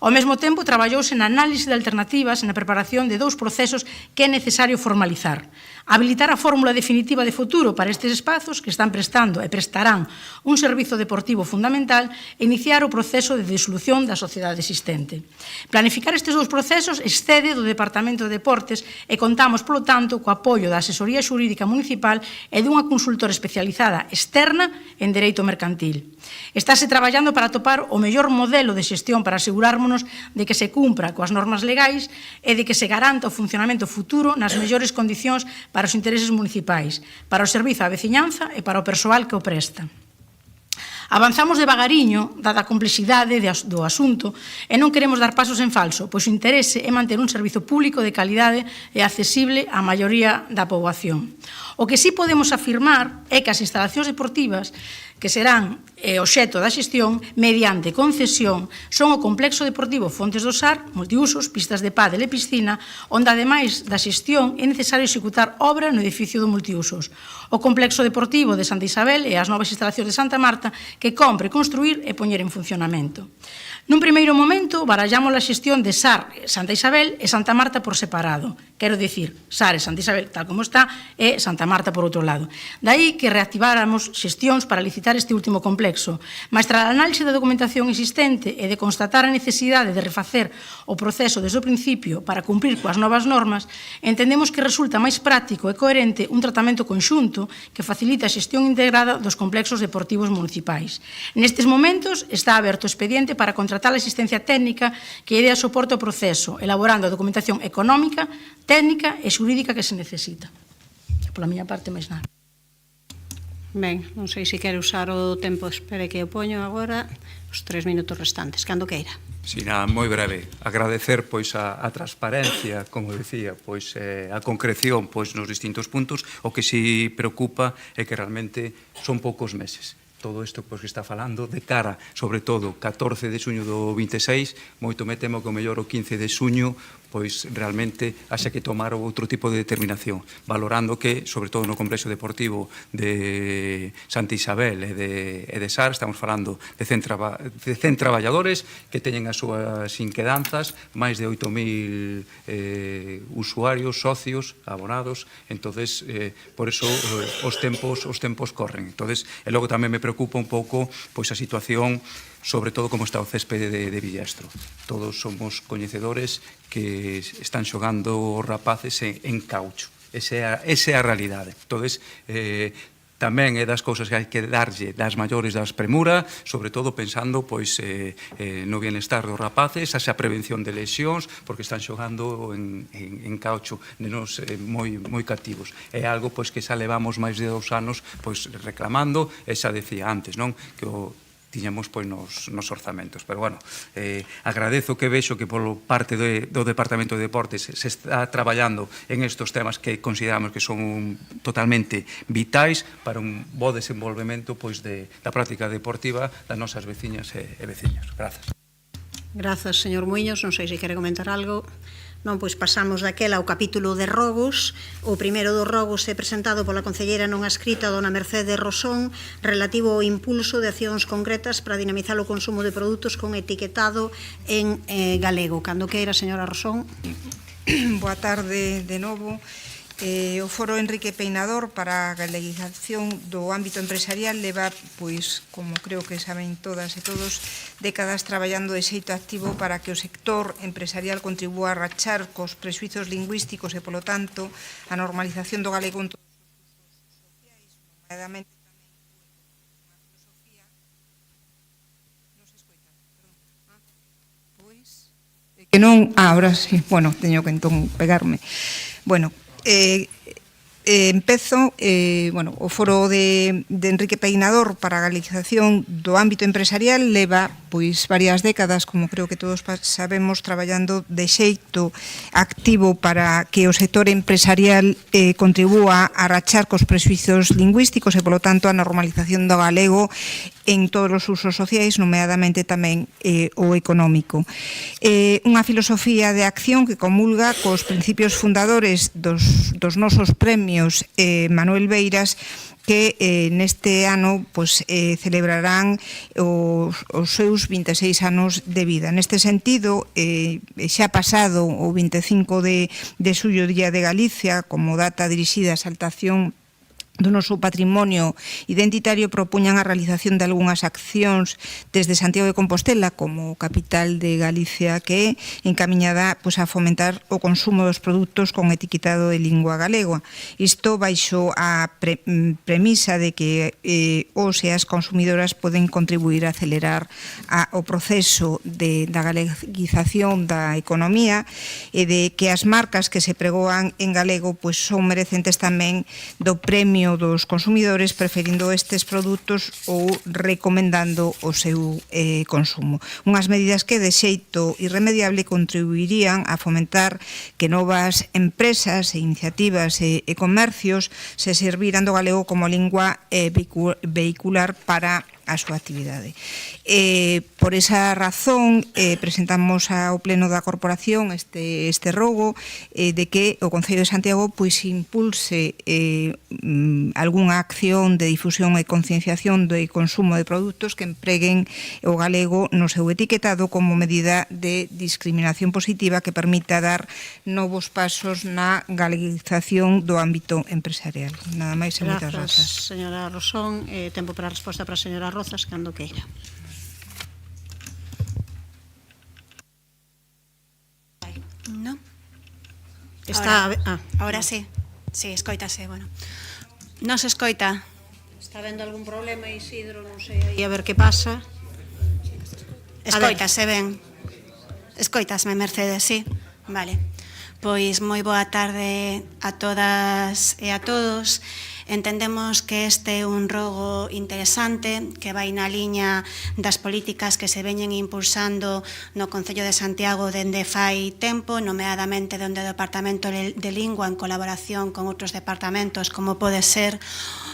Ao mesmo tempo, traballouse na análise de alternativas e na preparación de dous procesos que é necesario formalizar. Habilitar a fórmula definitiva de futuro para estes espazos que están prestando e prestarán un servizo deportivo fundamental e iniciar o proceso de disolución da sociedade existente. Planificar estes dous procesos excede do Departamento de Deportes e contamos, polo tanto, co apoio da Asesoría Xurídica Municipal e dunha consultora especializada externa en Dereito Mercantil. Estáse traballando para atopar o mellor modelo de xestión para asegurármonos de que se cumpra coas normas legais e de que se garanta o funcionamento futuro nas mellores condicións para os intereses municipais, para o servizo á veciñanza e para o persoal que o presta. Avanzamos devagariño, dada a complexidade do asunto, e non queremos dar pasos en falso, pois o interese é manter un servizo público de calidade e accesible á maioría da poboación. O que sí podemos afirmar é que as instalacións deportivas que serán obxecto da xestión mediante concesión son o complexo deportivo Fontes do Sar, multiusos, pistas de pádel e piscina, onde ademais da xestión é necesario executar obra no edificio do multiusos. O complexo deportivo de Santa Isabel e as novas instalacións de Santa Marta que compre construir e poñer en funcionamento. Nun primeiro momento, barallamos a xestión de SAR, Santa Isabel e Santa Marta por separado. Quero dicir, SAR e Santa Isabel, tal como está, e Santa Marta por outro lado. Daí que reactiváramos xestións para licitar este último complexo. Mas tras a análise da documentación existente e de constatar a necesidade de refacer o proceso desde o principio para cumprir coas novas normas, entendemos que resulta máis práctico e coherente un tratamento conxunto que facilita a xestión integrada dos complexos deportivos municipais. Nestes momentos está aberto o expediente para contratar a asistencia técnica que dé soporte ao proceso, elaborando a documentación económica, técnica e xurídica que se necesita. Pola miña parte, máis nada. Ben, non sei se quere usar o tempo, espere que o poño agora, os 3 minutos restantes, cando queira. Si, nada, moi breve. Agradecer pois a transparencia, como decía, pois a concreción pois nos distintos puntos. O que si preocupa é que realmente son poucos meses. Todo isto pois, que está falando de cara, sobre todo, 14 de xuño do 26, moito me temo que o mellor o 15 de xuño pois realmente haxa que tomar outro tipo de determinación, valorando que, sobre todo no complexo deportivo de Santa Isabel e de SAR, estamos falando de 100 traballadores que teñen as súas inquedanzas, máis de 8.000 usuarios, socios, abonados, entonces por eso os tempos corren. Entonces, e logo tamén me preocupa un pouco pois a situación, sobre todo como está o céspede de Villastro. Todos somos coñecedores que están xogando os rapaces en caucho. Esa é a realidade. Entonces, tamén é das cousas que hai que darlle das maiores das premura, sobre todo pensando pois no bienestar dos rapaces, esa prevención de lesións, porque están xogando en caucho, nenos moi cativos. É algo pois que xa levamos máis de 2 anos pois reclamando, e xa decía antes, non, que o tiñamos pois nos orzamentos. Pero, bueno, agradezo que vexo que polo parte do Departamento de Deportes se está traballando en estos temas que consideramos que son totalmente vitais para un bo desenvolvemento pois da práctica deportiva das nosas veciñas e veciños. Grazas. Grazas, señor Muiños. Non sei se quere comentar algo. Non, pois pasamos daquela ao capítulo de robos. O primeiro dos robos é presentado pola concelleira non adscrita dona Mercedes Rosón, relativo ao impulso de accións concretas para dinamizar o consumo de produtos con etiquetado en galego. Cando queira, señora Rosón. Boa tarde de novo. O Foro Enrique Peinador para a galeguización do ámbito empresarial leva, pois, como creo que saben todas e todos, décadas traballando de xeito activo para que o sector empresarial contribúa a rachar cos prexuizos lingüísticos e, polo tanto, a normalización do galego en todos os usos sociais, nomeadamente tamén unha filosofía. Non se escoita, perdón. Pois, que non, ahora sí, bueno, teño que entón pegarme. Bueno, empezo, o Foro de Enrique Peinador para a galeguización do ámbito empresarial leva pois varias décadas, como creo que todos sabemos, traballando de xeito activo para que o sector empresarial contribúa a rachar cos prexuizos lingüísticos e, polo tanto, a normalización do galego en todos os usos sociais, nomeadamente tamén o económico. Unha filosofía de acción que comulga cos principios fundadores dos nosos premios Manuel Beiras, que neste ano celebrarán os seus 26 anos de vida. Neste sentido, xa pasado o 25 de xullo, Día de Galicia, como data dirixida á exaltación do noso patrimonio identitario, propuñan a realización de algunhas accións desde Santiago de Compostela, como capital de Galicia, que é encamiñada a fomentar o consumo dos produtos con etiquetado de lingua galega. Isto baixo a premisa de que os e as consumidoras poden contribuir a acelerar o proceso da galeguización da economía e de que as marcas que se pregoan en galego son merecentes tamén do premio gaño dos consumidores preferindo estes produtos ou recomendando o seu consumo. Unhas medidas que de xeito irremediable contribuirían a fomentar que novas empresas e iniciativas e comercios se serviran do galego como lingua vehicular para a súa actividade. Por esa razón, presentamos ao Pleno da Corporación este rogo de que o Concello de Santiago pois impulse algunha acción de difusión e concienciación do consumo de produtos que empreguen o galego no seu etiquetado como medida de discriminación positiva que permita dar novos pasos na galeguización do ámbito empresarial. Nada máis e moitas grazas. Señora Rosón. Tempo para a resposta para a señora Rozas, cando queira. No. Está ahora sí. Sí, escoítase, bueno. Non se escoita. Está vendo algún problema, Isidro, non sei, aí a ver que pasa. Escoítase ben. Escoitasme, Mercedes, sí. Vale. Pois moi boa tarde a todas e a todos. Entendemos que este é un rogo interesante que vai na liña das políticas que se veñen impulsando no Concello de Santiago dende fai tempo, nomeadamente dende o Departamento de Lingua en colaboración con outros departamentos como pode ser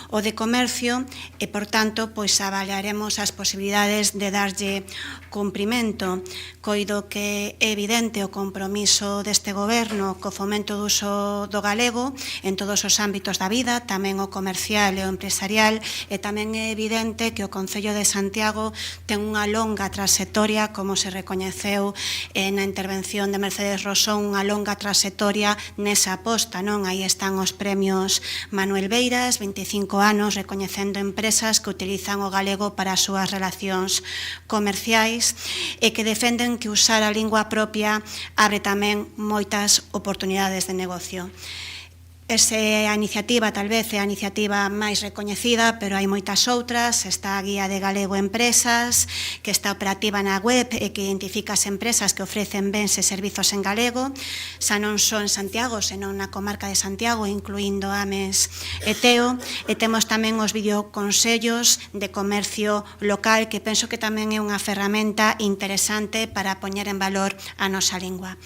o de Comercio e, por tanto, pois avaliaremos as posibilidades de darlle cumprimento. Coido que é evidente o compromiso deste goberno co fomento do uso do galego en todos os ámbitos da vida, tamén o comercial e o empresarial, e tamén é evidente que o Concello de Santiago ten unha longa trayectoria, como se recoñeceu na intervención de Mercedes Rosón, unha longa trayectoria nesa aposta, non? Aí están os premios Manuel Beiras, 25 anos recoñecendo empresas que utilizan o galego para as súas relacións comerciais e que defenden que usar a lingua propia abre tamén moitas oportunidades de negocio. Esa iniciativa tal vez é a iniciativa máis recoñecida, pero hai moitas outras. Está a Guía de Galego Empresas, que está operativa na web e que identifica as empresas que ofrecen bens e servizos en galego, xa non só en Santiago, senón na comarca de Santiago, incluindo Ames e Teo. E temos tamén os videoconsellos de comercio local, que penso que tamén é unha ferramenta interesante para poñer en valor a nosa lingua.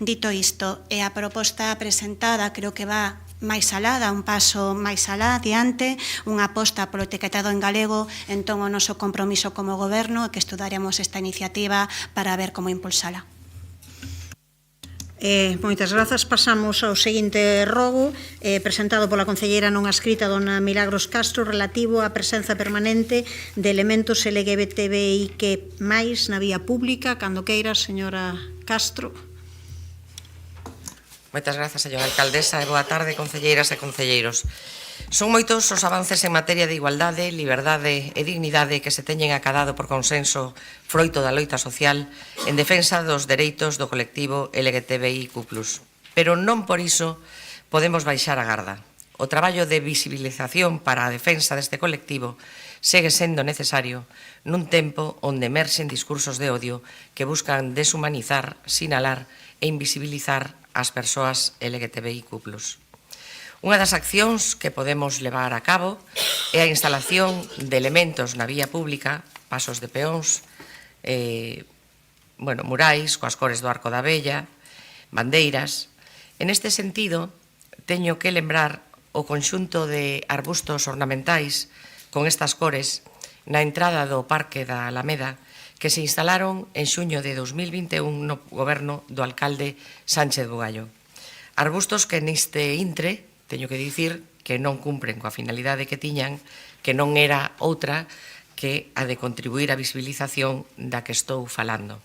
Dito isto, e a proposta presentada creo que va máis alá, dá un paso máis alá adiante, unha aposta polo etiquetado en galego, entón o noso compromiso como goberno é que estudaremos esta iniciativa para ver como impulsala. Moitas grazas. Pasamos ao seguinte rogo, presentado pola concelleira non adscrita, dona Milagros Castro, relativo á presenza permanente de elementos LGBTBIQ+, na vía pública. Cando queira, señora Castro. Moitas grazas, señora alcaldesa, e boa tarde, concelleiras e concelleiros. Son moitos os avances en materia de igualdade, liberdade e dignidade que se teñen acadado por consenso froito da loita social en defensa dos dereitos do colectivo LGTBIQ+. Pero non por iso podemos baixar a garda. O traballo de visibilización para a defensa deste colectivo segue sendo necesario nun tempo onde emerxen discursos de odio que buscan deshumanizar, sinalar e invisibilizar as persoas LGTBIQ+. Unha das accións que podemos levar a cabo é a instalación de elementos na vía pública, pasos de peóns, murais coas cores do Arco da Vella, bandeiras. En este sentido, teño que lembrar o conxunto de arbustos ornamentais con estas cores na entrada do Parque da Alameda, que se instalaron en xuño de 2021 no goberno do alcalde Sánchez Bugallo. Arbustos que neste intre, teño que dicir, que non cumpren coa finalidade que tiñan, que non era outra que a de contribuir á visibilización da que estou falando.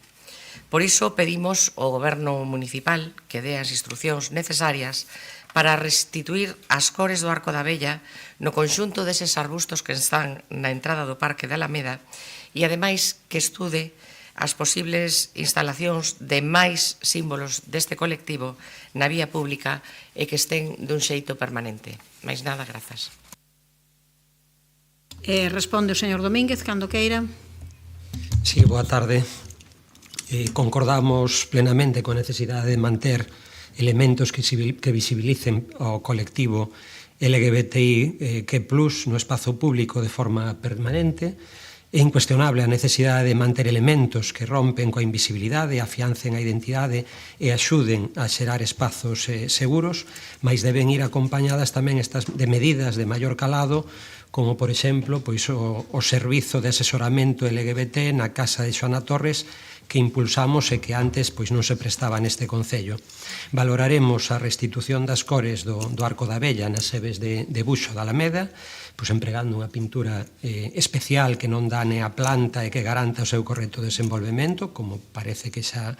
Por iso pedimos ao goberno municipal que dé as instruccións necesarias para restituir as cores do Arco da Vella no conxunto deses arbustos que están na entrada do Parque da Alameda e, ademais, que estude as posibles instalacións de máis símbolos deste colectivo na vía pública e que estén dun xeito permanente. Mais nada, grazas. Responde o señor Domínguez, cando queira. Sí, boa tarde. Concordamos plenamente con a necesidade de manter elementos que visibilicen ao colectivo LGBTI que plus no espazo público de forma permanente. É incuestionable a necesidade de manter elementos que rompen coa invisibilidade, afiancen a identidade e axuden a xerar espazos seguros, mas deben ir acompañadas tamén estas de medidas de maior calado, como, por exemplo, o servizo de asesoramento LGBT na Casa de Xoana Torres, que impulsamos e que antes non se prestaba neste Concello. Valoraremos a restitución das cores do Arco da Vella nas sebes de Buxo da Alameda, empregando unha pintura especial que non dane a planta e que garanta o seu correcto desenvolvemento, como parece que xa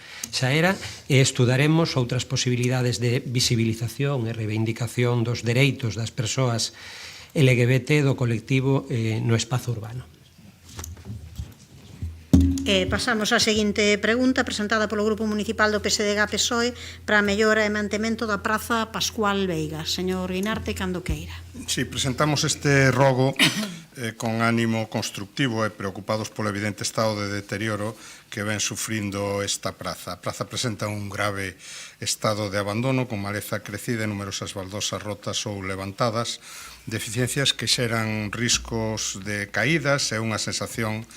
era, e estudaremos outras posibilidades de visibilización e reivindicación dos dereitos das persoas LGBT do colectivo no espazo urbano. Pasamos á seguinte pregunta presentada polo Grupo Municipal do PSDG-PSOE para a mellora e mantemento da Praza Pascual Veiga. Señor Guinarte, cando queira. Sí, presentamos este rogo con ánimo constructivo e preocupados polo evidente estado de deterioro que ven sufrindo esta praza. A praza presenta un grave estado de abandono con maleza crecida e numerosas baldosas rotas ou levantadas, deficiencias que xeran riscos de caídas e unha sensación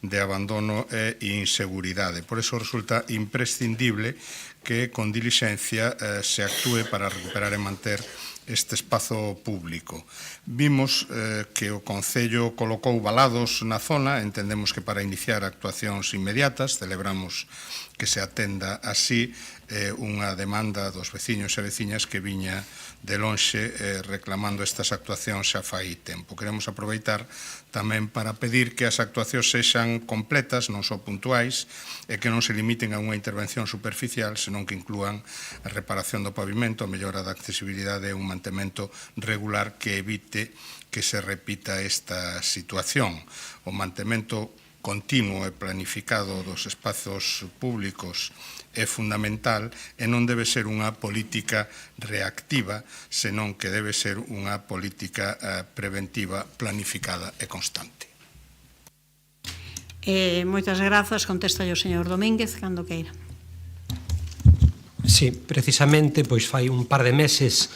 de abandono e inseguridade. Por iso resulta imprescindible que con dilixencia se actúe para recuperar e manter este espazo público. Vimos que o Concello colocou valados na zona, entendemos que para iniciar actuacións inmediatas, celebramos que se atenda así unha demanda dos veciños e veciñas que viña de lonxe reclamando estas actuacións xa fai tempo. Queremos aproveitar tamén para pedir que as actuacións sexan completas, non só puntuais, e que non se limiten a unha intervención superficial, senón que inclúan a reparación do pavimento, a mellora da accesibilidade e un mantemento regular que evite que se repita esta situación. O mantemento continuo e planificado dos espazos públicos é fundamental e non debe ser unha política reactiva, senón que debe ser unha política preventiva, planificada e constante. Moitas grazas. Contesta o señor Domínguez, cando queira. Sí, precisamente, fai un par de meses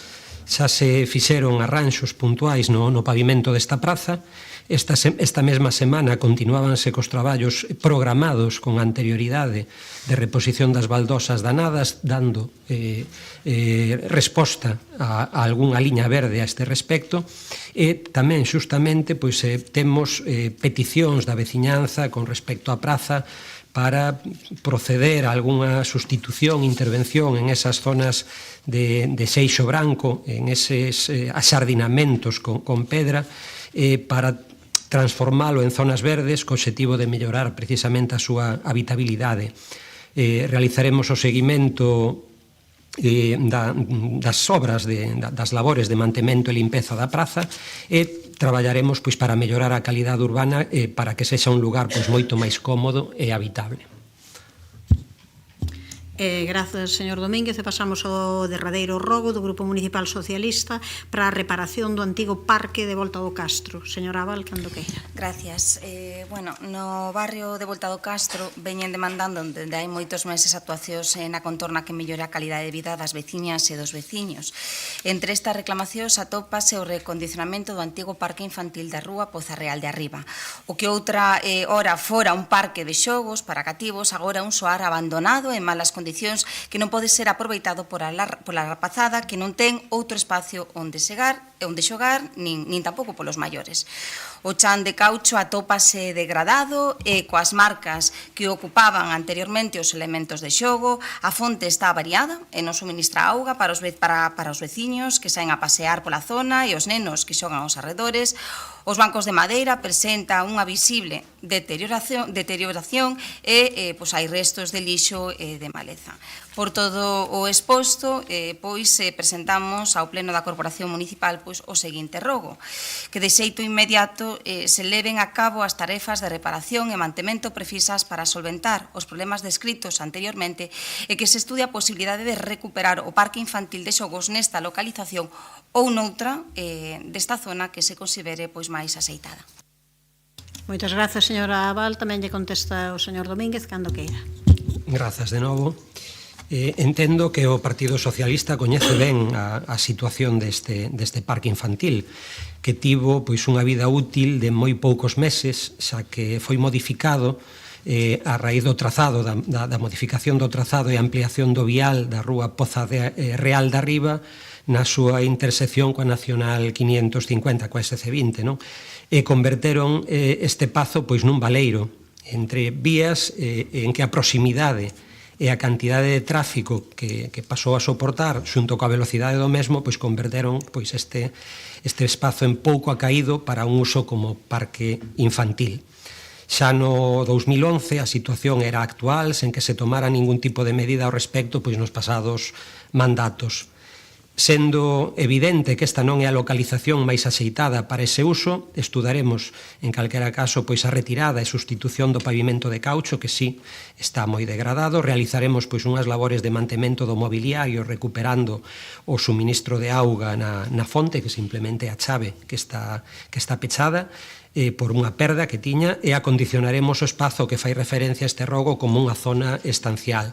xa se fixeron arranxos puntuais no pavimento desta praza. Esta mesma semana continuábanse cos traballos programados con anterioridade de reposición das baldosas danadas, dando resposta a algunha liña verde a este respecto, e tamén xustamente temos peticións da veciñanza con respecto á praza para proceder a algunha sustitución, intervención en esas zonas de seixo branco, en eses axardinamentos con pedra, para transformalo en zonas verdes co obxectivo de mellorar precisamente a súa habitabilidade. Realizaremos o seguimento das obras, das labores de mantemento e limpeza da praza e traballaremos para mellorar a calidade urbana para que sexa un lugar moito máis cómodo e habitable. Grazas, señor Domínguez. Pasamos ao derradeiro rogo do Grupo Municipal Socialista para a reparación do antigo parque de Volta do Castro. Señora Abal, cando queira. Gracias. No barrio de Volta do Castro veñen demandando dende hai moitos meses actuacións na contorna que mellore a calidade de vida das veciñas e dos veciños. Entre estas reclamacións atópase o recondicionamento do antigo parque infantil da rúa Poza Real de Arriba, o que outra hora fora un parque de xogos para cativos, agora un soar abandonado en malas condicións que non pode ser aproveitado pola rapazada que non ten outro espacio onde xogar, nin tampouco polos maiores. O chan de caucho atópase degradado e coas marcas que ocupaban anteriormente os elementos de xogo, a fonte está avariada e non suministra auga para os veciños que saen a pasear pola zona e os nenos que xogan aos arredores. Os bancos de madeira presentan unha visible deterioración e hai restos de lixo e de maleza. Por todo o exposto, presentamos ao Pleno da Corporación Municipal o seguinte rogo, que de xeito inmediato se leven a cabo as tarefas de reparación e mantemento precisas para solventar os problemas descritos anteriormente e que se estude a posibilidade de recuperar o parque infantil de xogos nesta localización ou noutra desta zona que se considere máis aceitada. Moitas grazas, señora Abal. Tamén lle contesta o señor Domínguez, cando queira. Grazas de novo. Entendo que o Partido Socialista coñece ben a situación deste parque infantil, que tivo unha vida útil de moi poucos meses, xa que foi modificado a raíz do trazado, da modificación do trazado e ampliación do vial da rúa Poza Real de Arriba na súa intersección coa Nacional 550, coa SC20, e converteron este pazo nun baleiro entre vías en que a proximidade e a cantidade de tráfico que pasou a soportar xunto coa velocidade do mesmo converteron este espazo en pouco acaído para un uso como parque infantil. Xa no 2011 a situación era actual, sen que se tomara ningún tipo de medida ao respecto nos pasados mandatos. Sendo evidente que esta non é a localización máis axeitada para ese uso, estudaremos, en calquera caso, a retirada e sustitución do pavimento de caucho, que sí está moi degradado. Realizaremos unhas labores de mantemento do mobiliario, recuperando o suministro de auga na fonte, que simplemente a chave que está pechada, por unha perda que tiña, e acondicionaremos o espazo que fai referencia a este rogo como unha zona estancial.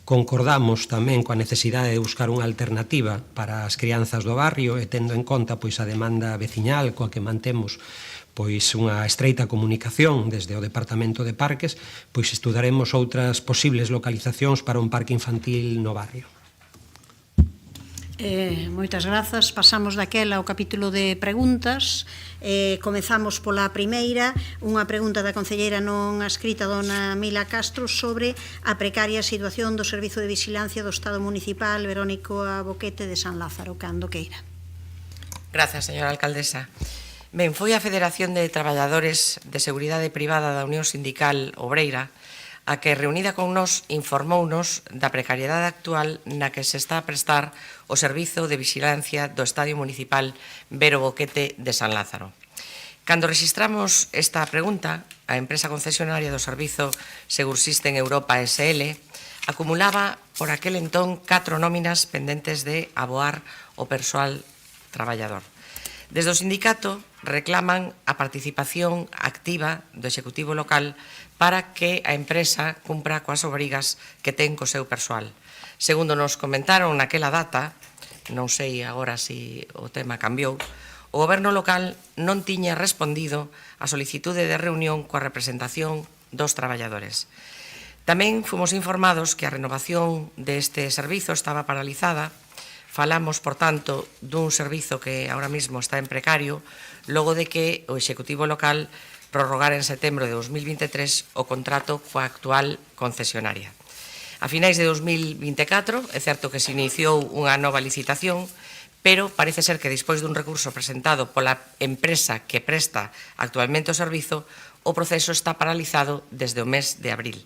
Concordamos tamén coa necesidade de buscar unha alternativa para as crianzas do barrio e tendo en conta a demanda veciñal coa que mantemos unha estreita comunicación desde o Departamento de Parques, estudaremos outras posibles localizacións para un parque infantil no barrio. Moitas grazas. Pasamos daquela ao capítulo de preguntas. Comezamos pola primeira, unha pregunta da concelleira non escrita, dona Mila Castro, sobre a precaria situación do Servizo de Vixilancia do Estado Municipal Verónico Boquete de San Lázaro, cando queira. Grazas, señora alcaldesa. Ben, foi a Federación de Traballadores de Seguridade Privada da Unión Sindical Obreira a que, reunida con nós, informounos da precariedade actual na que se está a prestar o Servizo de Vixilancia do Estadio Municipal Vero Boquete de San Lázaro. Cando registramos esta pregunta, a empresa concesionaria do Servizo Segursystem Europa SL acumulaba por aquel entón 4 nóminas pendentes de aboar o persoal traballador. Desde o sindicato reclaman a participación activa do Executivo local para que a empresa cumpra coas obrigas que ten co seu persoal. Segundo nos comentaron naquela data, non sei agora se o tema cambiou, o Goberno local non tiña respondido a solicitude de reunión coa representación dos traballadores. Tamén fomos informados que a renovación deste servizo estaba paralizada. Falamos, por tanto, dun servizo que ahora mismo está en precario, logo de que o Executivo local prorrogar en setembro de 2023 o contrato coa actual concesionaria. A finais de 2024, é certo que se iniciou unha nova licitación, pero parece ser que despois dun recurso presentado pola empresa que presta actualmente o servizo, o proceso está paralizado desde o mes de abril.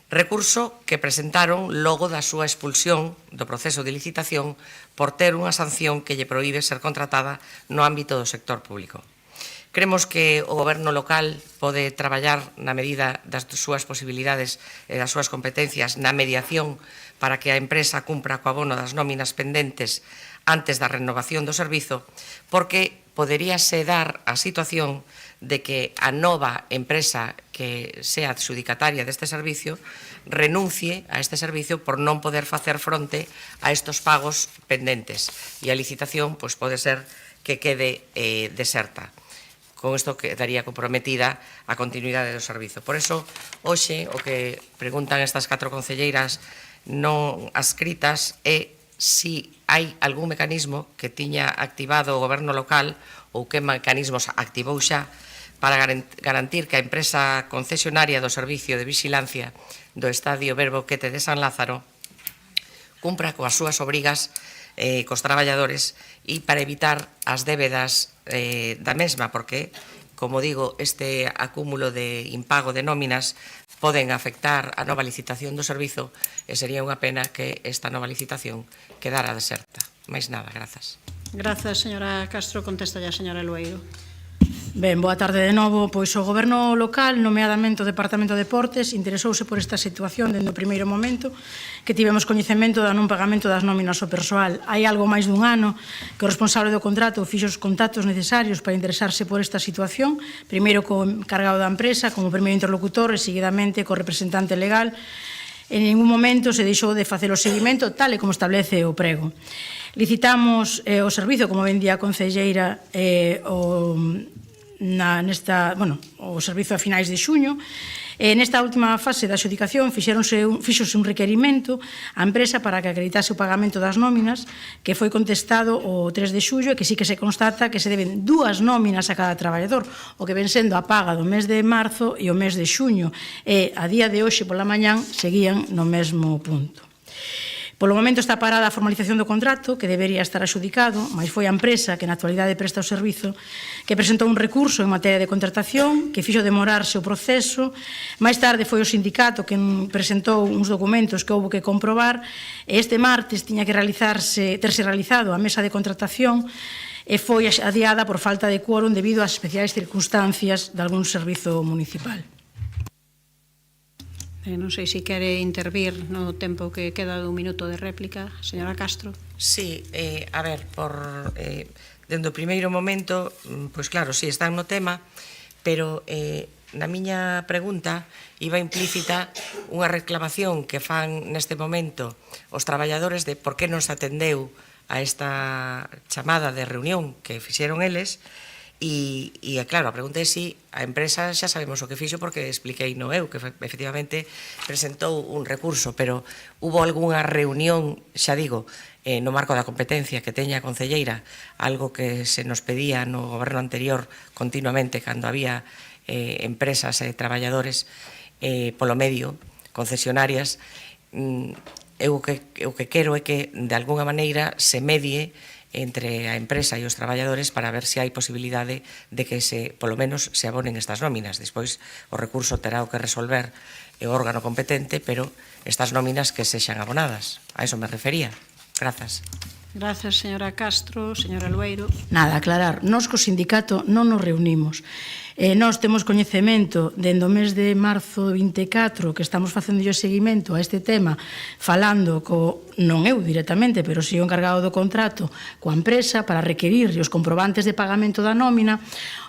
Recurso que presentaron logo da súa expulsión do proceso de licitación por ter unha sanción que lle proíbe ser contratada no ámbito do sector público. Cremos que o Goberno local pode traballar na medida das súas posibilidades e das súas competencias na mediación para que a empresa cumpra co abono das nóminas pendentes antes da renovación do servizo, porque poderíase dar a situación de que a nova empresa que sea adxudicataria deste servicio renuncie a este servicio por non poder facer fronte a estos pagos pendentes e a licitación pode ser que quede deserta. Con isto quedaría comprometida a continuidade do servizo. Por eso, hoxe, o que preguntan estas 4 concelleiras non adscritas é se hai algún mecanismo que tiña activado o Goberno local ou que mecanismos activou xa para garantir que a empresa concesionaria do Servicio de Vixilancia do Estadio Vero Boquete de San Lázaro cumpra coas súas obrigas cos traballadores e para evitar as débedas da mesma, porque, como digo, este acúmulo de impago de nóminas poden afectar a nova licitación do servizo e sería unha pena que esta nova licitación quedara deserta. Mais nada, grazas. Grazas, señora Castro. Contesta ya a señora Lueiro. Ben, boa tarde de novo. Pois o Goberno local, nomeadamente o Departamento de Deportes, interesouse por esta situación dende o primeiro momento que tivemos coñecemento do non pagamento das nóminas ao persoal. Hai algo máis dun ano que o responsable do contrato fixo os contactos necesarios para interesarse por esta situación, primeiro co encargado da empresa como primeiro interlocutor e seguidamente co representante legal, En ningún momento se deixou de facer o seguimento tal e como establece o prego. Licitamos o servizo, como ben di a concelleira, o servizo a finais de xuño. Nesta última fase da adxudicación fixose un requerimento á empresa para que acreditase o pagamento das nóminas, que foi contestado o 3 de xullo, e que sí que se constata que se deben 2 nóminas a cada traballador, o que ven sendo a paga do mes de marzo e o mes de xuño, e a día de hoxe pola mañán seguían no mesmo punto. Polo momento está parada a formalización do contrato, que debería estar adxudicado, mas foi a empresa que na actualidade presta o servizo que presentou un recurso en materia de contratación, que fixo demorarse o proceso. Máis tarde foi o sindicato que presentou uns documentos que houve que comprobar, e este martes tiña que terse realizado a mesa de contratación, e foi adiada por falta de quórum debido ás especiais circunstancias de algún servizo municipal. Non sei se quere intervir no tempo que queda dun minuto de réplica. Señora Castro. Sí, a ver, dende o primeiro momento, pois claro, sí, están no tema, pero na miña pregunta iba implícita unha reclamación que fan neste momento os traballadores de por que non se atendeu a esta chamada de reunión que fixeron eles. E claro, a pregunta é se a empresa xa sabemos o que fixo, porque expliquei no eu que efectivamente presentou un recurso, pero hubo algunha reunión, xa digo, no marco da competencia que teña a concelleira, algo que se nos pedía no goberno anterior continuamente cando había empresas e traballadores polo medio, concesionarias. Eu o que quero é que de alguna maneira se medie entre a empresa e os traballadores para ver se hai posibilidade de que polo menos se abonen estas nóminas. Despois o recurso terá o que resolver o órgano competente, pero estas nóminas que sexan abonadas. A eso me refería. Grazas. Grazas, señora Castro. Señora Lueiro. Nada, aclarar. Nos co sindicato non nos reunimos. Nós temos coñecemento dende o mes de marzo 24 que estamos facendo o seguimento a este tema, falando non eu directamente, pero si o encargado do contrato coa empresa para requerir os comprobantes de pagamento da nómina.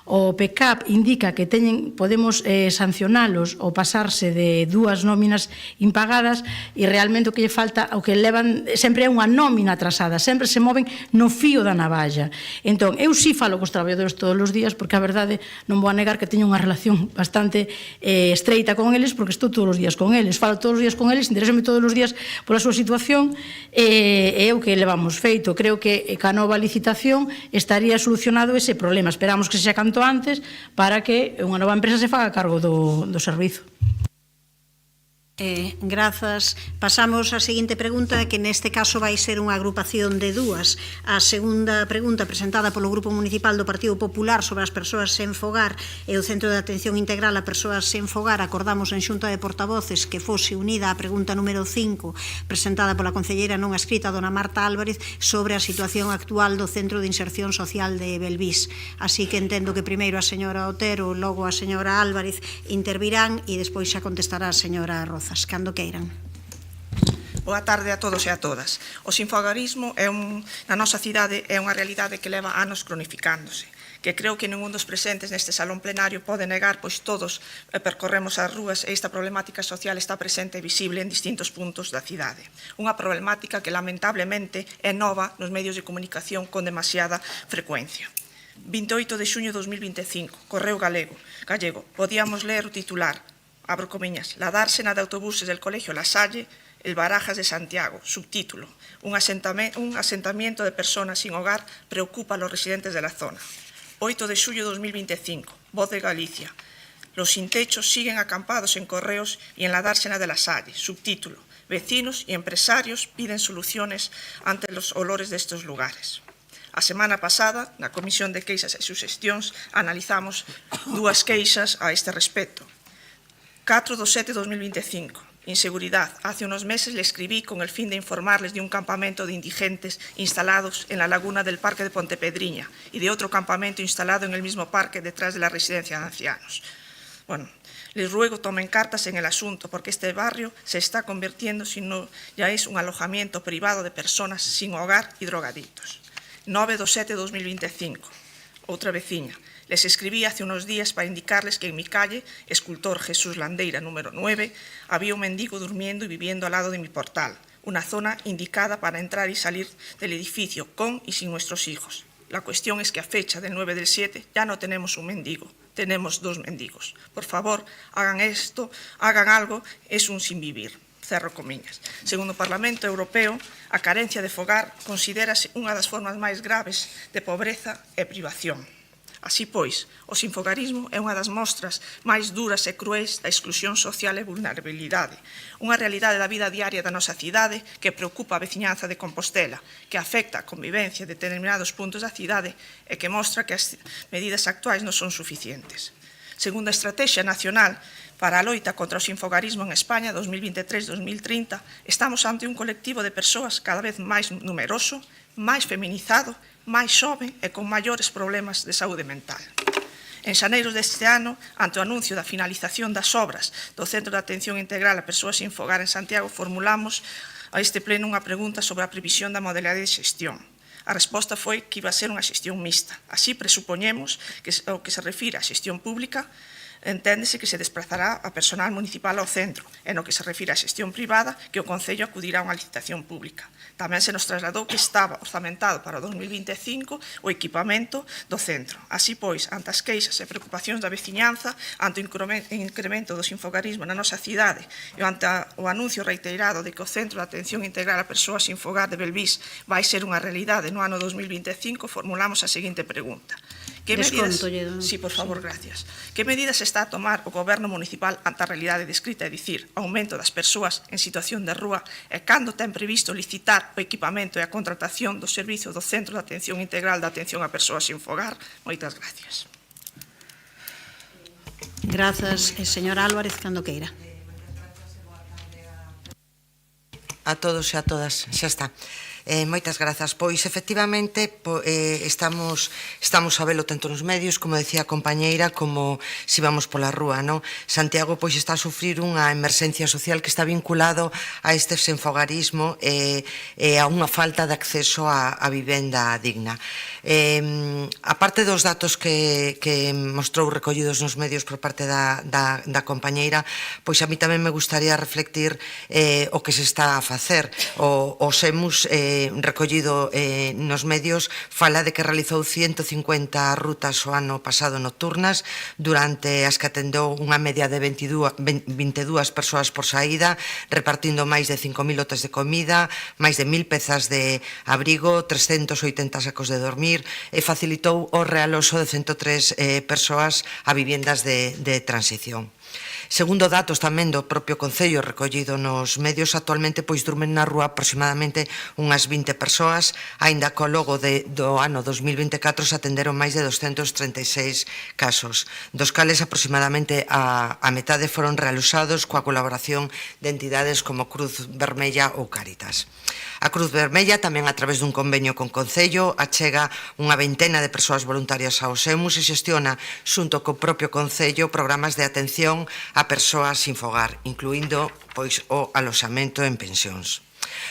O PECAP indica que podemos sancionalos ou pasarse de 2 nóminas impagadas, e realmente o que lle falta, o que levan sempre é unha nómina atrasada, sempre se moven no fío da navalla. Entón, eu sí falo cos traballadores todos os días, porque a verdade non vou a negar que teño unha relación bastante estreita con eles, porque estou todos os días con eles, falo todos os días con eles, interésame todos os días pola súa situación, e o que levamos feito. Creo que ca nova licitación estaría solucionado ese problema. Esperamos que sexa canto antes para que unha nova empresa se faga cargo do servizo. Grazas. Pasamos á seguinte pregunta, que neste caso vai ser unha agrupación de 2. A segunda pregunta, presentada polo Grupo Municipal do Partido Popular sobre as persoas sen fogar e o Centro de Atención Integral a Persoas sen fogar, acordamos en Xunta de Portavoces que fose unida á pregunta número 5, presentada pola concelleira non escrita, dona Marta Álvarez, sobre a situación actual do Centro de Inserción Social de Belvís. Así que entendo que primeiro a señora Otero, logo a señora Álvarez intervirán, e despois xa contestará a señora Roza. Cando queiran. Boa tarde a todos e a todas. O sinfogarismo na nosa cidade é unha realidade que leva anos cronificándose, que creo que ningún dos presentes neste salón plenario pode negar, pois todos percorremos as rúas e esta problemática social está presente e visible en distintos puntos da cidade. Unha problemática que lamentablemente é nova nos medios de comunicación con demasiada frecuencia. 28 de xuño de 2025, Correo Gallego, podíamos ler o titular, abro comillas, la dársena de autobuses del Colegio La Salle, el Barajas de Santiago, subtítulo, un asentamiento de personas sin hogar preocupa a los residentes de la zona. 8 de xullo de 2025, Voz de Galicia, los sin techos siguen acampados en Correos y en la dársena de La Salle, subtítulo, vecinos y empresarios piden soluciones ante los olores de estos lugares. A semana pasada, na Comisión de Queixas e Suxestións, analizamos 2 queixas a este respecto. 4 de 7 de 2025, inseguridad. Hace unos meses le escribí con el fin de informarles de un campamento de indigentes instalados en la laguna del Parque de Pontepedriña y de otro campamento instalado en el mismo parque detrás de la residencia de ancianos. Bueno, les ruego tomen cartas en el asunto porque este barrio se está convirtiendo, si no ya es un alojamiento privado de personas sin hogar y drogadictos. 9 de 7 de 2025, outra veciña. Les escribí hace unos días para indicarles que en mi calle, Escultor Jesús Landeira, número 9, había un mendigo durmiendo y viviendo al lado de mi portal, una zona indicada para entrar y salir del edificio con y sin nuestros hijos. La cuestión es que a fecha del 9 del 7 ya no tenemos un mendigo, tenemos 2 mendigos. Por favor, hagan esto, hagan algo, es un sin vivir. Cerro comillas. Segundo o Parlamento Europeo, a carencia de fogar considérase unha das formas máis graves de pobreza e privación. Así pois, o sinfogarismo é unha das mostras máis duras e cruéis da exclusión social e vulnerabilidade. Unha realidade da vida diaria da nosa cidade que preocupa a veciñanza de Compostela, que afecta a convivencia de determinados puntos da cidade e que mostra que as medidas actuais non son suficientes. Segundo a Estrategia Nacional para a loita contra o sinfogarismo en España 2023-2030, estamos ante un colectivo de persoas cada vez máis numeroso, máis feminizado, máis xoven e con maiores problemas de saúde mental. En xaneiros deste ano, ante o anuncio da finalización das obras do Centro de Atención Integral a Persoas sin Fogar en Santiago, formulamos a este pleno unha pregunta sobre a previsión da modalidade de xestión. A resposta foi que iba a ser unha xestión mixta. Así presupoñemos que o que se refire á xestión pública enténdese que se desplazará a personal municipal ao centro, e no que se refire á xestión privada, que o Concello acudirá a unha licitación pública. Tamén se nos trasladou que estaba orzamentado para o 2025 o equipamento do centro. Así pois, ante as queixas e preocupacións da veciñanza, ante o incremento do sinfogarismo na nosa cidade e ante o anuncio reiterado de que o Centro de Atención Integral a Persoas sin Fogar de Belvís vai ser unha realidade no ano 2025, formulamos a seguinte pregunta. Sí, por favor, gracias. Que medidas está a tomar o Goberno municipal ante a realidade descrita, é dicir, aumento das persoas en situación de rúa, e cando ten previsto licitar o equipamento e a contratación do servizo do Centro de Atención Integral de Atención a Persoas sin Fogar? Moitas gracias. Grazas, señor Álvarez, cando queira. A todos e a todas, xa está. Moitas grazas. Pois, efectivamente, estamos a velo tanto nos medios, como decía a compañeira, como si vamos pola rúa, non? Santiago, pois, está a sufrir unha emerxencia social que está vinculado a este senfogarismo e a unha falta de acceso a vivenda digna. A parte dos datos que mostrou recollidos nos medios por parte da compañeira, pois a mí tamén me gustaría reflectir o que se está a facer. O SEMUS recollido nos medios fala de que realizou 150 rutas o ano pasado nocturnas, durante as que atendeu unha media de 22 persoas por saída, repartindo máis de 5.000 lotes de comida, máis de 1.000 pezas de abrigo, 380 sacos de dormir, e facilitou o realoxo de 103 persoas a viviendas de transición. Segundo datos tamén do propio Concello recollido nos medios, actualmente pois durmen na rúa aproximadamente unhas 20 persoas, aínda que ao longo do ano 2024 se atenderon máis de 236 casos, dos cales aproximadamente a metade foron realoxados coa colaboración de entidades como Cruz Vermella ou Cáritas. A Cruz Vermella, tamén a través dun convenio con Concello, achega unha veintena de persoas voluntarias ao SEMUS e xestiona, xunto co propio Concello, programas de atención a persoas sin fogar, incluindo pois o aloxamento en pensións.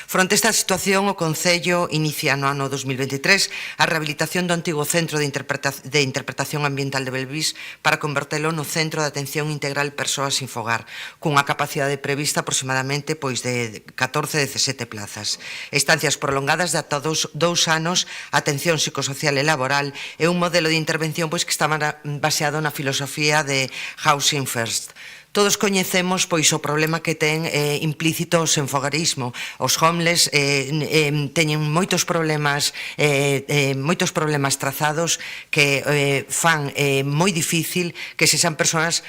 Fronte a esta situación, o Concello inicia no ano 2023 a rehabilitación do antigo Centro de Interpretación Ambiental de Belvís para convertelo no Centro de Atención Integral Persoas sin Fogar, cunha capacidade prevista aproximadamente pois de 14-17 plazas. Estancias prolongadas de ata 2 anos, atención psicosocial e laboral e un modelo de intervención pois que está baseado na filosofía de Housing First. Todos coñecemos pois o problema que ten implícito o senfogarismo. Os homeless teñen moitos problemas trazados que fan moi difícil que se sean persoas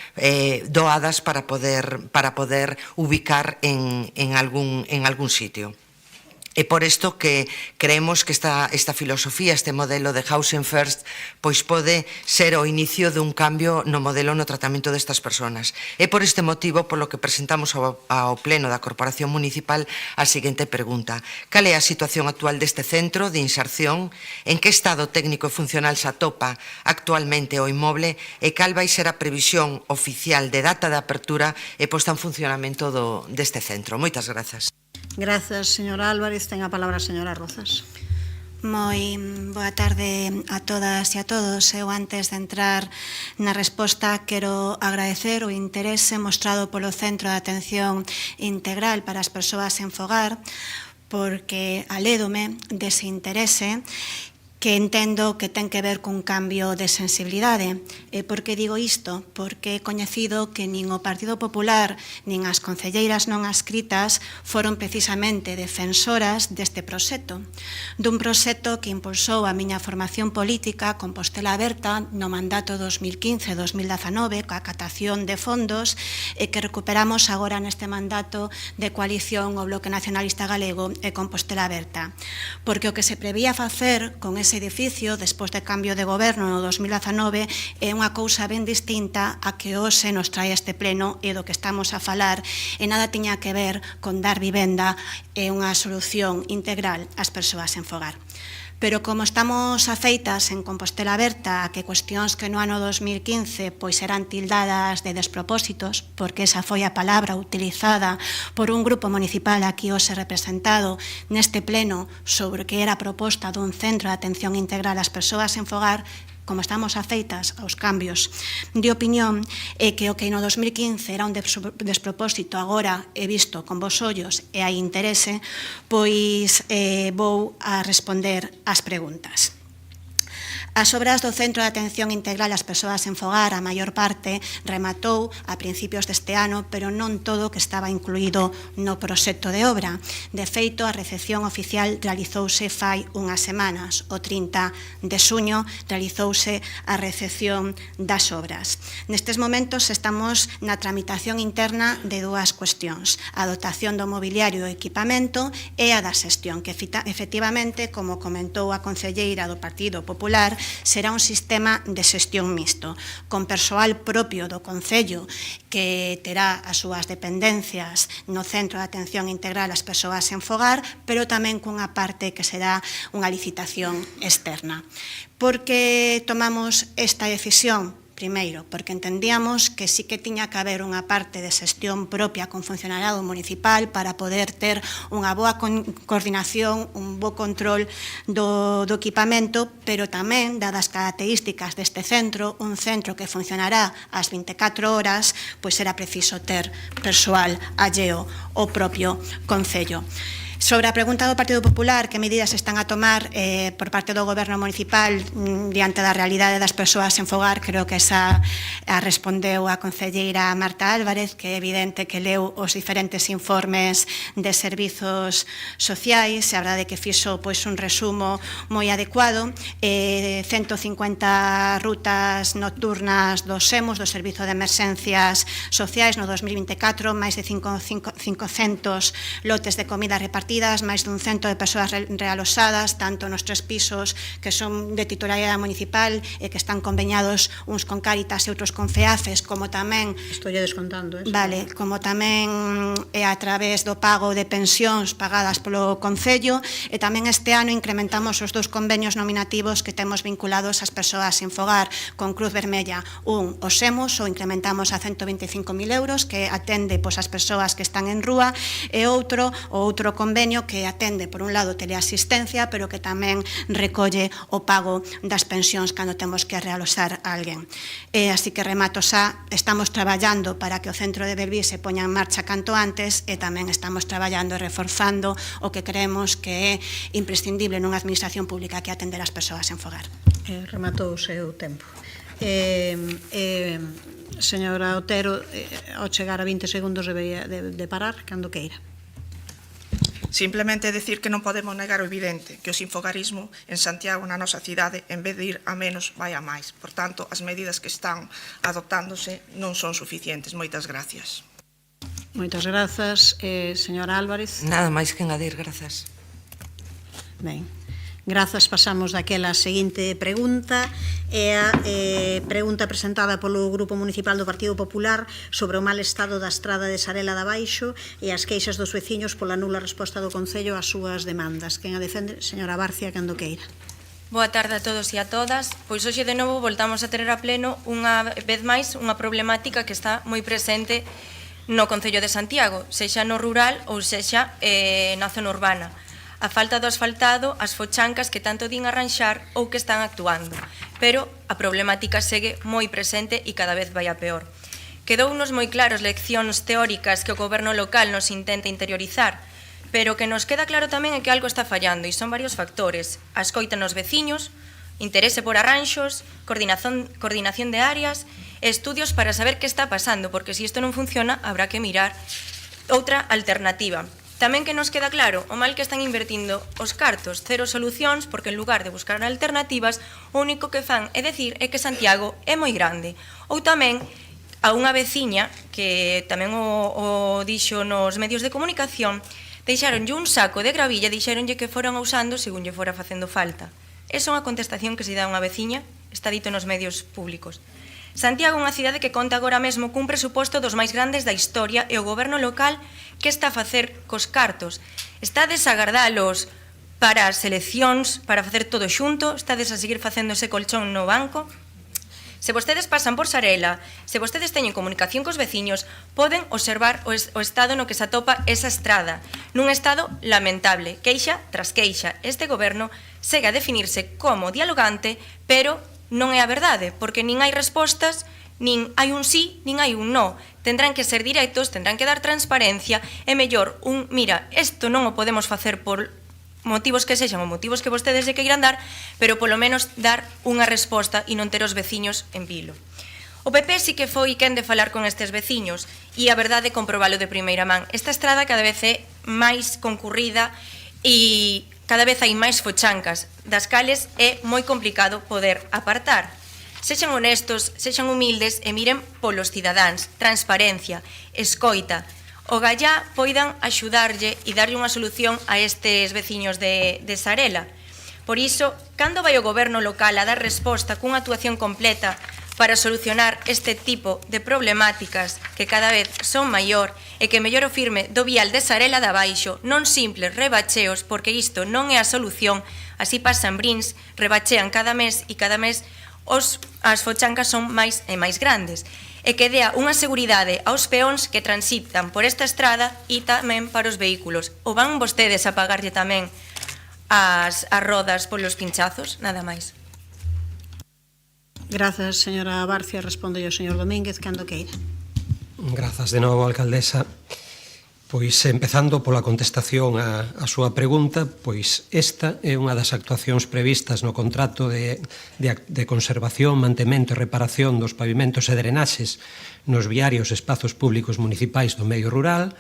doadas para poder ubicar en algún sitio. É por isto que creemos que esta filosofía, este modelo de Housing First, pois pode ser o inicio dun cambio no modelo no tratamento destas persoas. É por este motivo polo que presentamos ao Pleno da Corporación Municipal a seguinte pregunta: cal é a situación actual deste centro de inserción? En que estado técnico e funcional se atopa actualmente o inmoble? E cal vai ser a previsión oficial de data de apertura e posta en funcionamento deste centro? Moitas grazas. Grazas, señor Álvarez. Ten a palabra a señora Rozas. Moi boa tarde a todas e a todos. Eu, antes de entrar na resposta, quero agradecer o interese mostrado polo Centro de Atención Integral para as Persoas en Fogar, porque alédome dese interese que entendo que ten que ver cun cambio de sensibilidade. E por que digo isto? Porque he coñecido que nin o Partido Popular nin as concelleiras non adscritas foron precisamente defensoras deste proxecto, dun proxecto que impulsou a miña formación política Compostela Aberta no mandato 2015-2019 coa catación de fondos e que recuperamos agora neste mandato de coalición o Bloque Nacionalista Galego e Compostela Aberta. Porque o que se prevía facer con ese edificio, despois de cambio de goberno no 2019, é unha cousa ben distinta a que hoxe nos trae este pleno e do que estamos a falar, e nada tiña que ver con dar vivenda e unha solución integral ás persoas en fogar. Pero como estamos afeitas en Compostela Aberta a que cuestións que no ano 2015 pois eran tildadas de despropósitos, porque esa foi a palabra utilizada por un grupo municipal aquí hoxe representado neste pleno sobre que era a proposta dun centro de atención integral ás persoas en fogar, como estamos afeitas aos cambios de opinión, e que o que no 2015 era un despropósito agora é visto con vos ollos e hai interese, pois vou a responder ás preguntas. As obras do Centro de Atención Integral ás Persoas en Fogar, a maior parte, rematou a principios deste ano, pero non todo o que estaba incluído no proxecto de obra. De feito, a recepción oficial realizouse fai unhas semanas. O 30 de xuño realizouse a recepción das obras. Nestes momentos estamos na tramitación interna de dúas cuestións: a dotación do mobiliario e equipamento e a da xestión, que efectivamente, como comentou a concelleira do Partido Popular, será un sistema de xestión mixto, con persoal propio do Concello que terá as súas dependencias no Centro de Atención Integral ás Persoas en Fogar, pero tamén cunha parte que será unha licitación externa. Por que tomamos esta decisión? Primeiro, porque entendíamos que sí que tiña que haber unha parte de xestión propia con funcionariado municipal para poder ter unha boa coordinación, un bo control do equipamento, pero tamén, dadas características deste centro, un centro que funcionará ás 24 horas, pois será preciso ter persoal alleo ao propio Concello. Sobre a pregunta do Partido Popular, que medidas están a tomar por parte do Goberno Municipal diante da realidade das persoas en fogar, creo que esa a respondeu a concelleira Marta Álvarez, que é evidente que leu os diferentes informes de servizos sociais, e a verdade que fixo pois un resumo moi adecuado. 150 rutas nocturnas dos SEMUS, do Servizo de Emerxencias Sociais, no 2024, máis de 500 lotes de comida repartida, máis dun cento de persoas realosadas, tanto nos 3 pisos que son de titularidade municipal e que están conveñados uns con Cáritas e outros con FEACES, como tamén... Estou descontando, Vale, como tamén a través do pago de pensións pagadas polo Concello, e tamén este ano incrementamos os 2 convenios nominativos que temos vinculados ás persoas en fogar con Cruz Vermella. Un, o SEMUS, o incrementamos a 125.000 euros, que atende as persoas que están en rúa, e outro convenio que atende, por un lado, teleasistencia, pero que tamén recolle o pago das pensións cando temos que realosar a alguén. Así que remato xa, estamos traballando para que o centro de Belvís se poña en marcha canto antes, e tamén estamos traballando e reforzando o que creemos que é imprescindible nunha administración pública, que atender as persoas en fogar. Rematou o seu tempo. Señora Otero, ao chegar a 20 segundos debería de parar cando queira. Simplemente decir que non podemos negar o evidente, que o sinfogarismo en Santiago, na nosa cidade, en vez de ir a menos, vai a máis. Por tanto, as medidas que están adoptándose non son suficientes. Moitas gracias. Moitas grazas. Señora Álvarez. Nada máis que engadir, grazas. Ben. Grazas, pasamos daquela seguinte pregunta, é a pregunta presentada polo Grupo Municipal do Partido Popular sobre o mal estado da estrada de Sarela de Abaixo e as queixas dos veciños pola nula resposta do Concello ás súas demandas. Quen a defende? Señora Barcia, cando queira. Boa tarde a todos e a todas. Pois hoxe de novo voltamos a ter a pleno unha vez máis unha problemática que está moi presente no Concello de Santiago, sexa no rural ou sexa na zona urbana. a falta do asfaltado, as fochancas que tanto din arranxar ou que están actuando. Pero a problemática segue moi presente e cada vez vai a peor. Quedounos moi claros leccións teóricas que o goberno local nos intenta interiorizar, pero que nos queda claro tamén é que algo está fallando e son varios factores. A escoita nos veciños, interese por arranxos, coordinación de áreas, estudios para saber que está pasando, porque se isto non funciona, habrá que mirar outra alternativa. Tamén que nos queda claro o mal que están invertindo os cartos, cero solucións, porque en lugar de buscar alternativas, o único que fan é dicir é que Santiago é moi grande. Ou tamén a unha veciña, que tamén o dixo nos medios de comunicación, deixaronlle un saco de gravilla, dixeronlle que foran usando según lle fora facendo falta. Esa é unha contestación que se dá a unha veciña, está dito nos medios públicos. Santiago é unha cidade que conta agora mesmo cun presuposto dos máis grandes da historia e o goberno local que está a facer cos cartos? Está a desagardalos para as eleccións, para facer todo xunto? Estades a seguir facendo ese colchón no banco? Se vostedes pasan por Sarela, se vostedes teñen comunicación cos veciños, poden observar o estado no que se atopa esa estrada, nun estado lamentable, queixa tras queixa. Este goberno segue a definirse como dialogante, pero non é a verdade, porque nin hai respostas, nin hai un sí, nin hai un no. Tendrán que ser directos, tendrán que dar transparencia, é mellor mira, isto non o podemos facer por motivos que sexan ou motivos que vostedes lle queiran dar, pero polo menos dar unha resposta e non ter os veciños en vilo. O PP sí que foi quen de falar con estes veciños e a verdade comprobalo de primeira man. Esta estrada cada vez é máis concurrida e cada vez hai máis fochancas, das cales é moi complicado poder apartar. Sexan honestos, sexan humildes e miren polos cidadáns, transparencia, escoita. O gallá poidan axudarlle e darlle unha solución a estes veciños de Sarela. Por iso, cando vai o goberno local a dar resposta cunha actuación completa para solucionar este tipo de problemáticas que cada vez son maior e que mellor o firme do vial de Sarela de abaixo, non simples rebacheos, porque isto non é a solución, así pasan brins, rebachean cada mes e cada mes as fochancas son máis e máis grandes, e que dea unha seguridade aos peóns que transitan por esta estrada e tamén para os vehículos. Ou van vostedes a pagarlle tamén as rodas polos pinchazos? Nada máis. Grazas, señora Barcia. Responde o señor Domínguez, cando queira. Grazas de novo, alcaldesa. Pois, empezando pola contestación á súa pregunta, pois esta é unha das actuacións previstas no contrato de conservación, mantemento e reparación dos pavimentos e drenaxes nos viarios e espazos públicos municipais do medio rural.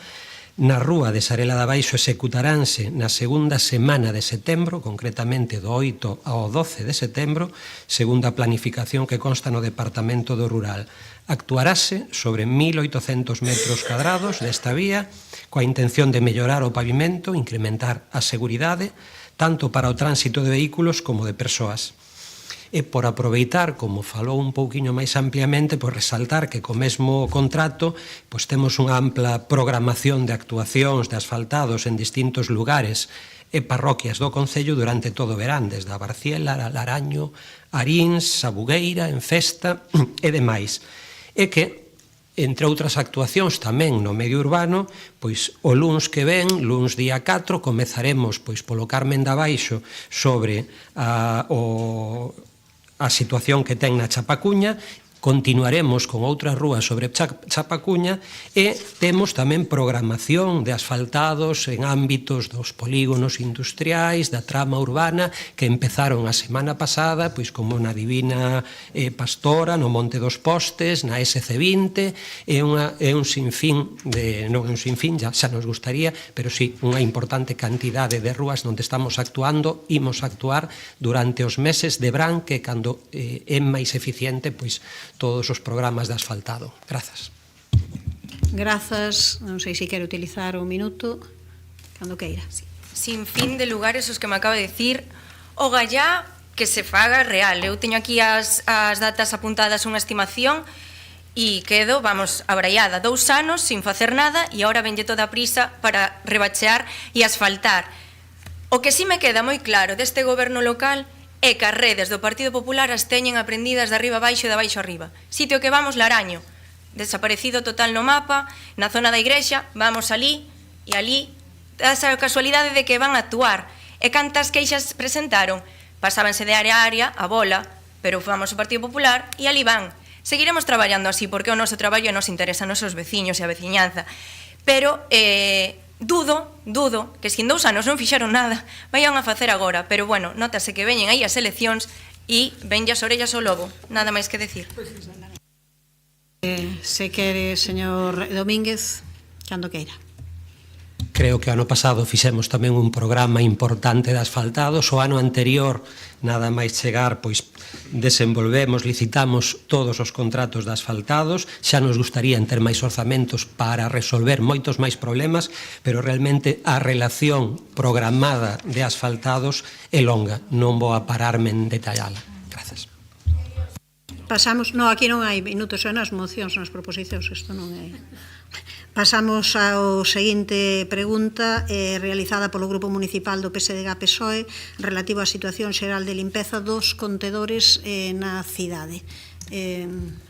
Na rúa de Sarela de Abaixo executaránse na segunda semana de setembro, concretamente do 8 ao 12 de setembro, segundo a planificación que consta no Departamento do Rural. Actuarase sobre 1.800 metros cadrados desta vía, coa intención de mellorar o pavimento, incrementar a seguridade, tanto para o tránsito de vehículos como de persoas. E por aproveitar, como falou un pouquiño máis ampliamente, pois resaltar que co mesmo contrato pois temos unha ampla programación de actuacións de asfaltados en distintos lugares e parroquias do Concello durante todo o verán, desde a Barciela, a Laraño, Arins, Sabugueira, en Festa e demais. E que, entre outras actuacións tamén no medio urbano, pois o luns que ven, luns día 4, comezaremos pois polo Carmen de Abaixo sobre a situación que ten na Chapacuña, continuaremos con outras rúas sobre Chapacuña e temos tamén programación de asfaltados en ámbitos dos polígonos industriais, da trama urbana, que empezaron a semana pasada, pois como na Divina Pastora, no Monte dos Postes, na SC20, é un sinfín, non é un sinfín, xa nos gustaría, pero sí, unha importante cantidade de rúas onde estamos actuando, imos actuar durante os meses de verán, que cando é máis eficiente, pois todos os programas de asfaltado. Grazas. Grazas. Non sei se quero utilizar un minuto. Cando queira. Sin fin de lugares os que me acaba de dicir, o gallá que se faga real. Eu teño aquí as datas apuntadas, unha estimación, e quedo, vamos, abraiada, 2 anos sin facer nada e agora venlle toda a prisa para rebachear e asfaltar. O que sí me queda moi claro deste goberno local é que as redes do Partido Popular as teñen aprendidas de arriba abaixo e de abaixo arriba. Sitio que vamos, Laraño, desaparecido total no mapa, na zona da igrexa, vamos ali, e ali a casualidade de que van a actuar. E cantas queixas presentaron? Pasábanse de área a área, a bola, pero fomos o Partido Popular e ali van. Seguiremos traballando así, porque o noso traballo nos interesa a nosos veciños e a veciñanza. Pero dudo que se en 2 anos non fixeron nada, vayan a facer agora. Pero bueno, notase que veñen aí as eleccións e venlle as orellas ao lobo. Nada máis que decir. Se quere, señor Domínguez, cando queira. Creo que ano pasado fixemos tamén un programa importante de asfaltados. O ano anterior, nada máis chegar, pois desenvolvemos, licitamos todos os contratos de asfaltados. Xa nos gustaría ter máis orzamentos para resolver moitos máis problemas, pero realmente a relación programada de asfaltados é longa. Non vou a pararme en detallala. Gracias. Pasamos, no, aquí non hai minutos, son as mocións, nas proposicións, isto non hai. Pasamos ao seguinte pregunta realizada polo Grupo Municipal do PSDG-PSOE relativo á situación xeral de limpeza dos contedores na cidade.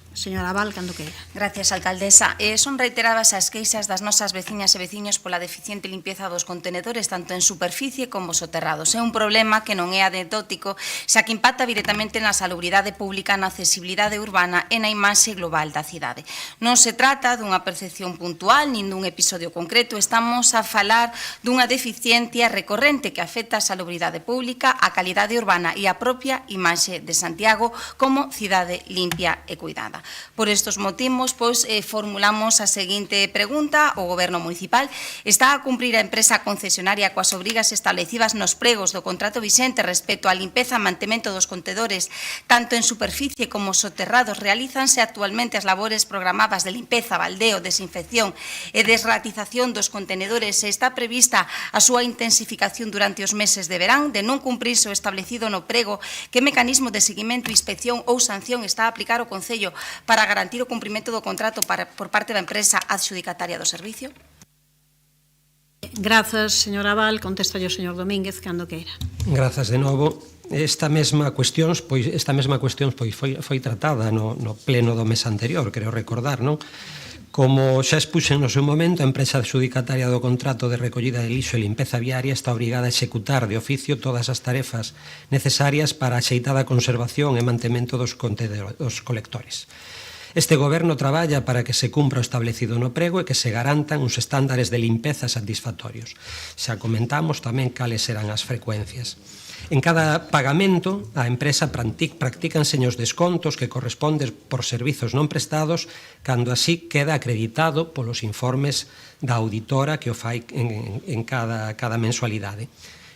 Señora Val, cando queira. Gracias, alcaldesa. Son reiteradas as queixas das nosas veciñas e veciños pola deficiente limpeza dos contenedores tanto en superficie como soterrados. É un problema que non é anecdótico, xa que impacta directamente na salubridade pública, na accesibilidade urbana e na imaxe global da cidade. Non se trata dunha percepción puntual nin dun episodio concreto, estamos a falar dunha deficiencia recorrente que afecta a salubridade pública, a calidade urbana e a propia imaxe de Santiago como cidade limpia e cuidada. Por estes motivos, formulamos a seguinte pregunta ao Goberno Municipal. Está a cumprir a empresa concesionaria coas obrigas establecidas nos pregos do contrato vixente respecto á limpeza e mantemento dos contedores, tanto en superficie como soterrados? Realízanse actualmente as labores programadas de limpeza, baldeo, desinfección e desratización dos contenedores e está prevista a súa intensificación durante os meses de verán? De non cumprirse o establecido no prego, que mecanismo de seguimento, inspección ou sanción está a aplicar o Concello para garantir o cumprimento do contrato por parte da empresa adxudicataria do servicio? Grazas, señora Val. Contesta o señor Domínguez, cando queira. Grazas de novo. Esta mesma cuestión foi tratada no pleno do mes anterior, creo recordar, non? Como xa expuxen no seu momento, a empresa adxudicataria do contrato de recollida de lixo e limpeza viaria está obrigada a executar de oficio todas as tarefas necesarias para a axeitada conservación e mantemento dos colectores. Este goberno traballa para que se cumpra o establecido no prego e que se garantan uns estándares de limpeza satisfactorios. Xa comentamos tamén cales serán as frecuencias. En cada pagamento, a empresa practícanse os descontos que corresponden por servizos non prestados, cando así queda acreditado polos informes da auditora que o fai en cada mensualidade.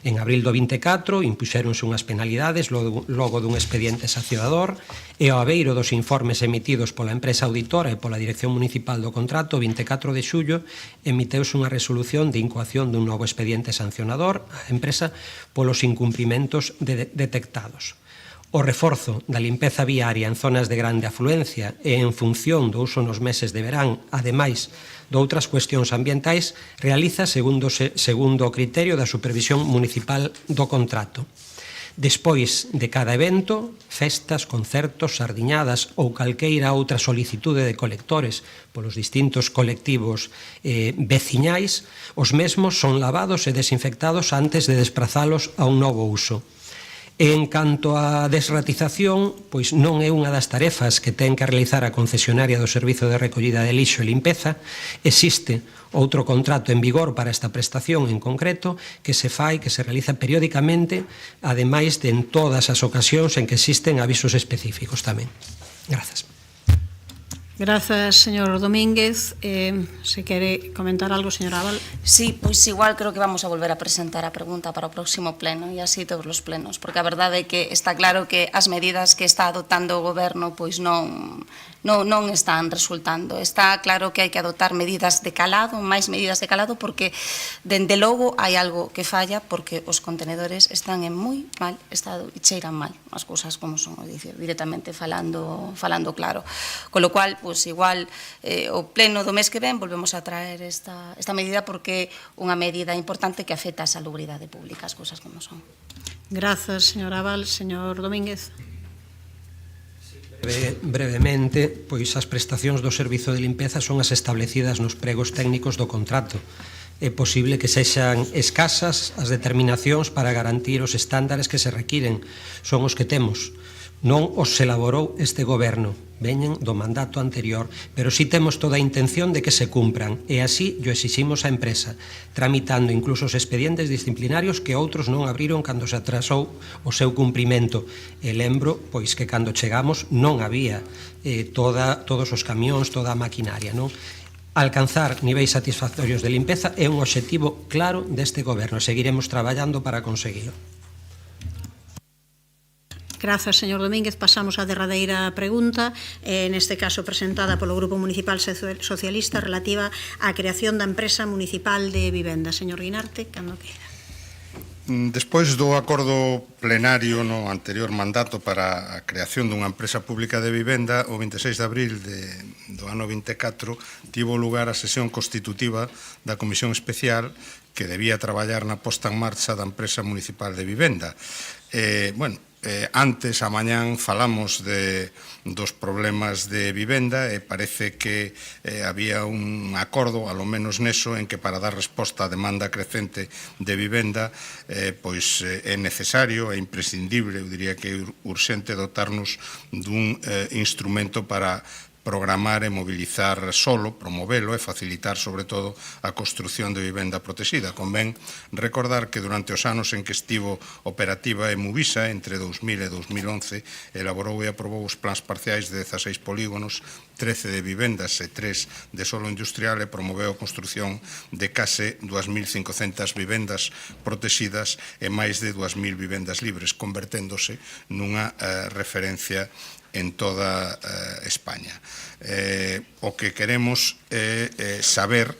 En abril do 24 impuxéronse unhas penalidades logo dun expediente sancionador e ao abeiro dos informes emitidos pola empresa auditora e pola Dirección Municipal do Contrato, 24 de xullo, emiteuse unha resolución de incoación dun novo expediente sancionador á empresa polos incumprimentos detectados. O reforzo da limpeza viaria en zonas de grande afluencia e en función do uso nos meses de verán, ademais de outras cuestións ambientais, realiza segundo o criterio da supervisión municipal do contrato. Despois de cada evento, festas, concertos, sardiñadas ou calqueira outra solicitude de colectores polos distintos colectivos veciñais, os mesmos son lavados e desinfectados antes de desprazalos a un novo uso. En canto á desratización, pois non é unha das tarefas que ten que realizar a concesionaria do Servizo de Recollida de Lixo e Limpeza. Existe outro contrato en vigor para esta prestación en concreto que se realiza periódicamente, ademais de en todas as ocasións en que existen avisos específicos tamén. Grazas. Grazas, señor Domínguez. Se quere comentar algo, señora Val. Sí, pois igual creo que vamos a volver a presentar a pregunta para o próximo pleno e así todos os plenos, porque a verdade é que está claro que as medidas que está adoptando o goberno pois non están resultando. Está claro que hai que adoptar medidas de calado, máis medidas de calado, porque dende logo hai algo que falla, porque os contenedores están en moi mal estado e cheiran mal, as cousas como son, directamente falando claro. Con lo cual, pois igual o pleno do mes que ven volvemos a traer esta medida, porque é unha medida importante que afecta a salubridade pública, as cousas como son. Grazas, señora Val. Señor Domínguez. Brevemente, pois as prestacións do servizo de limpeza son as establecidas nos pregos técnicos do contrato. é posible que sexan escasas as determinacións para garantir os estándares que se requiren. Son os que temos. Non os elaborou este goberno, veñen do mandato anterior, pero si temos toda a intención de que se cumpran, e así o exiximos á empresa, tramitando incluso os expedientes disciplinarios que outros non abriron cando se atrasou o seu cumprimento. E lembro, pois, que cando chegamos non había todos os camións, toda a maquinaria, non? Alcanzar niveis satisfactorios de limpeza é un obxectivo claro deste goberno. Seguiremos traballando para conseguilo. Grazas, señor Domínguez. Pasamos á derradeira pregunta, neste caso presentada polo Grupo Municipal Socialista, relativa á creación da empresa municipal de vivenda. Señor Guinarte, cando queira. Despois do acordo plenario no anterior mandato para a creación dunha empresa pública de vivenda, o 26 de abril do ano 24 tivo lugar a sesión constitutiva da Comisión Especial que debía traballar na posta en marcha da empresa municipal de vivenda. Antes, a mañán, falamos dos problemas de vivenda e parece que había un acordo, alo menos neso, en que para dar resposta á demanda crecente de vivenda pois é necesario, é imprescindible, eu diría que é urxente dotarnos dun instrumento para programar e mobilizar solo, promovelo e facilitar, sobre todo, a construción de vivenda protexida. Convén recordar que durante os anos en que estivo operativa Emuvisa, entre 2000 e 2011, elaborou e aprobou os plans parciais de 16 polígonos, 13 de vivendas e 3 de solo industrial e promoveu a construción de case 2.500 vivendas protegidas e máis de 2.000 vivendas libres, converténdose nunha referencia en toda España. O que queremos é saber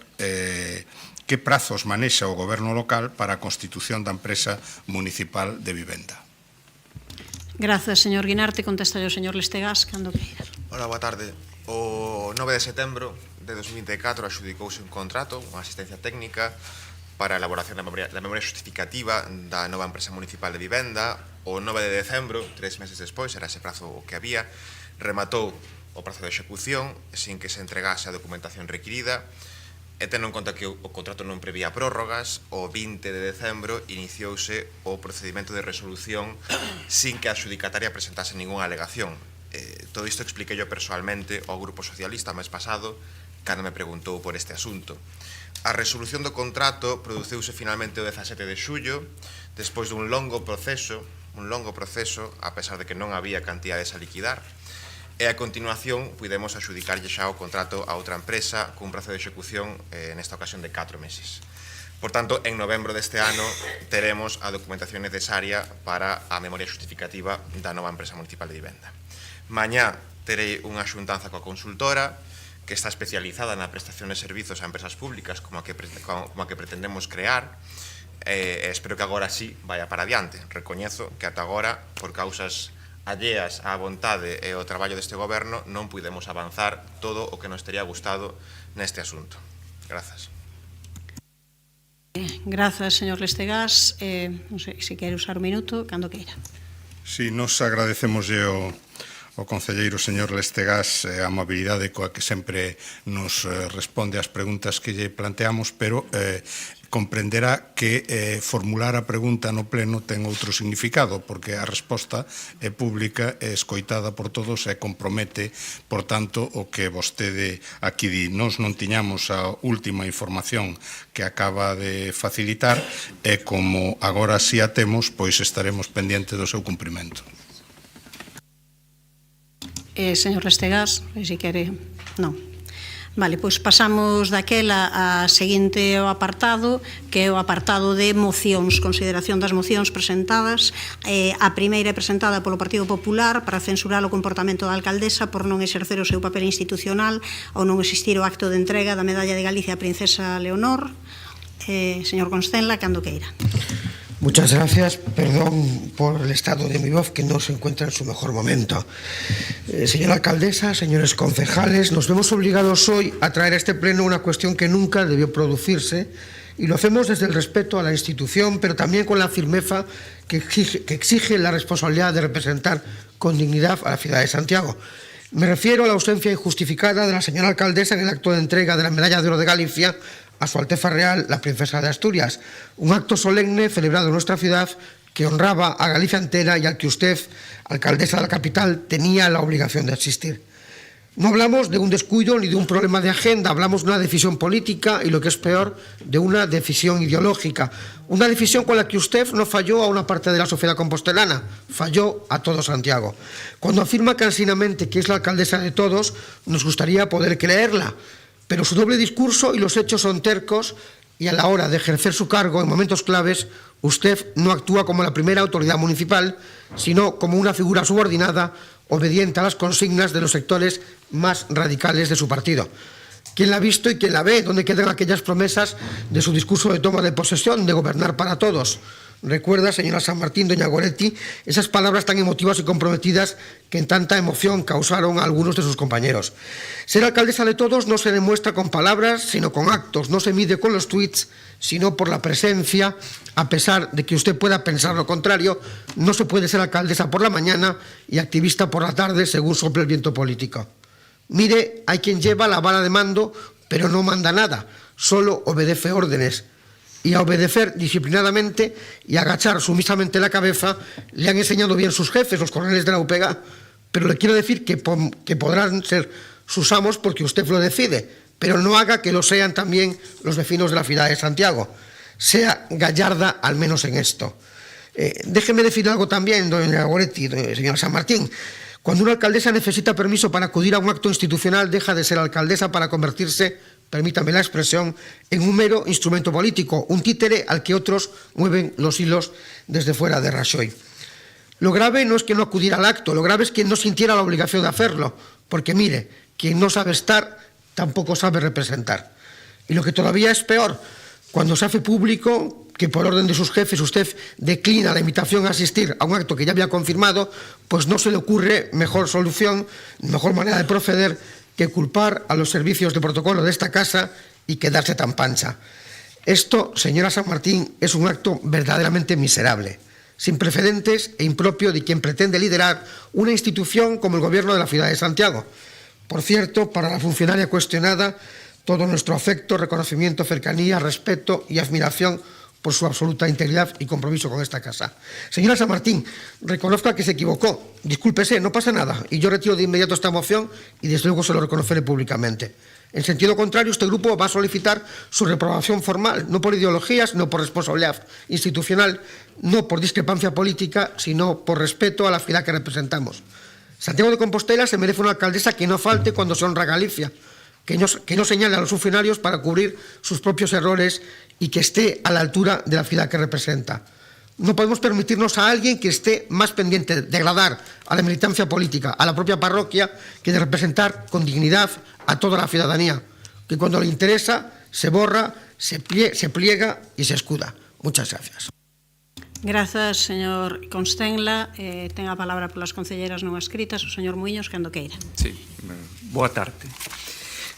que prazos manexa o goberno local para a constitución da empresa municipal de vivenda. Grazas, señor Guinarte. Contesta o señor Lestegás, cando queira. Hola, boa tarde. O 9 de setembro de 2024 adxudicouse un contrato, unha asistencia técnica para a elaboración da memoria justificativa da nova empresa municipal de vivenda. O 9 de decembro, 3 meses despois, era ese prazo que había, rematou o prazo de execución sin que se entregase a documentación requirida e tendo en conta que o contrato non prevía prórrogas, o 20 de decembro iniciouse o procedimento de resolución sin que a adxudicataria presentase ninguna alegación. Todo isto expliquei yo persoalmente ao Grupo Socialista o mes pasado cando me preguntou por este asunto. A resolución do contrato produciuse finalmente o 17 de xullo, despois dun longo proceso, a pesar de que non había cantidades a liquidar, e a continuación pudemos adxudicarlle xa o contrato a outra empresa cun prazo de execución nesta ocasión de 4 meses. Por tanto, en novembro deste ano teremos a documentación necesaria para a memoria justificativa da nova empresa municipal de vivenda. Mañá terei unha xuntanza coa consultora que está especializada na prestación de servizos a empresas públicas como a que pretendemos crear. Espero que agora sí vaya para adiante. Recoñezo que ata agora, por causas alleas á vontade e ao traballo deste goberno, non pudemos avanzar todo o que nos tería gustado neste asunto. Grazas. Grazas, señor Lestegás. Non sei se quere usar un minuto, cando queira. Si, nos agradecemoslle o concelleiro señor Lestegás a amabilidade coa que sempre nos responde ás preguntas que lle planteamos, pero comprenderá que formular a pregunta no pleno ten outro significado, porque a resposta é pública, é escoitada por todos e compromete, por tanto, o que vostede aquí di. Nós non tiñamos a última información que acaba de facilitar e como agora si a temos, pois estaremos pendientes do seu cumprimento. Señor Lestegás, se quere... Non. Vale, pois pasamos daquela a seguinte apartado, que é o apartado de mocións, consideración das mocións presentadas. A primeira é presentada polo Partido Popular para censurar o comportamento da alcaldesa por non exercer o seu papel institucional ou non existir o acto de entrega da Medalla de Galicia a Princesa Leonor. Señor Constenla, cando queira. Muchas gracias. Perdón por el estado de mi voz, que no se encuentra en su mejor momento. Señora alcaldesa, señores concejales, nos vemos obligados hoy a traer a este pleno una cuestión que nunca debió producirse, y lo hacemos desde el respeto a la institución, pero también con la firmeza que exige la responsabilidad de representar con dignidad a la ciudad de Santiago. Me refiero a la ausencia injustificada de la señora alcaldesa en el acto de entrega de la Medalla de Oro de Galicia a Su Alteza Real, la Princesa de Asturias. Un acto solemne celebrado en nuestra ciudad que honraba a Galicia entera y al que usted, alcaldesa de la capital, tenía la obligación de asistir. No hablamos de un descuido ni de un problema de agenda, hablamos de una decisión política y, lo que es peor, de una decisión ideológica. Una decisión con la que usted no falló a una parte de la sociedad compostelana, falló a todo Santiago. Cuando afirma cansinamente que es la alcaldesa de todos, nos gustaría poder creerla, pero su doble discurso y los hechos son tercos y a la hora de ejercer su cargo en momentos claves, usted no actúa como la primera autoridad municipal, sino como una figura subordinada, obediente a las consignas de los sectores más radicales de su partido. ¿Quién la ha visto y quién la ve? ¿Dónde quedan aquellas promesas de su discurso de toma de posesión, de gobernar para todos? Recuerda, señora San Martín, doña Goretti, esas palabras tan emotivas y comprometidas que en tanta emoción causaron a algunos de sus compañeros. Ser alcaldesa de todos no se demuestra con palabras, sino con actos. No se mide con los tuits, sino por la presencia. A pesar de que usted pueda pensar lo contrario, no se puede ser alcaldesa por la mañana y activista por la tarde, según sople el viento político. Mire, hay quien lleva la vara de mando, pero no manda nada, solo obedece órdenes. Y a obedecer disciplinadamente y a agachar sumisamente la cabeza le han enseñado bien sus jefes, los coroneles de la UPG, pero le quiero decir que podrán ser sus amos porque usted lo decide, pero no haga que lo sean también los vecinos de la ciudad de Santiago. Sea gallarda al menos en esto. Déjeme decir algo también, doña Goretti, señora San Martín. Cuando una alcaldesa necesita permiso para acudir a un acto institucional, deja de ser alcaldesa para convertirse, permítame la expresión, en un mero instrumento político, un títere al que otros mueven los hilos desde fuera de Rajoy. Lo grave no es que no acudiera al acto, lo grave es que no sintiera la obligación de hacerlo, porque mire, quien no sabe estar, tampoco sabe representar. Y lo que todavía es peor, cuando se hace público que por orden de sus jefes usted declina la invitación a asistir a un acto que ya había confirmado, pues no se le ocurre mejor solución, mejor manera de proceder que culpar a los servicios de protocolo de esta casa y quedarse tan pancha. Esto, señora San Martín, es un acto verdaderamente miserable, sin precedentes e impropio de quien pretende liderar una institución como el Gobierno de la ciudad de Santiago. Por cierto, para la funcionaria cuestionada, todo nuestro afecto, reconocimiento, cercanía, respeto y admiración por su absoluta integridad y compromiso con esta casa. Señora San Martín, reconozca que se equivocó, discúlpese, no pasa nada, y yo retiro de inmediato esta moción y desde luego se lo reconoceré públicamente. En sentido contrario, este grupo va a solicitar su reprobación formal, no por ideología, sino por responsabilidad institucional, no por discrepancia política, sino por respeto a la ciudad que representamos. Santiago de Compostela se merece una alcaldesa que no falte cuando se honra a Galicia, que no señale a los funcionarios para cubrir sus propios errores y que esté a la altura de la ciudad que representa. No podemos permitirnos a alguien que esté más pendiente de agradar a la militancia política, a la propia parroquia, que de representar con dignidad a toda la ciudadanía, que cuando le interesa se borra, se pliega y se escuda. Muchas gracias. Grazas, señor Constenla. Ten a palabra polas concelleiras non escritas o señor Muiños, cando queira. Sí, boa tarde.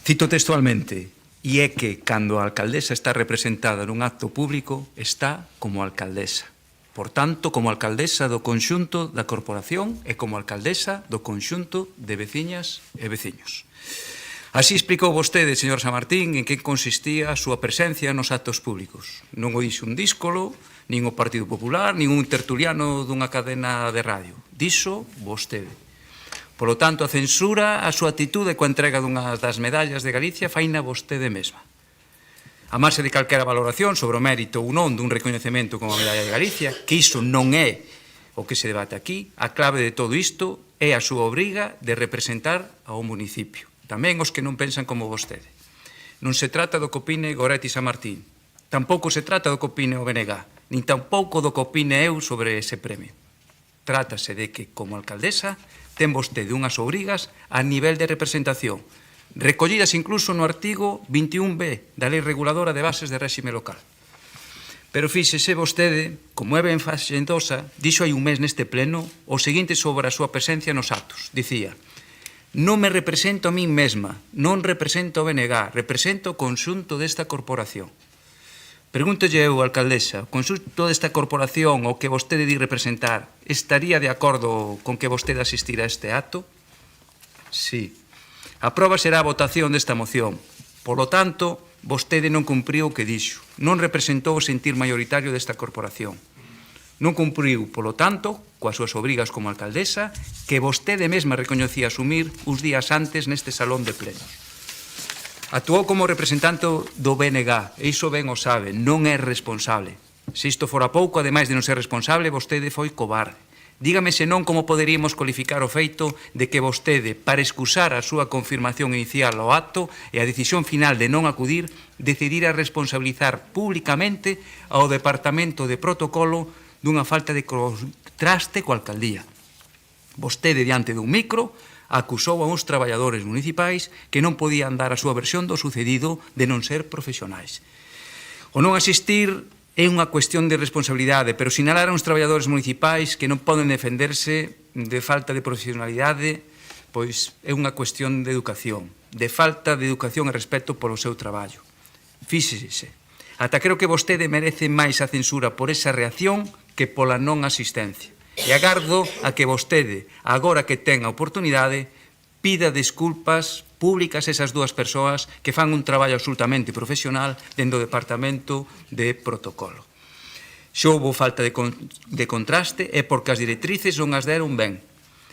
Cito textualmente, e é que cando a alcaldesa está representada nun acto público, está como alcaldesa. Por tanto, como alcaldesa do conxunto da corporación e como alcaldesa do conxunto de veciñas e veciños. Así explicou vostede, señor San Martín, en que consistía a súa presencia nos actos públicos. Non o dixo un díscolo, nin o Partido Popular, nin un tertuliano dunha cadena de radio. Dixo vostede. Por lo tanto, a censura, a súa actitude coa entrega dunha das medallas de Galicia faina vostede mesma. A marxe de calquera valoración sobre o mérito ou non dun recoñecemento como a medalla de Galicia, que iso non é o que se debate aquí, a clave de todo isto é a súa obriga de representar ao municipio. Tamén os que non pensan como vostede. Non se trata do que opine Goretti San Martín, tampouco se trata do que opine o BNG, nin tampouco do que opine eu sobre ese premio. Trátase de que, como alcaldesa, ten vostede unhas obrigas a nivel de representación, recollidas incluso no artigo 21b da Lei Reguladora de Bases de Réxime Local. Pero fíxese vostede, como é ben faxendosa, dixo hai un mes neste pleno o seguinte sobre a súa presencia nos actos. Dicía, non me represento a min mesma, non represento o BNG, represento o conxunto desta corporación. Pregúntolle eu, alcaldesa, o conxunto desta corporación o que vostede di representar estaría de acordo con que vostede asistira a este acto? Sí. A proba será a votación desta moción. Por lo tanto, vostede non cumpriu o que dixo, non representou o sentir maioritario desta corporación. Non cumpriu, polo tanto, coas súas obrigas como alcaldesa, que vostede mesma recoñecía asumir uns días antes neste salón de plenos. Actuou como representante do BNG, e iso ben o sabe, non é responsable. Se isto fora pouco, ademais de non ser responsable, vostede foi cobarde. Dígame senón como poderíamos cualificar o feito de que vostede, para excusar a súa confirmación inicial ao acto e a decisión final de non acudir, decidira responsabilizar públicamente ao Departamento de Protocolo dunha falta de contraste coa alcaldía. Vostede, diante dun micro, acusou a uns traballadores municipais que non podían dar a súa versión do sucedido de non ser profesionais. O non asistir é unha cuestión de responsabilidade, pero sinalar a uns traballadores municipais que non poden defenderse de falta de profesionalidade, pois é unha cuestión de educación, de falta de educación e respeto polo seu traballo. Fíxese, ata creo que vostede merece máis a censura por esa reacción que pola non asistencia. E agardo a que vostede, agora que ten a oportunidade, pida desculpas públicas a esas dúas persoas que fan un traballo absolutamente profesional dentro do Departamento de Protocolo. Se houve falta de contraste é porque as directrices non as deron ben.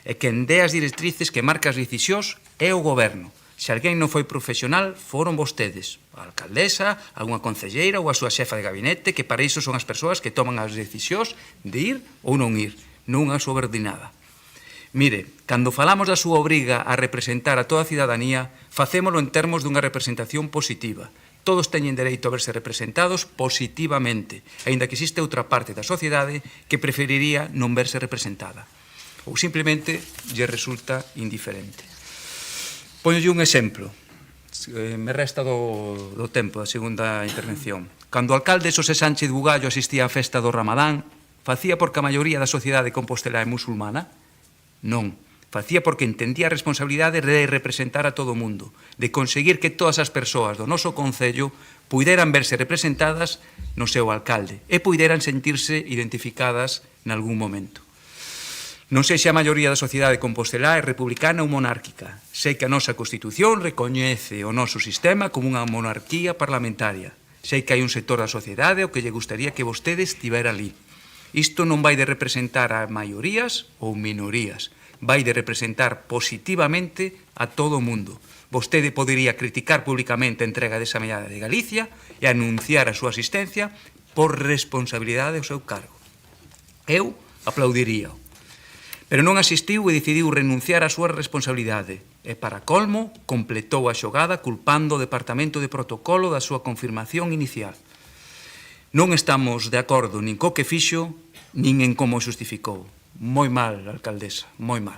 E quen dé as directrices que marca as decisións é o Goberno. Se alguén non foi profesional, foron vostedes, a alcaldesa, algunha concelleira ou a súa xefa de gabinete, que para iso son as persoas que toman as decisións de ir ou non ir, non a subordinada. Mire, cando falamos da súa obriga a representar a toda a cidadanía, facémolo en termos dunha representación positiva. Todos teñen dereito a verse representados positivamente, aínda que existe outra parte da sociedade que preferiría non verse representada. Ou simplemente lle resulta indiferente. Poñolle un exemplo, me resta do tempo da segunda intervención. Cando o alcalde Xosé Sánchez Bugallo asistía á festa do Ramadán, facía porque a maioría da sociedade compostelá é musulmana? Non, facía porque entendía a responsabilidade de representar a todo o mundo, de conseguir que todas as persoas do noso concello puideran verse representadas no seu alcalde e puideran sentirse identificadas nalgún momento. Non sei se a maioría da sociedade compostelá é republicana ou monárquica. Sei que a nosa Constitución recoñece o noso sistema como unha monarquía parlamentaria. Sei que hai un sector da sociedade o que lle gustaría que vostede estivera ali. Isto non vai de representar a maiorías ou minorías. Vai de representar positivamente a todo o mundo. Vostede podería criticar públicamente a entrega desa medalla de Galicia e anunciar a súa asistencia por responsabilidade do seu cargo. Eu aplaudiríao. Pero non asistiu e decidiu renunciar á súa responsabilidade. E, para colmo, completou a xogada culpando o Departamento de Protocolo da súa confirmación inicial. Non estamos de acordo nin co que fixo, nin en como xustificou. Moi mal, alcaldesa, moi mal.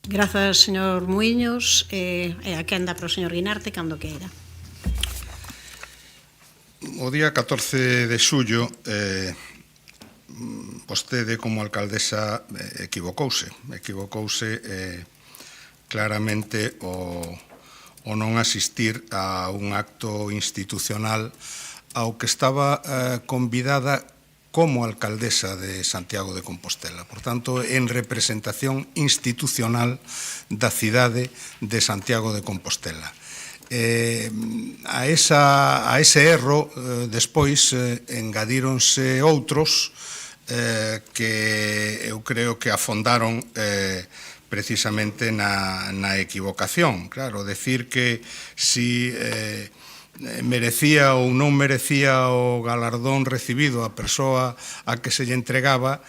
Grazas, señor Muiños. E a quenda para o señor Guinarte, cando queira. O día 14 de xullo, vostede como alcaldesa equivocouse claramente o non asistir a un acto institucional ao que estaba convidada como alcaldesa de Santiago de Compostela. Por tanto, en representación institucional da cidade de Santiago de Compostela. A ese erro, despois, engadíronse outros que eu creo que afondaron precisamente na equivocación. Claro, decir que si merecía ou non merecía o galardón recibido a persoa a que se lle entregaba,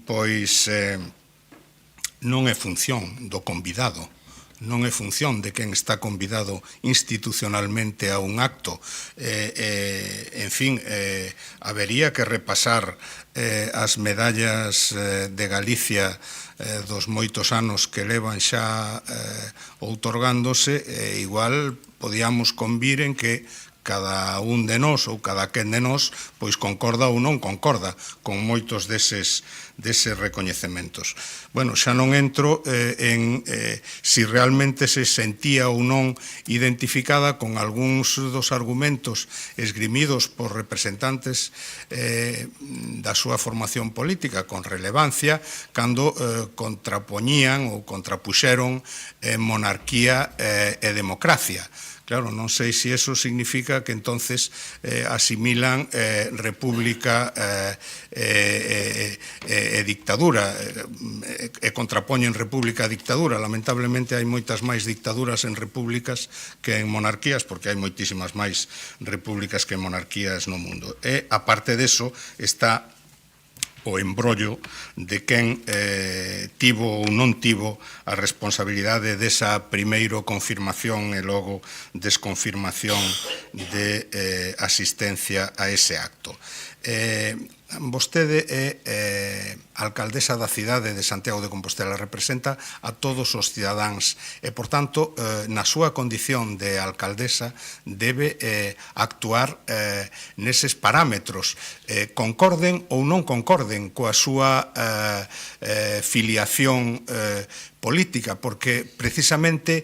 pois non é función do convidado, non é función de quen está convidado institucionalmente a un acto. En fin, habería que repasar as medallas de Galicia dos moitos anos que levan xa outorgándose, igual podíamos convir en que cada un de nós ou cada quen de nós pois concorda ou non concorda con moitos deses recoñecementos. Bueno, xa non entro en si realmente se sentía ou non identificada con algúns dos argumentos esgrimidos por representantes da súa formación política con relevancia cando contrapoñían ou contrapuxeron monarquía e democracia. Claro, non sei se eso significa que entonces asimilan república e dictadura e contrapoñen república a dictadura. Lamentablemente hai moitas máis dictaduras en repúblicas que en monarquías, porque hai moitísimas máis repúblicas que monarquías no mundo. E, aparte deso, está o embrollo de quen tivo ou non tivo a responsabilidade desa primeiro confirmación e logo desconfirmación de asistencia a ese acto. Vostede é alcaldesa da cidade de Santiago de Compostela, representa a todos os cidadáns e, por tanto, na súa condición de alcaldesa debe actuar neses parámetros, concorden ou non concorden coa súa filiación política, porque precisamente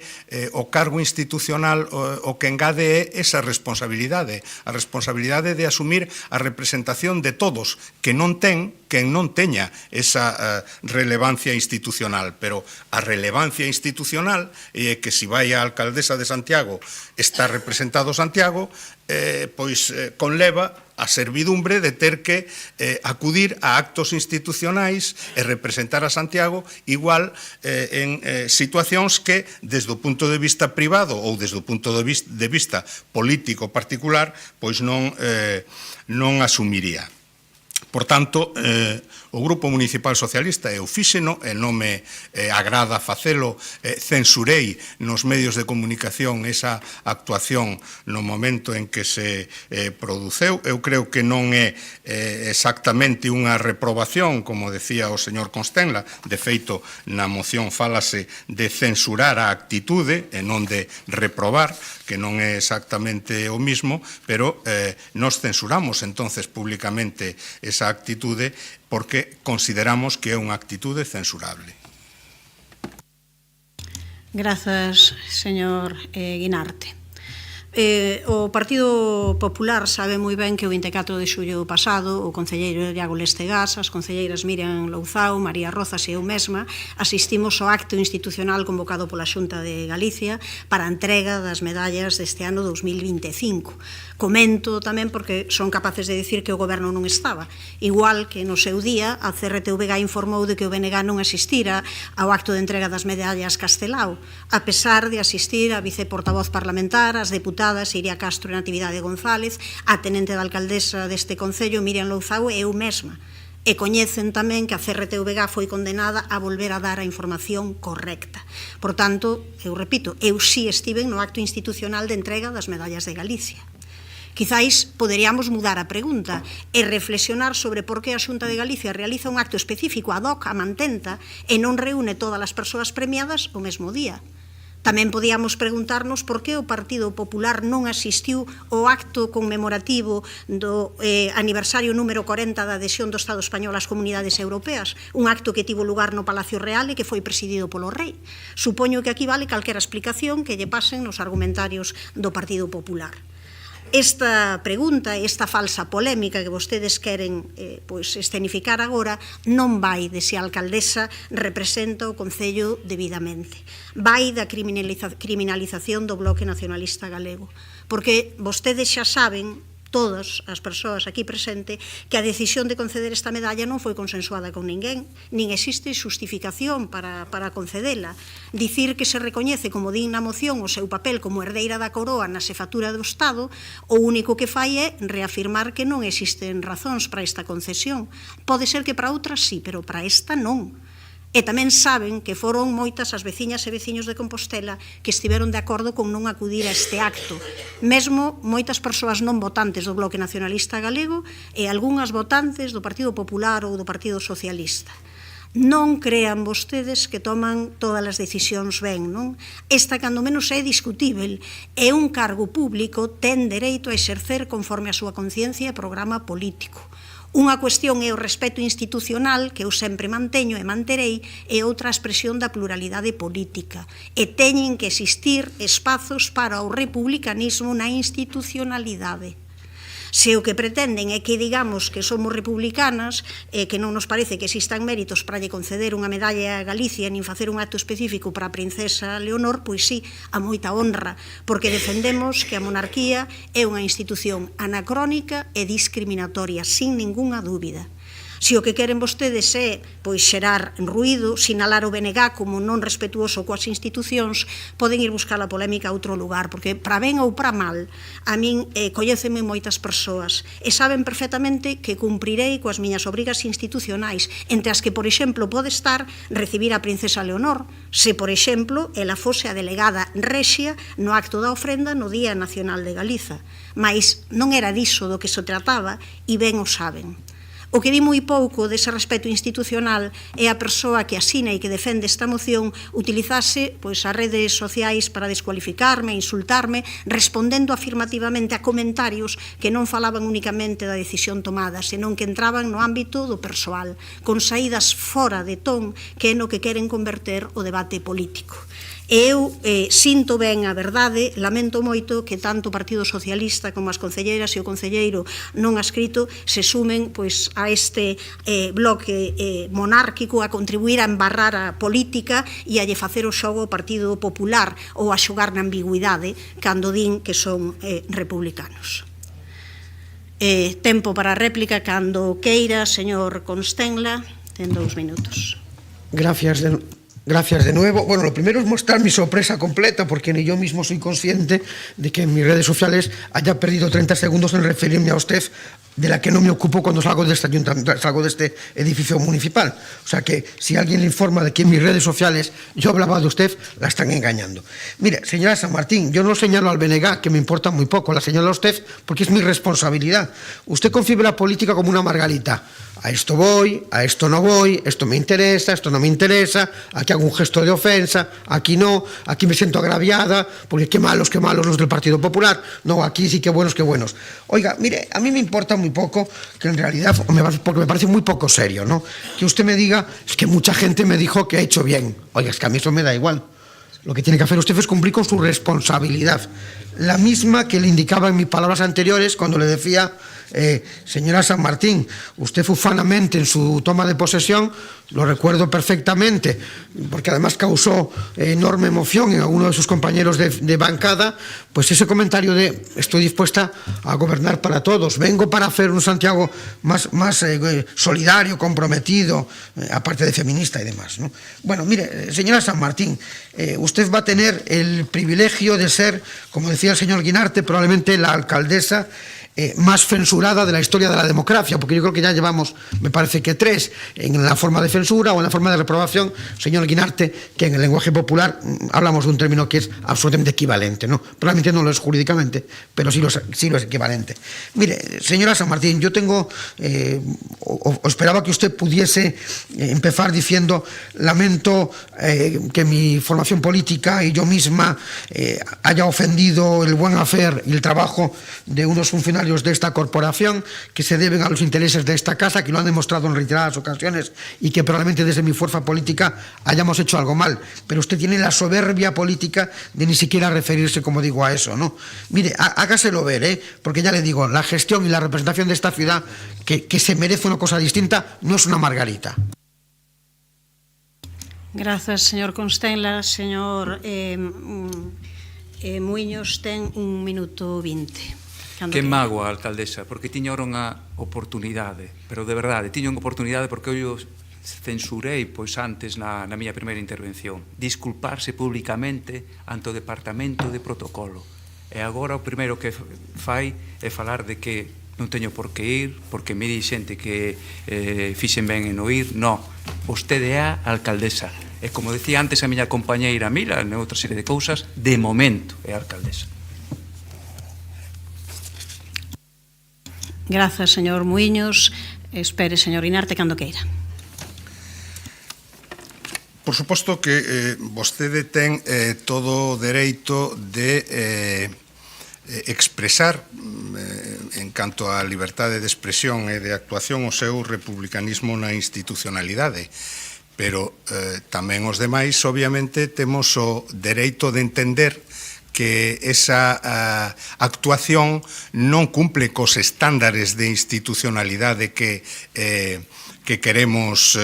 o cargo institucional o que engade é esa responsabilidade, a responsabilidade de asumir a representación de todos, que non ten quen non teña esa relevancia institucional, pero a relevancia institucional é que se vai a alcaldesa de Santiago está representado Santiago, pois conleva a servidumbre de ter que acudir a actos institucionais e representar a Santiago igual en situacións que desde o punto de vista privado ou desde o punto de vista político particular pois non asumiría. Por tanto, o Grupo Municipal Socialista, eu fíxeno, e non me agrada facelo, censurei nos medios de comunicación esa actuación no momento en que se produceu. Eu creo que non é exactamente unha reprobación, como decía o señor Constenla. De feito, na moción fálase de censurar a actitude e non de reprobar, que non é exactamente o mismo, pero nos censuramos entonces públicamente esa actitude porque consideramos que é unha actitude censurable. Grazas, señor Guinarte. O Partido Popular sabe moi ben que o 24 de xullo pasado o concelleiro Iago Lestegás, as concelleiras Miriam Louzao, María Rozas e eu mesma asistimos ao acto institucional convocado pola Xunta de Galicia para a entrega das medallas deste ano 2025. Comento tamén porque son capaces de dicir que o goberno non estaba, igual que no seu día a CRTVG informou de que o BNG non asistira ao acto de entrega das medallas Castelao, a pesar de asistir a viceportavoz parlamentar, as deputadas Iria Castro e Natividade González, a tenente da alcaldesa deste concello Miriam Louzao e eu mesma. E coñecen tamén que a CRTVG foi condenada a volver a dar a información correcta. Por tanto, eu repito, eu sí estive no acto institucional de entrega das medallas de Galicia. Quizáis poderíamos mudar a pregunta e reflexionar sobre por que a Xunta de Galicia realiza un acto específico ad hoc a mantenta e non reúne todas as persoas premiadas o mesmo día. Tamén podíamos preguntarnos por que o Partido Popular non asistiu ao acto conmemorativo do aniversario número 40 da adhesión do Estado español ás comunidades europeas, un acto que tivo lugar no Palacio Real e que foi presidido polo rei. Supoño que aquí vale calquera explicación que lle pasen nos argumentarios do Partido Popular. Esta pregunta, esta falsa polémica que vostedes queren escenificar agora non vai de se a alcaldesa representa o Concello debidamente. Vai da criminalización do Bloque Nacionalista Galego. Porque vostedes xa saben, todas as persoas aquí presente, que a decisión de conceder esta medalla non foi consensuada con ninguén, nin existe xustificación para concedela. Dicir que se recoñece, como din na moción, o seu papel como herdeira da coroa na xefatura do Estado, o único que fai é reafirmar que non existen razóns para esta concesión. Pode ser que para outras sí, pero para esta non. E tamén saben que foron moitas as veciñas e veciños de Compostela que estiveron de acordo con non acudir a este acto. Mesmo moitas persoas non votantes do Bloque Nacionalista Galego e algunhas votantes do Partido Popular ou do Partido Socialista. Non crean vostedes que toman todas as decisións ben, non? Esta, cando menos, é discutível, e un cargo público ten dereito a exercer conforme a súa conciencia e programa político. Unha cuestión é o respeto institucional, que eu sempre manteño e manterei, e outra a expresión da pluralidade política. E teñen que existir espazos para o republicanismo na institucionalidade. Se o que pretenden é que digamos que somos republicanas e que non nos parece que existan méritos para lle conceder unha medalla a Galicia nin facer un acto específico para a princesa Leonor, pois sí, a moita honra, porque defendemos que a monarquía é unha institución anacrónica e discriminatoria, sin ningunha dúbida. Se o que queren vostedes é xerar ruído, sinalar o BNG como non respetuoso coas institucións, poden ir buscar a polémica a outro lugar, porque para ben ou para mal, a min coñécenme moitas persoas e saben perfectamente que cumprirei coas miñas obrigas institucionais, entre as que, por exemplo, pode estar recibir a princesa Leonor, se, por exemplo, ela fose a delegada rexia no acto da ofrenda no Día Nacional de Galiza. Mais non era diso do que se trataba e ben o saben. O que di moi pouco dese respeto institucional é a persoa que asina e que defende esta moción utilizase as redes sociais para descualificarme, insultarme, respondendo afirmativamente a comentarios que non falaban únicamente da decisión tomada, senón que entraban no ámbito do persoal, con saídas fora de ton, que é no que queren converter o debate político. E eu sinto ben a verdade, lamento moito que tanto o Partido Socialista como as concelleiras e o concelleiro non adscrito se sumen a este bloque monárquico a contribuir a embarrar a política e a lle facer o xogo ao Partido Popular ou a xogar na ambigüidade cando din que son republicanos. Tempo para a réplica cando queira, señor Constenla, ten 2 minutos. Gracias de nuevo. Bueno, lo primero es mostrar mi sorpresa completa, porque ni yo mismo soy consciente de que en mis redes sociales haya perdido 30 segundos en referirme a usted, de la que no me ocupo cuando salgo de este edificio municipal. O sea que si alguien le informa de que en mis redes sociales yo hablaba de usted, la están engañando. Mire, señora San Martín, yo no señalo al BNG, que me importa muy poco, la señalo a usted porque es mi responsabilidad. Usted concibe la política como una margarita. A esto voy, a esto no voy, esto me interesa, esto no me interesa, aquí hago un gesto de ofensa, aquí no, aquí me siento agraviada, porque qué malos los del Partido Popular, no, aquí sí que buenos, qué buenos. Oiga, mire, a mí me importa muy poco, que en realidad, porque me parece muy poco serio, ¿no? Que usted me diga, es que mucha gente me dijo que ha hecho bien. Oiga, es que a mí eso me da igual. Lo que tiene que hacer usted es cumplir con su responsabilidad. La misma que le indicaba en mis palabras anteriores cuando le decía, señora San Martín, usted ufanamente en su toma de posesión, lo recuerdo perfectamente, porque además causó enorme emoción en alguno de sus compañeros de bancada, pues ese comentario de estoy dispuesta a gobernar para todos, vengo para hacer un Santiago más solidario, comprometido, aparte de feminista y demás, ¿no? Bueno, mire, señora San Martín, usted va a tener el privilegio de ser, como decía el señor Guinarte, probablemente la alcaldesa más censurada de la historia de la democracia, porque yo creo que ya llevamos, me parece que 3 en la forma de censura o en la forma de reprobación, señor Guinarte, que en el lenguaje popular hablamos de un término que es absolutamente equivalente, ¿no? Probablemente no lo es jurídicamente, pero sí lo es equivalente. Mire, señora San Martín, yo tengo, o esperaba que usted pudiese empezar diciendo, lamento que mi formación política y yo misma haya ofendido el buen hacer y el trabajo de unos funcionarios de esta corporación que se deben a los intereses de esta casa, que lo han demostrado en reiteradas ocasiones y que probablemente desde mi fuerza política hayamos hecho algo mal, pero usted tiene la soberbia política de ni siquiera referirse, como digo, a eso, ¿no? Mire, hágaselo ver, porque ya le digo, la gestión y la representación de esta ciudad que se merece una cosa distinta, no es una margarita. Gracias, señor Constenla. Señor Muiños, ten 1 minuto 20. Que mágoa, alcaldesa, porque tiña ora unha oportunidade, pero de verdade, tiña unha oportunidade porque eu censurei antes na miña primeira intervención, disculparse públicamente ante o Departamento de Protocolo. E agora o primeiro que fai é falar de que non teño por que ir, porque me di xente que fixen ben en non ir. No, vostede é a alcaldesa. E como decía antes a miña compañeira Mila, en outra serie de cousas, de momento é a alcaldesa. Grazas, señor Muiños. Espere, señor Guinarte, cando queira. Por suposto que vostede ten todo o dereito de expresar en canto á liberdade de expresión e de actuación o seu republicanismo na institucionalidade, pero tamén os demais obviamente temos o dereito de entender que esa actuación non cumple cos estándares de institucionalidade que queremos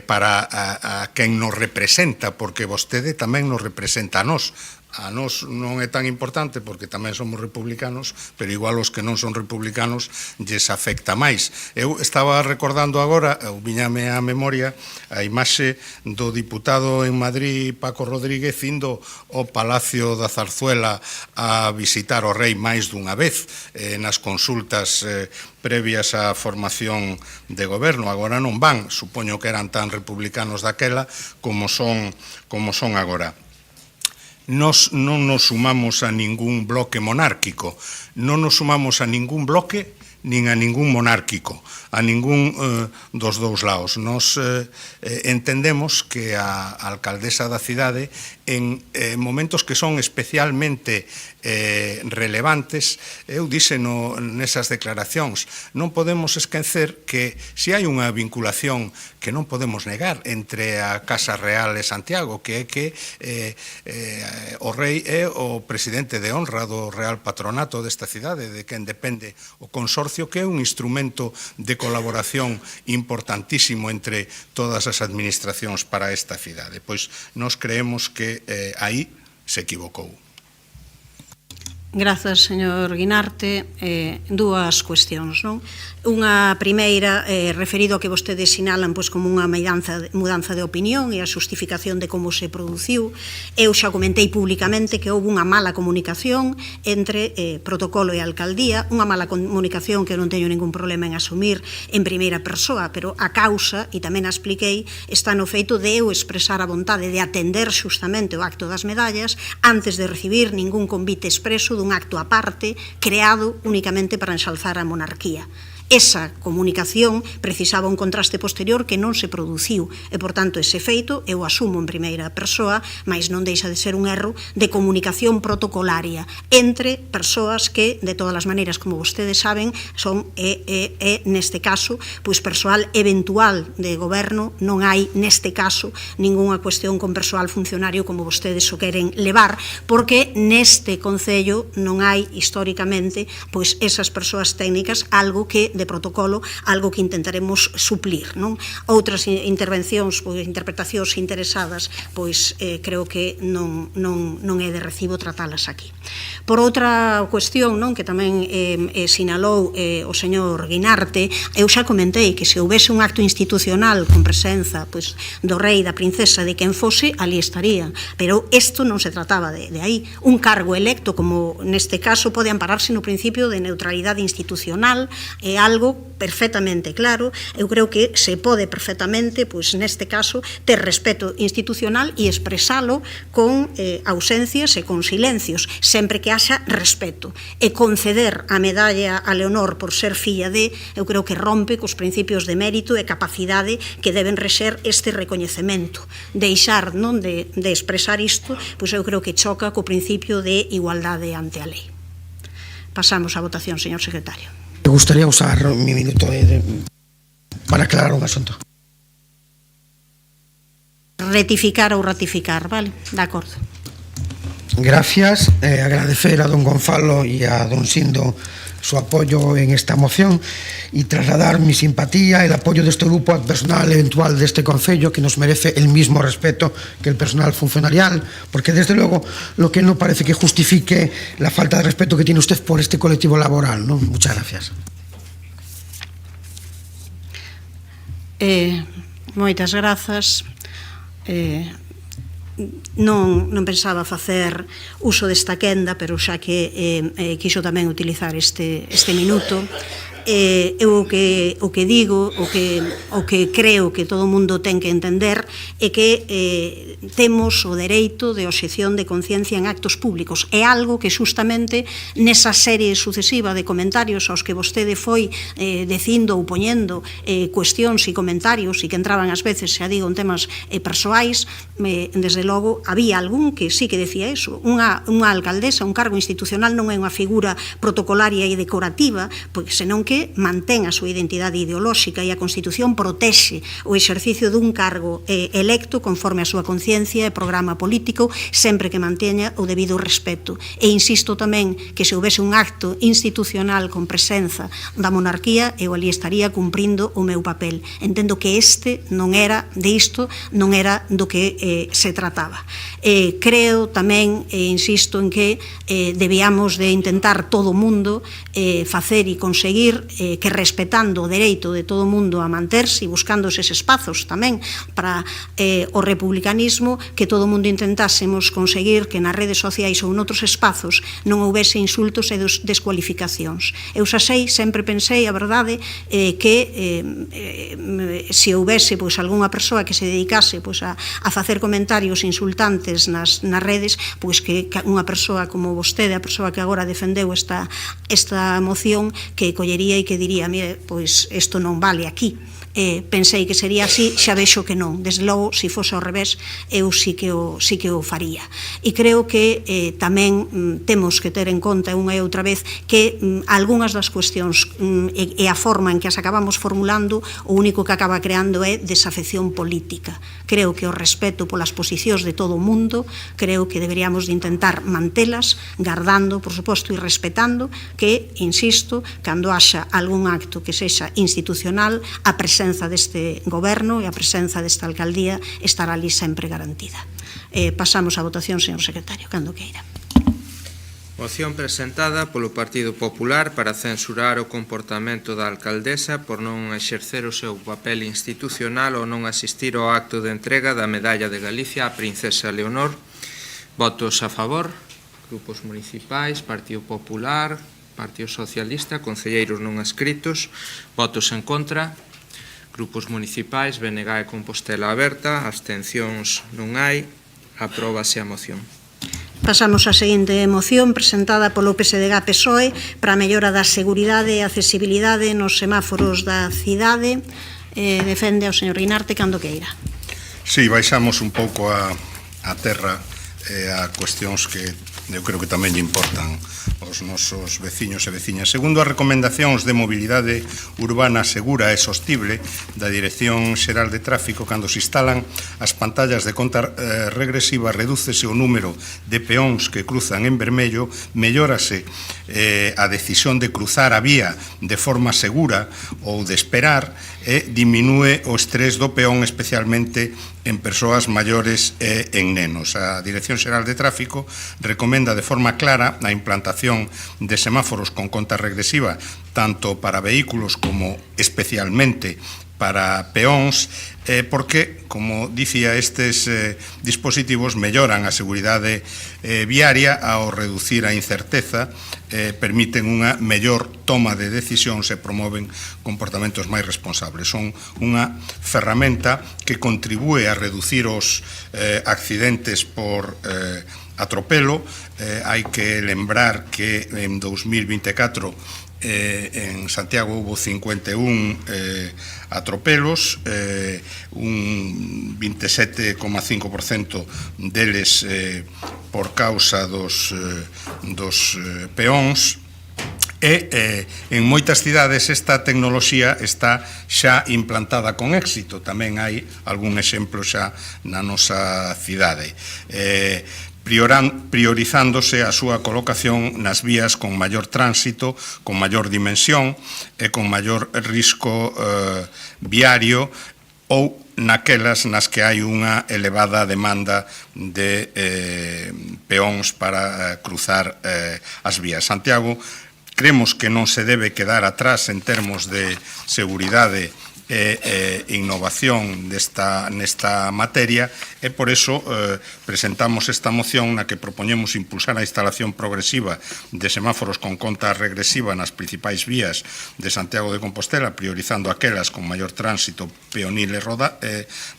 para a quen nos representa, porque vostede tamén nos representa a nós. A nós non é tan importante porque tamén somos republicanos, pero igual os que non son republicanos lles afecta máis. Eu estaba recordando agora, viñame á memoria, a imaxe do diputado en Madrid, Paco Rodríguez, indo ao Palacio da Zarzuela a visitar o rei máis dunha vez nas consultas previas á formación de goberno. Agora non van, supoño que eran tan republicanos daquela como son agora. Nos non nos sumamos a ningún bloque monárquico, non nos sumamos a ningún bloque nin a ningún monárquico, a ningún dos dous lados. Nos entendemos que a alcaldesa da cidade en momentos que son especialmente relevantes, eu díxeno nesas declaracións, non podemos esquecer que se hai unha vinculación que non podemos negar entre a Casa Real e Santiago, que é que o rei é o presidente de honra do Real Patronato desta cidade, de quen depende o consorcio, que é un instrumento de colaboración importantísimo entre todas as administracións para esta cidade. Pois nós creemos que aí se equivocou. Grazas, señor Guinarte. Dúas cuestións, non? Unha primeira, referido ao que vostedes sinalan como unha mudanza de opinión e a justificación de como se produciu. Eu xa comentei públicamente que houve unha mala comunicación entre protocolo e alcaldía, unha mala comunicación que non teño ningún problema en asumir en primeira persoa, pero a causa, e tamén a expliquei, está no feito de eu expresar a vontade de atender xustamente o acto das medallas antes de recibir ningún convite expreso dun acto aparte creado únicamente para enxalzar a monarquía. Esa comunicación precisaba un contraste posterior que non se produciu e, por tanto, ese feito eu asumo en primeira persoa, mas non deixa de ser un erro de comunicación protocolaria entre persoas que, de todas as maneiras, como vostedes saben, son, neste caso, pois persoal eventual de goberno. Non hai, neste caso, ningunha cuestión con persoal funcionario como vostedes o queren levar, porque neste Concello non hai, históricamente, pois esas persoas técnicas, algo que de protocolo, algo que intentaremos suplir, non? Outras intervencións, interpretacións interesadas, pois creo que non é de recibo tratalas aquí. Por outra cuestión, non, que tamén sinalou o señor Guinarte, eu xa comentei que se houvese un acto institucional con presenza do rei, da princesa, de quen fose, ali estaría, pero isto non se trataba de aí. Un cargo electo, como neste caso, pode ampararse no principio de neutralidade institucional, é algo perfectamente claro. Eu creo que se pode perfectamente, neste caso, ter respeto institucional e expresalo con ausencias e con silencios, sempre que haxa respeto. E conceder a medalla a Leonor por ser filla de, eu creo que rompe cos principios de mérito e capacidade que deben rexer este recoñecemento. Deixar non de expresar isto, eu creo que choca co principio de igualdade ante a lei. Pasamos á votación, señor secretario. Me gustaría usar mi minuto para aclarar un asunto. Rectificar ou ratificar, vale? De acordo. Gracias. Agradecer a don Gonzalo y a don Sindo su apoyo en esta moción y trasladar mi simpatía, el apoyo de este grupo al personal eventual de este Concello, que nos merece el mismo respeto que el personal funcionarial, porque desde luego lo que no parece que justifique la falta de respeto que tiene usted por este colectivo laboral, ¿no? Muchas gracias. Moitas grazas. Non pensaba facer uso desta quenda, pero xa que quixo tamén utilizar este minuto, eu o que digo, o que creo que todo o mundo ten que entender é que temos o dereito de obxección de conciencia en actos públicos. É algo que xustamente nesa serie sucesiva de comentarios aos que vostede foi dicindo ou poñendo cuestións e comentarios e que entraban ás veces, xa digo, en temas persoais, desde logo había algún que sí que decía eso. Unha alcaldesa, un cargo institucional non é unha figura protocolaria e decorativa, pois senón que mantén a súa identidade ideolóxica e a Constitución protexe o exercicio dun cargo electo conforme a súa conciencia e programa político, sempre que manteña o debido respeto. E insisto tamén que se houvese un acto institucional con presenza da monarquía, eu ali estaría cumprindo o meu papel. Entendo que este non era de isto, non era do que se trataba. Creo tamén, e insisto en que debíamos de intentar todo o mundo facer e conseguir que respetando o dereito de todo o mundo a manterse e buscando eses espazos tamén para o republicanismo, que todo o mundo intentásemos conseguir que nas redes sociais ou noutros espazos non houvese insultos e descualificacións. Eu xa sei, sempre pensei, a verdade, que se houvese algunha persoa que se dedicase a facer comentarios insultantes nas redes, pois que unha persoa como vostede, a persoa que agora defendeu esta moción, que collería e que diría, mire, pois isto non vale aquí. Pensei que sería así, xa vexo que non. Desde logo, se fose ao revés, eu sí que o faría. E creo que tamén temos que ter en conta unha e outra vez que algunhas das cuestións e a forma en que as acabamos formulando, o único que acaba creando é desafección política. Creo que o respeto polas posicións de todo o mundo, creo que deberíamos de intentar mantelas, guardando, por suposto, e respetando que, insisto, cando haxa algún acto que sexa institucional, a presenza deste goberno e a presenza desta alcaldía estará ali sempre garantida. Pasamos á votación, señor secretario, cando queira. Moción presentada polo Partido Popular para censurar o comportamento da alcaldesa por non exercer o seu papel institucional ou non asistir ao acto de entrega da Medalla de Galicia á Princesa Leonor. Votos a favor, grupos municipais, Partido Popular, Partido Socialista, concelleiros non adscritos. Votos en contra, grupos municipais, BNG e Compostela Aberta. Abstencións non hai. Apróbase a moción. Pasamos á seguinte moción presentada polo PSDG-PSOE para a mellora da seguridade e accesibilidade nos semáforos da cidade. Defende o señor Guinarte cando queira. Si, baixamos un pouco a terra a cuestións que eu creo que tamén lle importan aos nosos veciños e veciñas. Segundo as recomendacións de mobilidade urbana segura e sostible da Dirección Xeral de Tráfico, cando se instalan as pantallas de conta regresiva, redúcese o número de peóns que cruzan en vermello, mellórase a decisión de cruzar a vía de forma segura ou de esperar e diminúe o estrés do peón, especialmente en persoas maiores e en nenos. A Dirección Xeral de Tráfico recomenda de forma clara a implantación de semáforos con conta regresiva tanto para vehículos como especialmente para peóns, porque, como dicía, estes dispositivos melloran a seguridade viaria ao reducir a incerteza, permiten unha mellor toma de decisións e promoven comportamentos máis responsables. Son unha ferramenta que contribúe a reducir os accidentes por atropelo. Hai que lembrar que en 2024 en Santiago hubo 51 atropelos, un 27,5% deles por causa dos peóns. E en moitas cidades esta tecnoloxía está xa implantada con éxito. Tamén hai algún exemplo xa na nosa cidade, priorizándose a súa colocación nas vías con maior tránsito, con maior dimensión e con maior risco viario, ou naquelas nas que hai unha elevada demanda de peóns para cruzar as vías. Santiago, creemos que non se debe quedar atrás en termos de seguridade e innovación nesta materia, e por eso presentamos esta moción na que propoñemos impulsar a instalación progresiva de semáforos con conta regresiva nas principais vías de Santiago de Compostela, priorizando aquelas con maior tránsito peonil e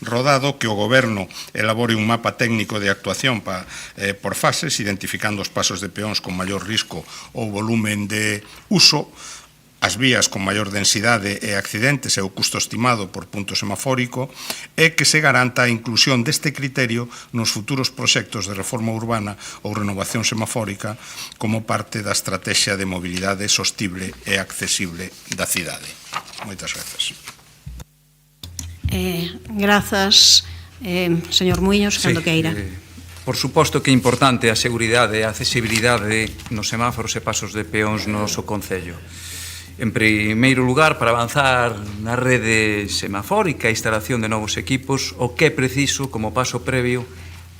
rodado, que o Goberno elabore un mapa técnico de actuación por fases, identificando os pasos de peóns con maior risco ou volumen de uso, as vías con maior densidade e accidentes e o custo estimado por punto semafórico, e que se garanta a inclusión deste criterio nos futuros proxectos de reforma urbana ou renovación semafórica como parte da estrategia de mobilidade sostible e accesible da cidade. Moitas grazas. Grazas, señor Muiños, cando queira. Por suposto que é importante a seguridade e a accesibilidade nos semáforos e pasos de peóns no noso Concello. En primeiro lugar, para avanzar na rede semafórica e instalación de novos equipos, o que é preciso como paso previo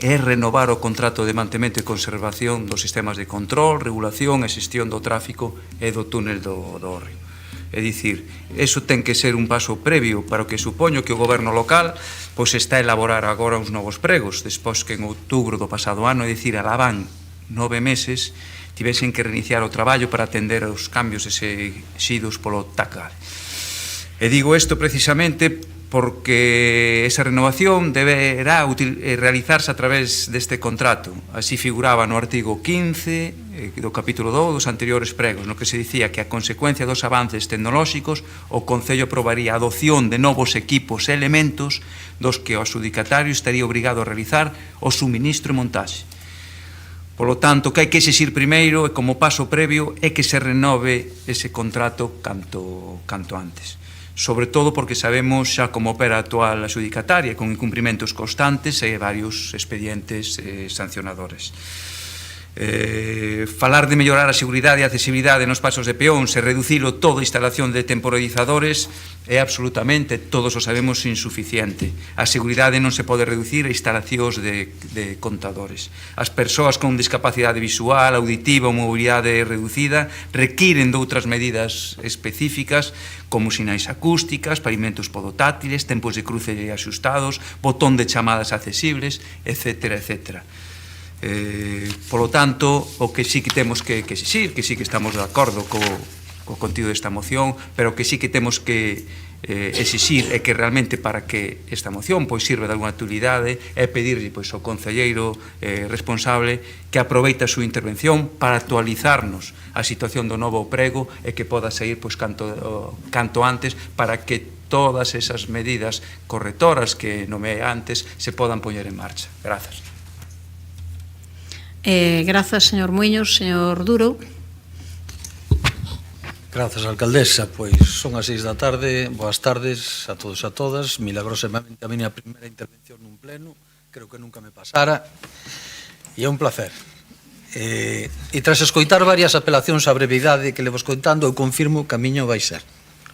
é renovar o contrato de mantemento e conservación dos sistemas de control, regulación e xestión do tráfico e do túnel do Río. É dicir, eso ten que ser un paso previo para o que supoño que o goberno local pois está a elaborar agora uns novos pregos, despois que en outubro do pasado ano, é dicir, alá van 9 meses, tivesen que reiniciar o traballo para atender aos cambios exixidos polo TACAD. E digo isto precisamente porque esa renovación deberá realizarse a través deste contrato. Así figuraba no artigo 15 do capítulo 2 dos anteriores pregos, no que se dicía que a consecuencia dos avances tecnolóxicos o Concello aprobaría a adopción de novos equipos e elementos dos que o adxudicatario estaría obrigado a realizar o suministro e montaxe. Polo tanto, que hai que exixir primeiro e como paso previo é que se renove ese contrato canto antes. Sobre todo porque sabemos xa como opera a actual adxudicataria con incumprimentos constantes e varios expedientes sancionadores. Falar de mellorar a seguridade e a accesibilidade nos pasos de peóns e reducilo todo a instalación de temporizadores é absolutamente, todos o sabemos, insuficiente. A seguridade non se pode reducir a instalacións de contadores. As persoas con discapacidade visual, auditiva ou mobilidade reducida requiren de outras medidas específicas como sinais acústicas, pavimentos podotátiles, tempos de cruce axustados, botón de chamadas accesibles, etc. etc. Polo tanto, o que sí que temos que exixir, que sí que estamos de acordo co contido desta moción, pero que sí que temos que exixir é que realmente para que esta moción pois sirva de alguna utilidade é pedirlle pois ao concelleiro responsable que aproveite a súa intervención para actualizarnos a situación do novo prego e que poda sair pois canto antes para que todas esas medidas correctoras que nomeé antes se podan poñer en marcha. Grazas. Grazas, señor Muiños. Señor Duro. Grazas, alcaldesa. Pois son as 6 da tarde. Boas tardes a todos e a todas. Milagrosamente a miña primeira intervención nun pleno. Creo que nunca me pasara. E é un placer. E tras escoitar varias apelacións á brevidade que levo escoitando, eu confirmo que a miña vai ser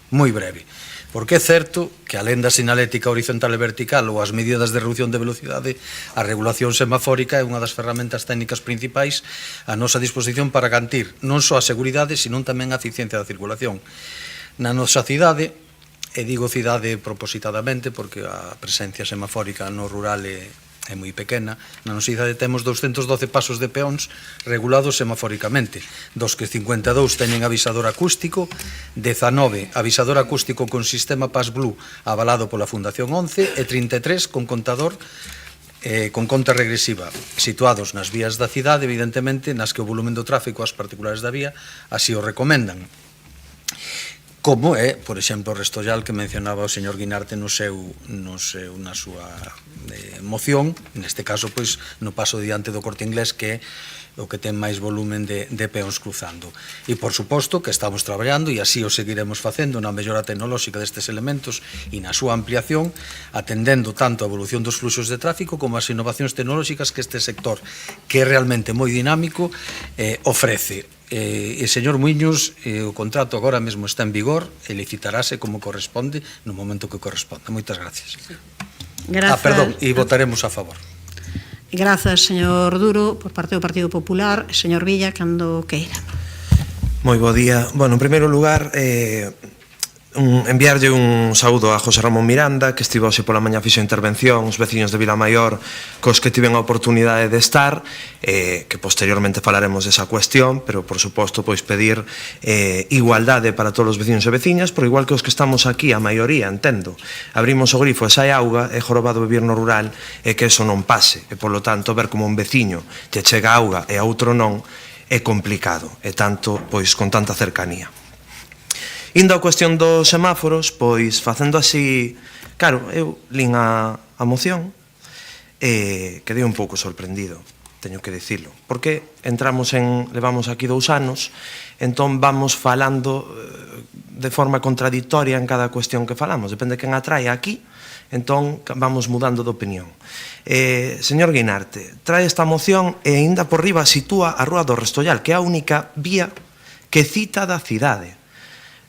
moi breve. Porque é certo que, alén da sinalética horizontal e vertical ou as medidas de reducción de velocidade, a regulación semafórica é unha das ferramentas técnicas principais a nosa disposición para garantir non só a seguridade, senón tamén a eficiencia da circulación. Na nosa cidade, e digo cidade propositadamente porque a presencia semafórica no rural é moi pequena, na nosa cidade temos 212 pasos de peóns regulados semafóricamente, dos que 52 teñen avisador acústico, 19 avisador acústico con sistema Pass Blue avalado pola Fundación 11 e 33 con contador con conta regresiva, situados nas vías da cidade, evidentemente, nas que o volumen do tráfico as particulares da vía así o recomendan. Como é, por exemplo, o Restollal que mencionaba o señor Guinarte na súa moción, neste caso, pois, no paso diante do Corte Inglés, que é o que ten máis volumen de peóns cruzando. E, por suposto, que estamos traballando, e así o seguiremos facendo, na mellora tecnolóxica destes elementos e na súa ampliación, atendendo tanto a evolución dos fluxos de tráfico como as innovacións tecnolóxicas que este sector, que é realmente moi dinámico, ofrece. E, señor Muiños, o contrato agora mesmo está en vigor e licitarase como corresponde no momento que corresponde. Moitas gracias. Perdón, e votaremos a favor. Grazas, señor Duro, por parte do Partido Popular. Señor Villa, cando queira. Moi bo día. Bueno, en primeiro lugar, enviarlle un saúdo a José Ramón Miranda, que estivo hoxe pola mañá fixo intervención, os veciños de Vilamaior cos que tiven a oportunidade de estar, que posteriormente falaremos desa cuestión, pero por suposto pois pedir igualdade para todos os veciños e veciñas, por igual que os que estamos aquí, a maioría, entendo, abrimos o grifo e sai auga, é jorobado vivir no rural e que eso non pase, e polo tanto ver como un veciño lle chega auga e a outro non é complicado, e tanto pois con tanta cercanía. Indo a cuestión dos semáforos, pois facendo así, claro, eu lín a moción e quedei un pouco sorprendido, teño que dicilo, porque levamos aquí 2 anos, entón vamos falando de forma contradictoria en cada cuestión que falamos, depende de quen atrae aquí, entón vamos mudando de opinión. Señor Guinarte, trae esta moción e ainda por riba sitúa a Rúa do Restollal, que é a única vía que cita da cidade.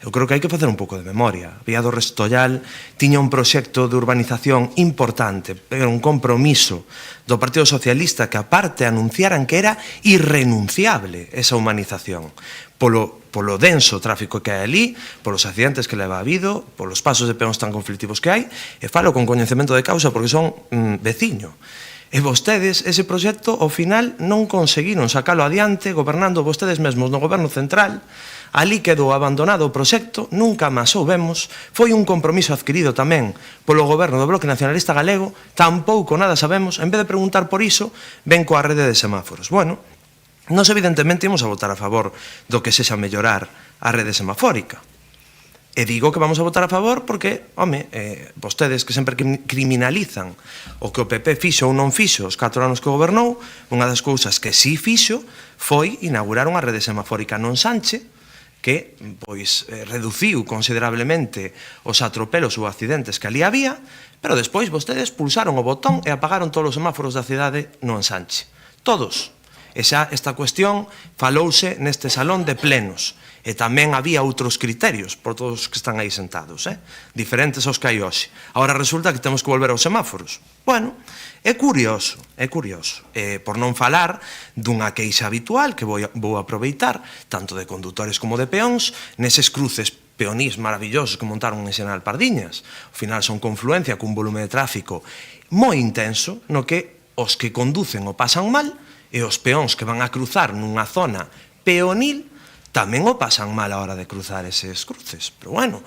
Eu creo que hai que facer un pouco de memoria. A Vía do Restollal tiña un proxecto de urbanización importante, era un compromiso do Partido Socialista que aparte anunciaran que era irrenunciable esa humanización polo denso tráfico que hai ali, polos accidentes que leva habido, polos pasos de peóns tan conflictivos que hai, e falo con coñecemento de causa porque son veciño. E vostedes, ese proxecto, ao final, non conseguiron sacalo adiante, gobernando vostedes mesmos no goberno central. Ali quedou abandonado o proxecto, nunca máis soubemos, foi un compromiso adquirido tamén polo goberno do Bloque Nacionalista Galego, tampouco nada sabemos, en vez de preguntar por iso, ven coa rede de semáforos. Bueno, nós evidentemente imos a votar a favor do que sexa mellorar a rede semafórica. E digo que vamos a votar a favor porque, home, vostedes que sempre criminalizan o que o PP fixo ou non fixo os 4 anos que gobernou, unha das cousas que sí fixo foi inaugurar unha rede semafórica non Sanche, que pois reduciu considerablemente os atropelos ou accidentes que ali había, pero despois vostedes pulsaron o botón e apagaron todos os semáforos da cidade no ensanche. Todos. E xa esta cuestión falouse neste salón de plenos. E tamén había outros criterios por todos os que están aí sentados, diferentes aos que hai hoxe. Agora resulta que temos que volver aos semáforos. Bueno, é curioso, por non falar dunha queixa habitual que vou aproveitar, tanto de condutores como de peóns, neses cruces peonís maravillosos que montaron en Xeneral Pardiñas. Ao final son confluencia cun volume de tráfico moi intenso, no que os que conducen o pasan mal e os peóns que van a cruzar nunha zona peonil tamén o pasan mal a hora de cruzar eses cruces. Pero bueno,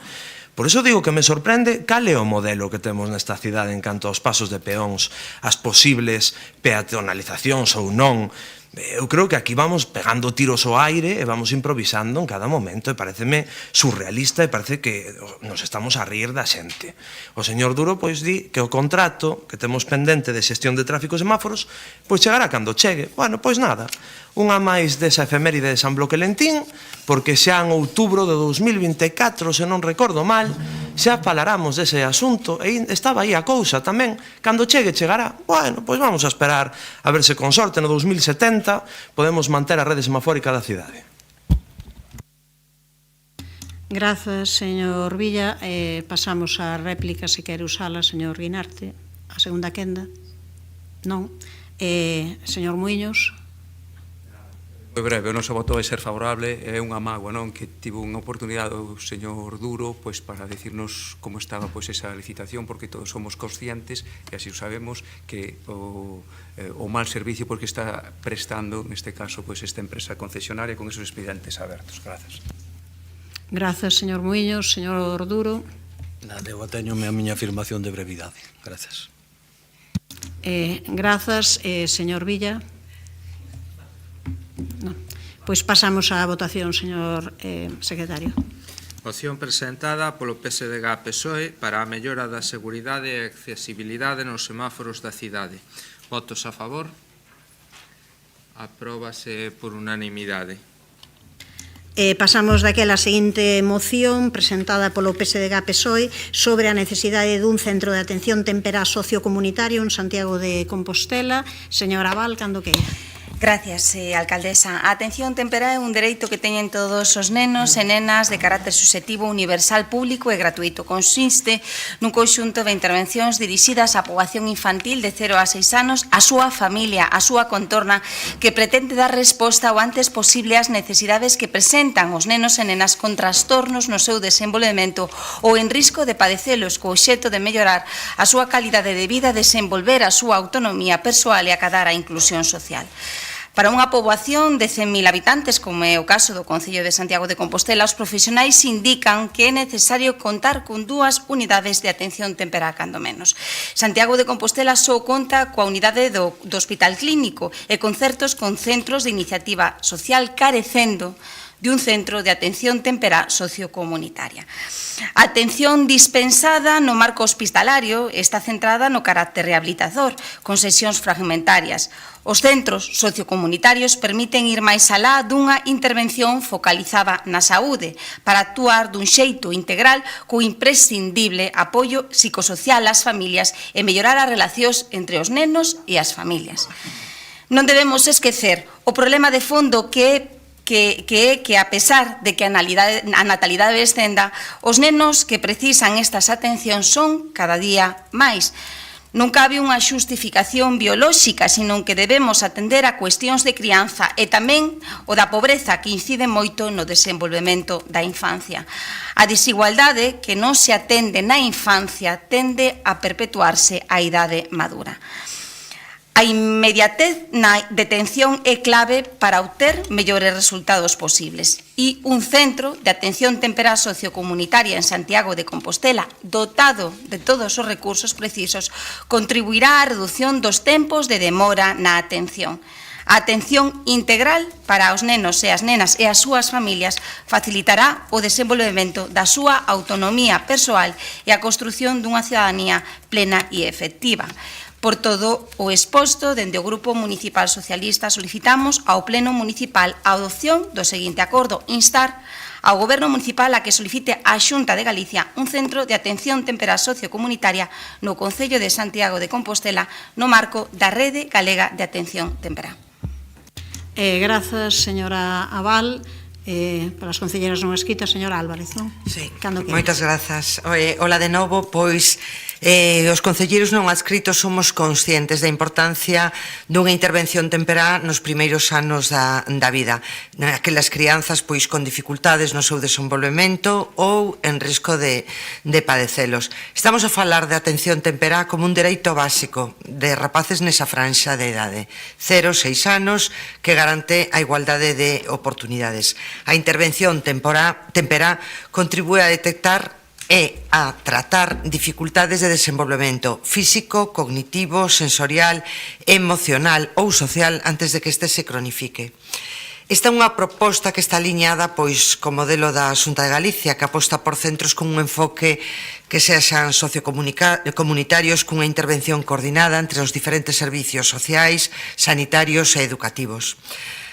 por iso digo que me sorprende cal é o modelo que temos nesta cidade en canto aos pasos de peóns, as posibles peatonalizacións ou non. Eu creo que aquí vamos pegando tiros ao aire e vamos improvisando en cada momento e pareceme surrealista e parece que nos estamos a rir da xente. O señor Duro pois di que o contrato que temos pendente de xestión de tráfico e semáforos pois chegará cando chegue. Bueno, pois nada, unha máis desa efeméride de San Bloquelentín, porque xa en outubro de 2024, se non recordo mal, xa falaramos dese asunto e estaba aí a cousa tamén, cando chegue chegará. Bueno, pois vamos a esperar a ver se con sorte no 2070 podemos manter a rede semafórica da cidade. Grazas, señor Villa. Pasamos á réplica, se quere usala, señor Guinarte. A segunda quenda? Non. Señor Muiños. Moi breve, o noso voto vai ser favorable, é unha mágoa, non, que tivo unha oportunidade o señor Duro pois para decirnos como estaba pois esa licitación, porque todos somos conscientes e así o sabemos que o mal servicio porque está prestando neste caso pois esta empresa concesionaria con esos expedientes abertos. Grazas. Grazas, señor Muiños. Señor Duro. Nada, eu ateñome a miña afirmación de brevidade. Grazas. Grazas, señor Villa. Non. Pois pasamos á votación, señor secretario. Moción presentada polo PSDG-PSOE para a mellora da seguridade e accesibilidade nos semáforos da cidade. Votos a favor? Apróbase por unanimidade. Pasamos daquela seguinte moción presentada polo PSDG-PSOE sobre a necesidade dun centro de atención temperá sociocomunitario en Santiago de Compostela. Señora Val, cando queira. Gracias, alcaldesa. A atención temperá é un dereito que teñen todos os nenos e nenas de carácter susceptivo, universal, público e gratuito. Consiste nun conxunto de intervencións dirixidas á poboación infantil de 0 a 6 anos, a súa familia, a súa contorna, que pretende dar resposta o antes posible ás necesidades que presentan os nenos e nenas con trastornos no seu desenvolvemento ou en risco de padecelos co obxecto de mellorar a súa calidade de vida, desenvolver a súa autonomía persoal e acadar a inclusión social. Para unha poboación de 100.000 habitantes, como é o caso do Concello de Santiago de Compostela, os profesionais indican que é necesario contar con 2 unidades de atención temperá, cando menos. Santiago de Compostela só conta coa unidade do Hospital Clínico e concertos con centros de iniciativa social carecendo de un centro de atención temperá sociocomunitaria. A atención dispensada no marco hospitalario está centrada no carácter rehabilitador, con sesións fragmentarias. Os centros sociocomunitarios permiten ir máis alá dunha intervención focalizada na saúde para actuar dun xeito integral co imprescindible apoio psicosocial ás familias e mellorar as relacións entre os nenos e as familias. Non debemos esquecer o problema de fondo que a pesar de que a natalidade descenda, os nenos que precisan estas atencións son cada día máis. Non cabe unha xustificación biolóxica, sino que debemos atender a cuestións de crianza e tamén o da pobreza que incide moito no desenvolvemento da infancia. A desigualdade que non se atende na infancia tende a perpetuarse á idade madura. A inmediatez na detención é clave para obter mellores resultados posibles e un centro de atención temperá sociocomunitaria en Santiago de Compostela dotado de todos os recursos precisos contribuirá á reducción dos tempos de demora na atención. A atención integral para os nenos e as nenas e as súas familias facilitará o desenvolvemento da súa autonomía persoal e a construción dunha cidadanía plena e efectiva. Por todo o exposto, dende o Grupo Municipal Socialista solicitamos ao Pleno Municipal a adopción do seguinte acordo: instar ao Goberno Municipal a que solicite á Xunta de Galicia un centro de atención temperá sociocomunitaria no Concello de Santiago de Compostela no marco da Rede Galega de Atención Temperá. Grazas, señora Abal. Para as concelleras non escritas, señora Álvarez, non? Sí, moitas grazas. Ola de novo, pois os concelleiros non adscritos somos conscientes da importancia dunha intervención temperá nos primeiros anos da vida, naquelas crianzas pois con dificultades no seu desenvolvemento ou en risco de padecelos. Estamos a falar de atención temperá como un dereito básico de rapaces nesa franxa de idade, 0-6 anos, que garante a igualdade de oportunidades. A intervención temperá contribúe a detectar e a tratar dificultades de desenvolvemento físico, cognitivo, sensorial, emocional ou social antes de que este se cronifique. Esta é unha proposta que está aliñada pois co modelo da Xunta de Galicia, que aposta por centros con un enfoque que sexan sociocomunitarios cunha intervención coordinada entre os diferentes servicios sociais, sanitarios e educativos.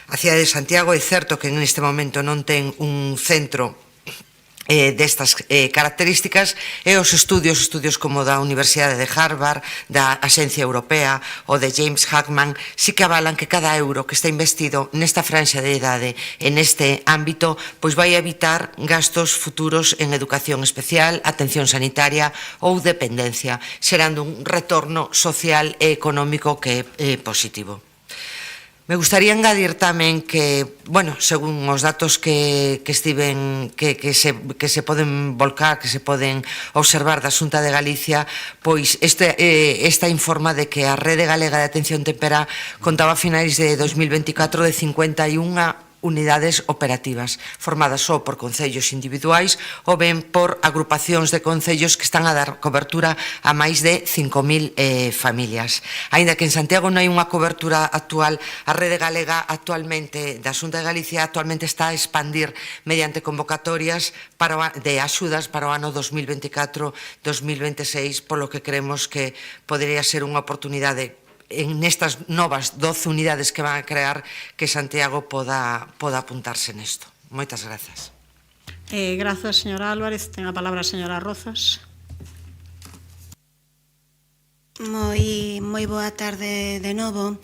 A cidade de Santiago é certo que neste momento non ten un centro destas características e os estudios como da Universidade de Harvard, da Axencia Europea ou de James Hackman sí que avalan que cada euro que está investido nesta franxa de idade e neste ámbito pois vai evitar gastos futuros en educación especial, atención sanitaria ou dependencia, xerando un retorno social e económico que é positivo. Me gustaría engadir tamén que, según os datos que se poden volcar, que se poden observar da Xunta de Galicia, pois esta informa de que a Rede Galega de Atención Temperá contaba a finais de 2024 de 51 unidades operativas, formadas só por concellos individuais ou ben por agrupacións de concellos que están a dar cobertura a máis de 5.000 familias. Aínda que en Santiago non hai unha cobertura actual, a Rede Galega actualmente da Xunta de Galicia actualmente está a expandir mediante convocatorias de axudas para o ano 2024-2026, polo que creemos que podería ser unha oportunidade en estas novas 12 unidades que van a crear que Santiago poda apuntarse nesto. Moitas grazas. Grazas, señora Álvarez. Ten a palabra a señora Rozas. Moi boa tarde de novo.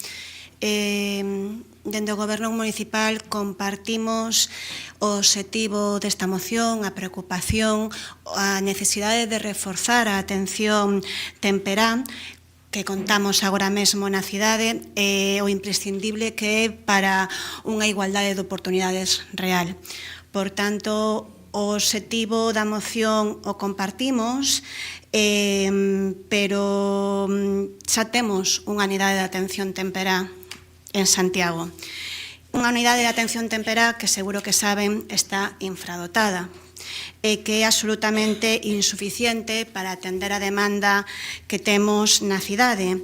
dende o Goberno Municipal compartimos o obxectivo desta moción, a preocupación, a necesidade de reforzar a atención temperá, que contamos agora mesmo na cidade, o imprescindible que é para unha igualdade de oportunidades real. Por tanto, o obxectivo da moción o compartimos, pero xa temos unha unidade de atención temperá en Santiago. Unha unidade de atención temperá que seguro que saben está infradotada e que é absolutamente insuficiente para atender a demanda que temos na cidade.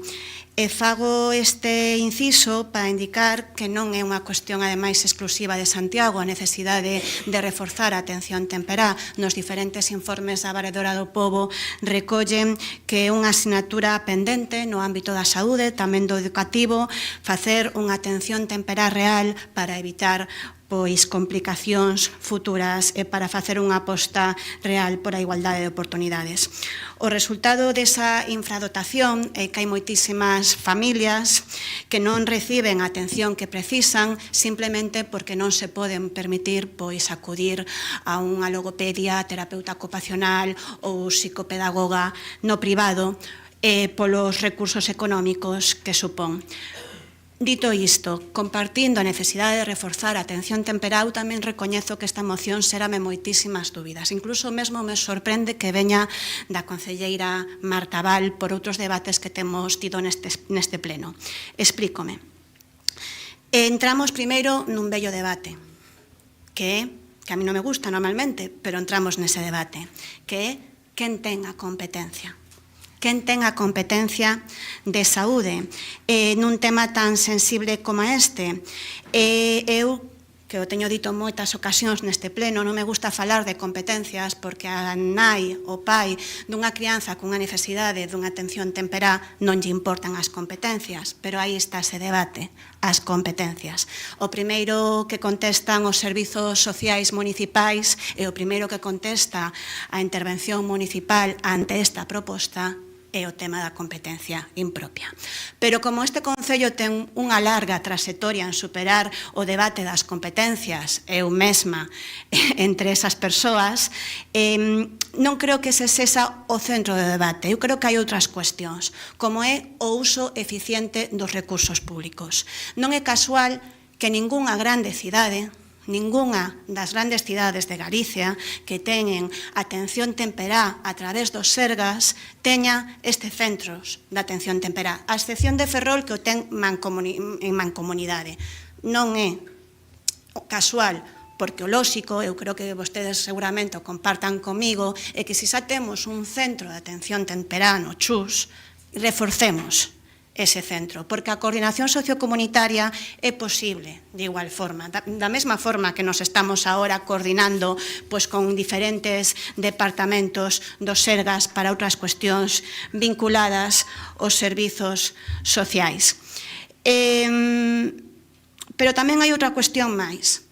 E fago este inciso para indicar que non é unha cuestión, ademais, exclusiva de Santiago, a necesidade de reforzar a atención temperá. Nos diferentes informes da Varedora do Pobo recollen que é unha asignatura pendente no ámbito da saúde, tamén do educativo, facer unha atención temperá real para evitar complicacións futuras e para facer unha aposta real por a igualdade de oportunidades. O resultado desa infradotación é que hai moitísimas familias que non reciben a atención que precisan simplemente porque non se poden permitir acudir a unha logopedia, terapeuta ocupacional ou psicopedagoga no privado polos recursos económicos que supón. Dito isto, compartindo a necesidade de reforzar a atención temperá, eu tamén recoñezo que esta moción serame moitísimas dúbidas. Incluso mesmo me sorprende que veña da concelleira Marta Val por outros debates que temos tido neste pleno. Explícome. Entramos primeiro nun bello debate, que a mí non me gusta normalmente, pero entramos nese debate, que é quen ten a competencia. Quen ten a competencia de saúde nun tema tan sensible como este. Eu, que o teño dito en moitas ocasións neste pleno, non me gusta falar de competencias porque a nai, o pai dunha crianza cunha necesidade dunha atención temperá non lle importan as competencias, pero aí está ese debate, as competencias. O primeiro que contestan os servizos sociais municipais e o primeiro que contesta a intervención municipal ante esta proposta é o tema da competencia impropia. Pero como este Concello ten unha larga trayectoria en superar o debate das competencias, eu mesma entre esas persoas, non creo que ese sexa o centro do debate. Eu creo que hai outras cuestións, como é o uso eficiente dos recursos públicos. Non é casual que ningunha grande cidade, ningunha das grandes cidades de Galicia que teñen atención temperá a través dos Sergas teña estes centros de atención temperá, a excepción de Ferrol que o ten en mancomunidade. Non é casual, porque o lóxico, eu creo que vostedes seguramente o compartan comigo, é que se xa temos un centro de atención temperá no Chus, reforcemos ese centro, porque a coordinación sociocomunitaria é posible de igual forma, da mesma forma que nos estamos ahora coordinando con diferentes departamentos dos Sergas para outras cuestións vinculadas aos servizos sociais. Pero tamén hai outra cuestión máis.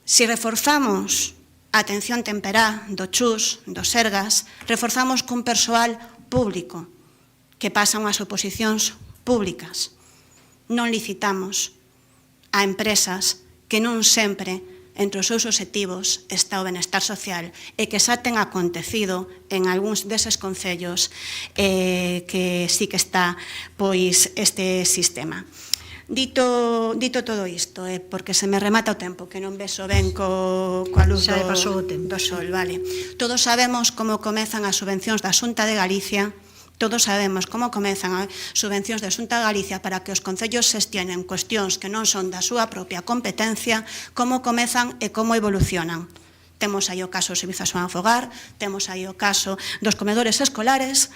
Se reforzamos a atención temperá do Chus, dos Sergas, reforzamos cun persoal público, que pasan as oposicións públicas. Non licitamos a empresas que non sempre entre os seus obxectivos está o benestar social e que xa ten acontecido en algúns deses concellos que sí que está este sistema. Dito todo isto, porque se me remata o tempo, que non vexo ben coa luz do sol, vale. Todos sabemos como comezan as subvencións da Xunta de Galicia. Todos sabemos como comezan as subvencións da Xunta de Galicia para que os concellos xestionen cuestións que non son da súa propia competencia, como comezan e como evolucionan. Temos aí o caso do Servizo de Fogar, temos aí o caso dos comedores escolares,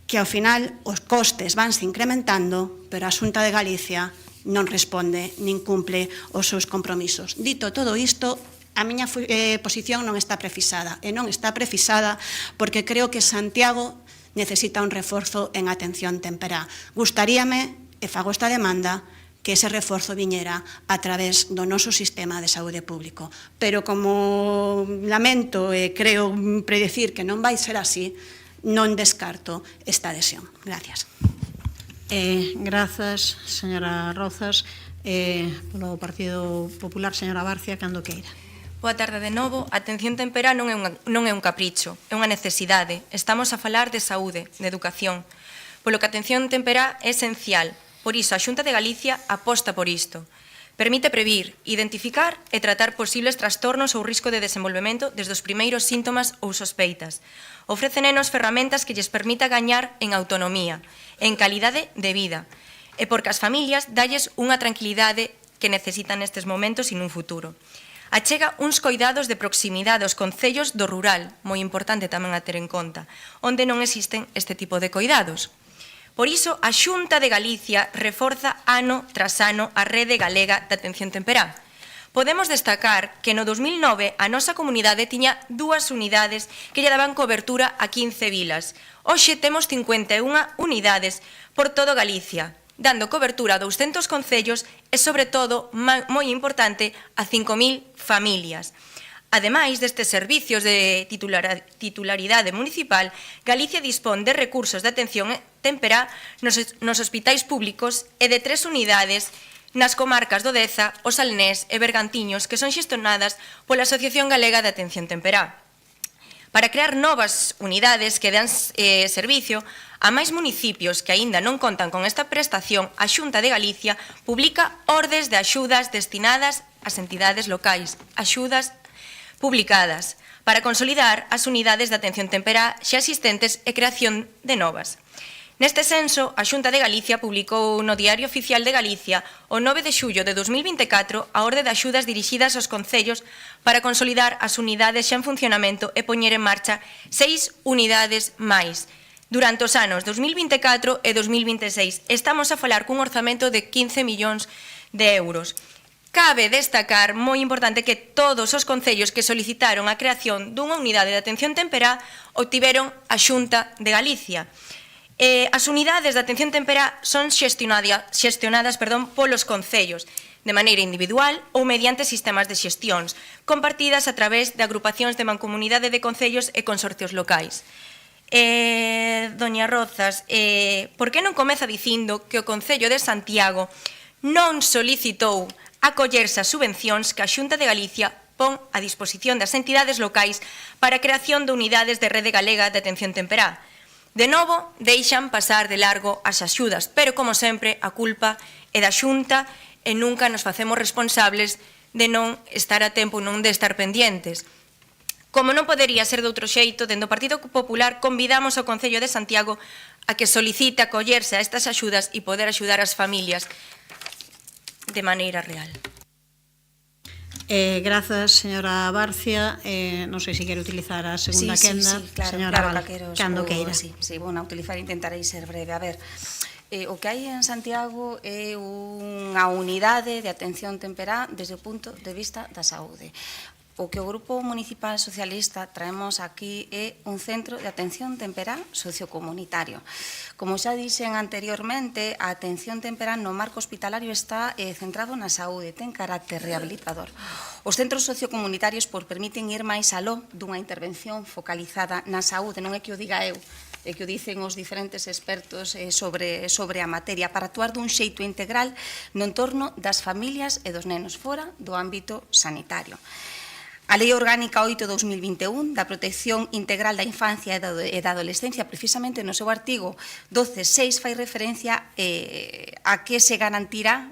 que ao final os costes vanse incrementando, pero a Xunta de Galicia non responde nin cumple os seus compromisos. Dito todo isto, a miña posición non está precisada, e non está precisada porque creo que Santiago necesita un reforzo en atención temperá. Gustaríame, e fago esta demanda, que ese reforzo viñera a través do noso sistema de saúde público. Pero como lamento e creo predecir que non vai ser así, non descarto esta adhesión. Gracias. Grazas, señora Rozas. polo Partido Popular, señora Barcia, cando queira. Boa tarde de novo. A atención temperá non é un capricho, é unha necesidade. Estamos a falar de saúde, de educación. Polo que a atención temperá é esencial. Por iso, a Xunta de Galicia aposta por isto. Permite previr, identificar e tratar posibles trastornos ou risco de desenvolvemento desde os primeiros síntomas ou sospeitas. Ofrece nenos ferramentas que lles permita gañar en autonomía, en calidade de vida, e porque as familias dalles unha tranquilidade que necesitan nestes momentos e nun futuro. Achega uns coidados de proximidade aos concellos do rural, moi importante tamén a ter en conta, onde non existen este tipo de coidados. Por iso, a Xunta de Galicia reforza ano tras ano a Rede Galega de Atención Temperá. Podemos destacar que no 2009 a nosa comunidade tiña 2 unidades que lle daban cobertura a 15 vilas. Hoxe temos 51 unidades por todo Galicia, dando cobertura a 200 concellos e, sobre todo, moi importante, a 5.000 familias. Ademais destes servicios de titularidade municipal, Galicia dispón de recursos de atención temperá nos hospitais públicos e de 3 unidades nas comarcas do Deza, o Salnés e Bergantiños, que son xestionadas pola Asociación Galega de Atención Temperá. Para crear novas unidades que dan servicio a máis municipios que aínda non contan con esta prestación, a Xunta de Galicia publica ordes de axudas destinadas ás entidades locais, axudas publicadas, para consolidar as unidades de atención temperá xa existentes e creación de novas. Neste senso, a Xunta de Galicia publicou no Diario Oficial de Galicia o 9 de xullo de 2024 a orde de axudas dirixidas aos concellos para consolidar as unidades xa en funcionamento e poñer en marcha 6 unidades máis. Durante os anos 2024 e 2026 estamos a falar cun orzamento de 15 millóns de euros. Cabe destacar, moi importante, que todos os concellos que solicitaron a creación dunha unidade de atención temperá obtiveron a Xunta de Galicia. As unidades de atención temperá son xestionadas polos concellos, de maneira individual ou mediante sistemas de xestións, compartidas a través de agrupacións de mancomunidade de concellos e consorcios locais. Doña Rozas, por que non comeza dicindo que o Concello de Santiago non solicitou acollerse as subvencións que a Xunta de Galicia pon a disposición das entidades locais para a creación de unidades de Rede Galega de Atención Temperá? De novo, deixan pasar de largo as axudas, pero, como sempre, a culpa é da Xunta e nunca nos facemos responsables de non estar a tempo, non de estar pendientes. Como non podería ser de outro xeito, dende o Partido Popular convidamos ao Concello de Santiago a que solicite acollerse a estas axudas e poder axudar as familias de maneira real. Grazas, señora Barcia. Non sei se quere utilizar a segunda quenda. Claro, cando queira. Sí, vou a utilizar, intentarei ser breve. A ver, o que hai en Santiago é unha unidade de atención temperá desde o punto de vista da saúde. O que o Grupo Municipal Socialista traemos aquí é un centro de atención temperá sociocomunitario. Como xa dixen anteriormente, a atención temperá no marco hospitalario está centrado na saúde, ten carácter rehabilitador. Os centros sociocomunitarios permiten ir máis aló dunha intervención focalizada na saúde, non é que o diga eu, é que o dicen os diferentes expertos sobre a materia, para actuar dun xeito integral no entorno das familias e dos nenos fora do ámbito sanitario. A Lei Orgánica 8/2021 da Protección Integral da Infancia e da Adolescencia, precisamente no seu artigo 12.6, fai referencia a que se garantirá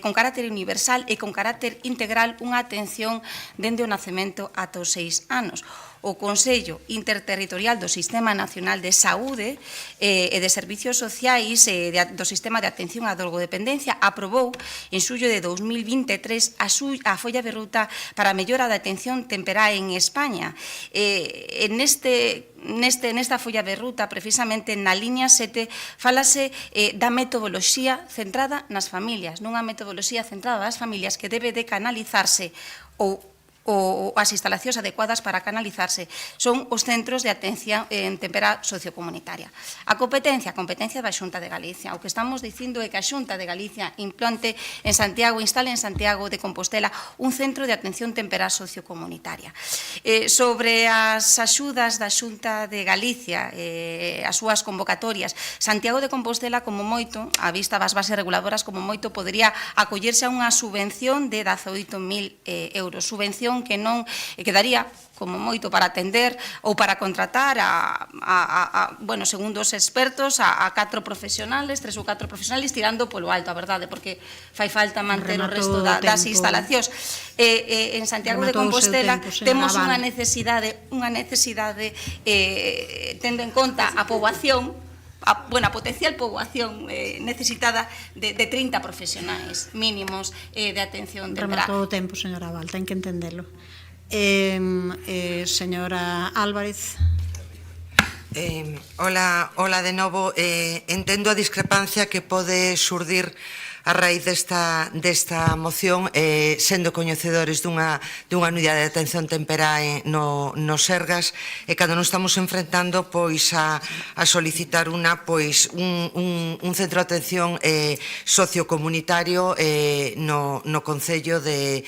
con carácter universal e con carácter integral unha atención dende o nacemento ata os 6 anos. O Consello Interterritorial do Sistema Nacional de Saúde e de Servicios Sociais do Sistema de Atención á Drogodependencia aprobou en xullo de 2023 a folla de ruta para a mellora da atención temperá en España. Nesta folla de ruta, precisamente na liña 7, falase da metodoloxía centrada nas familias, nunha metodoloxía centrada nas familias que debe de canalizarse ou ou as instalacións adecuadas para canalizarse son os centros de atención en tempera sociocomunitaria. A competencia da Xunta de Galicia. O que estamos dicindo é que a Xunta de Galicia implante en Santiago, instale en Santiago de Compostela un centro de atención tempera sociocomunitaria. Sobre as axudas da Xunta de Galicia, as súas convocatorias, Santiago de Compostela, como moito, a vista das bases reguladoras, como moito, podría acollerse a unha subvención de 18.000 euros. Subvención que non quedaría como moito para atender ou para contratar bueno, segundo os expertos, a 4 profesionales, 3 ou 4 profesionales tirando polo alto, a verdade, porque fai falta manter o resto das instalacións. En Santiago de Compostela temos unha necesidade tendo en conta a poboación, a potencial poboación necesitada de 30 profesionais mínimos de atención temperá. Rematou o tempo, señora Val, ten que entendelo. Señora Álvarez. Hola de novo. Entendo a discrepancia que pode xurdir a raíz desta moción, sendo coñecedores dunha unidade de atención temperá no Sergas, e cando nos estamos enfrentando a solicitar un centro de atención sociocomunitario no Concello de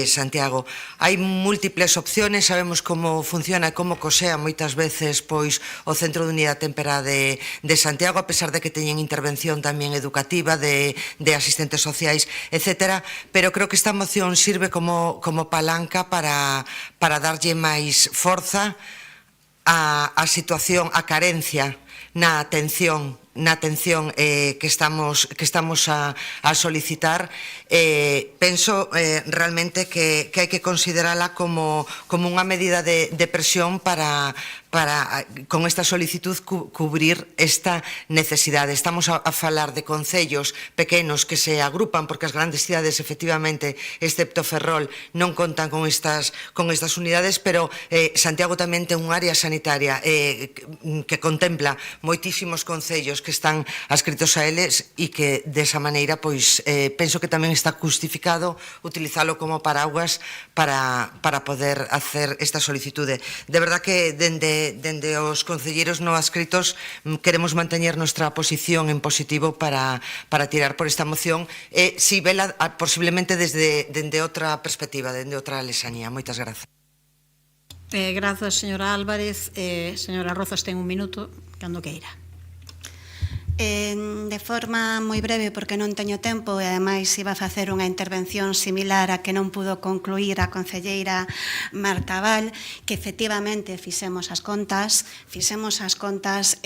Santiago. Hai múltiples opciones, sabemos como funciona e como cosea moitas veces o Centro de Unidade Temperá de Santiago, a pesar de que teñen intervención tamén educativa de asistentes sociais, etc. Pero creo que esta moción sirve como palanca para darlle máis forza á situación, á carencia na atención que estamos a solicitar. Penso realmente que hai que considerala como unha medida de presión para con esta solicitud cubrir esta necesidade. Estamos a falar de concellos pequenos que se agrupan porque as grandes cidades efectivamente, excepto Ferrol, non contan con estas unidades, pero Santiago tamén ten un área sanitaria que contempla moitísimos concellos que están adscritos a eles e que desa maneira penso que tamén está justificado utilizalo como paraguas para poder hacer esta solicitude. De verdad que dende os concelleiros no adscritos queremos manteñer nuestra posición en positivo para tirar por esta moción e si vela posiblemente dende outra perspectiva, dende outra lesanía. Moitas grazas. Grazas, señora Álvarez. Señora Rozas, ten un minuto, cando queira. De forma moi breve, porque non teño tempo e ademais iba a facer unha intervención similar a que non pudo concluir a concelleira Marta Val, que efectivamente fixemos as contas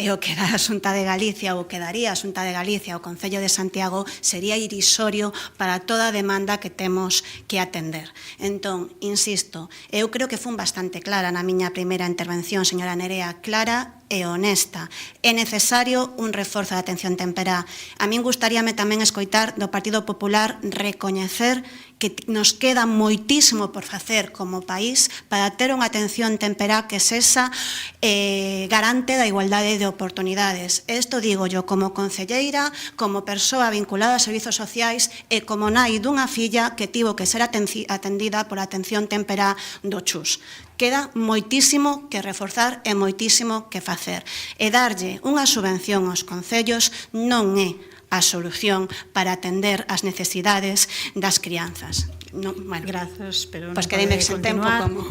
e o que dá a Xunta de Galicia ou o que daría a Xunta de Galicia ao Concello de Santiago sería irrisorio para toda a demanda que temos que atender. Entón, insisto, eu creo que fun bastante clara na miña primeira intervención, señora Nerea, clara e honesta. É necesario un reforzo da atención temperá. A min gustaríame tamén escoitar do Partido Popular recoñecer que nos queda moitísimo por facer como país para ter unha atención temperá que sexa garante da igualdade de oportunidades. Isto digo yo como concelleira, como persoa vinculada a servizos sociais e como nai dunha filla que tivo que ser atendida por atención temperá do Chus. Queda moitísimo que reforzar e moitísimo que facer. E darlle unha subvención aos concellos non é a solución para atender as necesidades das crianzas. Grazas, pero non quedeime pode sen tempo continuar. como...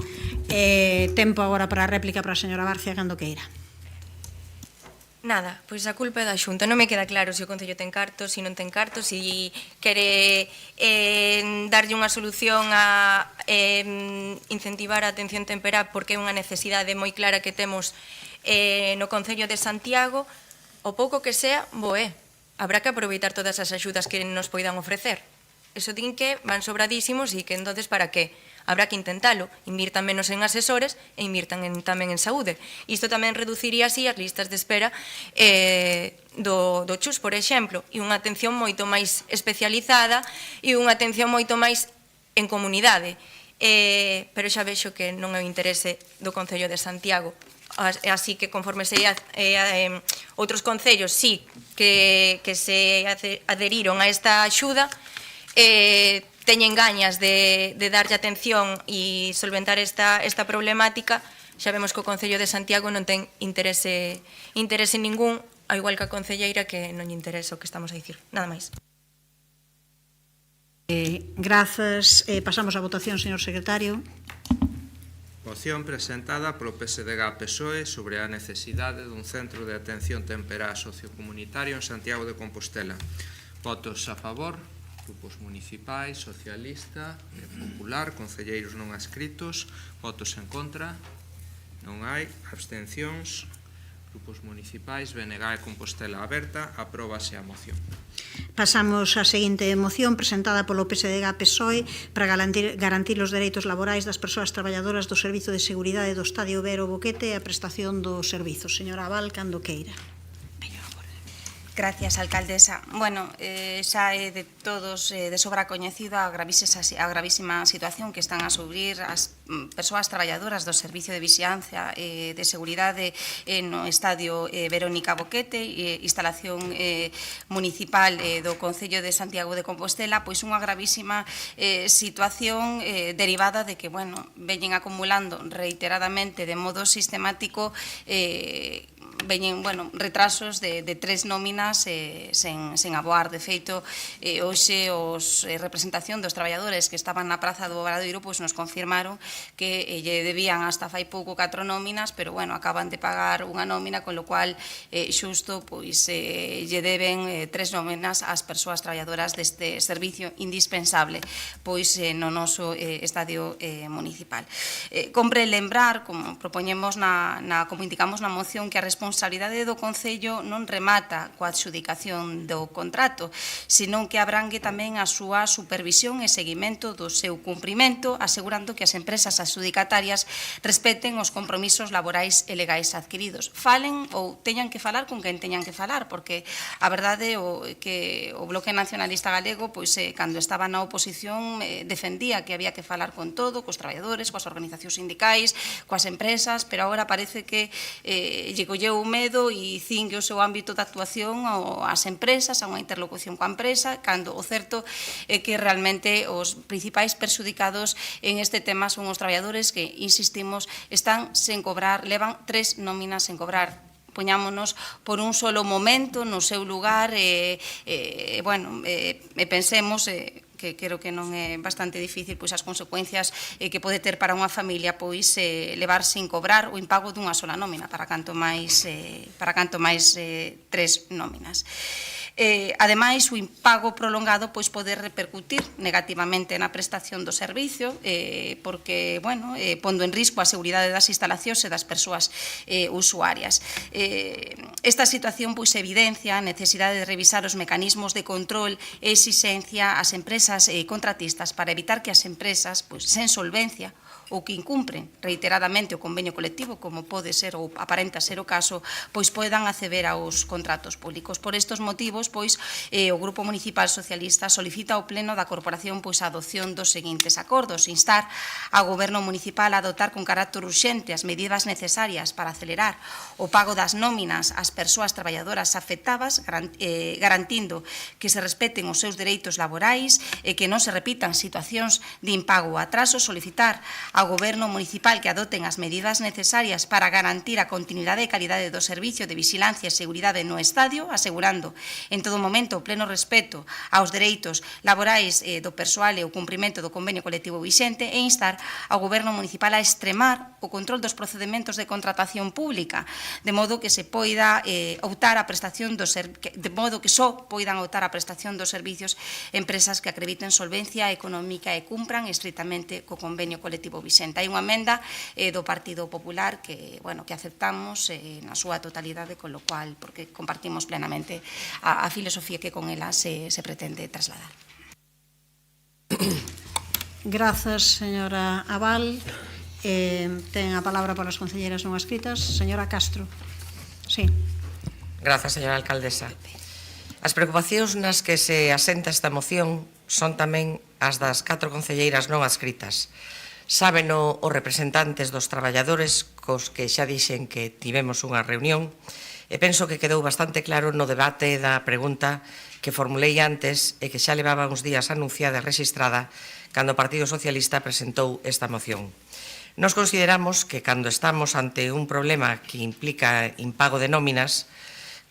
Tempo agora para a réplica para a señora Barcia, cando queira. Nada, pois a culpa é da Xunta. Non me queda claro se o Concello ten cartos, se non ten cartos, se quere darlle unha solución a incentivar a atención temperá porque é unha necesidade moi clara que temos no Concello de Santiago. O pouco que sea, boé. Habrá que aproveitar todas as axudas que nos poidan ofrecer. Eso din que van sobradísimos e que entonces para que? Habrá que intentalo. Invirtan menos en asesores e invirtan tamén en saúde. Isto tamén reduciría así as listas de espera do Chus, por exemplo, e unha atención moito máis especializada e unha atención moito máis en comunidade. Pero xa vexo que non é o interese do Concello de Santiago. Así que conforme se outros concellos sí que se adheriron a esta axuda, teñen gañas de darlle atención e solventar esta problemática. Xa vemos que o Concello de Santiago non ten interese ningún, ao igual que a concelleira que non lle interesa o que estamos a dicir. Nada máis. Grazas. Pasamos á votación, señor secretario. Moción presentada polo PSDG-PSOE sobre a necesidade dun centro de atención temperá sociocomunitario en Santiago de Compostela. Votos a favor, grupos municipais, socialista, popular, concelleiros non adscritos. Votos en contra, non hai. Abstencións, grupos municipais, BNG e Compostela Aberta. Apróbase a moción. Pasamos á seguinte moción presentada polo PSDG-PSOE para garantir os dereitos laborais das persoas traballadoras do Servizo de Seguridade do Estadio Vero Boquete e a prestación do servizo. Señora Abal, cando queira. Gracias, alcaldesa. Bueno, xa é de todos de sobra coñecido a gravísima situación que están a sufrir as persoas traballadoras do Servicio de Vixilancia de Seguridade no Estadio Verónica Boquete, instalación municipal do Concello de Santiago de Compostela, pois unha gravísima situación derivada de que, bueno, veñen acumulando reiteradamente de modo sistemático veñen, bueno, retrasos de 3 nóminas sen aboar. De feito, hoxe os representación dos traballadores que estaban na Praza do Obradoiro pois nos confirmaron que lle debían hasta fai pouco 4 nóminas, pero, bueno, acaban de pagar unha nómina, con lo cual xusto pois lle deben 3 nóminas ás persoas traballadoras deste servicio indispensable pois no noso estadio municipal. Compre lembrar, como propoñemos como indicamos na moción, que a responsabilidade do Concello non remata coa adxudicación do contrato, senón que abrangue tamén a súa supervisión e seguimento do seu cumprimento, asegurando que as empresas adxudicatarias respeten os compromisos laborais e legais adquiridos. Falen ou teñan que falar con quen teñan que falar, porque a verdade é que o Bloque Nacionalista Galego, pois cando estaba na oposición, defendía que había que falar con todo, cos traballadores, coas organizacións sindicais, coas empresas, pero agora parece que lle colleu o medo e cingue o seu ámbito de actuación ás empresas, a unha interlocución coa empresa, cando o certo é que realmente os principais perxudicados en este tema son os traballadores que, insistimos, están sen cobrar, levan 3 nóminas sen cobrar. Poñámonos por un solo momento no seu lugar e pensemos que creo que non é bastante difícil pois as consecuencias que pode ter para unha familia pois levar sin cobrar o impago dunha sola nómina, para canto máis 3 nóminas. Ademais, o impago prolongado pois pode repercutir negativamente na prestación do servicio, porque, bueno, pondo en risco a seguridade das instalacións e das persoas usuarias. Esta situación pois evidencia a necesidade de revisar os mecanismos de control e exixencia ás empresas contratistas para evitar que as empresas pois sen solvencia ou que incumpren reiteradamente o convenio colectivo, como pode ser ou aparenta ser o caso, pois poidan acceder aos contratos públicos. Por estes motivos, pois, o Grupo Municipal Socialista solicita ao Pleno da Corporación pois a adopción dos seguintes acordos: instar ao Goberno Municipal a adoptar con carácter urxente as medidas necesarias para acelerar o pago das nóminas ás persoas traballadoras afectadas, garantindo que se respeten os seus dereitos laborais e que non se repitan situacións de impago ou atraso; solicitar ao Goberno Municipal que adoten as medidas necesarias para garantir a continuidade e calidade do servicio de vixilancia e seguridade no estadio, asegurando en todo momento o pleno respeto aos dereitos laborais do persoal e o cumprimento do convenio colectivo vixente; e instar ao Goberno Municipal a extremar o control dos procedementos de contratación pública, de modo que se poida optar a prestación de modo que só poidan optar a prestación dos servicios empresas que acrediten solvencia económica e cumpran estritamente co convenio colectivo vixente. Hai unha emenda do Partido Popular que, bueno, que aceptamos na súa totalidade, con lo cual, porque compartimos plenamente a filosofía que con ela se pretende trasladar. Grazas, señora Abal. Ten a palabra para as concelleiras non adscritas. Señora Castro. Sí. Grazas, señora alcaldesa. As preocupacións nas que se asenta esta moción son tamén as das 4 concelleiras non adscritas. Sábeno os representantes dos traballadores cos que xa dixen que tivemos unha reunión E penso que quedou bastante claro no debate da pregunta que formulei antes e que xa levaba uns días anunciada e registrada cando o Partido Socialista presentou esta moción. Nos consideramos que cando estamos ante un problema que implica impago de nóminas,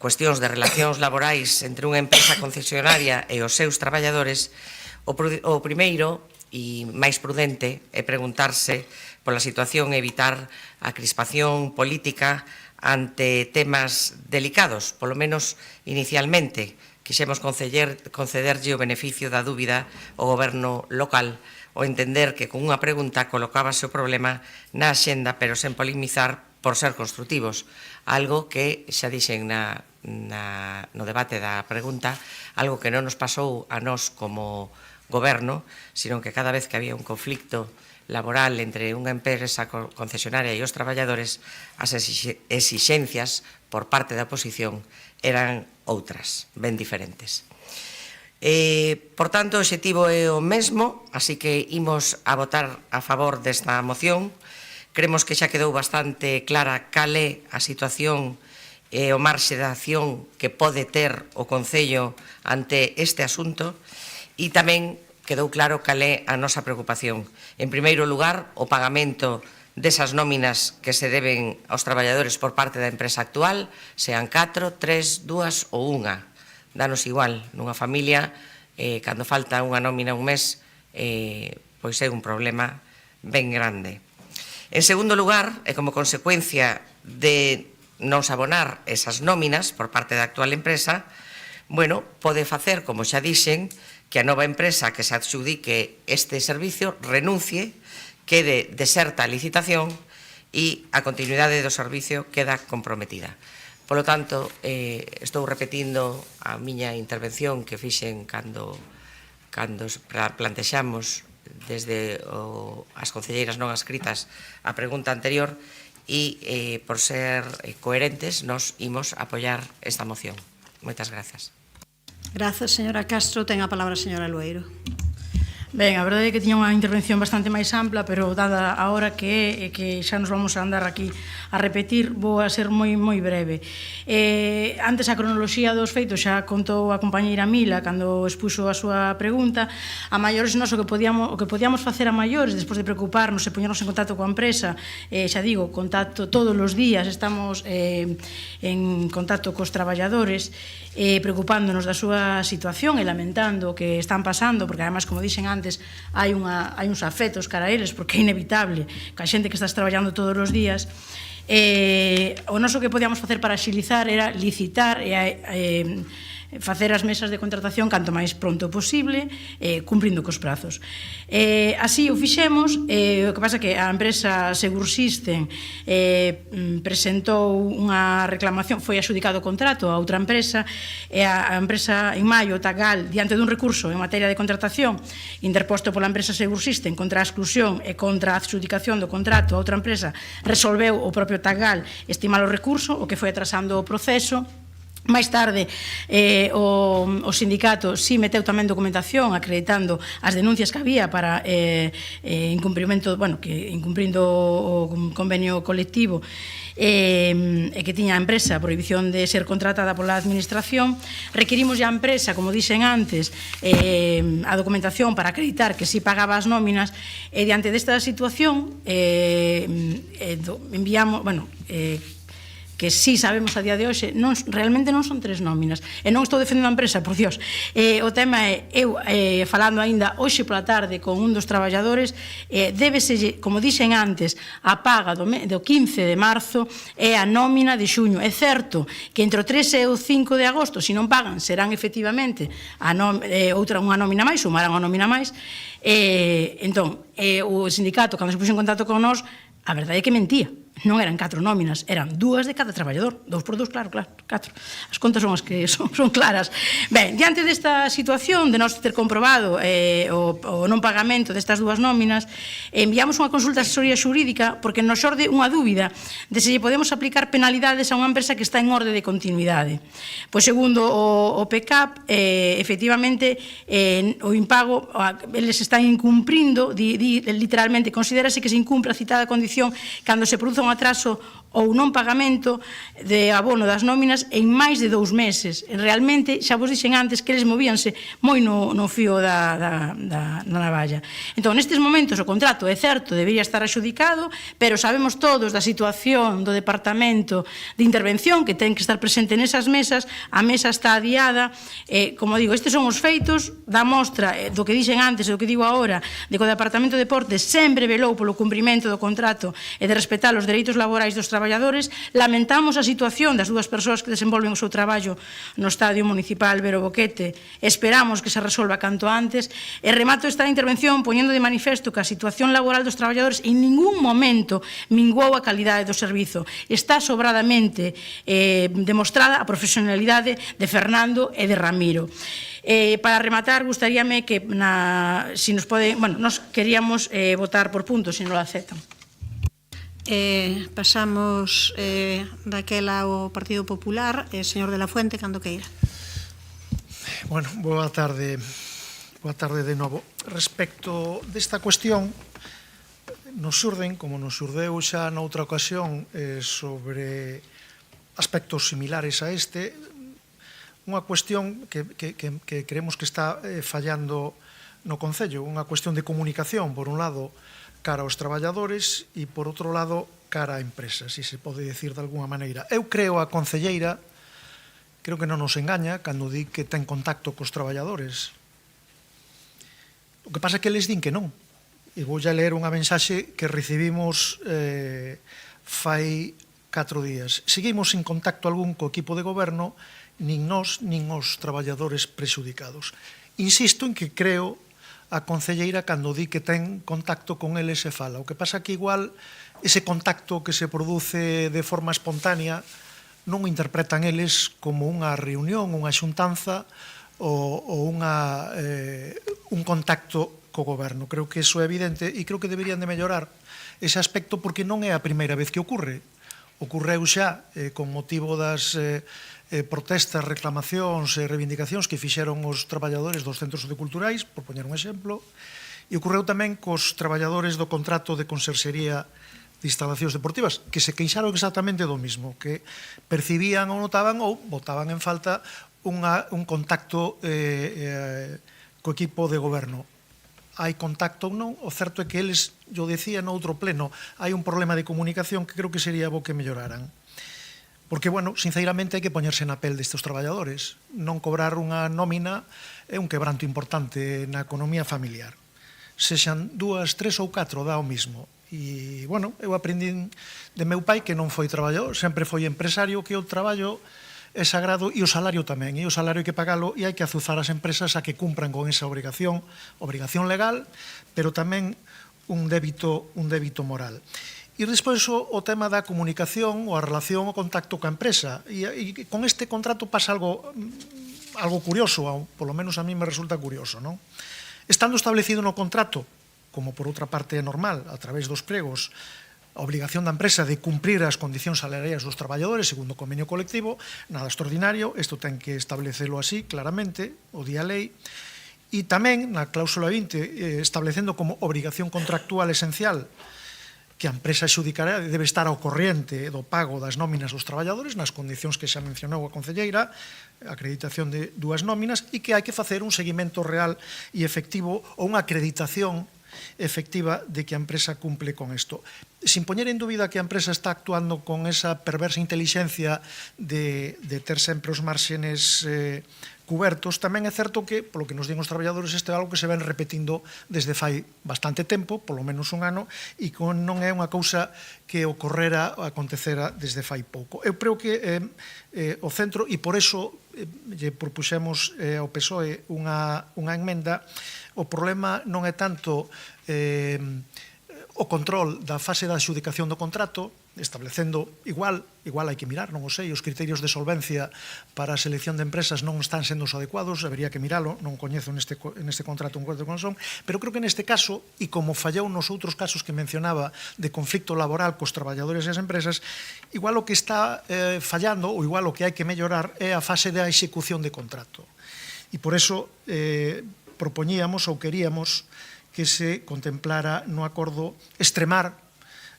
cuestións de relacións laborais entre unha empresa concesionaria e os seus traballadores, o primeiro e máis prudente é preguntarse pola situación e evitar a crispación política ante temas delicados, polo menos inicialmente. Quixemos concederlle o beneficio da dúbida ao goberno local o entender que con unha pregunta colocábase o problema na axenda, pero sen polemizar por ser construtivos, algo que xa dixen no debate da pregunta, algo que non nos pasou a nós como goberno, sino que cada vez que había un conflicto laboral entre unha empresa concesionaria e os traballadores, as exixencias por parte da oposición eran outras, ben diferentes. Por tanto, o obxectivo é o mesmo, así que imos a votar a favor desta moción. Cremos que xa quedou bastante clara cal é a situación e o marxe de acción que pode ter o Concello ante este asunto e tamén quedou claro cal é a nosa preocupación. En primeiro lugar, o pagamento desas nóminas que se deben aos traballadores por parte da empresa actual, sean 4, 3, 2 ou 1. Danos igual, nunha familia, cando falta unha nómina un mes, pois é un problema ben grande. En segundo lugar, e como consecuencia de non abonar esas nóminas por parte da actual empresa, pode facer, como xa dixen, que a nova empresa que se adxudique este servicio renuncie, quede deserta a licitación e a continuidade do servicio queda comprometida. Polo tanto, estou repetindo a miña intervención que fixen cando plantexamos desde as concelleiras non adscritas a pregunta anterior e, por ser coherentes, nos imos apoiar esta moción. Moitas grazas. Grazas, señora Castro. Ten a palabra a señora Lueiro. Ben, a verdade é que tiña unha intervención bastante máis ampla, pero dada a hora que é, que xa nos vamos a andar aquí a repetir, vou a ser moi breve. Antes a cronoloxía dos feitos xa contou a compañeira Mila cando expuxo a súa pregunta. A maiores nós o que podíamos facer a maiores, despois de preocuparnos e poñernos en contacto coa empresa, xa digo, contacto todos os días, estamos en contacto cos traballadores, preocupándonos da súa situación e lamentando o que están pasando, porque además, como dixen antes, hai uns afectos cara a eles, porque é inevitable que a xente que estás traballando todos os días. O noso que podíamos facer para axilizar era licitar e facer as mesas de contratación canto máis pronto posible, cumprindo cos prazos. Así o fixemos, o que pasa que a empresa Segursystem presentou unha reclamación, foi adxudicado o contrato a outra empresa, e a empresa en maio, Tagal, diante dun recurso en materia de contratación interposto pola empresa Segursystem contra a exclusión e contra a adxudicación do contrato a outra empresa, resolveu o propio Tagal estimar o recurso, o que foi atrasando o proceso. Máis tarde, o sindicato si meteu tamén documentación acreditando as denuncias que había para incumprindo o convenio colectivo e que tiña a empresa a prohibición de ser contratada pola administración. Requirimos a empresa, como dixen antes, a documentación para acreditar que si pagaba as nóminas, e diante desta situación enviamos, que sí sabemos a día de hoxe, realmente non son 3 nóminas. E non estou defendendo a empresa, por Dios. O tema é, eu falando aínda hoxe pola tarde con un dos traballadores, débese, como dixen antes, a paga do 15 de marzo é a nómina de xuño. É certo que entre o 3 e o 5 de agosto, se non pagan, serán efectivamente unha nómina máis, sumarán unha nómina máis. Entón, o sindicato, cando se puxo en contacto con nós, a verdade é que mentía. Non eran 4 nóminas, eran 2 de cada traballador. 2 por 2, claro, 4. As contas son as que son claras. Ben, diante desta situación de nós ter comprobado o non pagamento destas 2 nóminas, enviamos unha consulta de asesoría xurídica porque nos xorde unha dúbida de se lle podemos aplicar penalidades a unha empresa que está en orde de continuidade. Pois segundo o PECAP, efectivamente, o impago, eles están incumprindo, literalmente, considérase que se incumpre a citada condición cando se produza un atraso ou non pagamento de abono das nóminas en máis de 2 meses. Realmente, xa vos dixen antes que eles movíanse moi no fío da navalla. Entón, nestes momentos o contrato é certo, debería estar adxudicado, pero sabemos todos da situación do Departamento de Intervención que ten que estar presente nesas mesas, a mesa está adiada, como digo, estes son os feitos da mostra do que dixen antes e do que digo agora, de que o Departamento de Deportes sempre velou polo cumprimento do contrato e de respetar os dereitos laborais dos traballadores. Lamentamos a situación das 2 persoas que desenvolven o seu traballo no Estadio Municipal Vero Boquete, esperamos que se resolva canto antes, e remato esta intervención poñendo de manifesto que a situación laboral dos traballadores en ningún momento minguou a calidade do servizo. Está sobradamente demostrada a profesionalidade de Fernando e de Ramiro. Para rematar, gustaríame que, si nos pode, nos queríamos votar por puntos, se non lo aceptan. Pasamos daquela ao Partido Popular, señor de la Fuente, cando queira. Bueno, boa tarde de novo. Respecto desta cuestión, nos xurden, como nos xurdeu xa noutra ocasión, sobre aspectos similares a este, unha cuestión que creemos que está fallando no Concello, unha cuestión de comunicación, por un lado, cara aos traballadores e, por outro lado, cara á empresa, se pode decir de alguna maneira. Eu creo a concelleira, creo que non nos engaña cando di que ten contacto cos traballadores. O que pasa é que eles din que non. E vou a ler unha mensaxe que recibimos fai 4 días. Seguimos sin contacto algún co equipo de goberno, nin nós, nin os traballadores prexudicados. Insisto en que creo a concelleira cando di que ten contacto con eles e fala. O que pasa que igual ese contacto que se produce de forma espontánea non o interpretan eles como unha reunión, unha xuntanza ou un contacto co goberno. Creo que iso é evidente e creo que deberían de mellorar ese aspecto porque non é a primeira vez que ocorreu xa con motivo das protestas, reclamacións e reivindicacións que fixeron os traballadores dos centros socioculturais, por poñer un exemplo, e ocorreu tamén cos traballadores do contrato de conserxería de instalacións deportivas, que se queixaron exactamente do mismo, que percibían ou notaban ou botaban en falta un contacto co equipo de goberno. Hai contacto ou non, o certo é que eles, yo decía no outro pleno, hai un problema de comunicación que creo que sería bo que melloraran. Porque, bueno, sinceramente hai que poñerse na pel destes traballadores. Non cobrar unha nómina é un quebranto importante na economía familiar. Sexan 2, 3 ou 4, dá o mismo. E, bueno, eu aprendín de meu pai que non foi traballador, sempre foi empresario, que o traballo é sagrado e o salario tamén. E o salario hai que pagalo e hai que azuzar as empresas a que cumpran con esa obrigación legal, pero tamén un débito moral. E despois o tema da comunicación ou a relación o contacto coa empresa. E con este contrato pasa algo curioso, polo menos a mí me resulta curioso, non? Estando establecido no contrato, como por outra parte é normal, a través dos pregos, a obrigación da empresa de cumprir as condicións salariais dos traballadores segundo o convenio colectivo, nada extraordinario, isto ten que establecelo así, claramente, o día lei, e tamén na cláusula 20, establecendo como obrigación contractual esencial que a empresa xudicará debe estar ao corriente do pago das nóminas dos traballadores nas condicións que xa mencionou a concelleira, acreditación de 2 nóminas, e que hai que facer un seguimento real e efectivo ou unha acreditación efectiva de que a empresa cumple con isto. Sin poñer en dúbida que a empresa está actuando con esa perversa intelixencia de ter sempre os márxenes cubertos, tamén é certo que, polo que nos din os traballadores, isto é algo que se ven repetindo desde fai bastante tempo, polo menos un ano, e non é unha cousa que ocorrera, acontecera desde fai pouco. Eu creo que o centro, e por iso lle propuxemos ao PSOE unha emenda, o problema non é tanto o control da fase da adxudicación do contrato, establecendo igual hai que mirar, non o sei, os criterios de solvencia para a selección de empresas non están sendo os adecuados, habería que miralo, non coñezo neste contrato un cuarto con son, pero creo que neste caso, e como fallou nos outros casos que mencionaba de conflicto laboral cos traballadores e as empresas, igual o que está fallando, ou igual o que hai que mellorar, é a fase da execución de contrato. E por eso propoñíamos ou queríamos que se contemplara no acordo extremar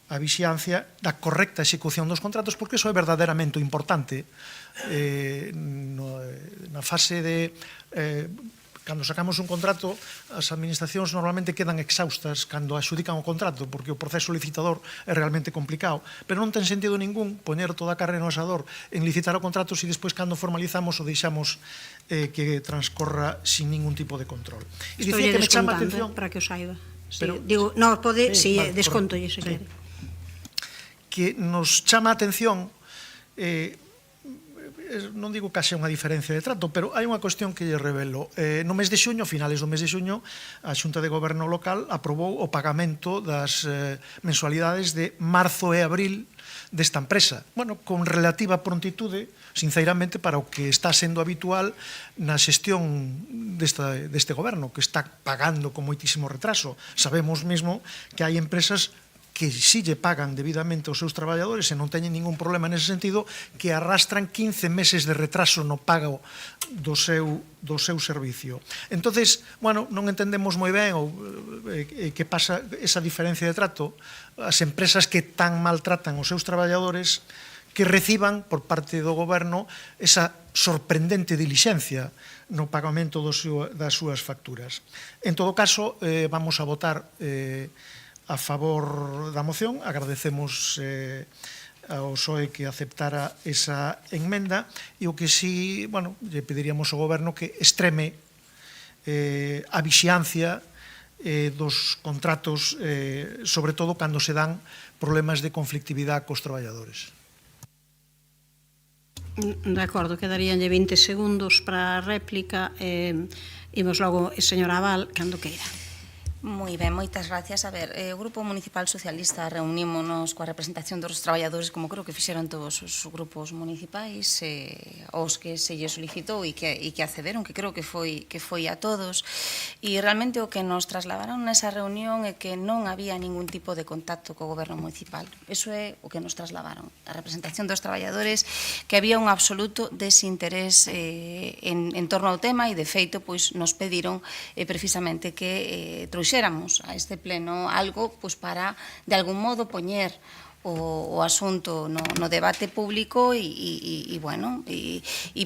a vixiancia da correcta execución dos contratos, porque iso é verdadeiramente importante na fase de cando sacamos un contrato, as administracións normalmente quedan exhaustas cando adxudican o contrato, porque o proceso licitador é realmente complicado, pero non ten sentido ningún poñer toda a carne no asador en licitar o contrato se despois cando formalizamos o deixamos que transcorra sin ningún tipo de control. E dicía que me chama a atención para que o saiba. Digo, non pode, si descontolle se quere. Que nos chama a atención non digo que haxe unha diferencia de trato, pero hai unha cuestión que lle revelo. No mes de xuño, finales do mes de xuño, a Xunta de Goberno local aprobou o pagamento das mensualidades de marzo e abril desta empresa. Bueno, con relativa prontitude, sinceramente, para o que está sendo habitual na xestión deste goberno, que está pagando con moitísimo retraso. Sabemos mesmo que hai empresas que si lle pagan debidamente aos seus traballadores e non teñen ningún problema nese sentido, que arrastran 15 meses de retraso no pago do seu servicio. Entonces, bueno, non entendemos moi ben que pasa esa diferencia de trato. As empresas que tan maltratan os seus traballadores que reciban por parte do goberno esa sorprendente dilixencia no pagamento das súas facturas. En todo caso, vamos a votar a favor da moción. Agradecemos ao PSOE que aceptara esa enmenda e o que si, bueno, lle pediríamos ao goberno que extreme a vixiancia dos contratos, sobre todo cando se dan problemas de conflictividade cos traballadores. De acordo, quedaríanlle 20 segundos para a réplica. Imos logo, señora Abal, cando queira. Moi ben, moitas gracias. A ver, o Grupo Municipal Socialista reunímonos coa representación dos traballadores, como creo que fixeron todos os grupos municipais, aos que se lle solicitou e que accederon, que creo que foi a todos, e realmente o que nos trasladaron nesa reunión é que non había ningún tipo de contacto co goberno municipal. Eso é o que nos trasladaron. A representación dos traballadores, que había un absoluto desinterés en torno ao tema, e de feito, pois, nos pediron precisamente que trouxéramos a este pleno algo para, de algún modo, poñer o asunto no debate público e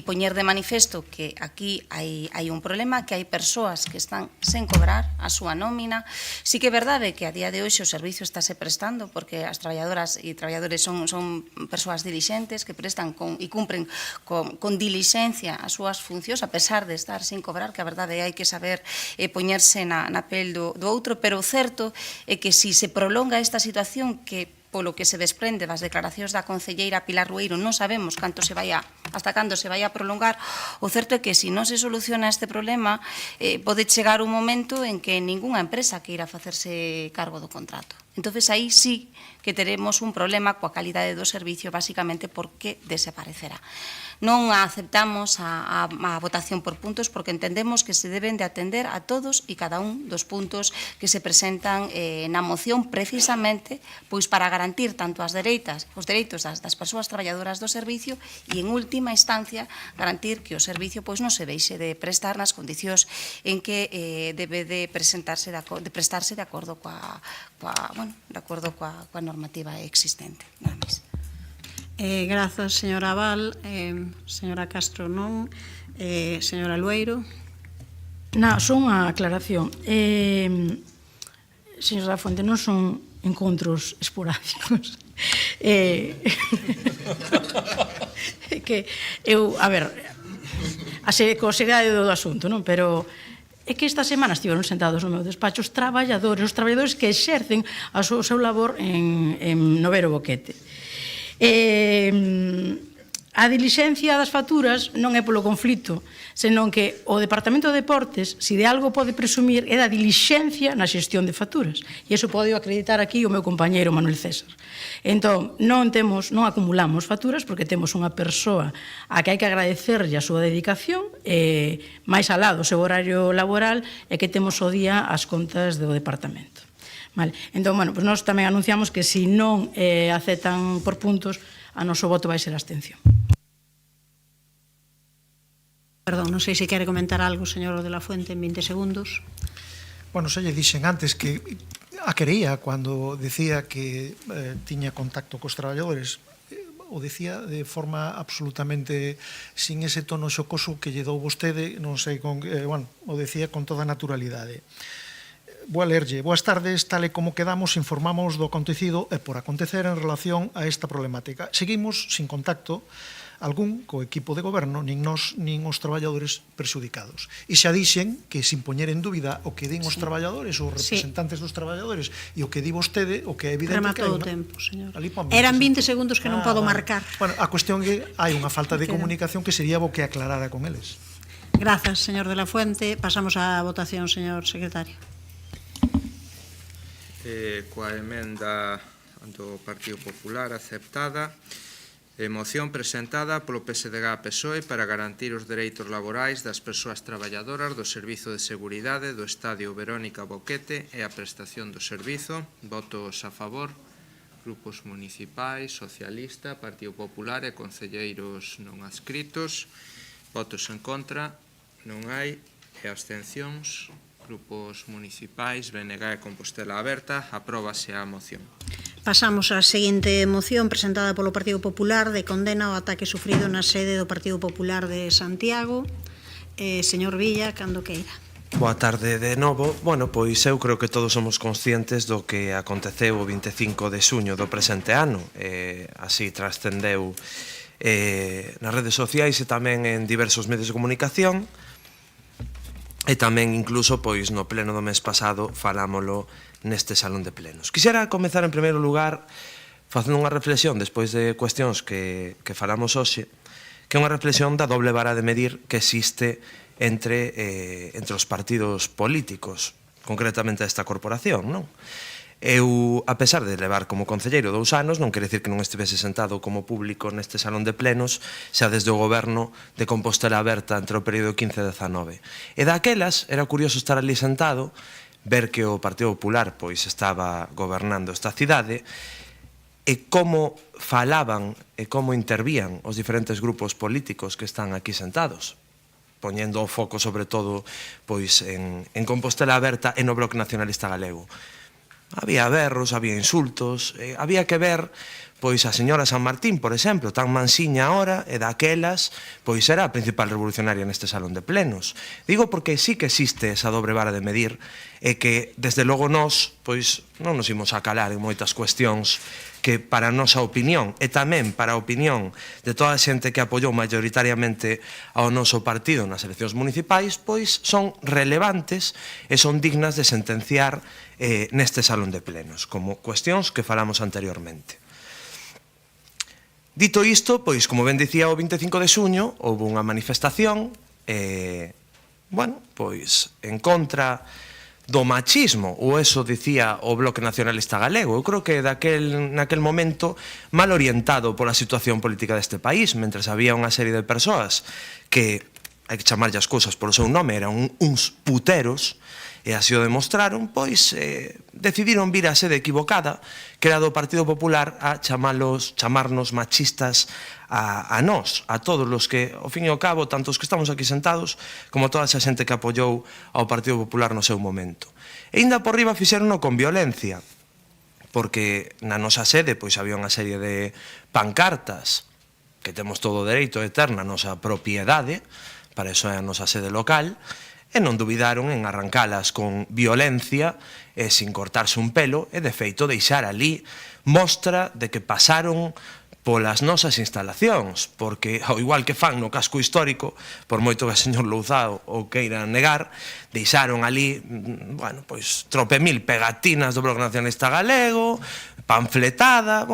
poñer de manifesto que aquí hai un problema, que hai persoas que están sen cobrar a súa nómina. Sí que é verdade que a día de hoxe o servicio estáse prestando, porque as traballadoras e traballadores son persoas dilixentes que prestan e cumpren con dilixencia as súas funcións, a pesar de estar sen cobrar, que a verdade hai que saber poñerse na pel do outro, pero o certo é que si se prolonga esta situación, que polo que se desprende das declaracións da concelleira Pilar Rueiro, non sabemos hasta cando se vai a prolongar. O certo é que se non se soluciona este problema, pode chegar un momento en que ningunha empresa queira facerse cargo do contrato. Entonces aí sí que teremos un problema coa calidade do servicio, basicamente porque desaparecerá. Non aceptamos a votación por puntos porque entendemos que se deben de atender a todos e cada un dos puntos que se presentan na moción, precisamente pois para garantir tanto os dereitos das persoas traballadoras do servicio e, en última instancia, garantir que o servicio pois non se deixe de prestar nas condicións en que debe de prestarse de acordo coa normativa existente. Nada máis. Grazas, señora Abal. Señora Castro, non. Señora Lueiro. Só unha aclaración. Señora Fuente, non son encontros esporádicos. Que eu, a ver, a seriedade do asunto, non? Pero é que esta semana estiveron sentados no meu despacho os traballadores que exercen o seu labor en Novero Boquete. A dilixencia das facturas non é polo conflito, senón que o Departamento de Deportes, se de algo pode presumir, é da dilixencia na xestión de facturas. E iso pode acreditar aquí o meu compañeiro Manuel César. Entón, non acumulamos facturas porque temos unha persoa a que hai que agradecerlle a súa dedicación, máis alá do seu horario laboral, e que temos o día as contas do Departamento. Entón, nós tamén anunciamos que se non aceptan por puntos, a noso voto vai ser abstención. Perdón, non sei se quere comentar algo, señor de la Fuente, en 20 segundos. Bueno, xa lle dixen antes que a quería cando decía que tiña contacto cos traballadores. O decía de forma absolutamente sin ese tono xocoso que lle dou vostede, non sei, o decía con toda naturalidade. Vou a lerlle. Boas tardes, tal e como quedamos, informamos do acontecido e por acontecer en relación a esta problemática. Seguimos sin contacto algún co equipo de goberno, nin nós, nin os traballadores perxudicados. E xa dixen que, sin poñer en dúbida o que din os traballadores, os representantes dos traballadores, e o que di vostede, o que é evidente que hai Rematou o tempo, señor. Eran 20 segundos que non podo marcar. Bueno, a cuestión é que hai unha falta de comunicación que sería bo que aclarara con eles. Grazas, señor de la Fuente. Pasamos á votación, señor secretario. Coa emenda do Partido Popular aceptada, moción presentada polo PSDG-PSOE para garantir os dereitos laborais das persoas traballadoras do Servizo de Seguridade do Estadio Verónica Boquete e a prestación do servizo. Votos a favor, grupos municipais, Socialista, Partido Popular e concelleiros non adscritos. Votos en contra, non hai, e abstencións, grupos municipais, BNG e Compostela Aberta. Apróbase a moción. Pasamos á seguinte moción presentada polo Partido Popular de condena ao ataque sufrido na sede do Partido Popular de Santiago. Señor Villa, cando queira. Boa tarde de novo. Bueno, pois eu creo que todos somos conscientes do que aconteceu o 25 de xuño do presente ano. Así trascendeu nas redes sociais e tamén en diversos medios de comunicación. E tamén incluso pois no pleno do mes pasado falámolo neste salón de plenos. Quixera comezar en primeiro lugar facendo unha reflexión despois de cuestións que falamos hoxe, que é unha reflexión da doble vara de medir que existe entre os partidos políticos, concretamente esta corporación, non? Eu, a pesar de levar como concelleiro 2 anos, non quere dicir que non estivese sentado como público neste salón de plenos xa desde o goberno de Compostela Aberta entre o período 15 e 19. E daquelas era curioso estar ali sentado, ver que o Partido Popular pois estaba gobernando esta cidade e como falaban e como intervían os diferentes grupos políticos que están aquí sentados, poñendo o foco sobre todo pois en Compostela Aberta e no Bloque Nacionalista Galego. Había berros, había insultos, había que ver pois a señora San Martín, por exemplo, tan mansiña ahora, e daquelas, pois era a principal revolucionaria neste salón de plenos. Digo porque sí que existe esa dobre vara de medir, e que, desde logo, nós, pois, non nos imos a calar en moitas cuestións que, para a nosa opinión, e tamén para a opinión de toda a xente que apoiou maioritariamente ao noso partido nas eleccións municipais, pois son relevantes e son dignas de sentenciar neste salón de plenos, como cuestións que falamos anteriormente. Dito isto, pois, como ben dicía, o 25 de xuño houve unha manifestación pois, en contra do machismo, ou eso dicía o Bloque Nacionalista Galego. Eu creo que naquel momento mal orientado pola situación política deste país, mentres había unha serie de persoas que, hai que chamarlle as cousas polo seu nome, eran uns puteros, e así o demostraron, pois decidiron vir a sede equivocada, que era do Partido Popular, a chamarnos machistas a nós, a todos os que, ao fin e ao cabo, tanto os que estamos aquí sentados, como toda esa xente que apoiou ao Partido Popular no seu momento. E ainda por riba fixerono con violencia, porque na nosa sede pois había unha serie de pancartas, que temos todo o dereito de ter na nosa propiedade, para iso é a nosa sede local, e non dubidaron en arrancalas con violencia e sin cortarse un pelo e, de feito, deixar ali mostra de que pasaron polas nosas instalacións, porque, ao igual que fan no casco histórico, por moito que o señor Louzao o queira negar, deixaron ali, pois, tropemil pegatinas do Bloque Nacionalista Galego, panfletada,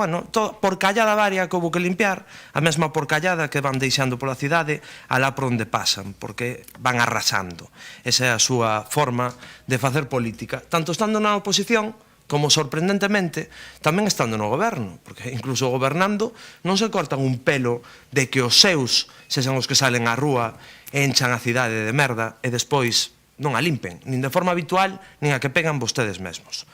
porcallada varia que houve que limpiar, a mesma porcallada que van deixando pola cidade alá por onde pasan, porque van arrasando. Esa é a súa forma de facer política, tanto estando na oposición como, sorprendentemente, tamén estando no goberno, porque incluso gobernando non se cortan un pelo de que os seus sexan os que salen á rúa e enchan a cidade de merda e despois non a limpen, nin de forma habitual, nin a que pegan vostedes mesmos.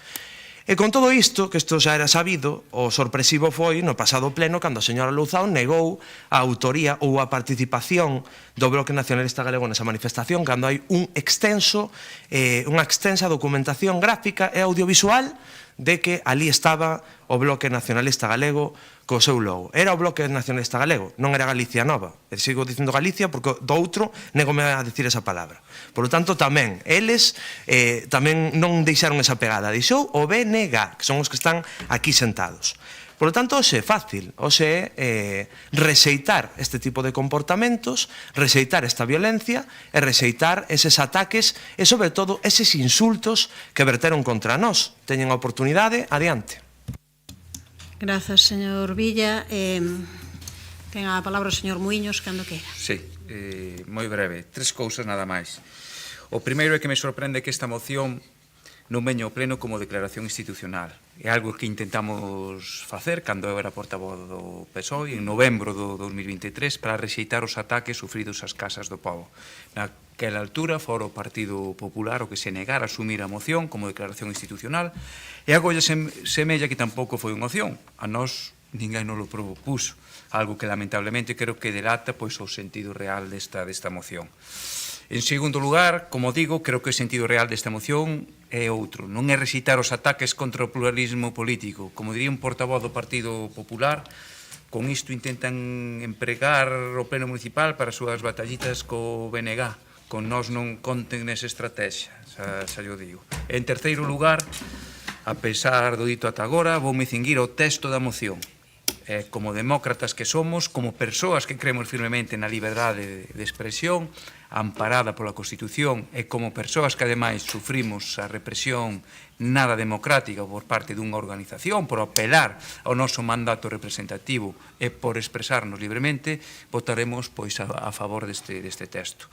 E con todo isto, que isto xa era sabido, o sorpresivo foi no pasado pleno cando a señora Louzao negou a autoría ou a participación do Bloque Nacionalista Galego nesa manifestación cando hai unha extensa documentación gráfica e audiovisual de que ali estaba o Bloque Nacionalista Galego co seu logo. Era o Bloque Nacionalista Galego, non era Galicia Nova. E sigo dicindo Galicia porque do outro negome a dicir esa palabra. Por lo tanto, tamén, eles tamén non deixaron esa pegada. Deixou o BNG, que son os que están aquí sentados. Por lo tanto, hoxe é fácil, hoxe é rexeitar este tipo de comportamentos, rexeitar esta violencia e rexeitar eses ataques e, sobre todo, eses insultos que verteron contra nós. Teñen a oportunidade, adiante. Grazas, señor Villa. Ten a palabra o señor Muiños, cando queira. Sí, moi breve. 3 cousas nada máis. O primeiro é que me sorprende que esta moción non veña ao pleno como declaración institucional. É algo que intentamos facer cando eu era portavoz do PSOE en novembro do 2023 para rexeitar os ataques sufridos ás casas do povo. Naquela altura fora o Partido Popular o que se negara a asumir a moción como declaración institucional e agora semella que tampouco foi unha opción. A nós ninguén nos lo propuso, algo que lamentablemente creo que delata pois o sentido real desta moción. En segundo lugar, como digo, creo que o sentido real desta moción é outro. Non é rexeitar os ataques contra o pluralismo político. Como diría un portavoz do Partido Popular, con isto intentan empregar o pleno municipal para as súas batallitas co BNG. Con nós non conten nesa estrategia, xa yo digo. En terceiro lugar, a pesar do dito ata agora, voume cinguir ao texto da moción. Como demócratas que somos, como persoas que creemos firmemente na liberdade de expresión, amparada pola Constitución, e como persoas que ademais sufrimos a represión nada democrática por parte dunha organización, por apelar ao noso mandato representativo e por expresarnos libremente, votaremos pois a favor deste texto.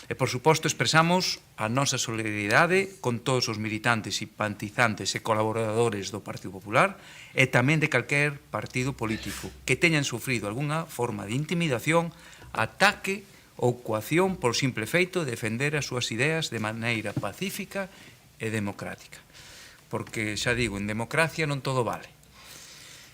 E, por suposto, expresamos a nosa solidaridade con todos os militantes, simpatizantes e colaboradores do Partido Popular e tamén de calquer partido político que teñan sufrido algunha forma de intimidación, ataque ou coacción por simple feito de defender as súas ideas de maneira pacífica e democrática. Porque, xa digo, en democracia non todo vale.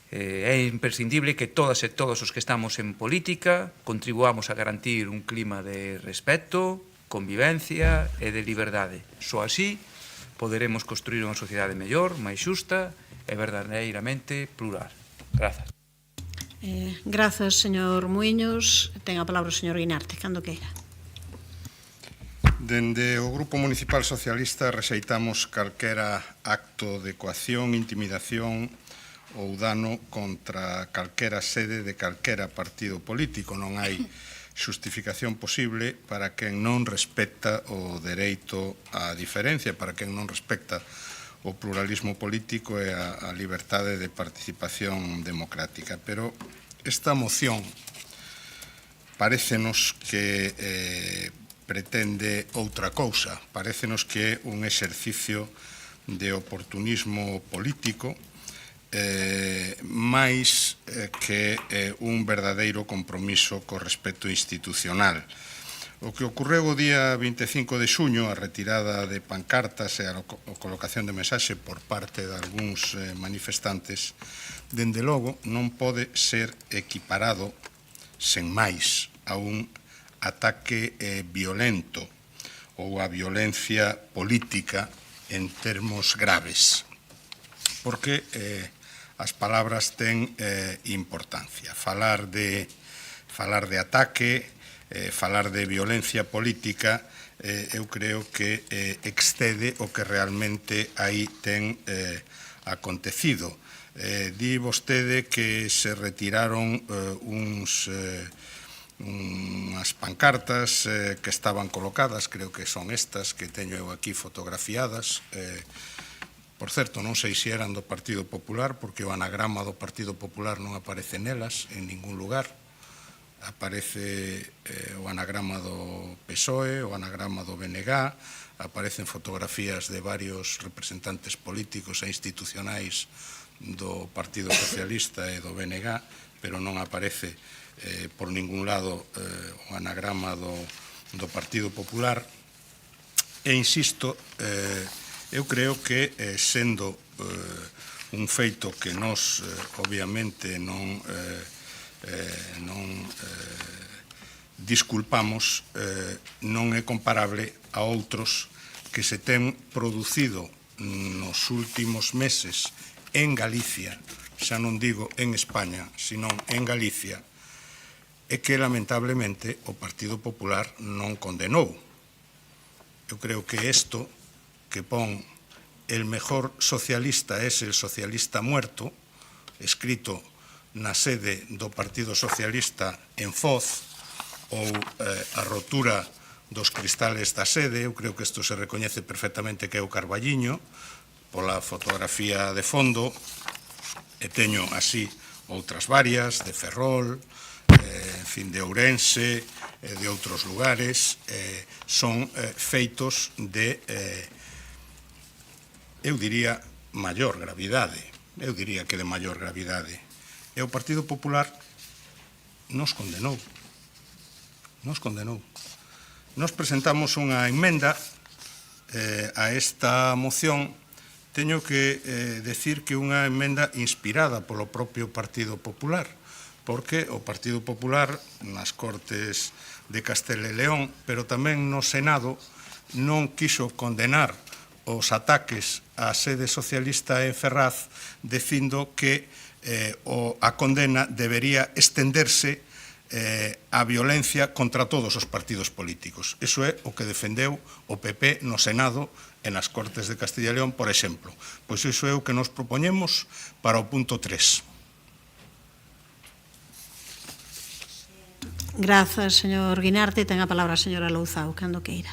É imprescindible que todas e todos os que estamos en política contribuamos a garantir un clima de respeto, convivencia e de liberdade. Só así poderemos construir unha sociedade mellor, máis xusta e verdadeiramente plural. Grazas. Grazas, señor Muiños. Ten a palabra o señor Guinarte, cando queira. Dende o Grupo Municipal Socialista rexeitamos calquera acto de coacción, intimidación ou dano contra calquera sede de calquera partido político. Non hai xustificación posible para quen non respecta o dereito á diferencia, para quen non respecta o pluralismo político e a liberdade de participación democrática. Pero esta moción parécenos que pretende outra cousa, parécenos que é un exercicio de oportunismo político máis que un verdadeiro compromiso co respecto institucional. O que ocorreu o día 25 de xuño, a retirada de pancartas e a colocación de mensaxe por parte de algúns manifestantes, dende logo non pode ser equiparado, sen máis, a un ataque violento ou a violencia política en termos graves. Porque as palabras ten importancia. Falar de ataque, falar de violencia política, eu creo que excede o que realmente aí ten acontecido. Di vostede que se retiraron unhas pancartas que estaban colocadas, creo que son estas que teño eu aquí fotografiadas. Por certo, non sei se eran do Partido Popular, porque o anagrama do Partido Popular non aparece nelas en ningún lugar. Aparece o anagrama do PSOE, o anagrama do BNG, aparecen fotografías de varios representantes políticos e institucionais do Partido Socialista e do BNG, pero non aparece por ningún lado o anagrama do Partido Popular. E insisto, eu creo que sendo un feito que nós, obviamente, non disculpamos, non é comparable a outros que se ten producido nos últimos meses en Galicia, xa non digo en España, sino en Galicia, e que, lamentablemente, o Partido Popular non condenou. Eu creo que isto que pon el mejor socialista es el socialista muerto, escrito na sede do Partido Socialista en Foz, ou a rotura dos cristales da sede, eu creo que isto se recoñece perfectamente que é o Carballiño, pola fotografía de fondo, e teño así outras varias, de Ferrol, en fin, de Ourense, de outros lugares, son feitos de, eu diría, maior gravidade, eu diría que de maior gravidade. E o Partido Popular nos condenou. Nos presentamos unha emenda a esta moción. Teño que decir que unha emenda inspirada polo propio Partido Popular, porque o Partido Popular nas Cortes de Castela e León, pero tamén no Senado, non quiso condenar os ataques á sede socialista en Ferraz, dicindo que a condena debería estenderse a violencia contra todos os partidos políticos. Iso é o que defendeu o PP no Senado e nas Cortes de Castilla e León, por exemplo. Pois iso é o que nos propoñemos para o punto 3. Grazas, señor Guinarte. Ten a palabra a señora Louzao, cando queira.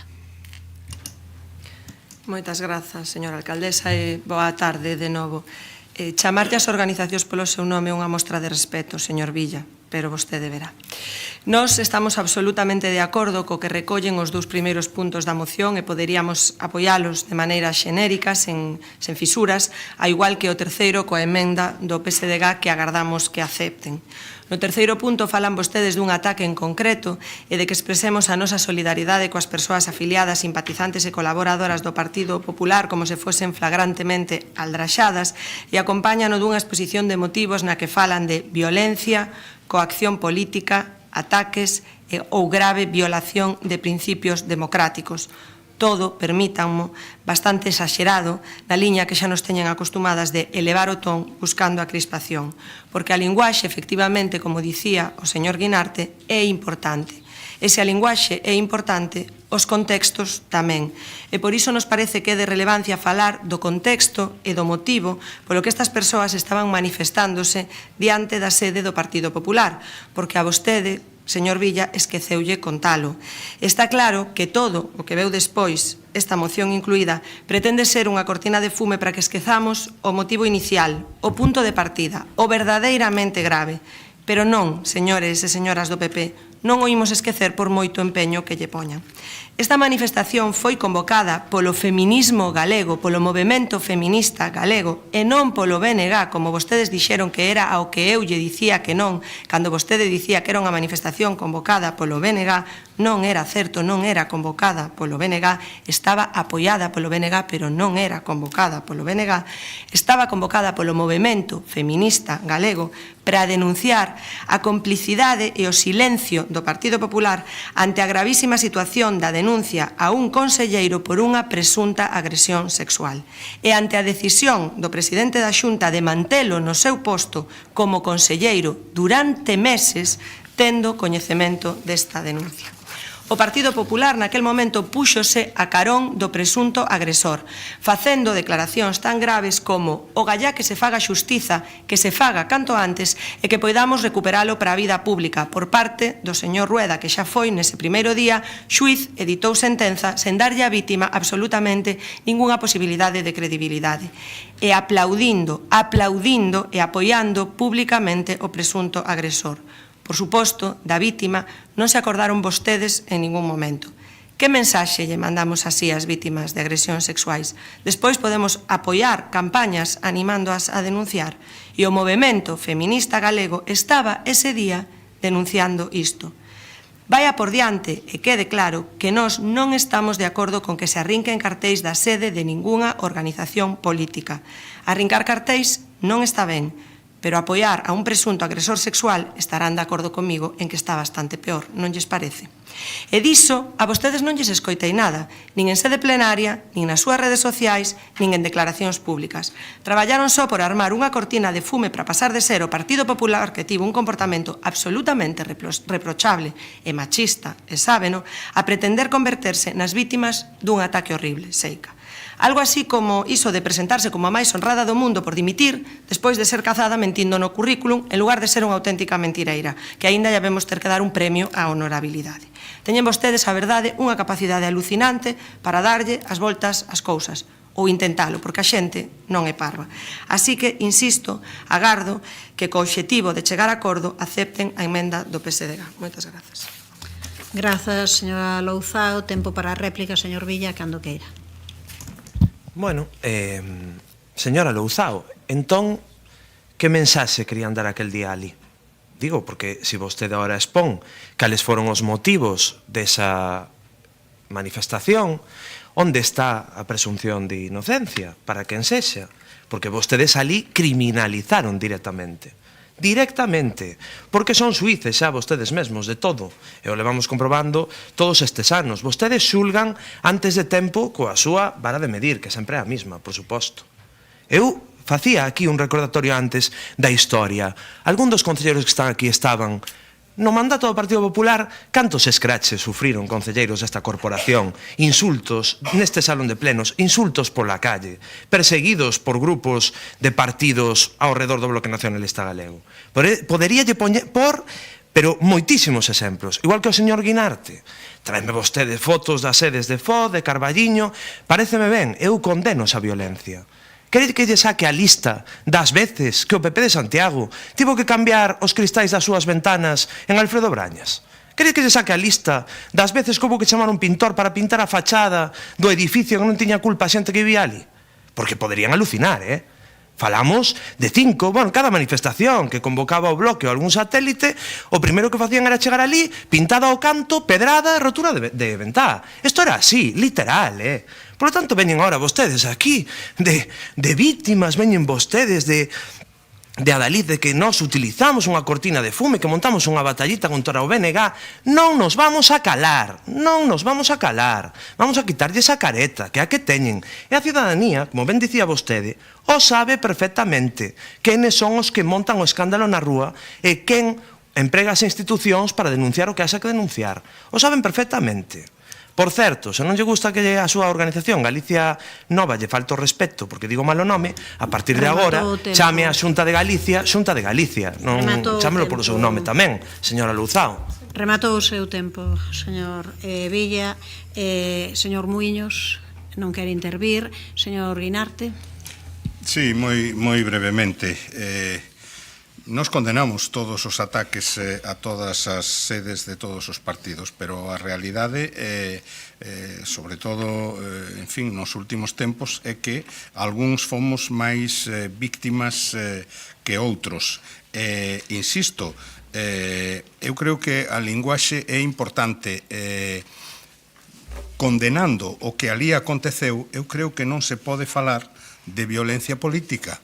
Moitas grazas, señora alcaldesa, e boa tarde de novo. Chamarte as organizacións polo seu nome é unha mostra de respeto, señor Villa, pero vostede verá. Nós estamos absolutamente de acordo co que recollen os dous primeiros puntos da moción e poderíamos apoialos de maneira xenérica, sen fisuras, a igual que o terceiro coa emenda do PSDG que agardamos que acepten. No terceiro punto falan vostedes dun ataque en concreto e de que expresemos a nosa solidaridade coas persoas afiliadas, simpatizantes e colaboradoras do Partido Popular como se fosen flagrantemente aldraxadas e acompáñano dunha exposición de motivos na que falan de violencia, coacción política, ataques ou grave violación de principios democráticos. Todo, permítanmo, bastante exagerado na liña que xa nos teñen acostumadas de elevar o ton buscando a crispación, porque a linguaxe, efectivamente, como dicía o señor Guinarte, é importante. E se a linguaxe é importante, os contextos tamén. E por iso nos parece que é de relevancia falar do contexto e do motivo polo que estas persoas estaban manifestándose diante da sede do Partido Popular, porque a vostede, señor Villa, esqueceulle contalo. Está claro que todo o que veu despois, esta moción incluída, pretende ser unha cortina de fume para que esquezamos o motivo inicial, o punto de partida, o verdadeiramente grave. Pero non, señores e señoras do PP, non o imos esquecer por moito empeño que lle poñan. Esta manifestación foi convocada polo feminismo galego, polo movemento feminista galego, e non polo BNG, como vostedes dixeron que era ao que eu lle dicía que non, cando vostede dicía que era unha manifestación convocada polo BNG, non era certo, non era convocada polo BNG, estaba apoiada polo BNG, pero non era convocada polo BNG, estaba convocada polo movemento feminista galego para denunciar a complicidade e o silencio do Partido Popular ante a gravísima situación da denuncia a un conselleiro por unha presunta agresión sexual e ante a decisión do presidente da Xunta de mantelo no seu posto como conselleiro durante meses tendo coñecemento desta denuncia. O Partido Popular naquel momento púxose a carón do presunto agresor, facendo declaracións tan graves como o gallá que se faga xustiza, que se faga canto antes e que poidamos recuperalo para a vida pública por parte do señor Rueda, que xa foi nese primeiro día xuiz e ditou sentenza sen darlle á vítima absolutamente ningunha posibilidade de credibilidade. E aplaudindo e apoiando públicamente o presunto agresor. Por suposto, da vítima non se acordaron vostedes en ningún momento. Que mensaxe lle mandamos así ás vítimas de agresións sexuais? Despois podemos apoiar campañas animándoas a denunciar. E o movemento feminista galego estaba ese día denunciando isto. Vaya por diante e quede claro que nós non estamos de acordo con que se arrinquen cartéis da sede de ningunha organización política. Arrincar cartéis non está ben, pero apoiar a un presunto agresor sexual estarán de acordo comigo en que está bastante peor, non lles parece? E diso, a vostedes non lles escoitei nada, nin en sede plenaria, nin nas súas redes sociais, nin en declaracións públicas. Traballaron só por armar unha cortina de fume para pasar de ser o Partido Popular que tivo un comportamento absolutamente reprochable e machista, e sábeno, a pretender converterse nas vítimas dun ataque horrible, seica. Algo así como iso de presentarse como a máis honrada do mundo por dimitir despois de ser cazada mentindo no currículum en lugar de ser unha auténtica mentireira, que aínda lle vemos ter que dar un premio á honorabilidade. Teñen vostedes, a verdade, unha capacidade alucinante para darlle as voltas ás cousas, ou intentalo, porque a xente non é parva. Así que, insisto, agardo que co obxectivo de chegar a acordo acepten a emenda do PSDG. Moitas grazas. Grazas, señora Louzao. Tempo para a réplica, señor Villa, cando queira. Bueno, señora Louzao, entón, que mensaxe querían dar aquel día ali? Digo, porque se vostede agora expón cales foron os motivos desa manifestación, onde está a presunción de inocencia para quen sexa? Porque vostedes ali criminalizaron directamente. Directamente, porque son suíces xa vostedes mesmos de todo, e o levamos comprobando todos estes anos. Vostedes xulgan antes de tempo coa súa vara de medir, que sempre é a mesma, por suposto. Eu facía aquí un recordatorio antes da historia. Algún dos concelleiros que están aquí estaban no mandato do Partido Popular. Cantos escraches sufriron concelleiros desta corporación? Insultos neste salón de plenos, insultos pola calle, perseguidos por grupos de partidos ao redor do Bloque Nacionalista Galego. Poderíalle poñer pero moitísimos exemplos, igual que o señor Guinarte. Traeme vostede fotos das sedes de Foz, de Carballiño. Paréceme ben, eu condeno esa violencia. Quere que lle saque a lista das veces que o PP de Santiago tivo que cambiar os cristais das súas ventanas en Alfredo Brañas? Quere que lle saque a lista das veces que houve que chamar un pintor para pintar a fachada do edificio que non tiña culpa a xente que vivía ali? Porque poderían alucinar, Falamos de 5, cada manifestación que convocaba o bloque ou algún satélite, o primeiro que facían era chegar ali, pintada ao canto, pedrada, rotura de ventá. Isto era así, literal, Por lo tanto, veñen ahora vostedes aquí de víctimas, veñen vostedes de adalid de que nós utilizamos unha cortina de fume, que montamos unha batallita contra o BNG. Non nos vamos a calar, non nos vamos a calar. Vamos a quitarlle esa careta, que é a que teñen. E a ciudadanía, como ben dicía vostede, o sabe perfectamente quenes son os que montan o escándalo na rúa e quen emprega as institucións para denunciar o que haxa que denunciar. O saben perfectamente. Por certo, se non lle gusta que a súa organización Galicia Nova lle falte o respeto porque digo mal o nome, a partir de agora chame a Xunta de Galicia Xunta de Galicia, non chámelo por o seu nome tamén, señora Louzao. Rematou o seu tempo, señor Villa. Señor Muiños, non quere intervir. Señor Guinarte. Sí, moi brevemente. Nos condenamos todos os ataques a todas as sedes de todos os partidos, pero a realidade, sobre todo, en fin, nos últimos tempos, é que algúns fomos máis víctimas que outros. Insisto, eu creo que a linguaxe é importante. Condenando o que ali aconteceu, eu creo que non se pode falar de violencia política.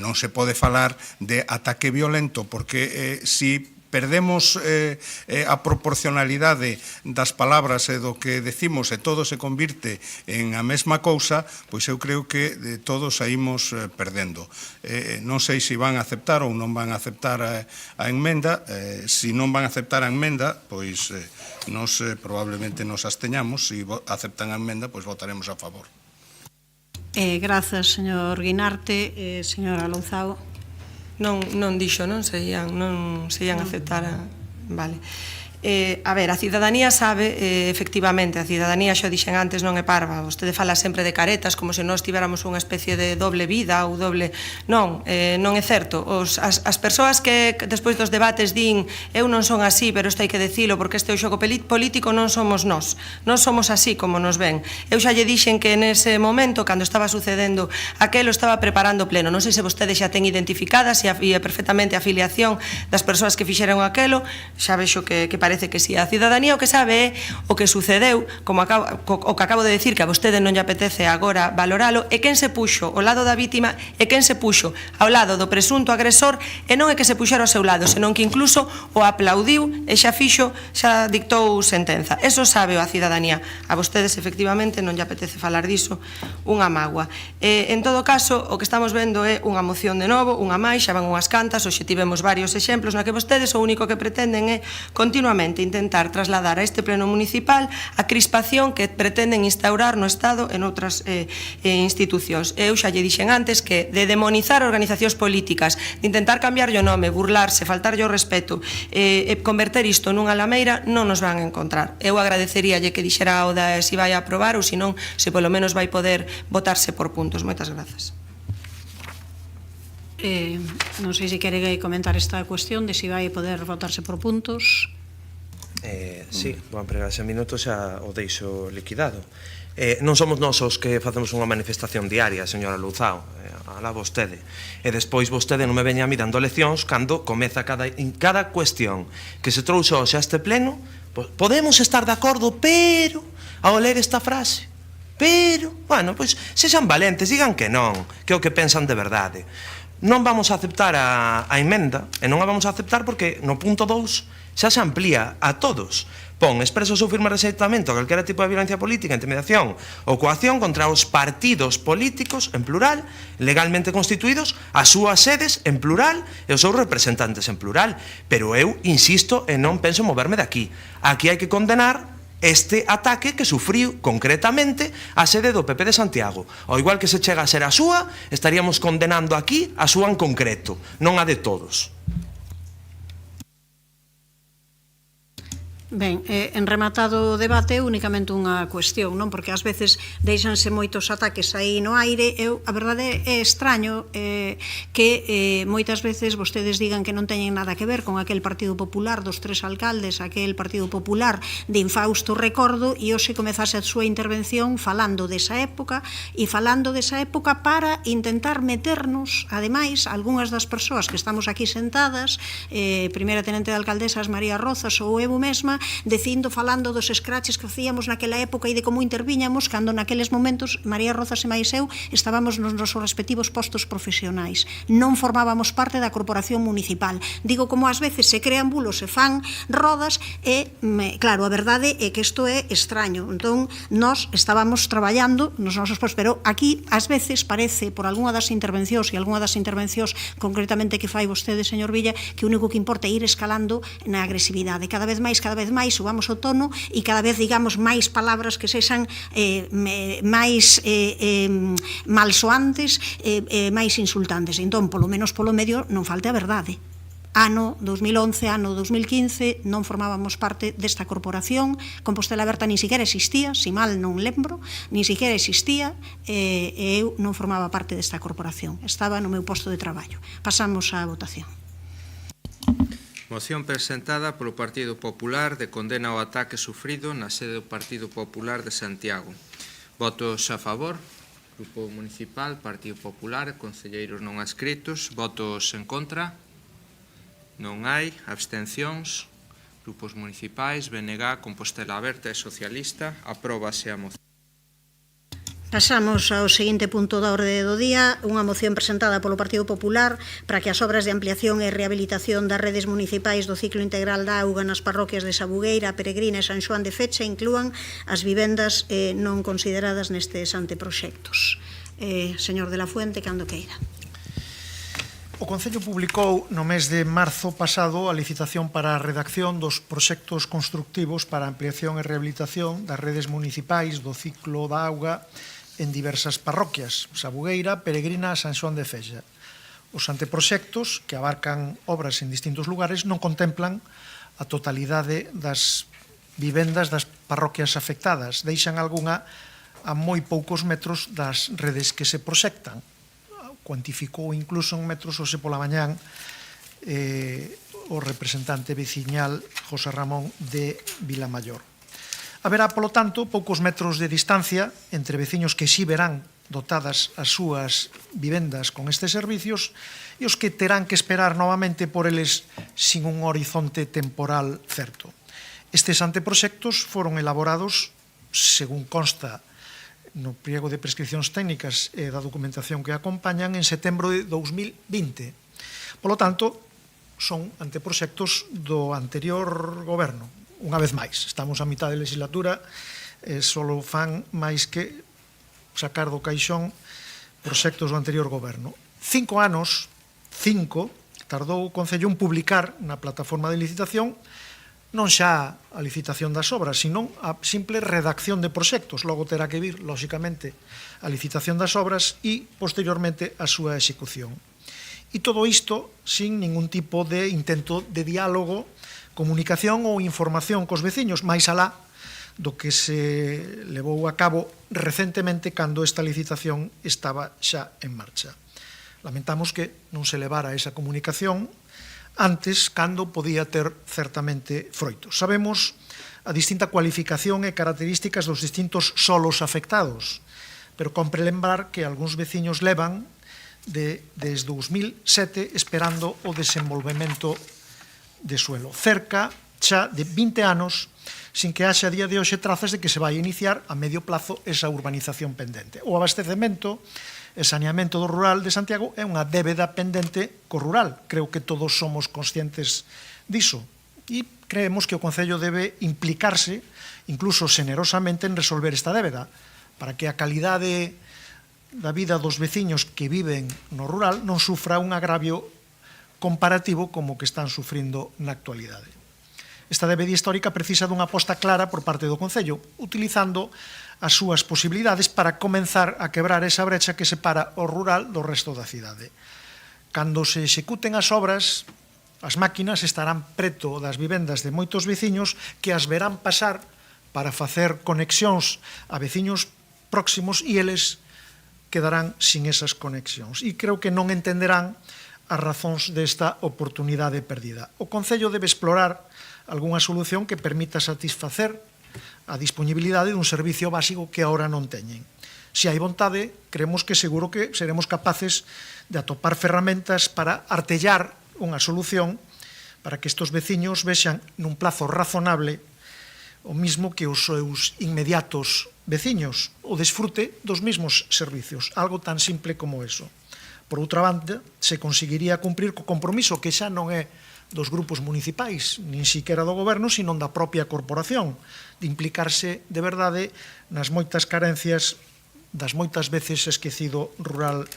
Non se pode falar de ataque violento, porque si perdemos a proporcionalidade das palabras e do que decimos e todo se convirte en a mesma cousa, pois eu creo que todos saímos perdendo. Non sei se van a aceptar ou non van a aceptar a enmenda. Se non van a aceptar a enmenda, pois nos probablemente nos absteñamos. Se aceptan a enmenda, pois votaremos a favor. Grazas, señor Guinarte. Señora Louzao. Non dixo, non se ian aceptar Vale. A ver, a cidadanía sabe, efectivamente, a cidadanía, xa dixen antes, non é parva. Vostede fala sempre de caretas, como se nós tiveramos unha especie de doble vida ou doble... Non, non é certo. As persoas que despois dos debates din eu non son así, pero isto hai que decilo porque este é o xogo político, non somos nós. Non somos así como nos ven. Eu xa lle dixen que nese momento, cando estaba sucedendo aquelo, estaba preparando pleno. Non sei se vostede xa ten identificadas e perfectamente a afiliación das persoas que fixeron aquelo. Xa vexo que parece parece que si a cidadanía o que sabe é o que sucedeu, como o que acabo de decir, que a vostede non lle apetece agora valoralo, e quen se puxo ao lado da vítima e quen se puxo ao lado do presunto agresor, e non é que se puxera ao seu lado, senón que incluso o aplaudiu e xa dictou sentenza. Eso sabe a cidadanía. A vostedes, efectivamente, non lle apetece falar diso, unha mágoa. En todo caso, o que estamos vendo é unha moción de novo, unha máis, xa van unhas cantas, hoxe tivemos varios exemplos na que vostedes o único que pretenden é continuamente intentar trasladar a este pleno municipal a crispación que pretenden instaurar no Estado e noutras institucións. Eu xa lle dixen antes que de demonizar organizacións políticas, de intentar cambiarlle o nome, burlarse, faltarlle o respeto e converter isto nunha lameira, non nos van a encontrar. Eu agradeceríalle que dixera o da se vai a aprobar ou se non, se polo menos vai poder votarse por puntos. Moitas grazas. Non sei se quere comentar esta cuestión de se vai poder votarse por puntos. Sí, bueno, pero ese minuto xa o deixo liquidado. Non somos nós os que facemos unha manifestación diaria, señora Louzao, alá vostede. E despois vostede non me veña a mí dando leccións cando comeza cada cuestión que se trouxe hoxe a este pleno. Podemos estar de acordo, pero ao ler esta frase, pero, bueno, pois sexan valentes, digan que non, que é o que pensan de verdade. Non vamos a aceptar a emenda, e non a vamos a aceptar porque no punto 2 xa se amplía a todos. Pon expreso o seu firme rexeitamento a calquera tipo de violencia política, intimidación ou coacción contra os partidos políticos, en plural, legalmente constituídos, as súas sedes, en plural, e os seus representantes, en plural. Pero eu insisto e non penso moverme de aquí. Aquí hai que condenar este ataque que sufriu concretamente a sede do PP de Santiago. Ao igual que se chega a ser a súa, estaríamos condenando aquí a súa en concreto, non a de todos. Ben, en rematado o debate, únicamente unha cuestión, non? Porque ás veces deixanse moitos ataques aí no aire. A verdade é extraño que moitas veces vostedes digan que non teñen nada que ver con aquel Partido Popular dos 3 alcaldes, aquel Partido Popular de infausto recordo, e hoxe comezase a súa intervención falando desa época para intentar meternos, ademais, algunhas das persoas que estamos aquí sentadas, primeira tenente de alcaldesas María Rozas ou eu mesma, falando dos escraches que facíamos naquela época e de como interviñamos cando naqueles momentos María Rozas e máis eu estábamos nos nosos respectivos postos profesionais. Non formábamos parte da corporación municipal. Digo, como ás veces se crean bulos, se fan rodas e, claro, a verdade é que isto é extraño. Entón, nós estábamos traballando nos nosos postos, pero aquí ás veces parece, por algunha das intervencións e algunha das intervencións concretamente que fai vostede, señor Villa, que o único que importa é ir escalando na agresividade. Cada vez máis subamos o tono e cada vez digamos máis palabras que sexan máis malsoantes, máis insultantes. Entón, polo menos polo medio, non falte a verdade. Ano 2011, ano 2015, non formábamos parte desta corporación. Compostela Aberta nin siquiera existía, si mal non lembro, nin siquiera existía, e eu non formaba parte desta corporación. Estaba no meu posto de traballo. Pasamos á votación. Moción presentada polo Partido Popular de condena ao ataque sufrido na sede do Partido Popular de Santiago. Votos a favor. Grupo Municipal, Partido Popular, concelleiros non adscritos. Votos en contra. Non hai. Abstencións. Grupos municipais, BNG, Compostela Aberta e Socialista. Apróbase a moción. Pasamos ao seguinte punto da orde do día, unha moción presentada polo Partido Popular para que as obras de ampliación e rehabilitación das redes municipais do ciclo integral da auga nas parroquias de Sabugueira, Peregrina e San Xoán de Fecha inclúan as vivendas non consideradas nestes anteproxectos. Señor de la Fuente, cando queira. O Concello publicou no mes de marzo pasado a licitación para a redacción dos proxectos constructivos para a ampliación e rehabilitación das redes municipais do ciclo da auga en diversas parroquias, Sabugueira, Peregrina e San Xoán de Fecha. Os anteproxectos, que abarcan obras en distintos lugares, non contemplan a totalidade das vivendas das parroquias afectadas, deixan algunha a moi poucos metros das redes que se proxectan. Cuantificou incluso en metros hoxe pola mañán o representante veciñal José Ramón de Vilamayor. Haberá, polo tanto, poucos metros de distancia entre veciños que si verán dotadas as súas vivendas con estes servicios e os que terán que esperar novamente por eles sin un horizonte temporal certo. Estes anteproxectos foron elaborados, según consta no pliego de prescripcións técnicas e da documentación que acompañan, en setembro de 2020. Polo tanto, son anteproxectos do anterior goberno. Unha vez máis, estamos a mitad de legislatura e só fan máis que sacar do caixón proxectos do anterior goberno. 5 anos, tardou o Concello en publicar na plataforma de licitación non xa a licitación das obras, sino a simple redacción de proxectos. Logo terá que vir, lóxicamente, a licitación das obras e, posteriormente, a súa execución. E todo isto sin ningún tipo de intento de diálogo, comunicación ou información cos veciños, máis alá do que se levou a cabo recentemente cando esta licitación estaba xa en marcha. Lamentamos que non se levara esa comunicación antes, cando podía ter certamente froitos. Sabemos a distinta cualificación e características dos distintos solos afectados, pero compre lembrar que algúns veciños levan desde 2007 esperando o desenvolvemento de suelo. Cerca xa de 20 anos sin que haxa a día de hoxe trazas de que se vai iniciar a medio plazo esa urbanización pendente. O abastecemento e saneamento do rural de Santiago é unha débeda pendente co rural. Creo que todos somos conscientes diso. E creemos que o Concello debe implicarse, incluso generosamente, en resolver esta débeda, para que a calidade da vida dos veciños que viven no rural non sufra un agravio comparativo como que están sufrindo na actualidade. Esta débeda histórica precisa dunha aposta clara por parte do Concello, utilizando as súas posibilidades para comenzar a quebrar esa brecha que separa o rural do resto da cidade. Cando se executen as obras, as máquinas estarán preto das vivendas de moitos veciños que as verán pasar para facer conexións a veciños próximos e eles quedarán sin esas conexións. E creo que non entenderán as razóns desta oportunidade perdida. O Concello debe explorar algunha solución que permita satisfacer a disponibilidade dun servicio básico que agora non teñen. Se hai vontade, creemos que seguro que seremos capaces de atopar ferramentas para artellar unha solución para que estes veciños vexan nun plazo razonable o mismo que os seus inmediatos veciños, o desfrute dos mesmos servicios, algo tan simple como eso. Por outra banda, se conseguiría cumprir co compromiso que xa non é dos grupos municipais, nin siquiera do goberno, sino da propia corporación, de implicarse de verdade nas moitas carencias das moitas veces esquecido rural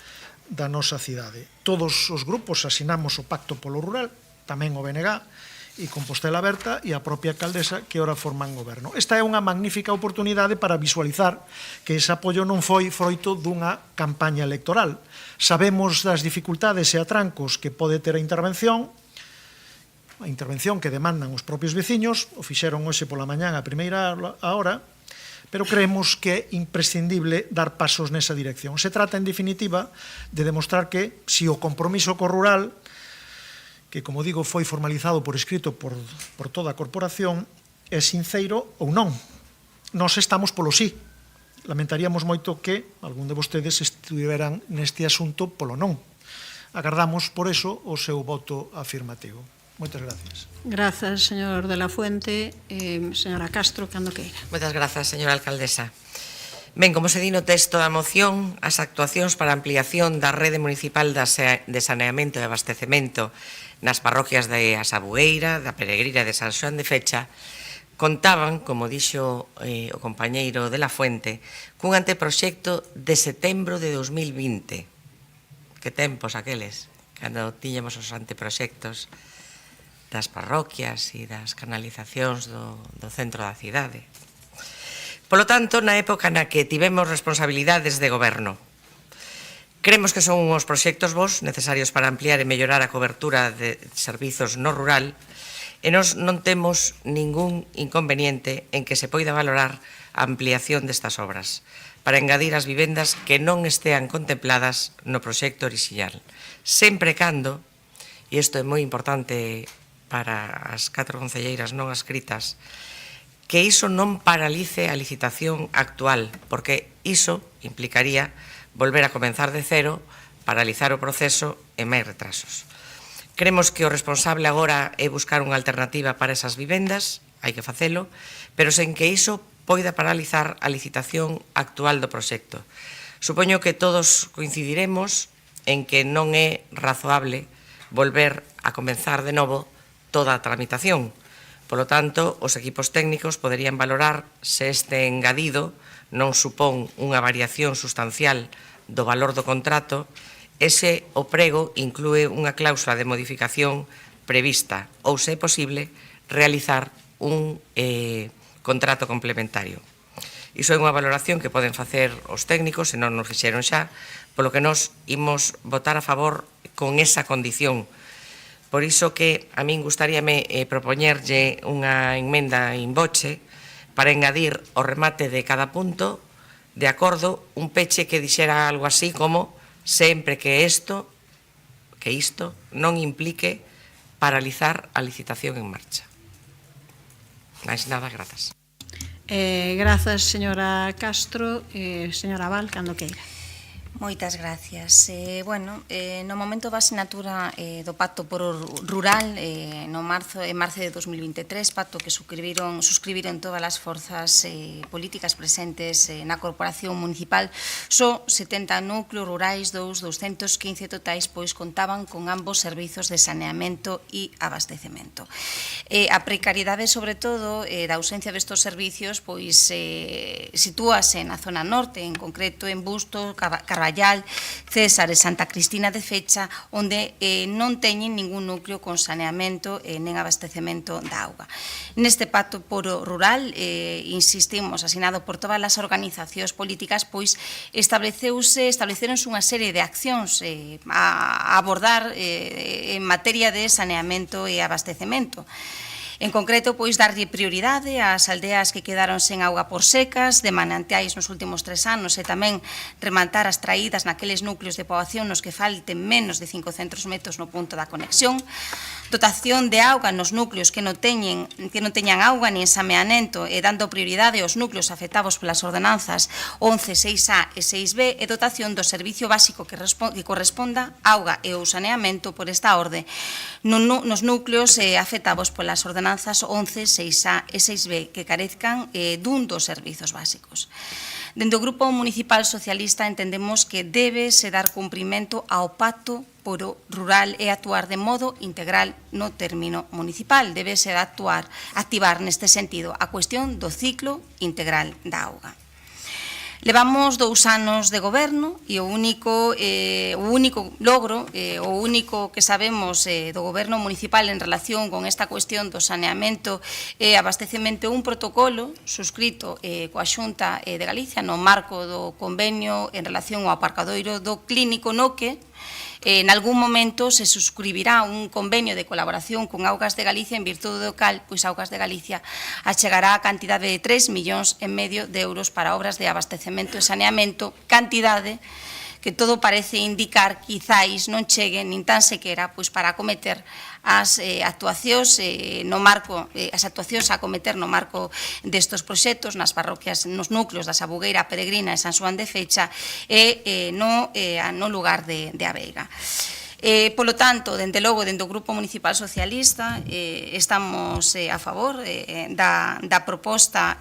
da nosa cidade. Todos os grupos asinamos o Pacto polo Rural, tamén o BNG, e Compostela Aberta e a propia alcaldesa que ora forman goberno. Esta é unha magnífica oportunidade para visualizar que ese apoio non foi froito dunha campaña electoral. Sabemos das dificultades e atrancos que pode ter a intervención que demandan os propios veciños, o fixeron hoxe pola mañán a primeira hora, pero creemos que é imprescindible dar pasos nesa dirección. Se trata, en definitiva, de demostrar que si o compromiso co rural, que, como digo, foi formalizado por escrito por toda a corporación, é sinceiro ou non. Nós estamos polo sí. Lamentaríamos moito que algún de vostedes estiveran neste asunto polo non. Agardamos, por eso, o seu voto afirmativo. Moitas gracias. Grazas, señor de la Fuente. Señora Castro, cando queira. Moitas grazas, señora alcaldesa. Ben, como se di no texto da moción, as actuacións para a ampliación da rede municipal de saneamento e abastecemento nas parroquias de Asabueira, da Peregrina e de San Xoán de Fecha contaban, como dixo o compañeiro de la Fuente, cun anteproxecto de setembro de 2020. Que tempos aqueles, cando tiñamos os anteproxectos das parroquias e das canalizacións do centro da cidade. Polo tanto, na época na que tivemos responsabilidades de goberno, creemos que son uns proxectos bons necesarios para ampliar e mellorar a cobertura de servizos no rural e nós non temos ningún inconveniente en que se poida valorar a ampliación destas obras para engadir as vivendas que non estean contempladas no proxecto orixinal, sempre cando, e isto é moi importante para as 4 concelleiras non adscritas, que iso non paralice a licitación actual, porque iso implicaría volver a comenzar de cero, paralizar o proceso e máis retrasos. Cremos que o responsable agora é buscar unha alternativa para esas vivendas hai que facelo, pero sen que iso poida paralizar a licitación actual do proxecto. Supoño que todos coincidiremos en que non é razoable volver a comenzar de novo toda a tramitación. Por lo tanto, os equipos técnicos poderían valorar se este engadido non supón unha variación sustancial do valor do contrato e se o prego inclúe unha cláusula de modificación prevista ou, se é posible, realizar un contrato complementario. Iso é unha valoración que poden facer os técnicos, se non nos fixeron xa, polo que nos imos votar a favor con esa condición. Por iso que a min gustaríame propoñerlle unha emenda in voce para engadir o remate de cada punto de acordo un peche que dixera algo así como sempre que isto non implique paralizar a licitación en marcha. Máis nada, grazas. Grazas, señora Castro. Señora Abal, cando queira. Moitas gracias. No momento da asinatura do Pacto por o Rural en marzo de 2023, pacto que suscribiron todas as forzas políticas presentes na Corporación Municipal, só 70 núcleos rurais dos 215 totais pois contaban con ambos servizos de saneamento e abastecemento. A precariedade, sobre todo, da ausencia destes servicios, pois sitúase na zona norte, en concreto en Busto, Carballo, César e Santa Cristina de Fecha, onde non teñen ningún núcleo con saneamento nen abastecemento da auga. Neste pacto por o rural, insistimos, asinado por todas as organizacións políticas, pois estableceronse unha serie de accións a abordar en materia de saneamento e abastecemento. En concreto, pois, darlle prioridade ás aldeas que quedaron sen auga por secas, de manantiais nos últimos 3 anos, e tamén rematar as traídas naqueles núcleos de poboación nos que falten menos de 500 metros no punto da conexión, dotación de auga nos núcleos que non teñan auga nin saneamento, e dando prioridade aos núcleos afectados polas ordenanzas 11, 6A e 6B, e dotación do servicio básico que corresponda auga e ou saneamento por esta orde nos núcleos afectados polas ordenanzas 11, 6A e 6B que carezcan dun dos servizos básicos. Dende o Grupo Municipal Socialista entendemos que debe se dar cumprimento ao pacto por o rural e actuar de modo integral no término municipal. Debe se activar neste sentido a cuestión do ciclo integral da auga. Levamos 2 anos de goberno e o único logro, o único que sabemos do goberno municipal en relación con esta cuestión do saneamento e abastecemento é un protocolo suscrito coa Xunta de Galicia no marco do convenio en relación ao aparcadoiro do clínico, no que en algún momento se suscribirá un convenio de colaboración con Augas de Galicia, en virtude do cal, pois Augas de Galicia achegará a cantidade de 3,5 millóns de euros para obras de abastecemento e saneamento, cantidade que todo parece indicar quizáis non chegue nin tan sequera pois para acometer as actuacións a acometer no marco destes proxectos nas parroquias, nos núcleos da Sabugueira, Peregrina e San Xoán de Fecha e no lugar de Aveiga. Polo tanto, dende logo, dende o Grupo Municipal Socialista, estamos a favor da proposta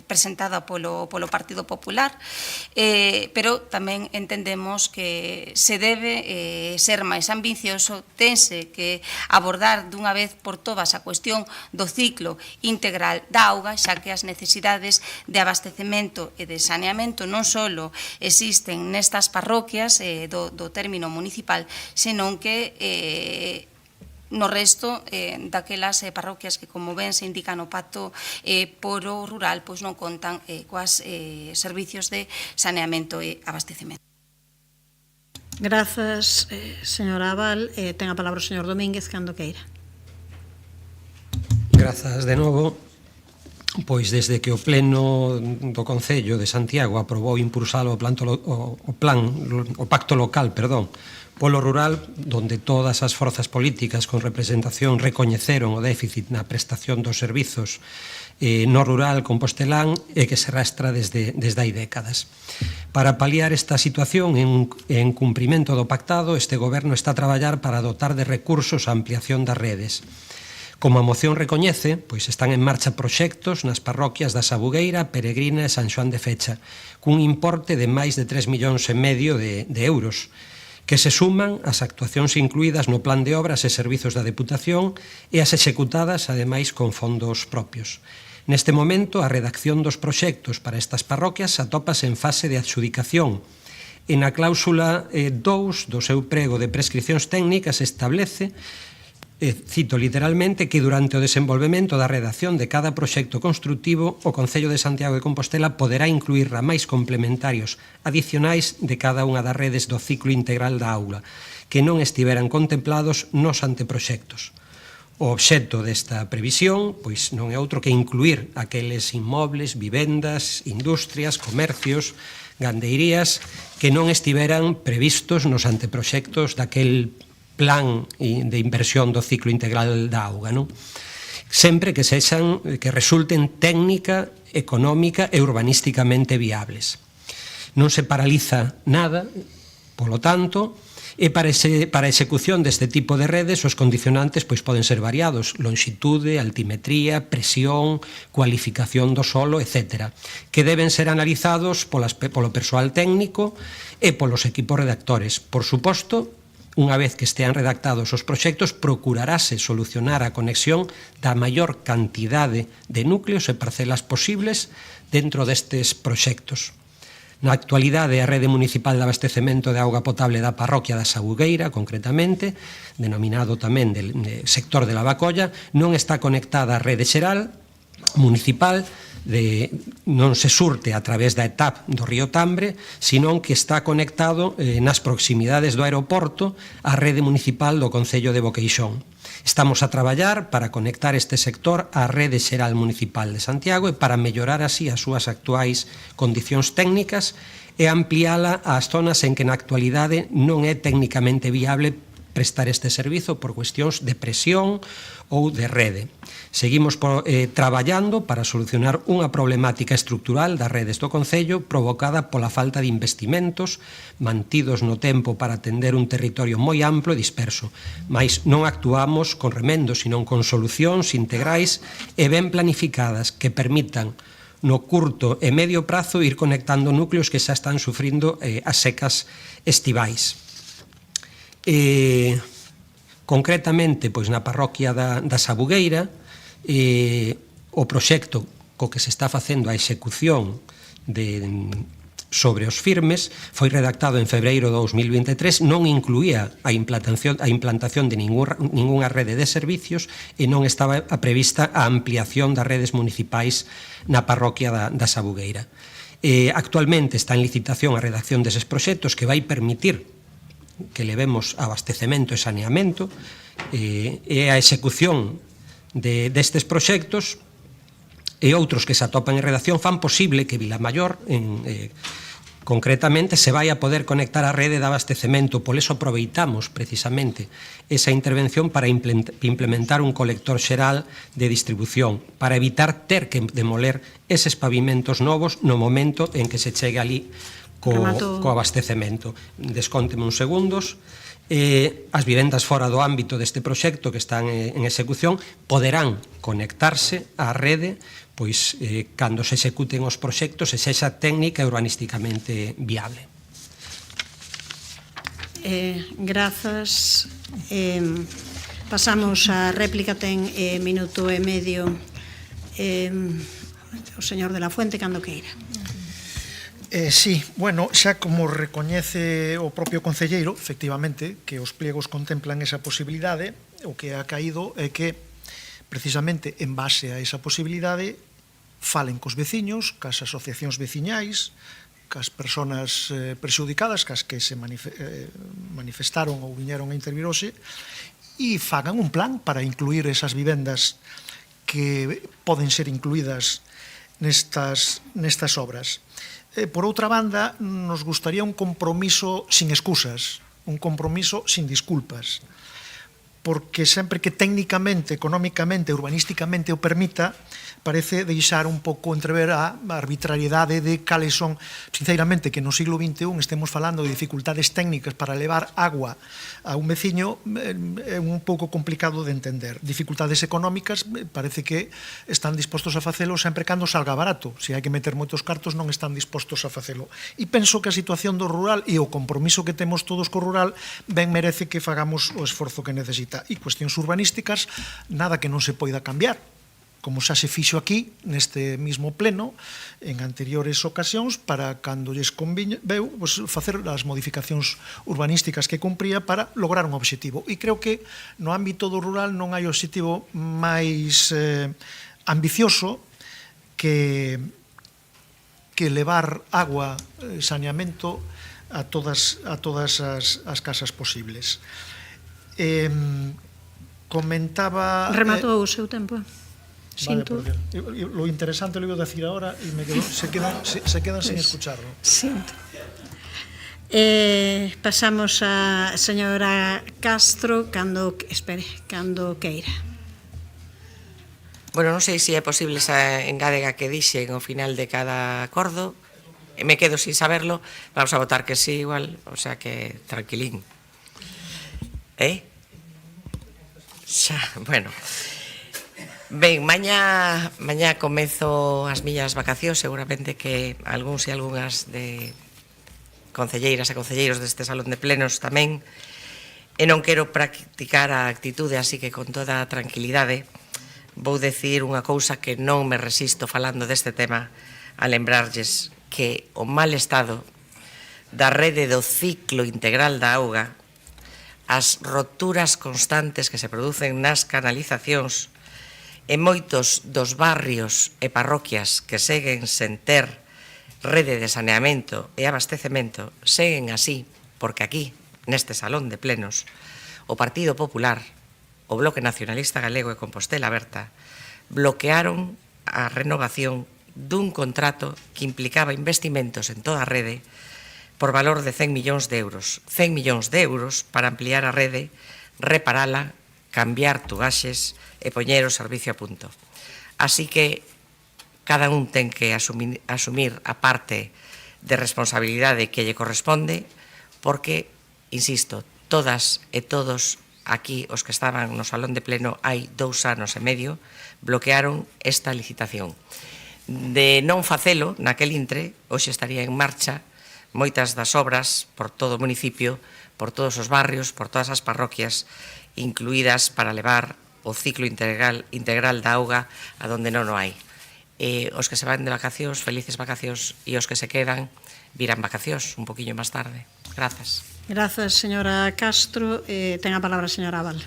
presentada polo Partido Popular, pero tamén entendemos que se debe ser máis ambicioso, tense que abordar dunha vez por todas a cuestión do ciclo integral da auga, xa que as necesidades de abastecemento e de saneamento non só existen nestas parroquias do término municipal, senón que no resto daquelas parroquias que, como ben se indica no pacto por o rural, pois non contan coas servicios de saneamento e abastecemento. Grazas, señora Abal. Ten a palabra o señor Domínguez, cando queira. Grazas de novo. Pois desde que o Pleno do Concello de Santiago aprobou impulsar o pacto local, polo rural, donde todas as forzas políticas con representación recoñeceron o déficit na prestación dos servizos no rural compostelán e que se rastra desde hai décadas. Para paliar esta situación en cumprimento do pactado, este goberno está a traballar para dotar de recursos a ampliación das redes. Como a moción recoñece, pois están en marcha proxectos nas parroquias da Sabugueira, Peregrina e San Xoán de Fecha, cun importe de máis de 3,5 millóns de euros, que se suman ás actuacións incluídas no plan de obras e servizos da Deputación e as executadas, ademais, con fondos propios. Neste momento, a redacción dos proxectos para estas parroquias atópase en fase de adxudicación e na cláusula 2 do seu prego de prescripcións técnicas establece, cito literalmente, que durante o desenvolvemento da redacción de cada proxecto constructivo o Concello de Santiago de Compostela poderá incluir ramais complementarios adicionais de cada unha das redes do ciclo integral da auga que non estiveran contemplados nos anteproxectos. O obxecto desta previsión pois non é outro que incluir aqueles inmobles, vivendas, industrias, comercios, gandeirías que non estiveran previstos nos anteproxectos daquel plan de inversión do ciclo integral da auga, non? Sempre que resulten técnica, económica e urbanísticamente viables. Non se paraliza nada, polo tanto, e para a execución deste tipo de redes os condicionantes pois poden ser variados: longitude, altimetría, presión, cualificación do solo, etc., que deben ser analizados polo persoal técnico e polos equipos redactores. Por suposto, unha vez que estean redactados os proxectos, procurarase solucionar a conexión da maior cantidade de núcleos e parcelas posibles dentro destes proxectos. Na actualidade, a rede municipal de abastecemento de auga potable da parroquia da Sabugueira, concretamente, denominado tamén sector de Lavacolla, non está conectada á rede xeral municipal, non se surte a través da ETAP do río Tambre, senón que está conectado nas proximidades do aeroporto á rede municipal do Concello de Boqueixón. Estamos a traballar para conectar este sector á rede xeral municipal de Santiago e para mellorar así as súas actuais condicións técnicas e ampliála ás zonas en que na actualidade non é técnicamente viable prestar este servizo por cuestións de presión ou de rede. Seguimos traballando para solucionar unha problemática estructural das redes do Concello provocada pola falta de investimentos mantidos no tempo para atender un territorio moi amplo e disperso, mais non actuamos con remendos, senón con solucións integrais e ben planificadas que permitan no curto e medio prazo ir conectando núcleos que xa están sufrindo as secas estivais. Concretamente, pois na parroquia da Sabugueira, o proxecto co que se está facendo a execución sobre os firmes foi redactado en febreiro de 2023, non incluía a implantación de ningunha rede de servicios e non estaba prevista a ampliación das redes municipais na parroquia da Sabugueira. Actualmente está en licitación a redacción deses proxectos que vai permitir que levemos abastecemento e saneamento e a execución destes proxectos e outros que se atopan en redacción fan posible que Vilamaior concretamente se vai a poder conectar á rede de abastecemento. Por eso aproveitamos precisamente esa intervención para implementar un colector xeral de distribución para evitar ter que demoler eses pavimentos novos no momento en que se chegue ali co abastecemento. Descónteme uns segundos. As vivendas fora do ámbito deste proxecto que están en execución poderán conectarse á rede pois cando se executen os proxectos e sexa técnica e urbanísticamente viable. Grazas. Pasamos á réplica, ten minuto e medio o señor de la Fuente, cando queira. Sí, bueno, xa como recoñece o propio concelleiro, efectivamente, que os pliegos contemplan esa posibilidade, o que ha caído é que, precisamente, en base a esa posibilidade, falen cos veciños, cas asociacións veciñais, cas persoas prexudicadas, cas que se manifestaron ou viñeron a intervir hoxe, e fagan un plan para incluir esas vivendas que poden ser incluídas nestas obras. Por outra banda, nos gustaría un compromiso sin excusas, un compromiso sin disculpas, porque sempre que técnicamente, económicamente, urbanísticamente o permita, parece deixar un pouco entrever a arbitrariedade de cales son, sinceramente, que no siglo XXI estemos falando de dificultades técnicas para levar agua a un veciño, é un pouco complicado de entender. Dificultades económicas, parece que están dispostos a facelo sempre cando salga barato. Se hai que meter moitos cartos, non están dispostos a facelo. E penso que a situación do rural e o compromiso que temos todos co rural ben merece que fagamos o esforzo que necesita. E cuestións urbanísticas, nada que non se poida cambiar, como xa se fixo aquí, neste mismo pleno, en anteriores ocasións, para cando lles conveu facer as modificacións urbanísticas que cumpría para lograr un obxectivo. E creo que no ámbito do rural non hai obxectivo máis ambicioso que levar agua, saneamento a todas as casas posibles. Comentaba... Rematou o seu tempo. Sinto. Vale, lo interesante lo iba a decir ahora y se quedan sin escucharlo. Sinto. Pasamos a señora Castro cando queira. Bueno, non sei se é posible esa engádega que dixen ao final de cada acordo. Me quedo sin saberlo. Vamos a votar que sí, igual. O sea que tranquilín. Xa, bueno. Ben, mañá comezo as miñas vacacións, seguramente que algúns e algunhas de concelleiras e concelleiros deste salón de plenos tamén, e non quero practicar a actitude, así que con toda a tranquilidade vou decir unha cousa que non me resisto falando deste tema, a lembrarlles que o mal estado da rede do ciclo integral da auga, as roturas constantes que se producen nas canalizacións, e moitos dos barrios e parroquias que seguen sen ter rede de saneamento e abastecemento seguen así, porque aquí, neste salón de plenos, o Partido Popular, o Bloque Nacionalista Galego e Compostela Aberta bloquearon a renovación dun contrato que implicaba investimentos en toda a rede por valor de 100 millóns de euros. 100 millóns de euros para ampliar a rede, reparala, cambiar tugaxes e poñer o servicio a punto. Así que cada un ten que asumir a parte de responsabilidade que lle corresponde, porque, insisto, todas e todos aquí, os que estaban no salón de pleno hai 2 anos e medio, bloquearon esta licitación. De non facelo, naquel intre, hoxe estaría en marcha moitas das obras por todo o municipio, por todos os barrios, por todas as parroquias, incluídas para levar o ciclo integral da auga a donde non o hai. Os que se van de vacacións, felices vacacións, e os que se quedan, virán vacacións un poquinho máis tarde. Grazas. Grazas, señora Castro. Ten a palabra a señora Abal.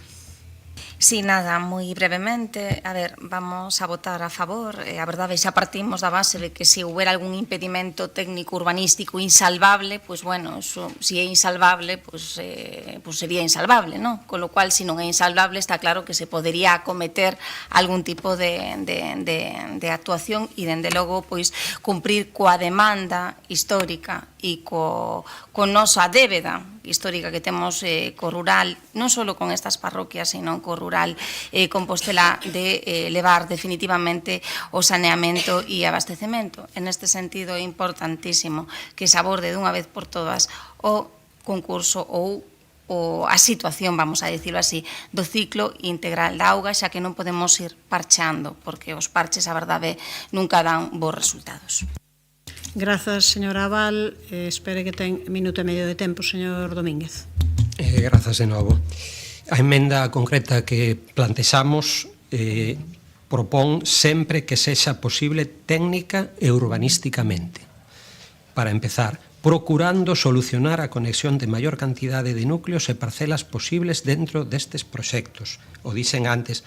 Sí, nada, moi brevemente, a ver, vamos a votar a favor. A verdade, xa partimos da base de que se houbera algún impedimento técnico urbanístico insalvable, pois bueno, eso, si é insalvable, pois sería insalvable, non? Con lo cual, se non é insalvable, está claro que se podería acometer algún tipo de actuación e, dende logo, pois cumprir coa demanda histórica e co nosa débeda histórica que temos co rural, non só con estas parroquias, sino co rural Compostela, de levar definitivamente o saneamento e abastecemento. En este sentido, é importantísimo que se aborde dunha vez por todas o concurso ou a situación, vamos a dicirlo así, do ciclo integral da auga, xa que non podemos ir parcheando, porque os parches, a verdade, nunca dan bons resultados. Grazas, señora Abal. Espere que ten minuto e medio de tempo, señor Domínguez. Grazas de novo. A emenda concreta que plantexamos propón sempre que sexa posible técnica e urbanísticamente. Para empezar, procurando solucionar a conexión de maior cantidade de núcleos e parcelas posibles dentro destes proxectos. O dixen antes,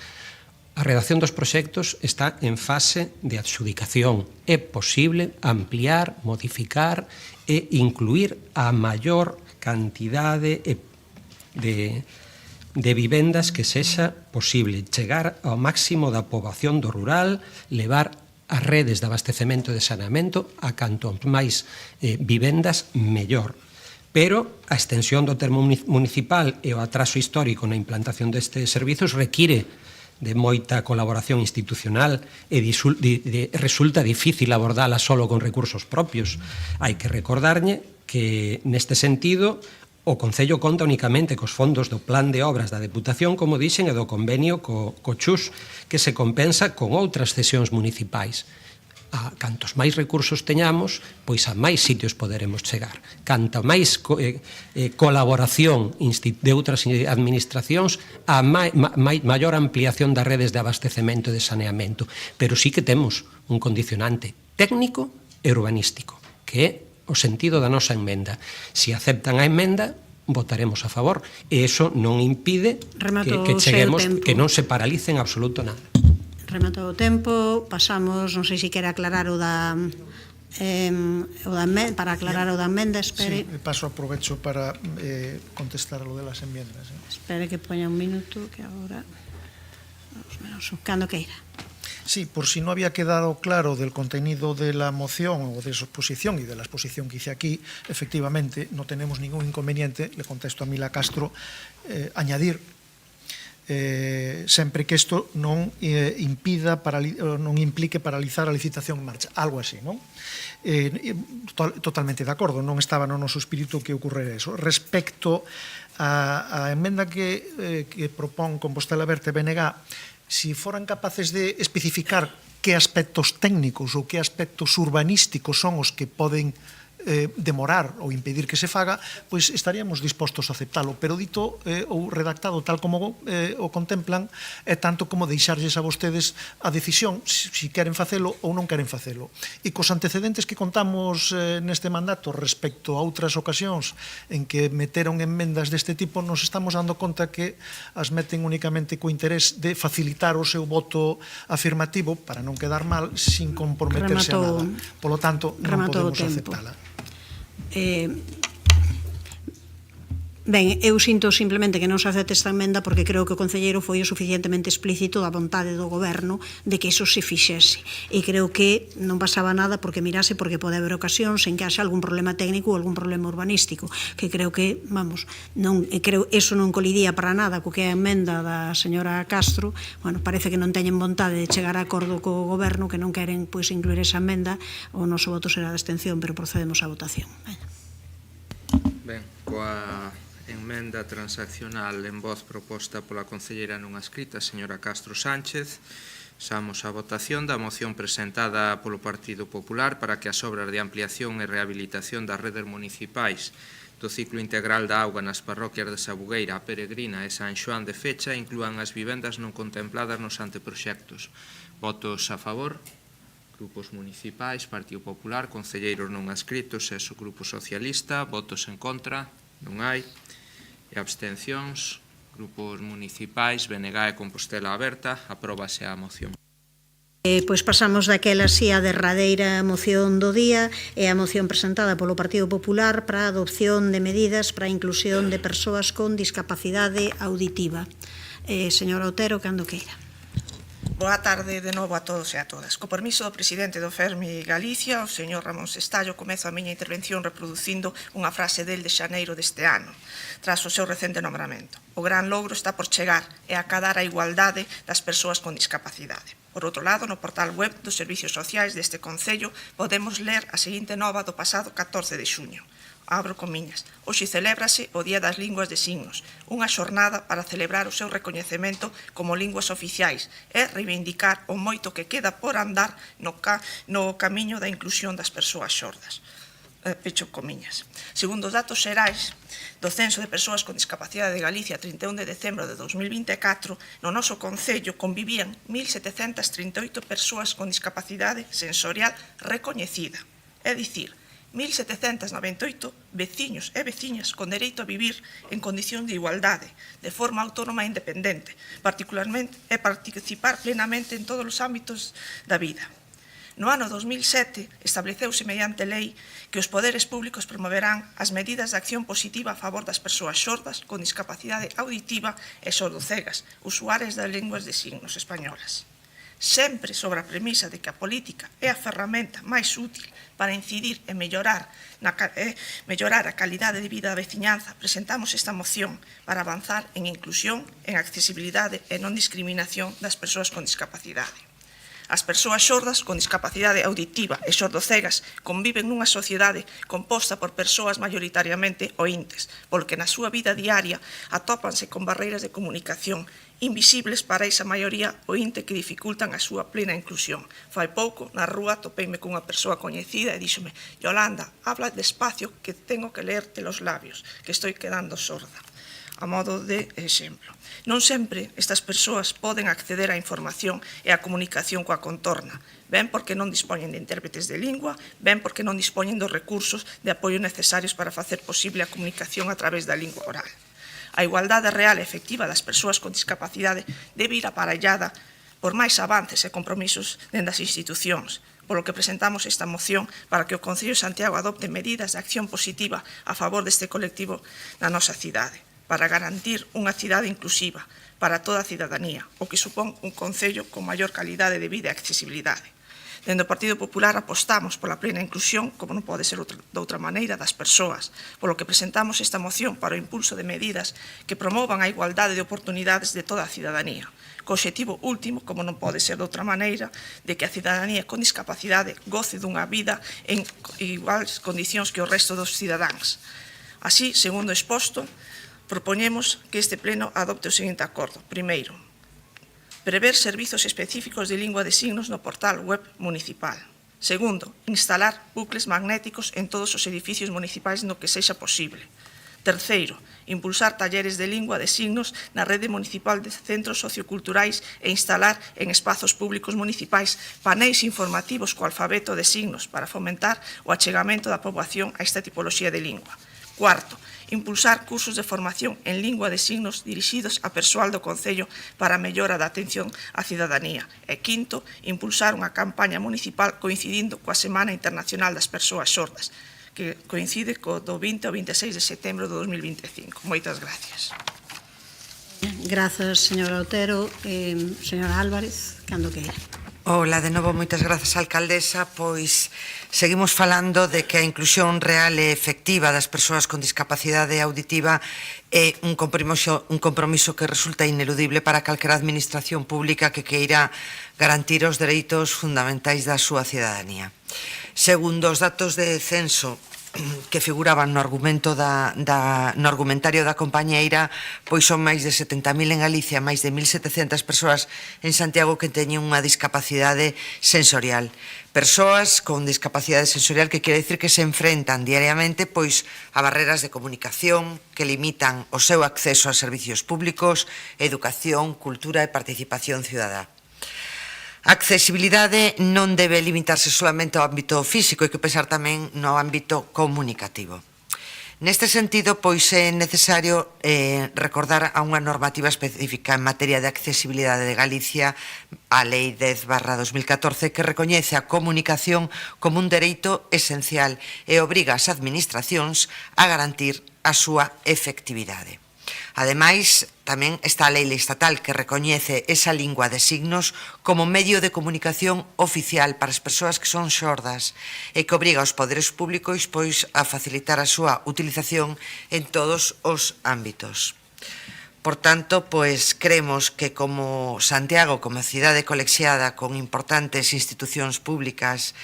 a redacción dos proxectos está en fase de adxudicación. É posible ampliar, modificar e incluir a maior cantidade de vivendas que sexa posible, chegar ao máximo da poboación do rural, levar as redes de abastecemento e de saneamento a canto máis vivendas mellor. pero a extensión do termo municipal e o atraso histórico na implantación destes servizos require de moita colaboración institucional e resulta difícil abordala solo con recursos propios. Hai que recordarlle que, neste sentido, o Concello conta únicamente cos fondos do Plan de Obras da Deputación, como dixen, e do convenio co Chus, que se compensa con outras cesións municipais. A cantos máis recursos teñamos, pois a máis sitios poderemos chegar. Canta máis colaboración de outras administracións, a maior ampliación das redes de abastecemento e de saneamento. Pero sí que temos un condicionante técnico e urbanístico, que é o sentido da nosa emenda. Se aceptan a emenda, votaremos a favor, e iso non impide que cheguemos, que non se paralice en absoluto nada. Rematou o tempo, pasamos, non sei se quere aclarar o da para aclarar o da emenda, espere. Sí, paso aprovecho para contestar lo de las enmiendas. Espere que poña un minuto, que agora cando queira. Sí, por si no había quedado claro del contenido de la moción o de su exposición y de la exposición que hice aquí, efectivamente no tenemos ningún inconveniente, le contesto a Mila Castro, añadir sempre que isto non implique paralizar a licitación en marcha, algo así, non? Totalmente de acordo, non estaba no noso espírito que ocorrera eso. Respecto a emenda que propón Compostela Verde BNG, si foran capaces de especificar que aspectos técnicos ou que aspectos urbanísticos son os que poden demorar ou impedir que se faga, pois estaríamos dispostos a aceptalo, pero dito ou redactado tal como o contemplan, é tanto como deixarlles a vostedes a decisión se queren facelo ou non queren facelo. E cos antecedentes que contamos neste mandato respecto a outras ocasións en que meteron enmendas deste tipo, nos estamos dando conta que as meten únicamente co interés de facilitar o seu voto afirmativo para non quedar mal sin comprometerse a nada. Polo tanto, non podemos aceptala. Ben, eu sinto simplemente que non se acepte esta emenda porque creo que o concelleiro foi o suficientemente explícito da vontade do goberno de que iso se fixese. E creo que non pasaba nada porque mirase, porque pode haber ocasións en que haxa algún problema técnico ou algún problema urbanístico, que creo que, vamos, creo eso non colidía para nada co que é a emenda da señora Castro. Bueno, parece que non teñen vontade de chegar a acordo co goberno, que non queren pois incluir esa emenda. O noso voto será de abstención, pero procedemos á votación. Ben, coa emenda transaccional en voz proposta pola concelleira nunha escrita, señora Castro Sánchez, pasamos á votación da moción presentada polo Partido Popular para que as obras de ampliación e rehabilitación das redes municipais do ciclo integral da auga nas parroquias de Sabugueira, Peregrina e San Xoán de Fecha inclúan as vivendas non contempladas nos anteproxectos. Votos a favor? Grupos municipais, Partido Popular, concelleiros non adscritos, e o Grupo Socialista. Votos en contra? Non hai. E abstencións, grupos municipais, BNG e Compostela Aberta, apróbase a moción. Pois pasamos daquela así a derradeira moción do día, e a moción presentada polo Partido Popular para a adopción de medidas para a inclusión de persoas con discapacidade auditiva. Señora Otero, cando queira. Boa tarde de novo a todos e a todas. Co permiso do presidente do Fermi Galicia, o señor Ramón Sestallo, comezo a miña intervención reproducindo unha frase del de xaneiro deste ano, tras o seu recente nombramento. O gran logro está por chegar e acadar a igualdade das persoas con discapacidade. Por outro lado, no portal web dos Servicios Sociais deste Concello podemos ler a seguinte nova do pasado 14 de xuño. Abro comiñas. Hoxe celébrase o Día das Linguas de Signos, unha xornada para celebrar o seu recoñecemento como linguas oficiais e reivindicar o moito que queda por andar no camiño da inclusión das persoas xordas. Pecho comiñas. Segundo os datos xerais do Censo de Persoas con Discapacidade de Galicia 31 de decembro de 2024, no noso Concello convivían 1.738 persoas con discapacidade sensorial recoñecida, é dicir, 1.798 veciños e veciñas con dereito a vivir en condición de igualdade, de forma autónoma e independente, particularmente e participar plenamente en todos os ámbitos da vida. No ano 2007 estableceuse mediante lei que os poderes públicos promoverán as medidas de acción positiva a favor das persoas xordas con discapacidade auditiva e sordocegas, usuarias das linguas de signos españolas. sempre sobre a premisa de que a política é a ferramenta máis útil para incidir e mellorar a calidade de vida da veciñanza, presentamos esta moción para avanzar en inclusión, en accesibilidade e non discriminación das persoas con discapacidade. As persoas xordas con discapacidade auditiva e xordocegas conviven nunha sociedade composta por persoas maioritariamente oíntes, polo que na súa vida diaria atópanse con barreiras de comunicación invisibles para esa maioría oínte que dificultan a súa plena inclusión. Fai pouco, na rúa, topeime cunha persoa coñecida e díxome: Yolanda, habla despacio que tengo que leerte los labios, que estoy quedando sorda. A modo de exemplo. Non sempre estas persoas poden acceder á información e á comunicación coa contorna, ben porque non dispoñen de intérpretes de lingua, ben porque non dispoñen dos recursos de apoio necesarios para facer posible a comunicación a través da lingua oral. A igualdade real e efectiva das persoas con discapacidade debe ir aparellada por máis avances e compromisos dende as institucións, polo que presentamos esta moción para que o Concello de Santiago adopte medidas de acción positiva a favor deste colectivo na nosa cidade, para garantir unha cidade inclusiva para toda a cidadanía, o que supón un concello con maior calidade de vida e accesibilidade. Dende o Partido Popular apostamos pola plena inclusión, como non pode ser de outra maneira, das persoas, polo que presentamos esta moción para o impulso de medidas que promovan a igualdade de oportunidades de toda a cidadanía, co obxectivo último, como non pode ser de outra maneira, de que a cidadanía con discapacidade goce dunha vida en iguais condicións que o resto dos cidadáns. Así, segundo exposto, propoñemos que este pleno adopte o seguinte acordo. Primeiro, prever servizos específicos de lingua de signos no portal web municipal. Segundo, instalar bucles magnéticos en todos os edificios municipais no que sexa posible. Terceiro, impulsar talleres de lingua de signos na rede municipal de centros socioculturais e instalar en espazos públicos municipais paneis informativos co alfabeto de signos para fomentar o achegamento da poboación a esta tipoloxía de lingua. Cuarto, impulsar cursos de formación en lingua de signos dirixidos a persoal do Concello para a mellora da atención á cidadanía. E quinto, impulsar unha campaña municipal coincidindo coa Semana Internacional das Persoas Xordas, que coincide co do 20 ao 26 de setembro de 2025. Moitas gracias. Grazas, señora Otero. Señora Álvarez, cando queira. Ola, de novo, moitas grazas, alcaldesa. Pois seguimos falando de que a inclusión real e efectiva das persoas con discapacidade auditiva é un compromiso que resulta ineludible para calquera administración pública que queira garantir os dereitos fundamentais da súa cidadanía. Segundo os datos de censo que figuraban no argumentario da compañeira, pois son máis de 70.000 en Galicia, máis de 1.700 persoas en Santiago que teñen unha discapacidade sensorial. Persoas con discapacidade sensorial que quere dicir que se enfrentan diariamente pois a barreras de comunicación que limitan o seu acceso a servicios públicos, educación, cultura e participación cidadá. A accesibilidade non debe limitarse solamente ao ámbito físico, hai que pensar tamén no ámbito comunicativo. Neste sentido, pois é necesario recordar a unha normativa específica en materia de accesibilidade de Galicia, a Lei 10/2014, que recoñece a comunicación como un dereito esencial e obriga as administracións a garantir a súa efectividade. Ademais, tamén está a lei estatal que recoñece esa lingua de signos como medio de comunicación oficial para as persoas que son xordas e que obriga aos poderes públicos pois a facilitar a súa utilización en todos os ámbitos. Por tanto, pois creemos que como Santiago, como cidade colexiada con importantes institucións públicas,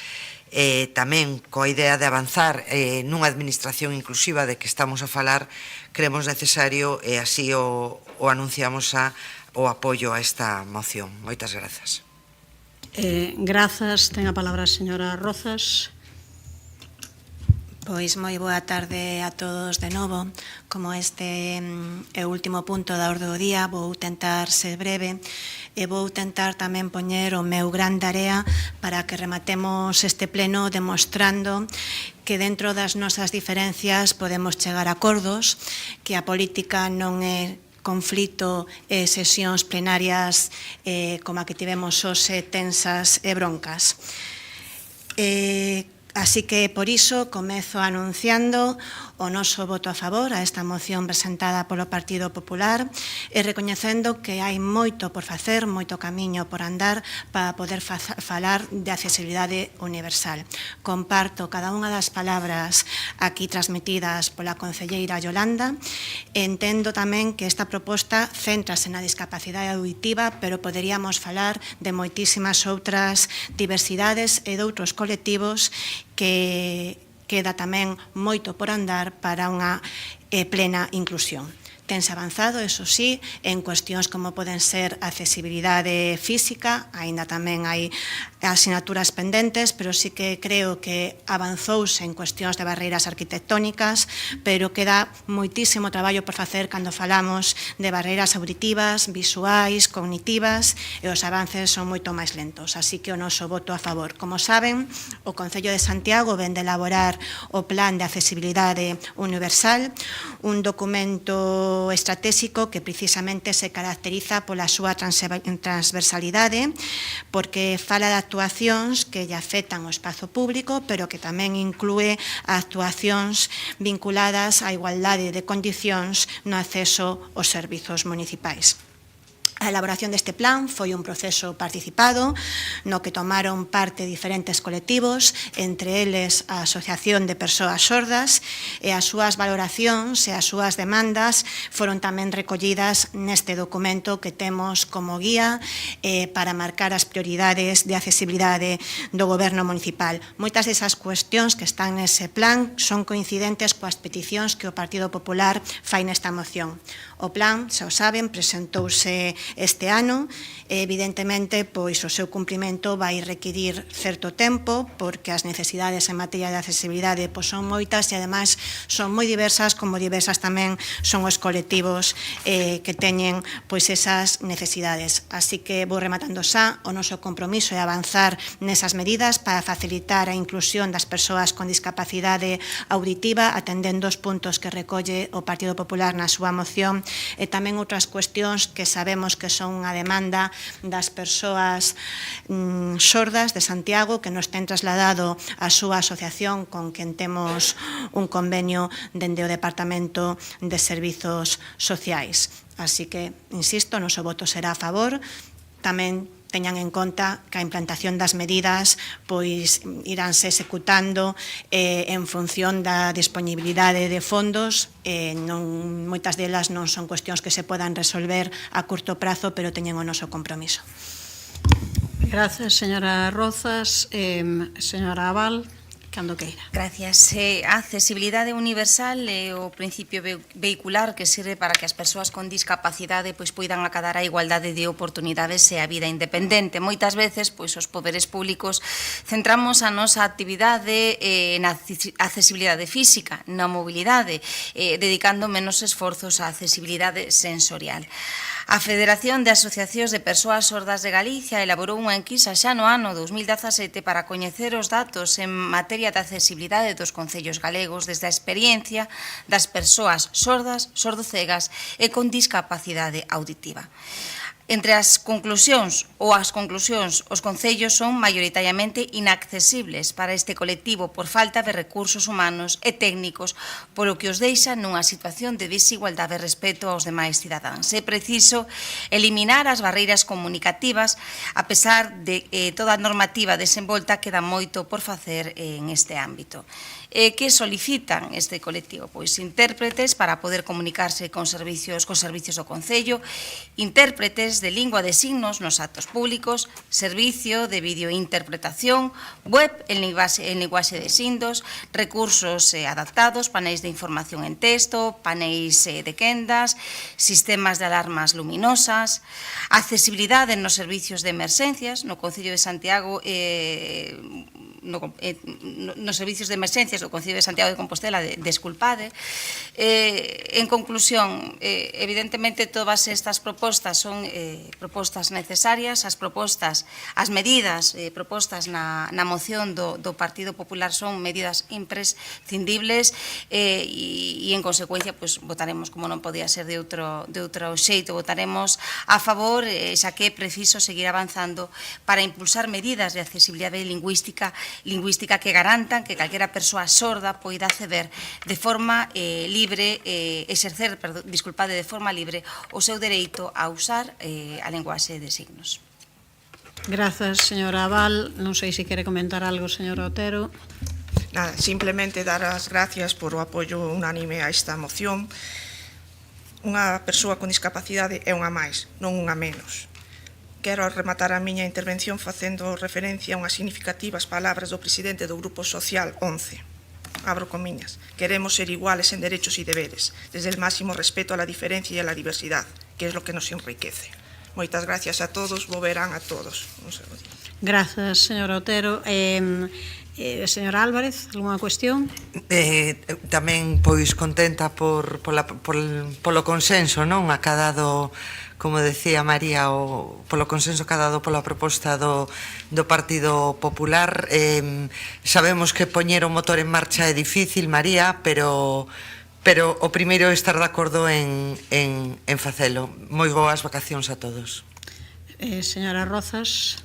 tamén coa idea de avanzar nunha administración inclusiva de que estamos a falar, creemos necesario e así o anunciamos o apoio a esta moción. Moitas grazas. Grazas. Ten a palabra a señora Rozas. Pois moi boa tarde a todos de novo. Como este é o último punto da orde do día, vou tentar ser breve e vou tentar tamén poñer o meu gran tarea para que rematemos este pleno demostrando que dentro das nosas diferencias podemos chegar a acordos, que a política non é conflito e sesións plenarias como a que tivemos hoxe tensas e broncas. Así que, por iso, comezo anunciando o noso voto a favor a esta moción presentada polo Partido Popular e recoñecendo que hai moito por facer, moito camiño por andar para poder falar de accesibilidade universal. Comparto cada unha das palabras aquí transmitidas pola concelleira Yolanda. Entendo tamén que esta proposta céntrase na discapacidade auditiva, pero poderíamos falar de moitísimas outras diversidades e de outros colectivos que queda tamén moito por andar para unha plena inclusión. Tense avanzado, eso sí, en cuestións como poden ser a accesibilidade física, aínda tamén hai asignaturas pendentes, pero sí que creo que avanzouse en cuestións de barreiras arquitectónicas, pero queda moitísimo traballo por facer cando falamos de barreiras auditivas, visuais, cognitivas, e os avances son moito máis lentos, así que o noso voto a favor. Como saben, o Concello de Santiago ven de elaborar o Plan de Accesibilidade Universal, un documento estratégico que precisamente se caracteriza pola súa transversalidade, porque fala de actuacións que lle afectan ao espazo público, pero que tamén inclúe actuacións vinculadas á igualdade de condicións no acceso aos servizos municipais. A elaboración deste plan foi un proceso participado no que tomaron parte diferentes colectivos, entre eles a Asociación de Persoas Sordas, e as súas valoracións e as súas demandas foron tamén recollidas neste documento que temos como guía para marcar as prioridades de accesibilidade do Goberno municipal. Moitas desas cuestións que están nese plan son coincidentes coas peticións que o Partido Popular fai nesta moción. O plan, xa o saben, presentouse este ano e, evidentemente, pois o seu cumprimento vai requirir certo tempo porque as necesidades en materia de accesibilidade pois son moitas e, ademais, son moi diversas, como diversas tamén son os colectivos que teñen pois esas necesidades. Así que vou rematando xa, o noso compromiso é avanzar nesas medidas para facilitar a inclusión das persoas con discapacidade auditiva, atendendo os puntos que recolle o Partido Popular na súa moción e tamén outras cuestións que sabemos que son unha demanda das persoas sordas de Santiago que nos ten trasladado a súa asociación con quen temos un convenio dende o Departamento de Servizos Sociais. Así que, insisto, o noso voto será a favor. Tamén teñan en conta que a implantación das medidas pois iránse executando en función da disponibilidade de fondos, moitas delas non son cuestións que se podan resolver a curto prazo, pero teñen o noso compromiso. Gracias, señora Rozas. Señora Abal, cando queira. Gracias. A accesibilidade universal é o principio vehicular que sirve para que as persoas con discapacidade pois poidan acadar a igualdade de oportunidades e a vida independente. Moitas veces pois os poderes públicos centramos a nosa actividade na accesibilidade física, na mobilidade, dedicando menos esforzos á accesibilidade sensorial. A Federación de Asociacións de Persoas Sordas de Galicia elaborou unha enquisa xa no ano 2017 para coñecer os datos en materia de accesibilidade dos concellos galegos desde a experiencia das persoas sordas, sordocegas e con discapacidade auditiva. Entre as conclusións, os concellos son maioritariamente inaccesibles para este colectivo por falta de recursos humanos e técnicos, polo que os deixa nunha situación de desigualdade respecto aos demais cidadáns. É preciso eliminar as barreiras comunicativas, a pesar de toda a normativa desenvolta queda moito por facer en este ámbito. Que solicitan este colectivo? Pois intérpretes para poder comunicarse cos servicios do Concello, intérpretes de lingua de signos nos actos públicos, servicio de videointerpretación, web en linguaxe de signos, recursos adaptados, paneis de información en texto, paneis de quendas, sistemas de alarmas luminosas, accesibilidade nos servicios de emerxencias. No Concello de Santiago nos servicios de emerxencias do Concello de Santiago de Compostela, desculpade. En conclusión, evidentemente todas estas propostas son propostas necesarias, as medidas propostas na moción do Partido Popular son medidas imprescindibles e en consecuencia votaremos, como non podía ser de outro xeito, votaremos a favor, xa que é preciso seguir avanzando para impulsar medidas de accesibilidade lingüística lingüística que garantan que calquera persoa sorda poida acceder de forma libre, exercer, de forma libre o seu dereito a usar a linguaxe de signos. Grazas, señora Abal. Non sei se quere comentar algo, señora Otero. Nada, simplemente dar as gracias por o apoio unánime a esta moción. Unha persoa con discapacidade é unha máis, non unha menos. Quero rematar a miña intervención facendo referencia a unhas significativas palabras do presidente do Grupo Social 11. Abro comiñas. Queremos ser iguales en derechos y deberes, desde el máximo respeto a la diferencia y a la diversidad, que es lo que nos enriquece. Moitas gracias a todos, bo verán a todos. Grazas, señora Otero. Señora Álvarez, algunha cuestión? Tamén, pois, contenta polo consenso, non? Acadado, como decía María, polo consenso acadado pola proposta do Partido Popular. Sabemos que poñer o motor en marcha é difícil, María, pero o primeiro é estar de acordo en facelo. Moi boas vacacións a todos. Señora Rozas.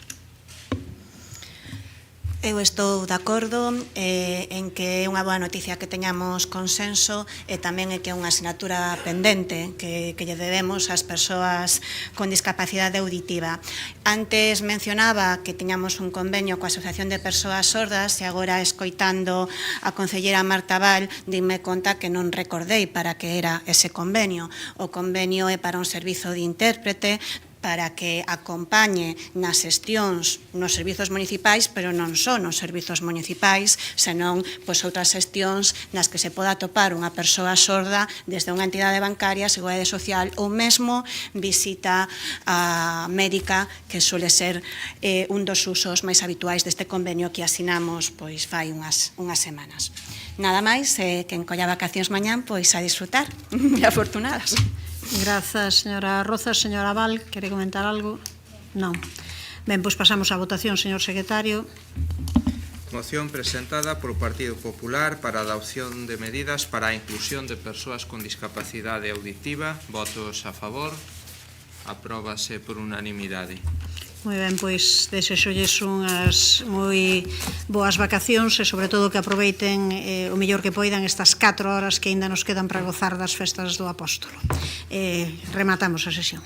Eu estou de acordo en que é unha boa noticia que teñamos consenso e tamén é que é unha asignatura pendente que lle debemos ás persoas con discapacidade auditiva. Antes mencionaba que tiñamos un convenio coa Asociación de Persoas Sordas e agora escoitando a concelleira Marta Val dime conta que non recordei para que era ese convenio. O convenio é para un servizo de intérprete para que acompañe nas xestións nos servizos municipais, pero non só nos servizos municipais, senón outras xestións nas que se poda atopar unha persoa sorda desde unha entidade bancaria, seguridade social ou mesmo visita médica, que suele ser un dos usos máis habituais deste convenio que asinamos fai unhas semanas. Nada máis, que en colla vacacións mañán, a disfrutar. Moi afortunadas. Grazas, señora Rozas. Señora Val, quere comentar algo? Non. Ben, pois pasamos á votación, señor secretario. Moción presentada polo Partido Popular para a adopción de medidas para a inclusión de persoas con discapacidade auditiva. Votos a favor. Apróbase por unanimidade. Moi ben, pois desexolles unhas moi boas vacacións e sobre todo que aproveiten o mellor que poidan estas 4 horas que aínda nos quedan para gozar das festas do Apóstolo. Rematamos a sesión.